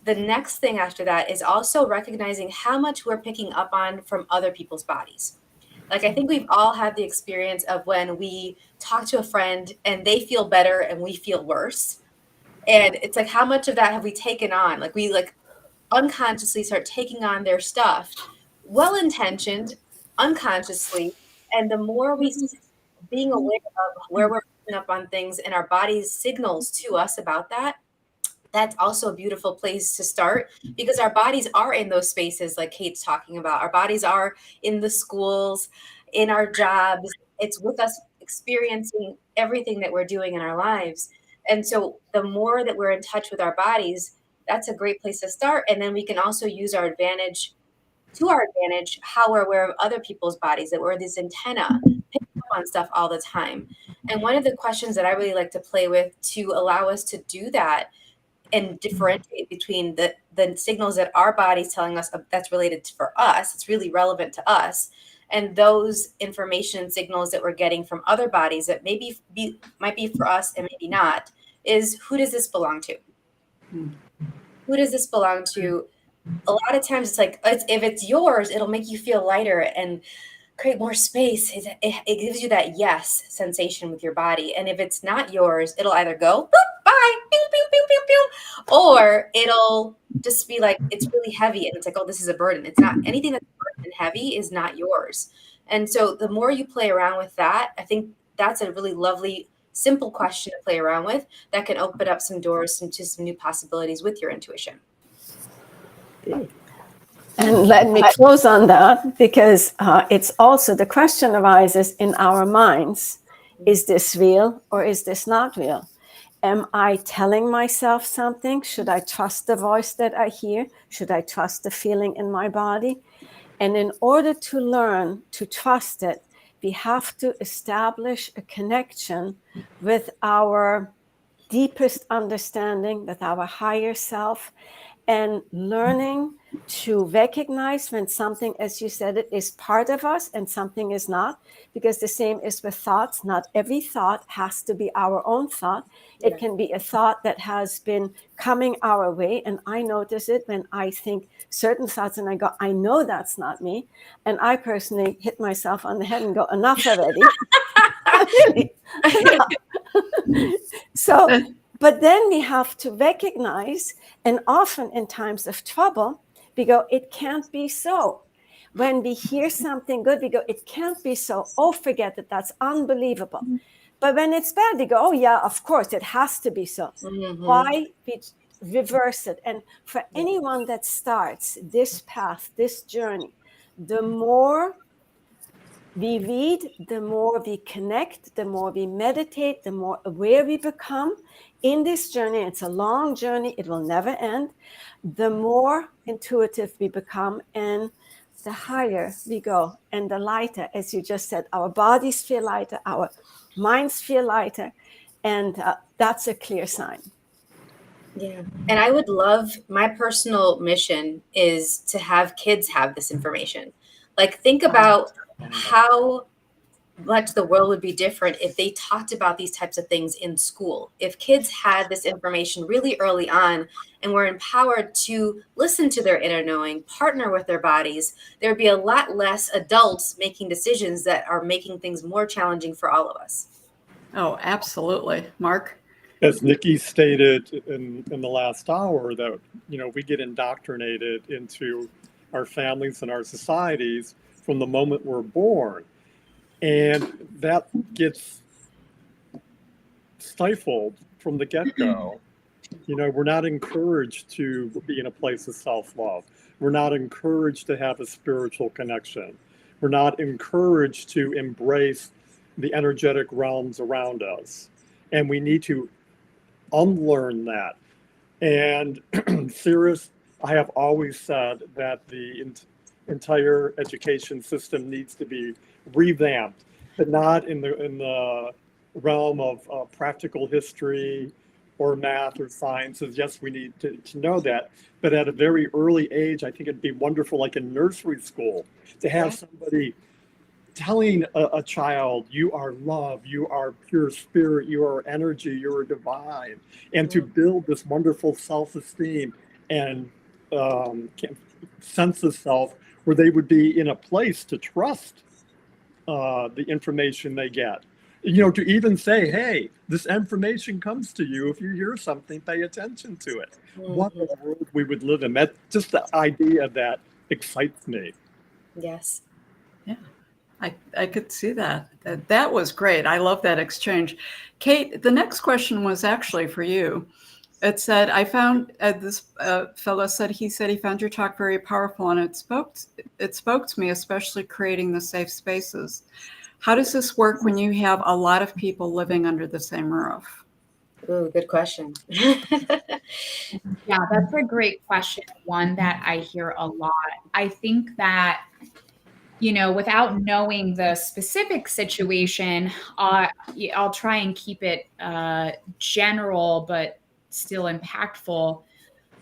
the next thing after that is also recognizing how much we're picking up on from other people's bodies. Like, I think we've all had the experience of when we talk to a friend and they feel better and we feel worse. And it's like, how much of that have we taken on? Like, we unconsciously start taking on their stuff, well-intentioned, unconsciously. And the more we being aware of where we're picking up on things and our body's signals to us about that, that's also a beautiful place to start, because our bodies are in those spaces like Kate's talking about. Our bodies are in the schools, in our jobs. It's with us experiencing everything that we're doing in our lives. And so the more that we're in touch with our bodies, that's a great place to start. And then we can also use our advantage how we're aware of other people's bodies, that we're this antenna picking up on stuff all the time. And one of the questions that I really like to play with to allow us to do that and differentiate between the signals that our body's telling us that's related to, for us, it's really relevant to us, and those information signals that we're getting from other bodies that might be for us and maybe not, is who does this belong to? Who does this belong to? A lot of times it's like, if it's yours, it'll make you feel lighter and create more space. It gives you that yes sensation with your body. And if it's not yours, it'll either go, boop, bye, pew, pew, pew, pew, pew, or it'll just be like, it's really heavy. And it's like, oh, this is a burden. It's not anything that's burden and heavy is not yours. And so the more you play around with that, I think that's a really lovely, simple question to play around with that can open up some doors into some new possibilities with your intuition. And let me close on that, because it's also, the question arises in our minds. Is this real or is this not real? Am I telling myself something? Should I trust the voice that I hear? Should I trust the feeling in my body? And in order to learn to trust it, we have to establish a connection with our deepest understanding, with our higher self, and learning to recognize when something, as you said, it is part of us and something is not, because the same is with thoughts. Not every thought has to be our own thought. It can be a thought that has been coming our way, and I notice it when I think certain thoughts and I go, I know that's not me. And I personally hit myself on the head and go, enough already. Really, enough. So, but then we have to recognize, and often in times of trouble, we go, it can't be so. When we hear something good, we go, it can't be so. Oh, forget it. That's unbelievable. But when it's bad, we go, oh, yeah, of course, it has to be so. Why? We reverse it. And for anyone that starts this path, this journey, the more we read, the more we connect, the more we meditate, the more aware we become in this journey. It's a long journey. It will never end. The more intuitive we become, and the higher we go, and the lighter, as you just said, our bodies feel lighter, our minds feel lighter, and that's a clear sign. Yeah. And I would love, my personal mission is to have kids have this information. Like, think about how much the world would be different if they talked about these types of things in school. If kids had this information really early on and were empowered to listen to their inner knowing, partner with their bodies, there'd be a lot less adults making decisions that are making things more challenging for all of us. Oh, absolutely. Mark? As Nikki stated in the last hour, that, we get indoctrinated into our families and our societies from the moment we're born. And that gets stifled from the get-go. We're not encouraged to be in a place of self-love. We're not encouraged to have a spiritual connection. We're not encouraged to embrace the energetic realms around us. And we need to unlearn that. And Siris, I have always said that the entire education system needs to be revamped, but not in the realm of practical history or math or sciences. Yes, we need to know that, but at a very early age, I think it'd be wonderful, like in nursery school, to have somebody telling a child, you are love, you are pure spirit, you are energy, you are divine, and to build this wonderful self-esteem and sense of self, where they would be in a place to trust the information they get. To even say, hey, this information comes to you. If you hear something, pay attention to it. What a world we would live in. That, just the idea of that excites me. Yes. Yeah. I could see that. That was great. I love that exchange. Kate, the next question was actually for you. It said, I found this fellow said he found your talk very powerful, and it spoke to me, especially creating the safe spaces. How does this work when you have a lot of people living under the same roof? Ooh, good question. Yeah, that's a great question. One that I hear a lot. I think that, without knowing the specific situation, I'll try and keep it general, but still impactful.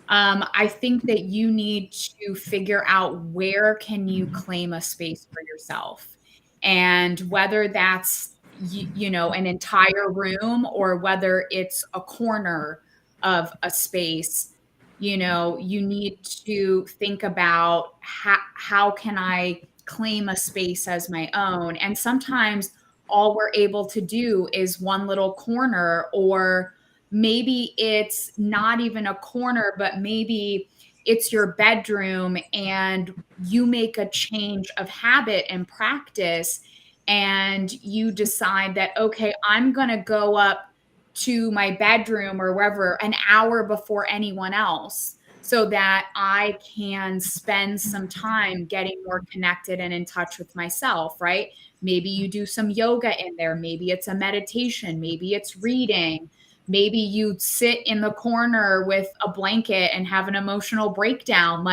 I think that you need to figure out where can you claim a space for yourself, and whether that's an entire room or whether it's a corner of a space. You need to think about how can I claim a space as my own, and sometimes all we're able to do is one little corner, or maybe it's not even a corner, but maybe it's your bedroom, and you make a change of habit and practice, and you decide that, okay, I'm going to go up to my bedroom or wherever an hour before anyone else, so that I can spend some time getting more connected and in touch with myself, right? Maybe you do some yoga in there. Maybe it's a meditation. Maybe it's reading. Maybe you sit in the corner with a blanket and have an emotional breakdown.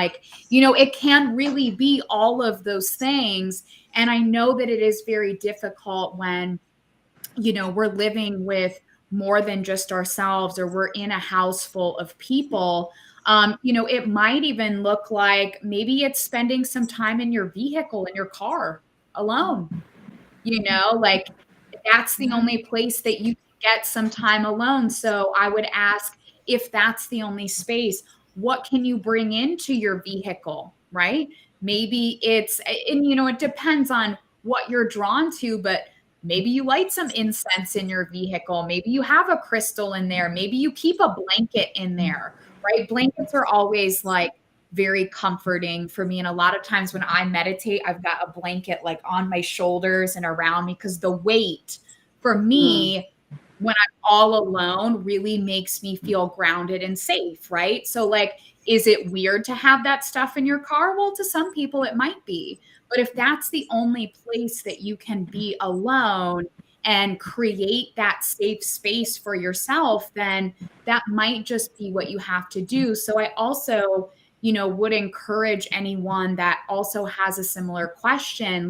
It can really be all of those things. And I know that it is very difficult when, we're living with more than just ourselves, or we're in a house full of people. It might even look like maybe it's spending some time in your vehicle, in your car alone. That's the only place that you can get some time alone. So I would ask, if that's the only space, what can you bring into your vehicle, right? Maybe it depends on what you're drawn to, but maybe you light some incense in your vehicle. Maybe you have a crystal in there. Maybe you keep a blanket in there, right? Blankets are always very comforting for me. And a lot of times when I meditate, I've got a blanket on my shoulders and around me, because the weight for me, when I'm all alone, really makes me feel grounded and safe, right? So is it weird to have that stuff in your car? Well, to some people it might be. But if that's the only place that you can be alone and create that safe space for yourself, then that might just be what you have to do. So I also would encourage anyone that also has a similar question,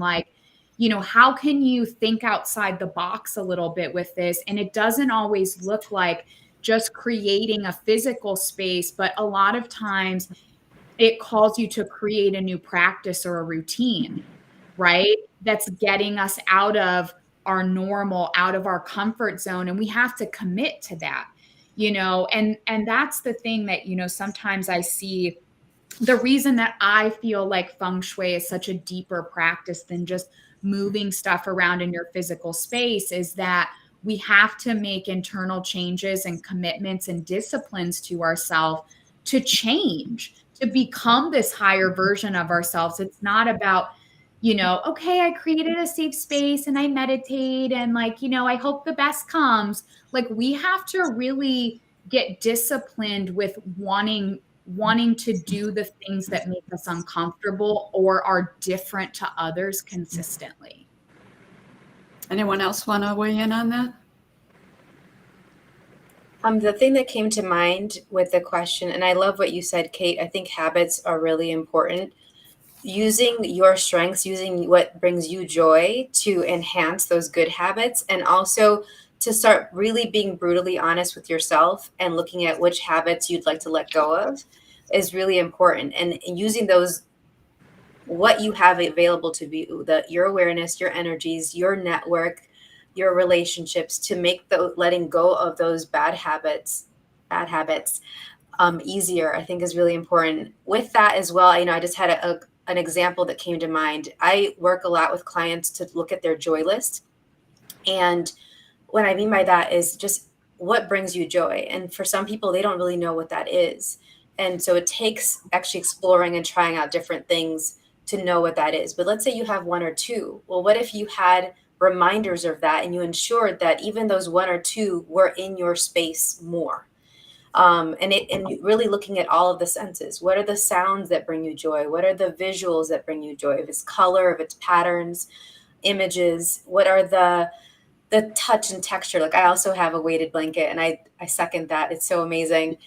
how can you think outside the box a little bit with this? And it doesn't always look like just creating a physical space, but a lot of times it calls you to create a new practice or a routine, right? That's getting us out of our normal, out of our comfort zone. And we have to commit to that, and that's the thing that, sometimes I see. The reason that I feel like feng shui is such a deeper practice than just moving stuff around in your physical space is that we have to make internal changes and commitments and disciplines to ourselves to change, to become this higher version of ourselves. It's not about, okay, I created a safe space and I meditate and I hope the best comes. We have to really get disciplined with wanting to do the things that make us uncomfortable or are different to others consistently. Anyone else want to weigh in on that? The thing that came to mind with the question, and I love what you said, Kate, I think habits are really important. Using your strengths, using what brings you joy to enhance those good habits, and also to start really being brutally honest with yourself and looking at which habits you'd like to let go of is really important. And using those, what you have available to you, your awareness, your energies, your network, your relationships, to make the letting go of those bad habits easier, I think is really important. With that as well, I just had an example that came to mind. I work a lot with clients to look at their joy list. And what I mean by that is just what brings you joy. And for some people, they don't really know what that is. And so it takes actually exploring and trying out different things to know what that is. But let's say you have one or two. Well, what if you had reminders of that and you ensured that even those one or two were in your space more? And really looking at all of the senses. What are the sounds that bring you joy? What are the visuals that bring you joy? If it's color, if it's patterns, images, what are the touch and texture? Like I also have a weighted blanket, and I second that. It's so amazing.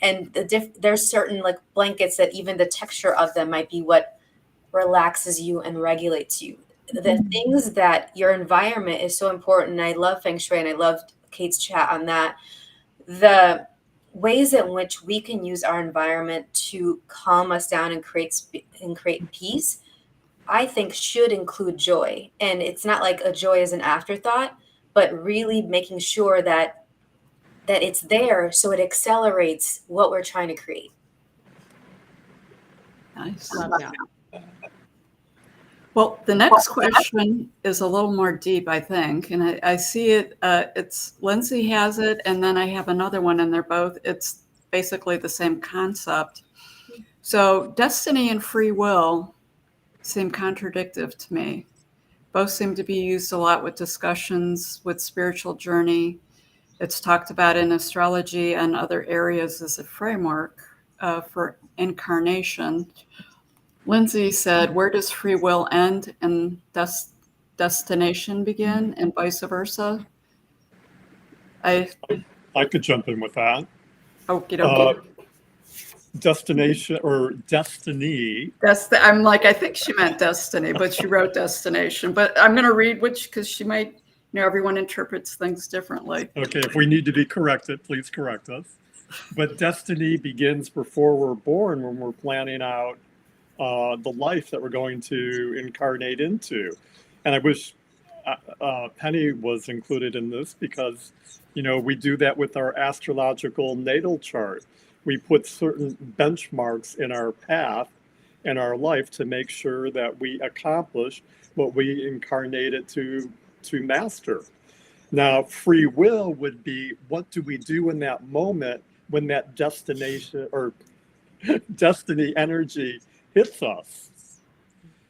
And there's certain like blankets that even the texture of them might be what relaxes you and regulates you. The things that your environment is so important. And I love Feng Shui, and I loved Kate's chat on that. The ways in which we can use our environment to calm us down and create peace, I think should include joy. And it's not like a joy as an afterthought, but really making sure that it's there so it accelerates what we're trying to create. Nice. Love that. Well, the next question is a little more deep, I think, and I see it. It's Lindsay has it, and then I have another one, and it's basically the same concept. So destiny and free will seem contradictory to me. Both seem to be used a lot with discussions with spiritual journey. It's talked about in astrology and other areas as a framework for incarnation. Lindsay said, where does free will end and destination begin, and vice versa? I could jump in with that. Okay. Destination or destiny. I'm like, I think she meant destiny, but she wrote destination. But I'm going to read which, because she might, everyone interprets things differently. Okay, if we need to be corrected, please correct us. But destiny begins before we're born, when we're planning out the life that we're going to incarnate into. And I wish Penny was included in this, because, we do that with our astrological natal chart. We put certain benchmarks in our path in our life to make sure that we accomplish what we incarnated to master. Now, free will would be, what do we do in that moment when that destination or destiny energy hits us?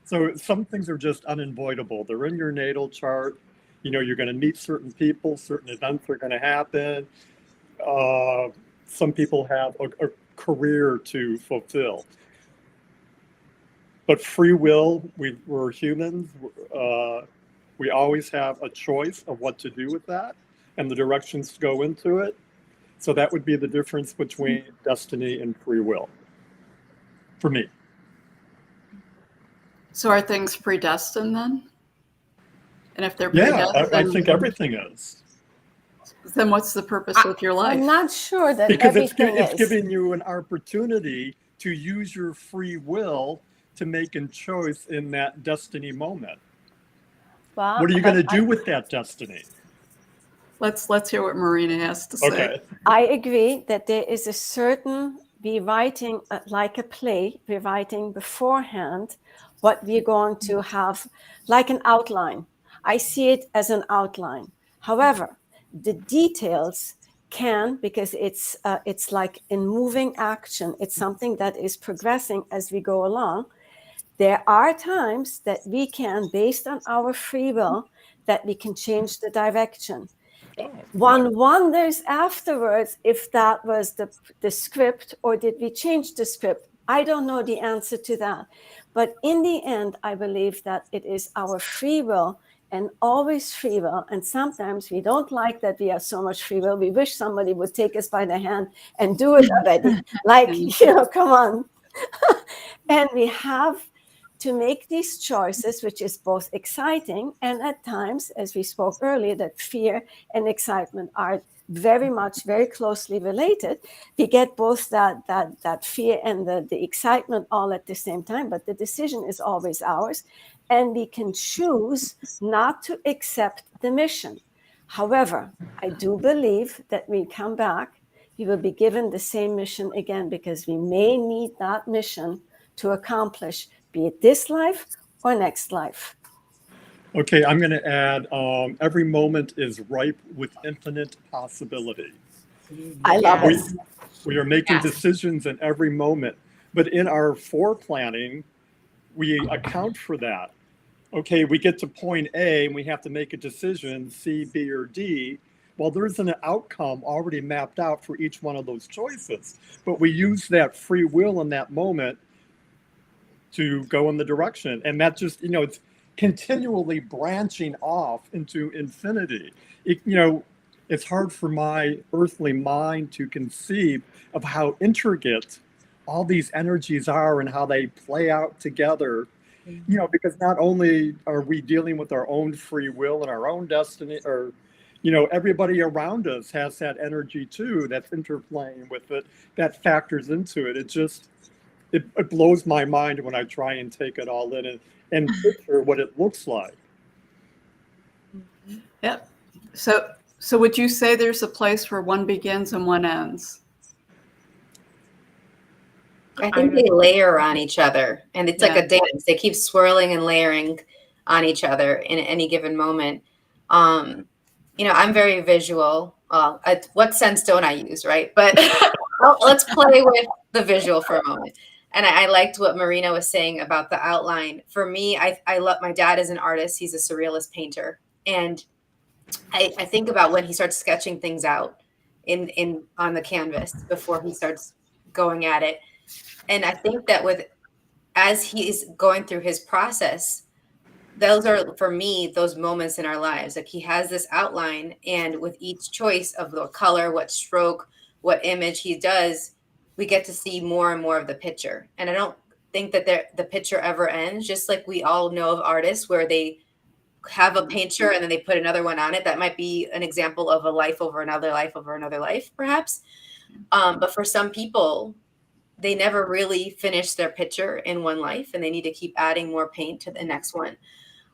So some things are just unavoidable. They're in your natal chart. You're going to meet certain people, certain events are going to happen. Some people have a career to fulfill. But free will, we're humans. We always have a choice of what to do with that and the directions to go into it. So that would be the difference between destiny and free will, for me. So are things predestined then? And if they're predestined, I think everything is. Then what's the purpose of your life? I'm not sure that Because everything it's is. giving you an opportunity to use your free will to make a choice in that destiny moment. Well, What are you going to do with that destiny? Let's hear what Marina has to say. Okay. I agree that there is a certain, we're writing like a play, we're writing beforehand what we're going to have, like an outline. I see it as an outline. However, the details can, because it's like in moving action, it's something that is progressing as we go along. There are times that we can, based on our free will, that we can change the direction. One wonders afterwards if that was the script, or did we change the script? I don't know the answer to that. But in the end, I believe that it is our free will, and always free will. And sometimes we don't like that we have so much free will. We wish somebody would take us by the hand and do it already. Like, come on. And we have to make these choices, which is both exciting, and at times, as we spoke earlier, that fear and excitement are very closely related. We get both that fear and the excitement all at the same time, but the decision is always ours, and we can choose not to accept the mission. However, I do believe that we come back, we will be given the same mission again, because we may need that mission to accomplish, be it this life or next life. Okay, I'm going to add, every moment is ripe with infinite possibility. I love it. We are making decisions in every moment, but in our foreplanning, we account for that. Okay, we get to point A and we have to make a decision, C, B, or D. Well, there's an outcome already mapped out for each one of those choices, but we use that free will in that moment to go in the direction. And that just, it's continually branching off into infinity. It's hard for my earthly mind to conceive of how intricate all these energies are and how they play out together. Because not only are we dealing with our own free will and our own destiny, or, everybody around us has that energy too, that's interplaying with it, that factors into it. It blows my mind when I try and take it all in and picture what it looks like. Yep. So would you say there's a place where one begins and one ends? I think they layer on each other, and it's like a dance. They keep swirling and layering on each other in any given moment. I'm very visual. What sense don't I use, right? But let's play with the visual for a moment. And I liked what Marina was saying about the outline. For me, I love, my dad is an artist. He's a surrealist painter. And I think about when he starts sketching things out on the canvas before he starts going at it. And I think that as he's going through his process, those are, for me, those moments in our lives. Like, he has this outline, and with each choice of the color, what stroke, what image he does, we get to see more and more of the picture. And I don't think that the picture ever ends, just like we all know of artists where they have a picture and then they put another one on it. That might be an example of a life over another life over another life, perhaps. But for some people, they never really finish their picture in one life, and they need to keep adding more paint to the next one.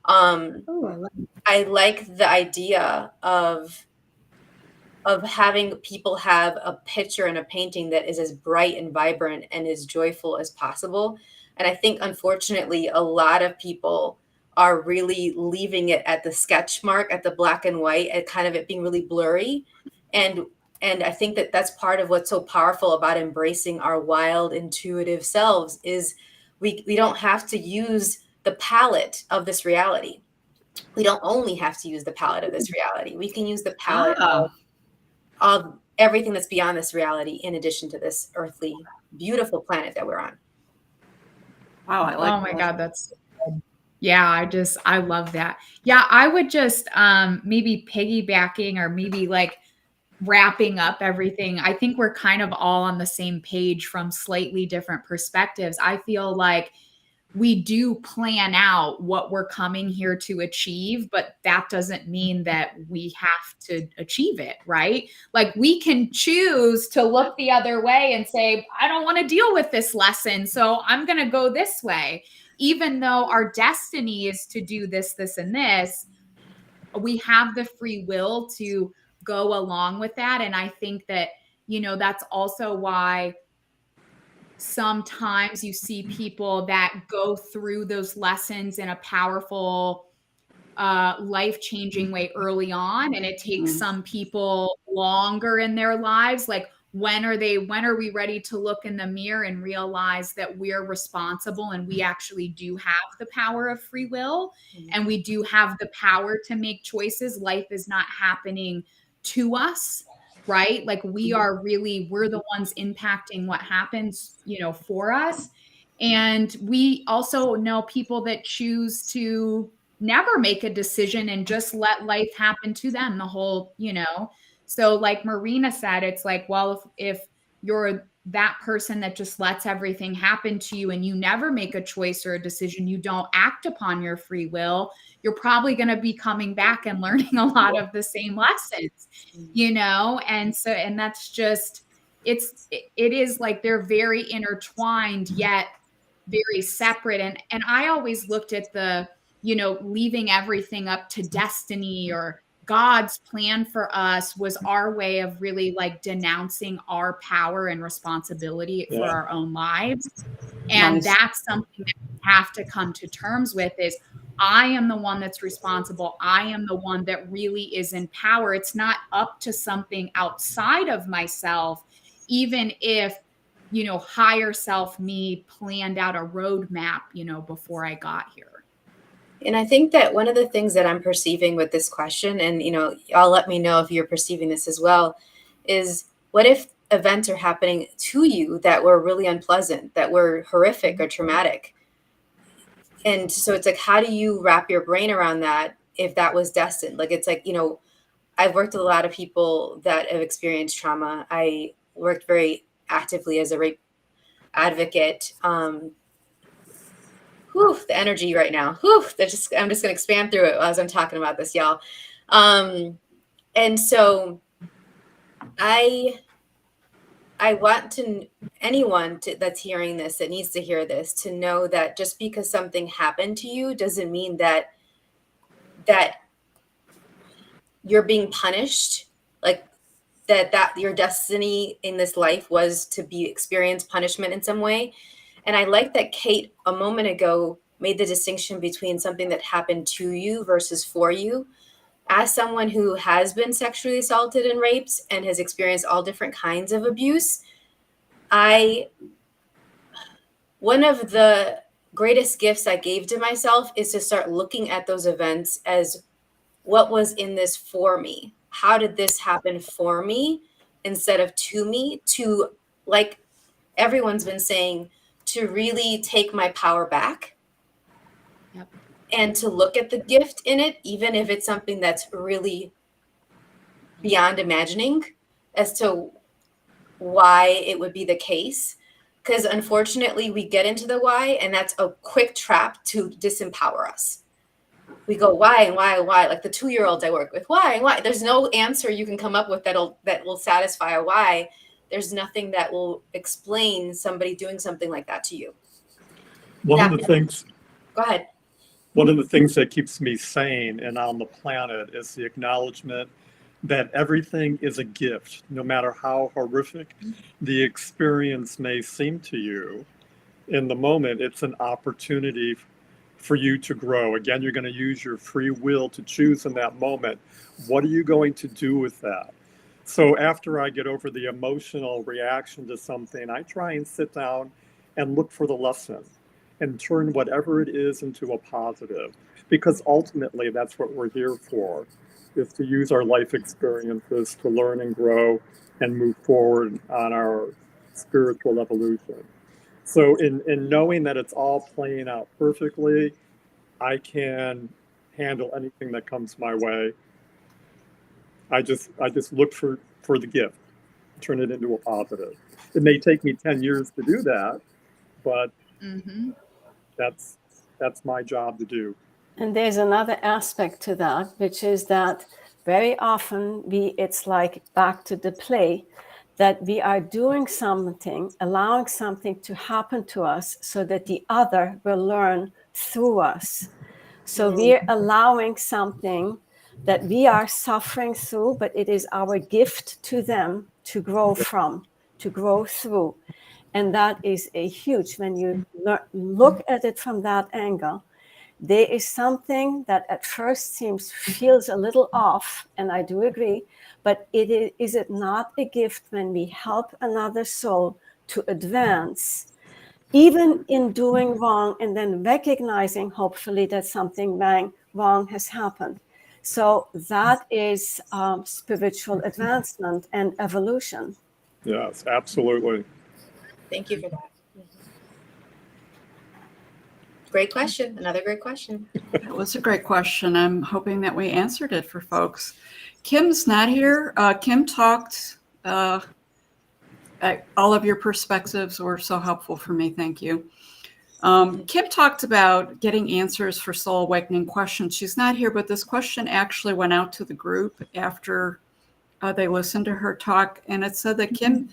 I like the idea of having people have a picture and a painting that is as bright and vibrant and as joyful as possible. And I think, unfortunately, a lot of people are really leaving it at the sketch mark, at the black and white, at kind of it being really blurry. And I think that that's part of what's so powerful about embracing our wild, intuitive selves is we don't have to use the palette of this reality. We don't only have to use the palette of this reality. We can use the palette of everything that's beyond this reality, in addition to this earthly, beautiful planet that we're on. Wow, I like that. Oh my God, that's so good. Yeah, I love that. Yeah, I would just maybe piggybacking or maybe like wrapping up everything. I think we're kind of all on the same page from slightly different perspectives. I feel like we do plan out what we're coming here to achieve, but that doesn't mean that we have to achieve it, right? Like, we can choose to look the other way and say, I don't want to deal with this lesson, so I'm going to go this way. Even though our destiny is to do this, this, and this, we have the free will to go along with that. And I think that, that's also why sometimes you see people that go through those lessons in a powerful, life-changing way early on. And it takes some people longer in their lives. Like, when are we ready to look in the mirror and realize that we're responsible and we actually do have the power of free will, and we do have the power to make choices? Life is not happening to us, right? Like, we're the ones impacting what happens, for us. And we also know people that choose to never make a decision and just let life happen to them the whole, So like Marina said, it's like, well, if you're that person that just lets everything happen to you and you never make a choice or a decision, you don't act upon your free will, you're probably going to be coming back and learning a lot of the same lessons, and that's just, it is like they're very intertwined yet very separate. And I always looked at the, leaving everything up to destiny or God's plan for us was our way of really like denouncing our power and responsibility for our own lives. And that's something that we have to come to terms with is, I am the one that's responsible. I am the one that really is in power. It's not up to something outside of myself, even if higher self me planned out a roadmap, before I got here. And I think that one of the things that I'm perceiving with this question, and, y'all let me know if you're perceiving this as well, is what if events are happening to you that were really unpleasant, that were horrific or traumatic? And so it's like, how do you wrap your brain around that if that was destined? Like, it's like, I've worked with a lot of people that have experienced trauma. I worked very actively as a rape advocate. The energy right now. I'm just going to expand through it as I'm talking about this, y'all. And so I want anyone that's hearing this, that needs to hear this, to know that just because something happened to you doesn't mean that you're being punished, like that your destiny in this life was to experience punishment in some way. And I like that Kate a moment ago made the distinction between something that happened to you versus for you. As someone who has been sexually assaulted and raped and has experienced all different kinds of abuse, one of the greatest gifts I gave to myself is to start looking at those events as, what was in this for me? How did this happen for me instead of to me? To, like everyone's been saying, to really take my power back. Yep. And to look at the gift in it, even if it's something that's really beyond imagining as to why it would be the case. Because unfortunately, we get into the why, and that's a quick trap to disempower us. We go, why and why and why? Like the 2-year-olds I work with, why and why? There's no answer you can come up with that will satisfy a why. There's nothing that will explain somebody doing something like that to you. One of the things that keeps me sane and on the planet is the acknowledgement that everything is a gift, no matter how horrific the experience may seem to you. In the moment, it's an opportunity for you to grow. Again, you're going to use your free will to choose in that moment. What are you going to do with that? So after I get over the emotional reaction to something, I try and sit down and look for the lesson and turn whatever it is into a positive, because ultimately that's what we're here for, is to use our life experiences to learn and grow and move forward on our spiritual evolution. So in knowing that it's all playing out perfectly, I can handle anything that comes my way. I just look for the gift, turn it into a positive. It may take me 10 years to do that, but that's my job to do. And there's another aspect to that, which is that very often it's like back to the play, that we are doing something, allowing something to happen to us so that the other will learn through us. So we're allowing something that we are suffering through, but it is our gift to them to grow from, to grow through. And that is a huge, when you look at it from that angle, there is something that at first feels a little off, and I do agree, but is it not a gift when we help another soul to advance, even in doing wrong, and then recognizing, hopefully, that something wrong has happened? So that is spiritual advancement and evolution. Yes, absolutely. Thank you for that. Great question. Another great question. That was a great question. I'm hoping that we answered it for folks. Kim's not here. Kim talked, all of your perspectives were so helpful for me. Thank you. Kim talked about getting answers for soul awakening questions. She's not here, but this question actually went out to the group after they listened to her talk. And it said that, Kim,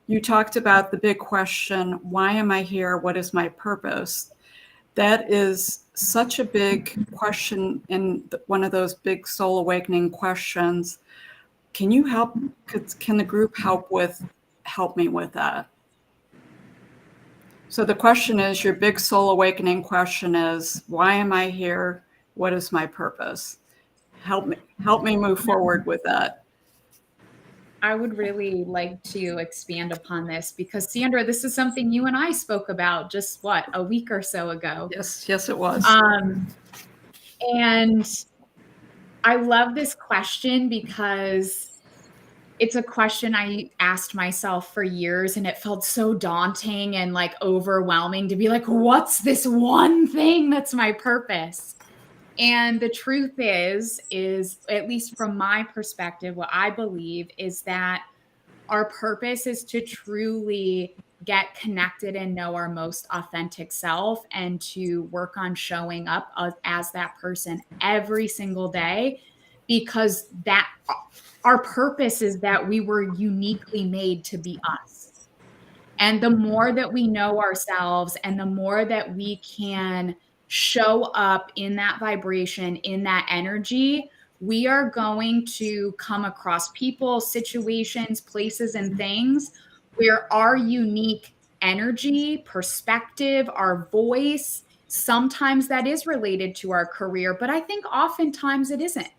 you talked about the big question, why am I here? What is my purpose? That is such a big question and one of those big soul awakening questions. Can you help? Can the group help me with that? So the question is, your big soul awakening question is, why am I here? What is my purpose? Help me move forward with that. I would really like to expand upon this because, Sandra, this is something you and I spoke about just a week or so ago. Yes, it was. And I love this question because it's a question I asked myself for years, and it felt so daunting and like overwhelming to be like, what's this one thing that's my purpose? And the truth is, at least from my perspective, what I believe is that our purpose is to truly get connected and know our most authentic self and to work on showing up as that person every single day, because that our purpose is that we were uniquely made to be us. And the more that we know ourselves and the more that we can show up in that vibration, in that energy, we are going to come across people, situations, places, and things where our unique energy, perspective, our voice, sometimes that is related to our career, but I think oftentimes it isn't.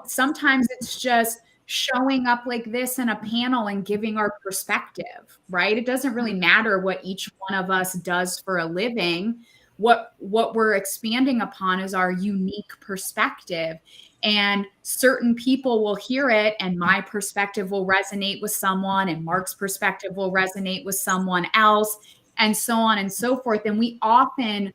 Sometimes it's just showing up like this in a panel and giving our perspective, right? It doesn't really matter what each one of us does for a living. What we're expanding upon is our unique perspective. And certain people will hear it, and my perspective will resonate with someone, and Mark's perspective will resonate with someone else, and so on and so forth. And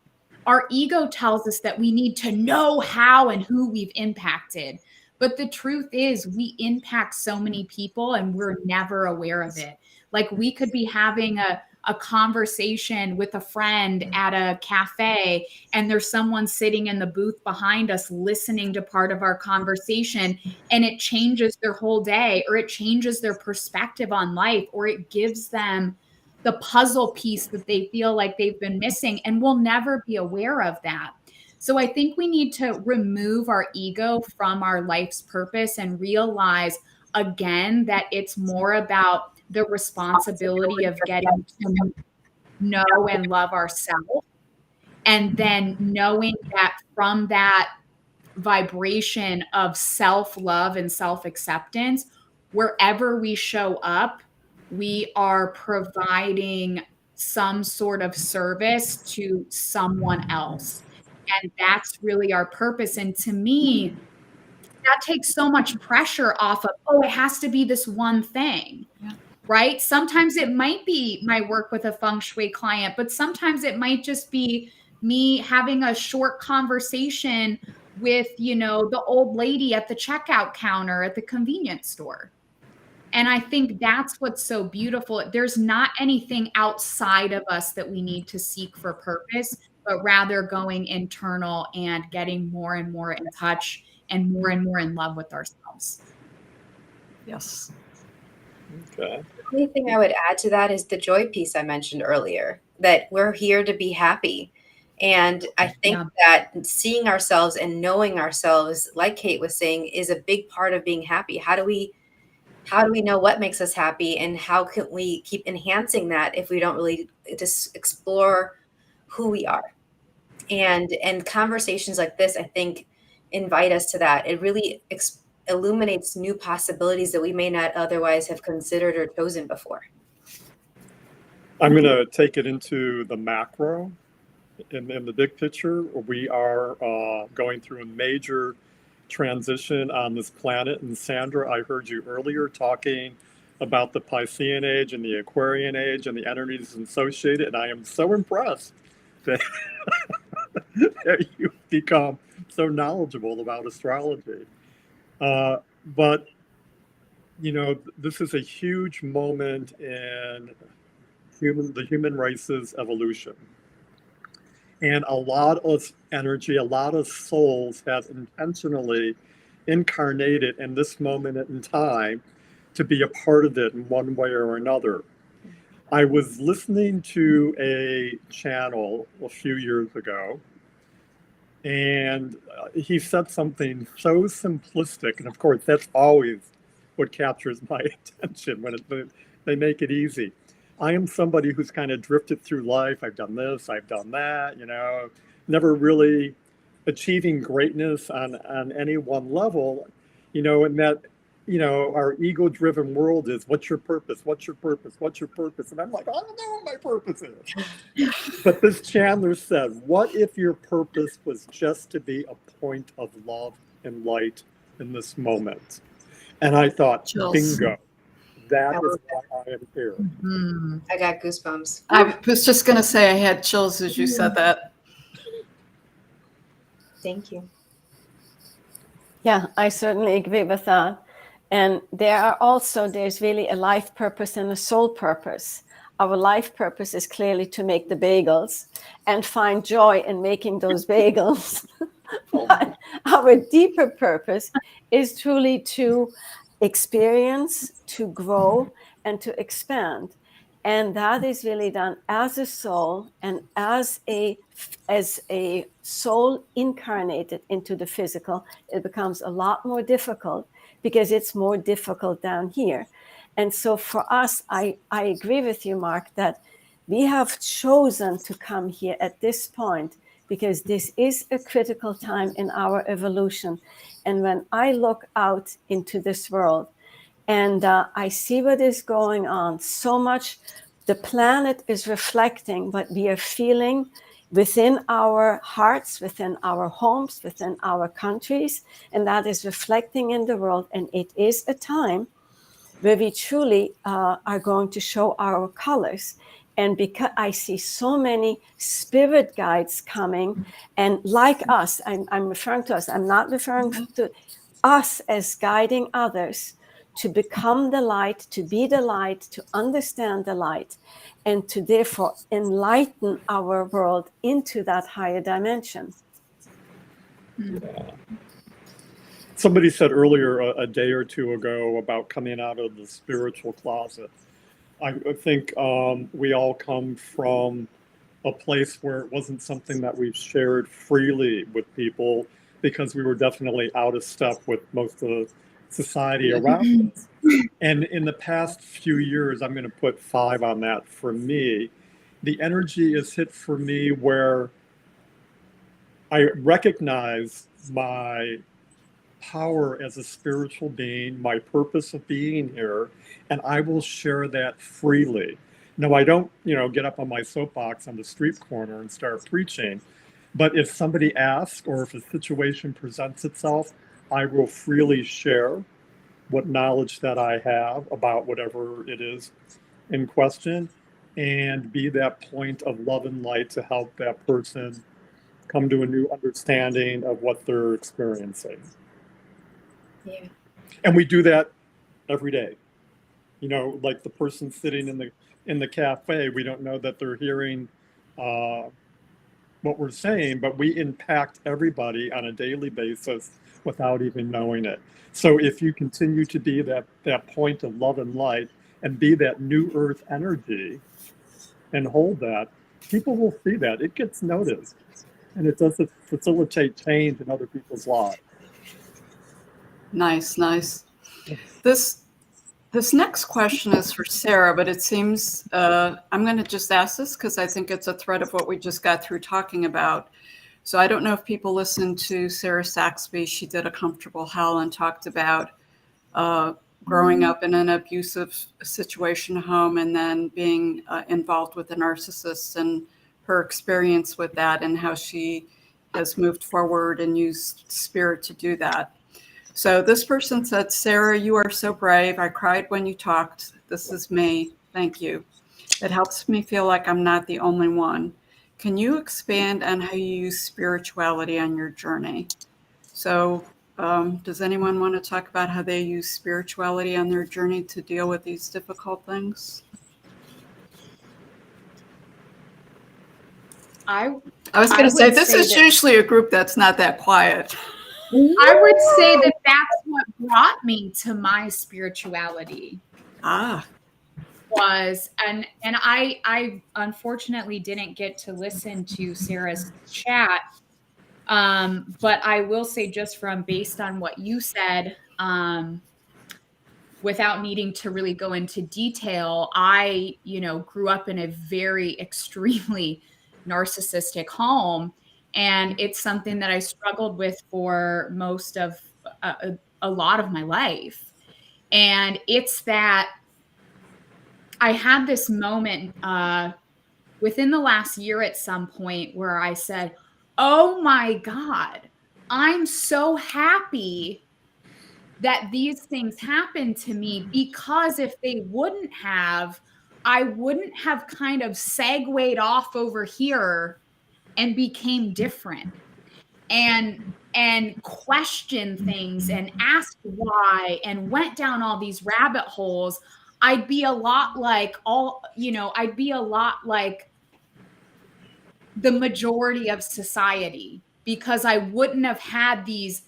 our ego tells us that we need to know how and who we've impacted. But the truth is, we impact so many people and we're never aware of it. Like, we could be having a conversation with a friend at a cafe, and there's someone sitting in the booth behind us listening to part of our conversation, and it changes their whole day, or it changes their perspective on life, or it gives them the puzzle piece that they feel like they've been missing, and we'll never be aware of that. So I think we need to remove our ego from our life's purpose and realize again that it's more about the responsibility of getting to know and love ourselves, and then knowing that from that vibration of self-love and self-acceptance, wherever we show up, we are providing some sort of service to someone else. And that's really our purpose. And to me, that takes so much pressure off of, it has to be this one thing, right? Sometimes it might be my work with a feng shui client, but sometimes it might just be me having a short conversation with, the old lady at the checkout counter at the convenience store. And I think that's what's so beautiful. There's not anything outside of us that we need to seek for purpose, but rather going internal and getting more and more in touch and more in love with ourselves. Yes. Okay. The only thing I would add to that is the joy piece I mentioned earlier, that we're here to be happy. And I think that seeing ourselves and knowing ourselves, like Kate was saying, is a big part of being happy. How do we know what makes us happy, and how can we keep enhancing that if we don't really just explore who we are? And conversations like this, I think, invite us to that. It really illuminates new possibilities that we may not otherwise have considered or chosen before. I'm going to take it into the macro. In the big picture, we are going through a major transition on this planet. And Sandra, I heard you earlier talking about the Piscean age and the Aquarian age and the energies associated. And I am so impressed that, that you've become so knowledgeable about astrology. But, this is a huge moment in the human race's evolution. And a lot of energy, a lot of souls have intentionally incarnated in this moment in time to be a part of it in one way or another. I was listening to a channel a few years ago, and he said something so simplistic. And of course, that's always what captures my attention when they make it easy. I am somebody who's kind of drifted through life. I've done this, I've done that, never really achieving greatness on any one level, and that our ego-driven world is, what's your purpose? What's your purpose? What's your purpose? And I'm like, I don't know what my purpose is. But this Chandler said, what if your purpose was just to be a point of love and light in this moment? And I thought, Chills. bingo, that is why I am here. I got goosebumps. I was just going to say I had chills as you said that. Thank you. Yeah, I certainly agree with that. And there's really a life purpose and a soul purpose. Our life purpose is clearly to make the bagels and find joy in making those bagels. But our deeper purpose is truly to experience, to grow, and to expand. And that is really done as a soul and as a soul incarnated into the physical. It becomes a lot more difficult because it's more difficult down here. And so for us, I agree with you, Mark, that we have chosen to come here at this point because this is a critical time in our evolution. And when I look out into this world and I see what is going on, so much the planet is reflecting what we are feeling within our hearts, within our homes, within our countries, and that is reflecting in the world. And it is a time where we truly are going to show our colors. And because I see so many spirit guides coming, and like us, I'm referring to us, I'm not referring to us as guiding others to become the light, to be the light, to understand the light, and to therefore enlighten our world into that higher dimension. Yeah. Somebody said earlier, a day or two ago, about coming out of the spiritual closet. I think we all come from a place where it wasn't something that we've shared freely with people because we were definitely out of step with most of the society around us. And in the past few years, I'm going to put 5 on that for me, the energy is hit for me where I recognize my power as a spiritual being, my purpose of being here, and I will share that freely. No, I don't, get up on my soapbox on the street corner and start preaching. But if somebody asks or if a situation presents itself, I will freely share what knowledge that I have about whatever it is in question and be that point of love and light to help that person come to a new understanding of what they're experiencing. Yeah. And we do that every day. Like the person sitting in the cafe, we don't know that they're hearing what we're saying, but we impact everybody on a daily basis without even knowing it. So if you continue to be that point of love and light and be that new earth energy and hold that, people will see that. It gets noticed. And it does facilitate change in other people's lives. Nice. This next question is for Sarah, but it seems I'm going to just ask this because I think it's a thread of what we just got through talking about. So I don't know if people listened to Sarah Saxby. She did A Comfortable Hell and talked about growing up in an abusive situation at home and then being involved with a narcissist and her experience with that and how she has moved forward and used spirit to do that. So this person said, Sarah, you are so brave. I cried when you talked. This is me. Thank you. It helps me feel like I'm not the only one. Can you expand on how you use spirituality on your journey? So does anyone want to talk about how they use spirituality on their journey to deal with these difficult things? I was going to say, this is usually a group that's not that quiet. I would say that that's what brought me to my spirituality. Was and I unfortunately didn't get to listen to Sarah's chat, but I will say, just from based on what you said, without needing to really go into detail, I grew up in a very extremely narcissistic home. And it's something that I struggled with for most of a lot of my life. And it's that I had this moment within the last year at some point where I said, oh my God, I'm so happy that these things happened to me, because if they wouldn't have, I wouldn't have kind of segued off over here and became different and questioned things and asked why and went down all these rabbit holes. I'd be a lot like I'd be a lot like the majority of society, because I wouldn't have had these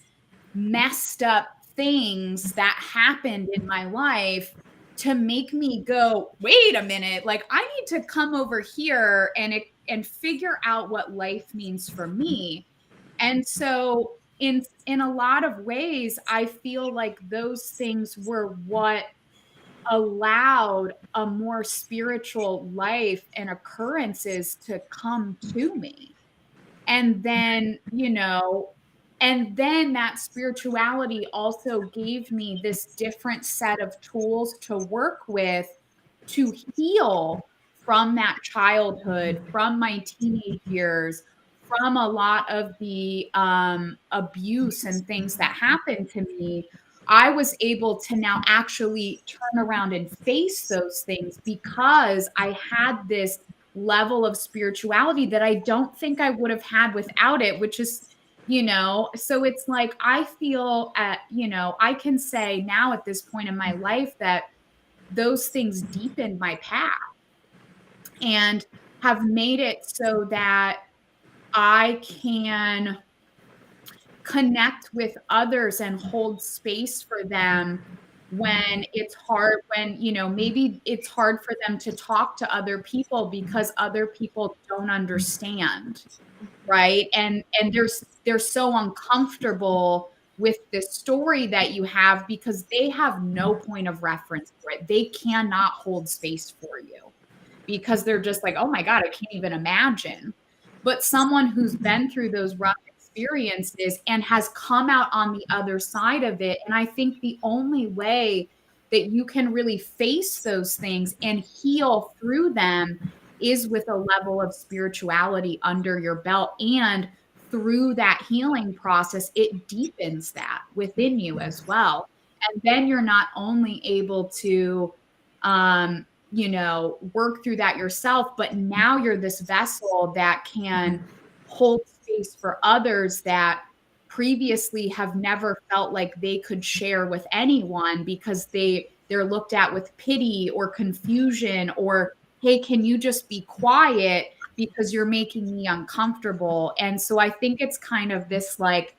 messed up things that happened in my life to make me go, wait a minute, like I need to come over here and figure out what life means for me. And so in a lot of ways, I feel like those things were what allowed a more spiritual life and occurrences to come to me. And then, and then that spirituality also gave me this different set of tools to work with to heal from that childhood, from my teenage years, from a lot of the abuse and things that happened to me. I was able to now actually turn around and face those things because I had this level of spirituality that I don't think I would have had without it, which is, so it's like, I feel I can say now at this point in my life that those things deepened my path and have made it so that I can connect with others and hold space for them when it's hard, when, maybe it's hard for them to talk to other people because other people don't understand. Right. And they're so uncomfortable with this story that you have because they have no point of reference for it. They cannot hold space for you because they're just like, oh my God, I can't even imagine. But someone who's been through those rough experiences and has come out on the other side of it. And I think the only way that you can really face those things and heal through them is with a level of spirituality under your belt. And through that healing process, it deepens that within you as well. And then you're not only able to, work through that yourself, but now you're this vessel that can hold space for others that previously have never felt like they could share with anyone because they're looked at with pity or confusion or, hey, can you just be quiet because you're making me uncomfortable? And so I think it's kind of this like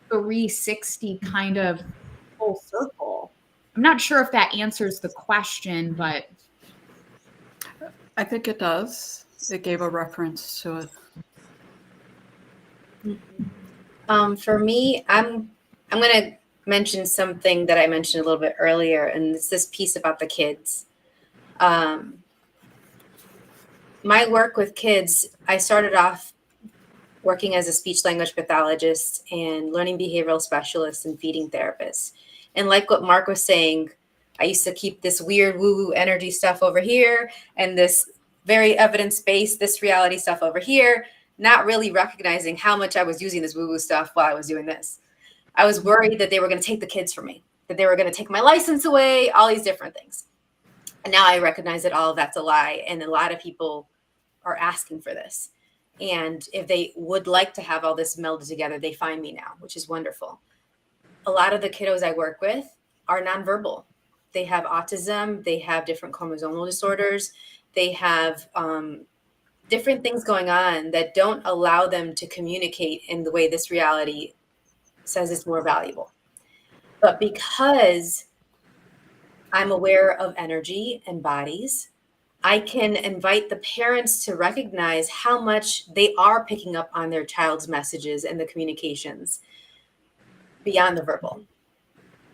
360 kind of full circle. I'm not sure if that answers the question, but I think it does. It gave a reference to it. For me, I'm going to mention something that I mentioned a little bit earlier, and it's this piece about the kids. My work with kids, I started off working as a speech-language pathologist and learning behavioral specialist and feeding therapist. And like what Mark was saying, I used to keep this weird woo-woo energy stuff over here and this very evidence-based, this reality stuff over here, not really recognizing how much I was using this woo-woo stuff while I was doing this. I was worried that they were going to take the kids from me, that they were going to take my license away, all these different things. And now I recognize that all of that's a lie. And a lot of people are asking for this. And if they would like to have all this melded together, they find me now, which is wonderful. A lot of the kiddos I work with are nonverbal. They have autism. They have different chromosomal disorders. They have different things going on that don't allow them to communicate in the way this reality says it's more valuable. But because I'm aware of energy and bodies, I can invite the parents to recognize how much they are picking up on their child's messages and the communications beyond the verbal.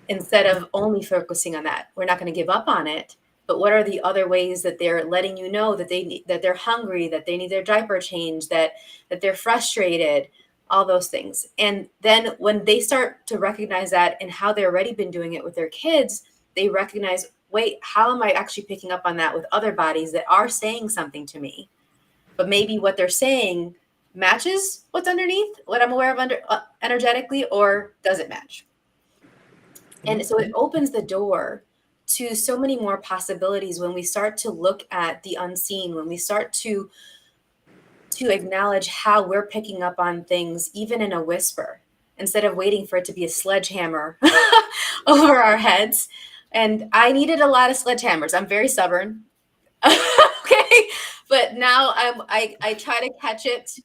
Instead of only focusing on that, we're not going to give up on it. But what are the other ways that they're letting you know that that they're hungry, that they need their diaper changed, that they're frustrated, all those things. And then when they start to recognize that and how they've already been doing it with their kids, they recognize, wait, how am I actually picking up on that with other bodies that are saying something to me? But maybe what they're saying matches what's underneath, what I'm aware of energetically, or does it match? And so it opens the door to so many more possibilities when we start to look at the unseen, when we start to acknowledge how we're picking up on things, even in a whisper, instead of waiting for it to be a sledgehammer over our heads. And I needed a lot of sledgehammers. I'm very stubborn. Okay. But now I try to catch it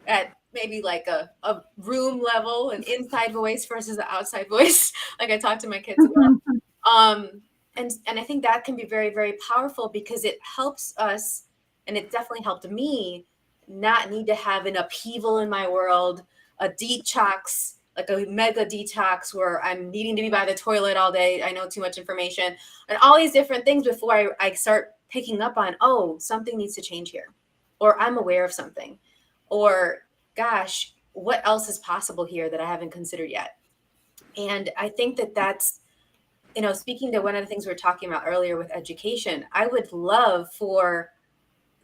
at maybe like a room level, an inside voice versus an outside voice. Like I talk to my kids about. And I think that can be very, very powerful because it helps us, and it definitely helped me, not need to have an upheaval in my world, a detox, like a mega detox where I'm needing to be by the toilet all day. I know too much information and all these different things before I start picking up on, oh, something needs to change here, or I'm aware of something, or gosh, what else is possible here that I haven't considered yet? And I think that that's, speaking to one of the things we were talking about earlier with education, I would love for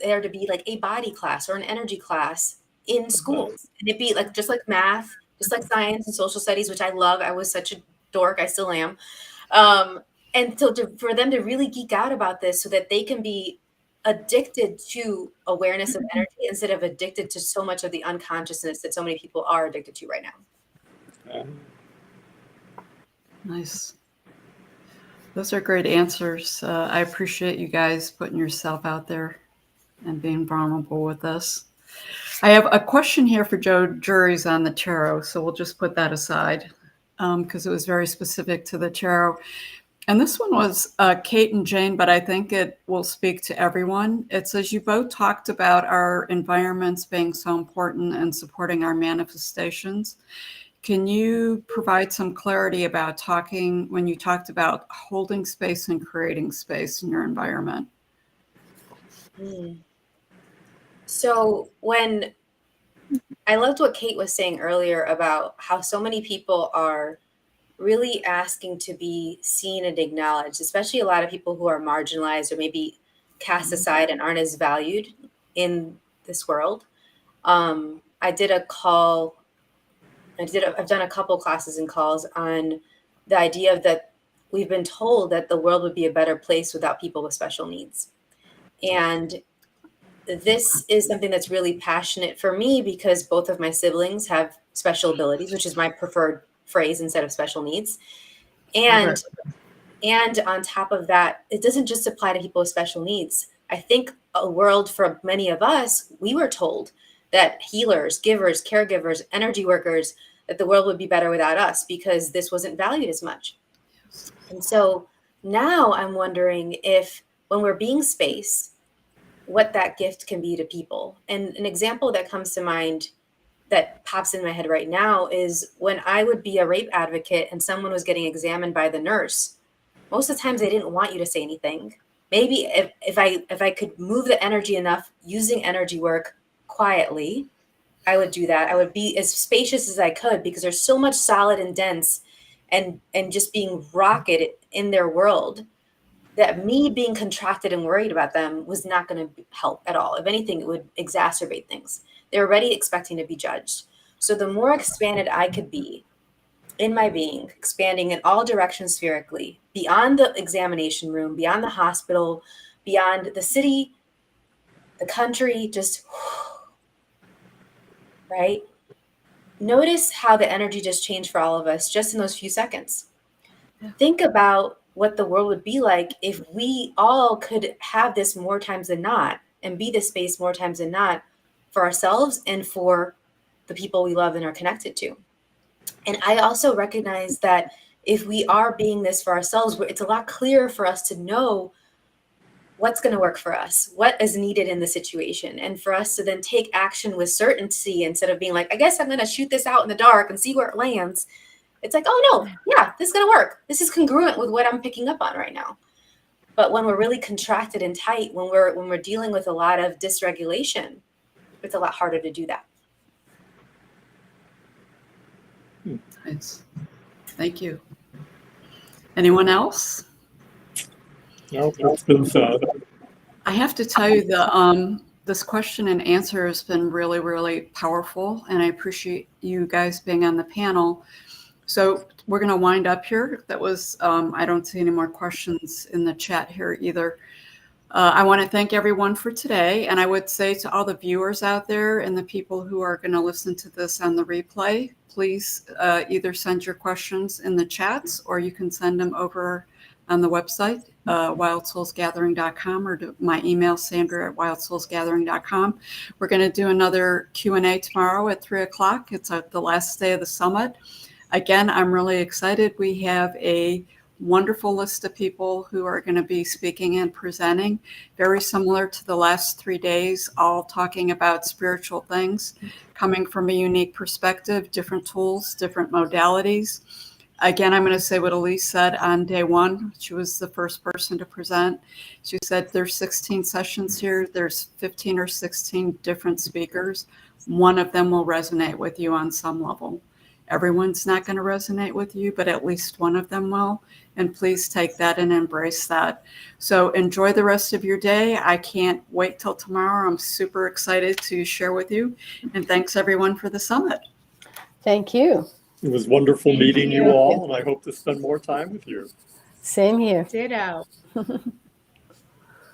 there to be like a body class or an energy class in schools. And it'd be like, just like math, just like science and social studies, which I love. I was such a dork. I still am. And so for them to really geek out about this so that they can be addicted to awareness of energy instead of addicted to so much of the unconsciousness that so many people are addicted to right now. Nice. Those are great answers. I appreciate you guys putting yourself out there and being vulnerable with us. I have a question here for Joe Juries on the tarot, so we'll just put that aside because it was very specific to the tarot. And this one was Kate and Jane, but I think it will speak to everyone. It says, you both talked about our environments being so important and supporting our manifestations. Can you provide some clarity about when you talked about holding space and creating space in your environment? So when I loved what Kate was saying earlier about how so many people are really asking to be seen and acknowledged, especially a lot of people who are marginalized or maybe cast aside and aren't as valued in this world. I did a call. I've done a couple classes and calls on the idea of that we've been told that the world would be a better place without people with special needs. And this is something that's really passionate for me because both of my siblings have special abilities, which is my preferred phrase instead of special needs. And on top of that, it doesn't just apply to people with special needs. I think a world for many of us, we were told that healers, givers, caregivers, energy workers, that the world would be better without us because this wasn't valued as much. And so now I'm wondering if when we're being space, what that gift can be to people. And an example that comes to mind that pops in my head right now is when I would be a rape advocate and someone was getting examined by the nurse, most of the times they didn't want you to say anything. Maybe if I could move the energy enough using energy work quietly, I would do that. I would be as spacious as I could because there's so much solid and dense and just being rocketed in their world that me being contracted and worried about them was not going to help at all. If anything, it would exacerbate things. They're already expecting to be judged. So the more expanded I could be in my being, expanding in all directions spherically, beyond the examination room, beyond the hospital, beyond the city, the country, just right? Notice how the energy just changed for all of us just in those few seconds. Yeah. Think about what the world would be like if we all could have this more times than not and be this space more times than not for ourselves and for the people we love and are connected to. And I also recognize that if we are being this for ourselves, it's a lot clearer for us to know what's going to work for us, what is needed in the situation, and for us to then take action with certainty instead of being like, I guess I'm going to shoot this out in the dark and see where it lands. It's like, oh no, yeah, this is going to work. This is congruent with what I'm picking up on right now. But when we're really contracted and tight, when we're dealing with a lot of dysregulation, it's a lot harder to do that. Nice. Thank you. Anyone else? Nope, it's been said. I have to tell you this question and answer has been really, really powerful, and I appreciate you guys being on the panel. So we're going to wind up here. That was, I don't see any more questions in the chat here either. I want to thank everyone for today. And I would say to all the viewers out there and the people who are going to listen to this on the replay, please either send your questions in the chats, or you can send them over on the website, wildsoulsgathering.com, or to my email, sandra@wildsoulsgathering.com. We're going to do another Q&A tomorrow at 3 o'clock. It's the last day of the summit. Again, I'm really excited. We have a wonderful list of people who are going to be speaking and presenting, very similar to the last 3 days, all talking about spiritual things, coming from a unique perspective, different tools, different modalities. Again, I'm going to say what Elise said on day one. She was the first person to present. She said there's 16 sessions here. There's 15 or 16 different speakers. One of them will resonate with you on some level. Everyone's not going to resonate with you, but at least one of them will. And please take that and embrace that. So enjoy the rest of your day. I can't wait till tomorrow. I'm super excited to share with you. And thanks everyone for the summit. Thank you. It was wonderful meeting you all, and I hope to spend more time with you. Same here. Ditto.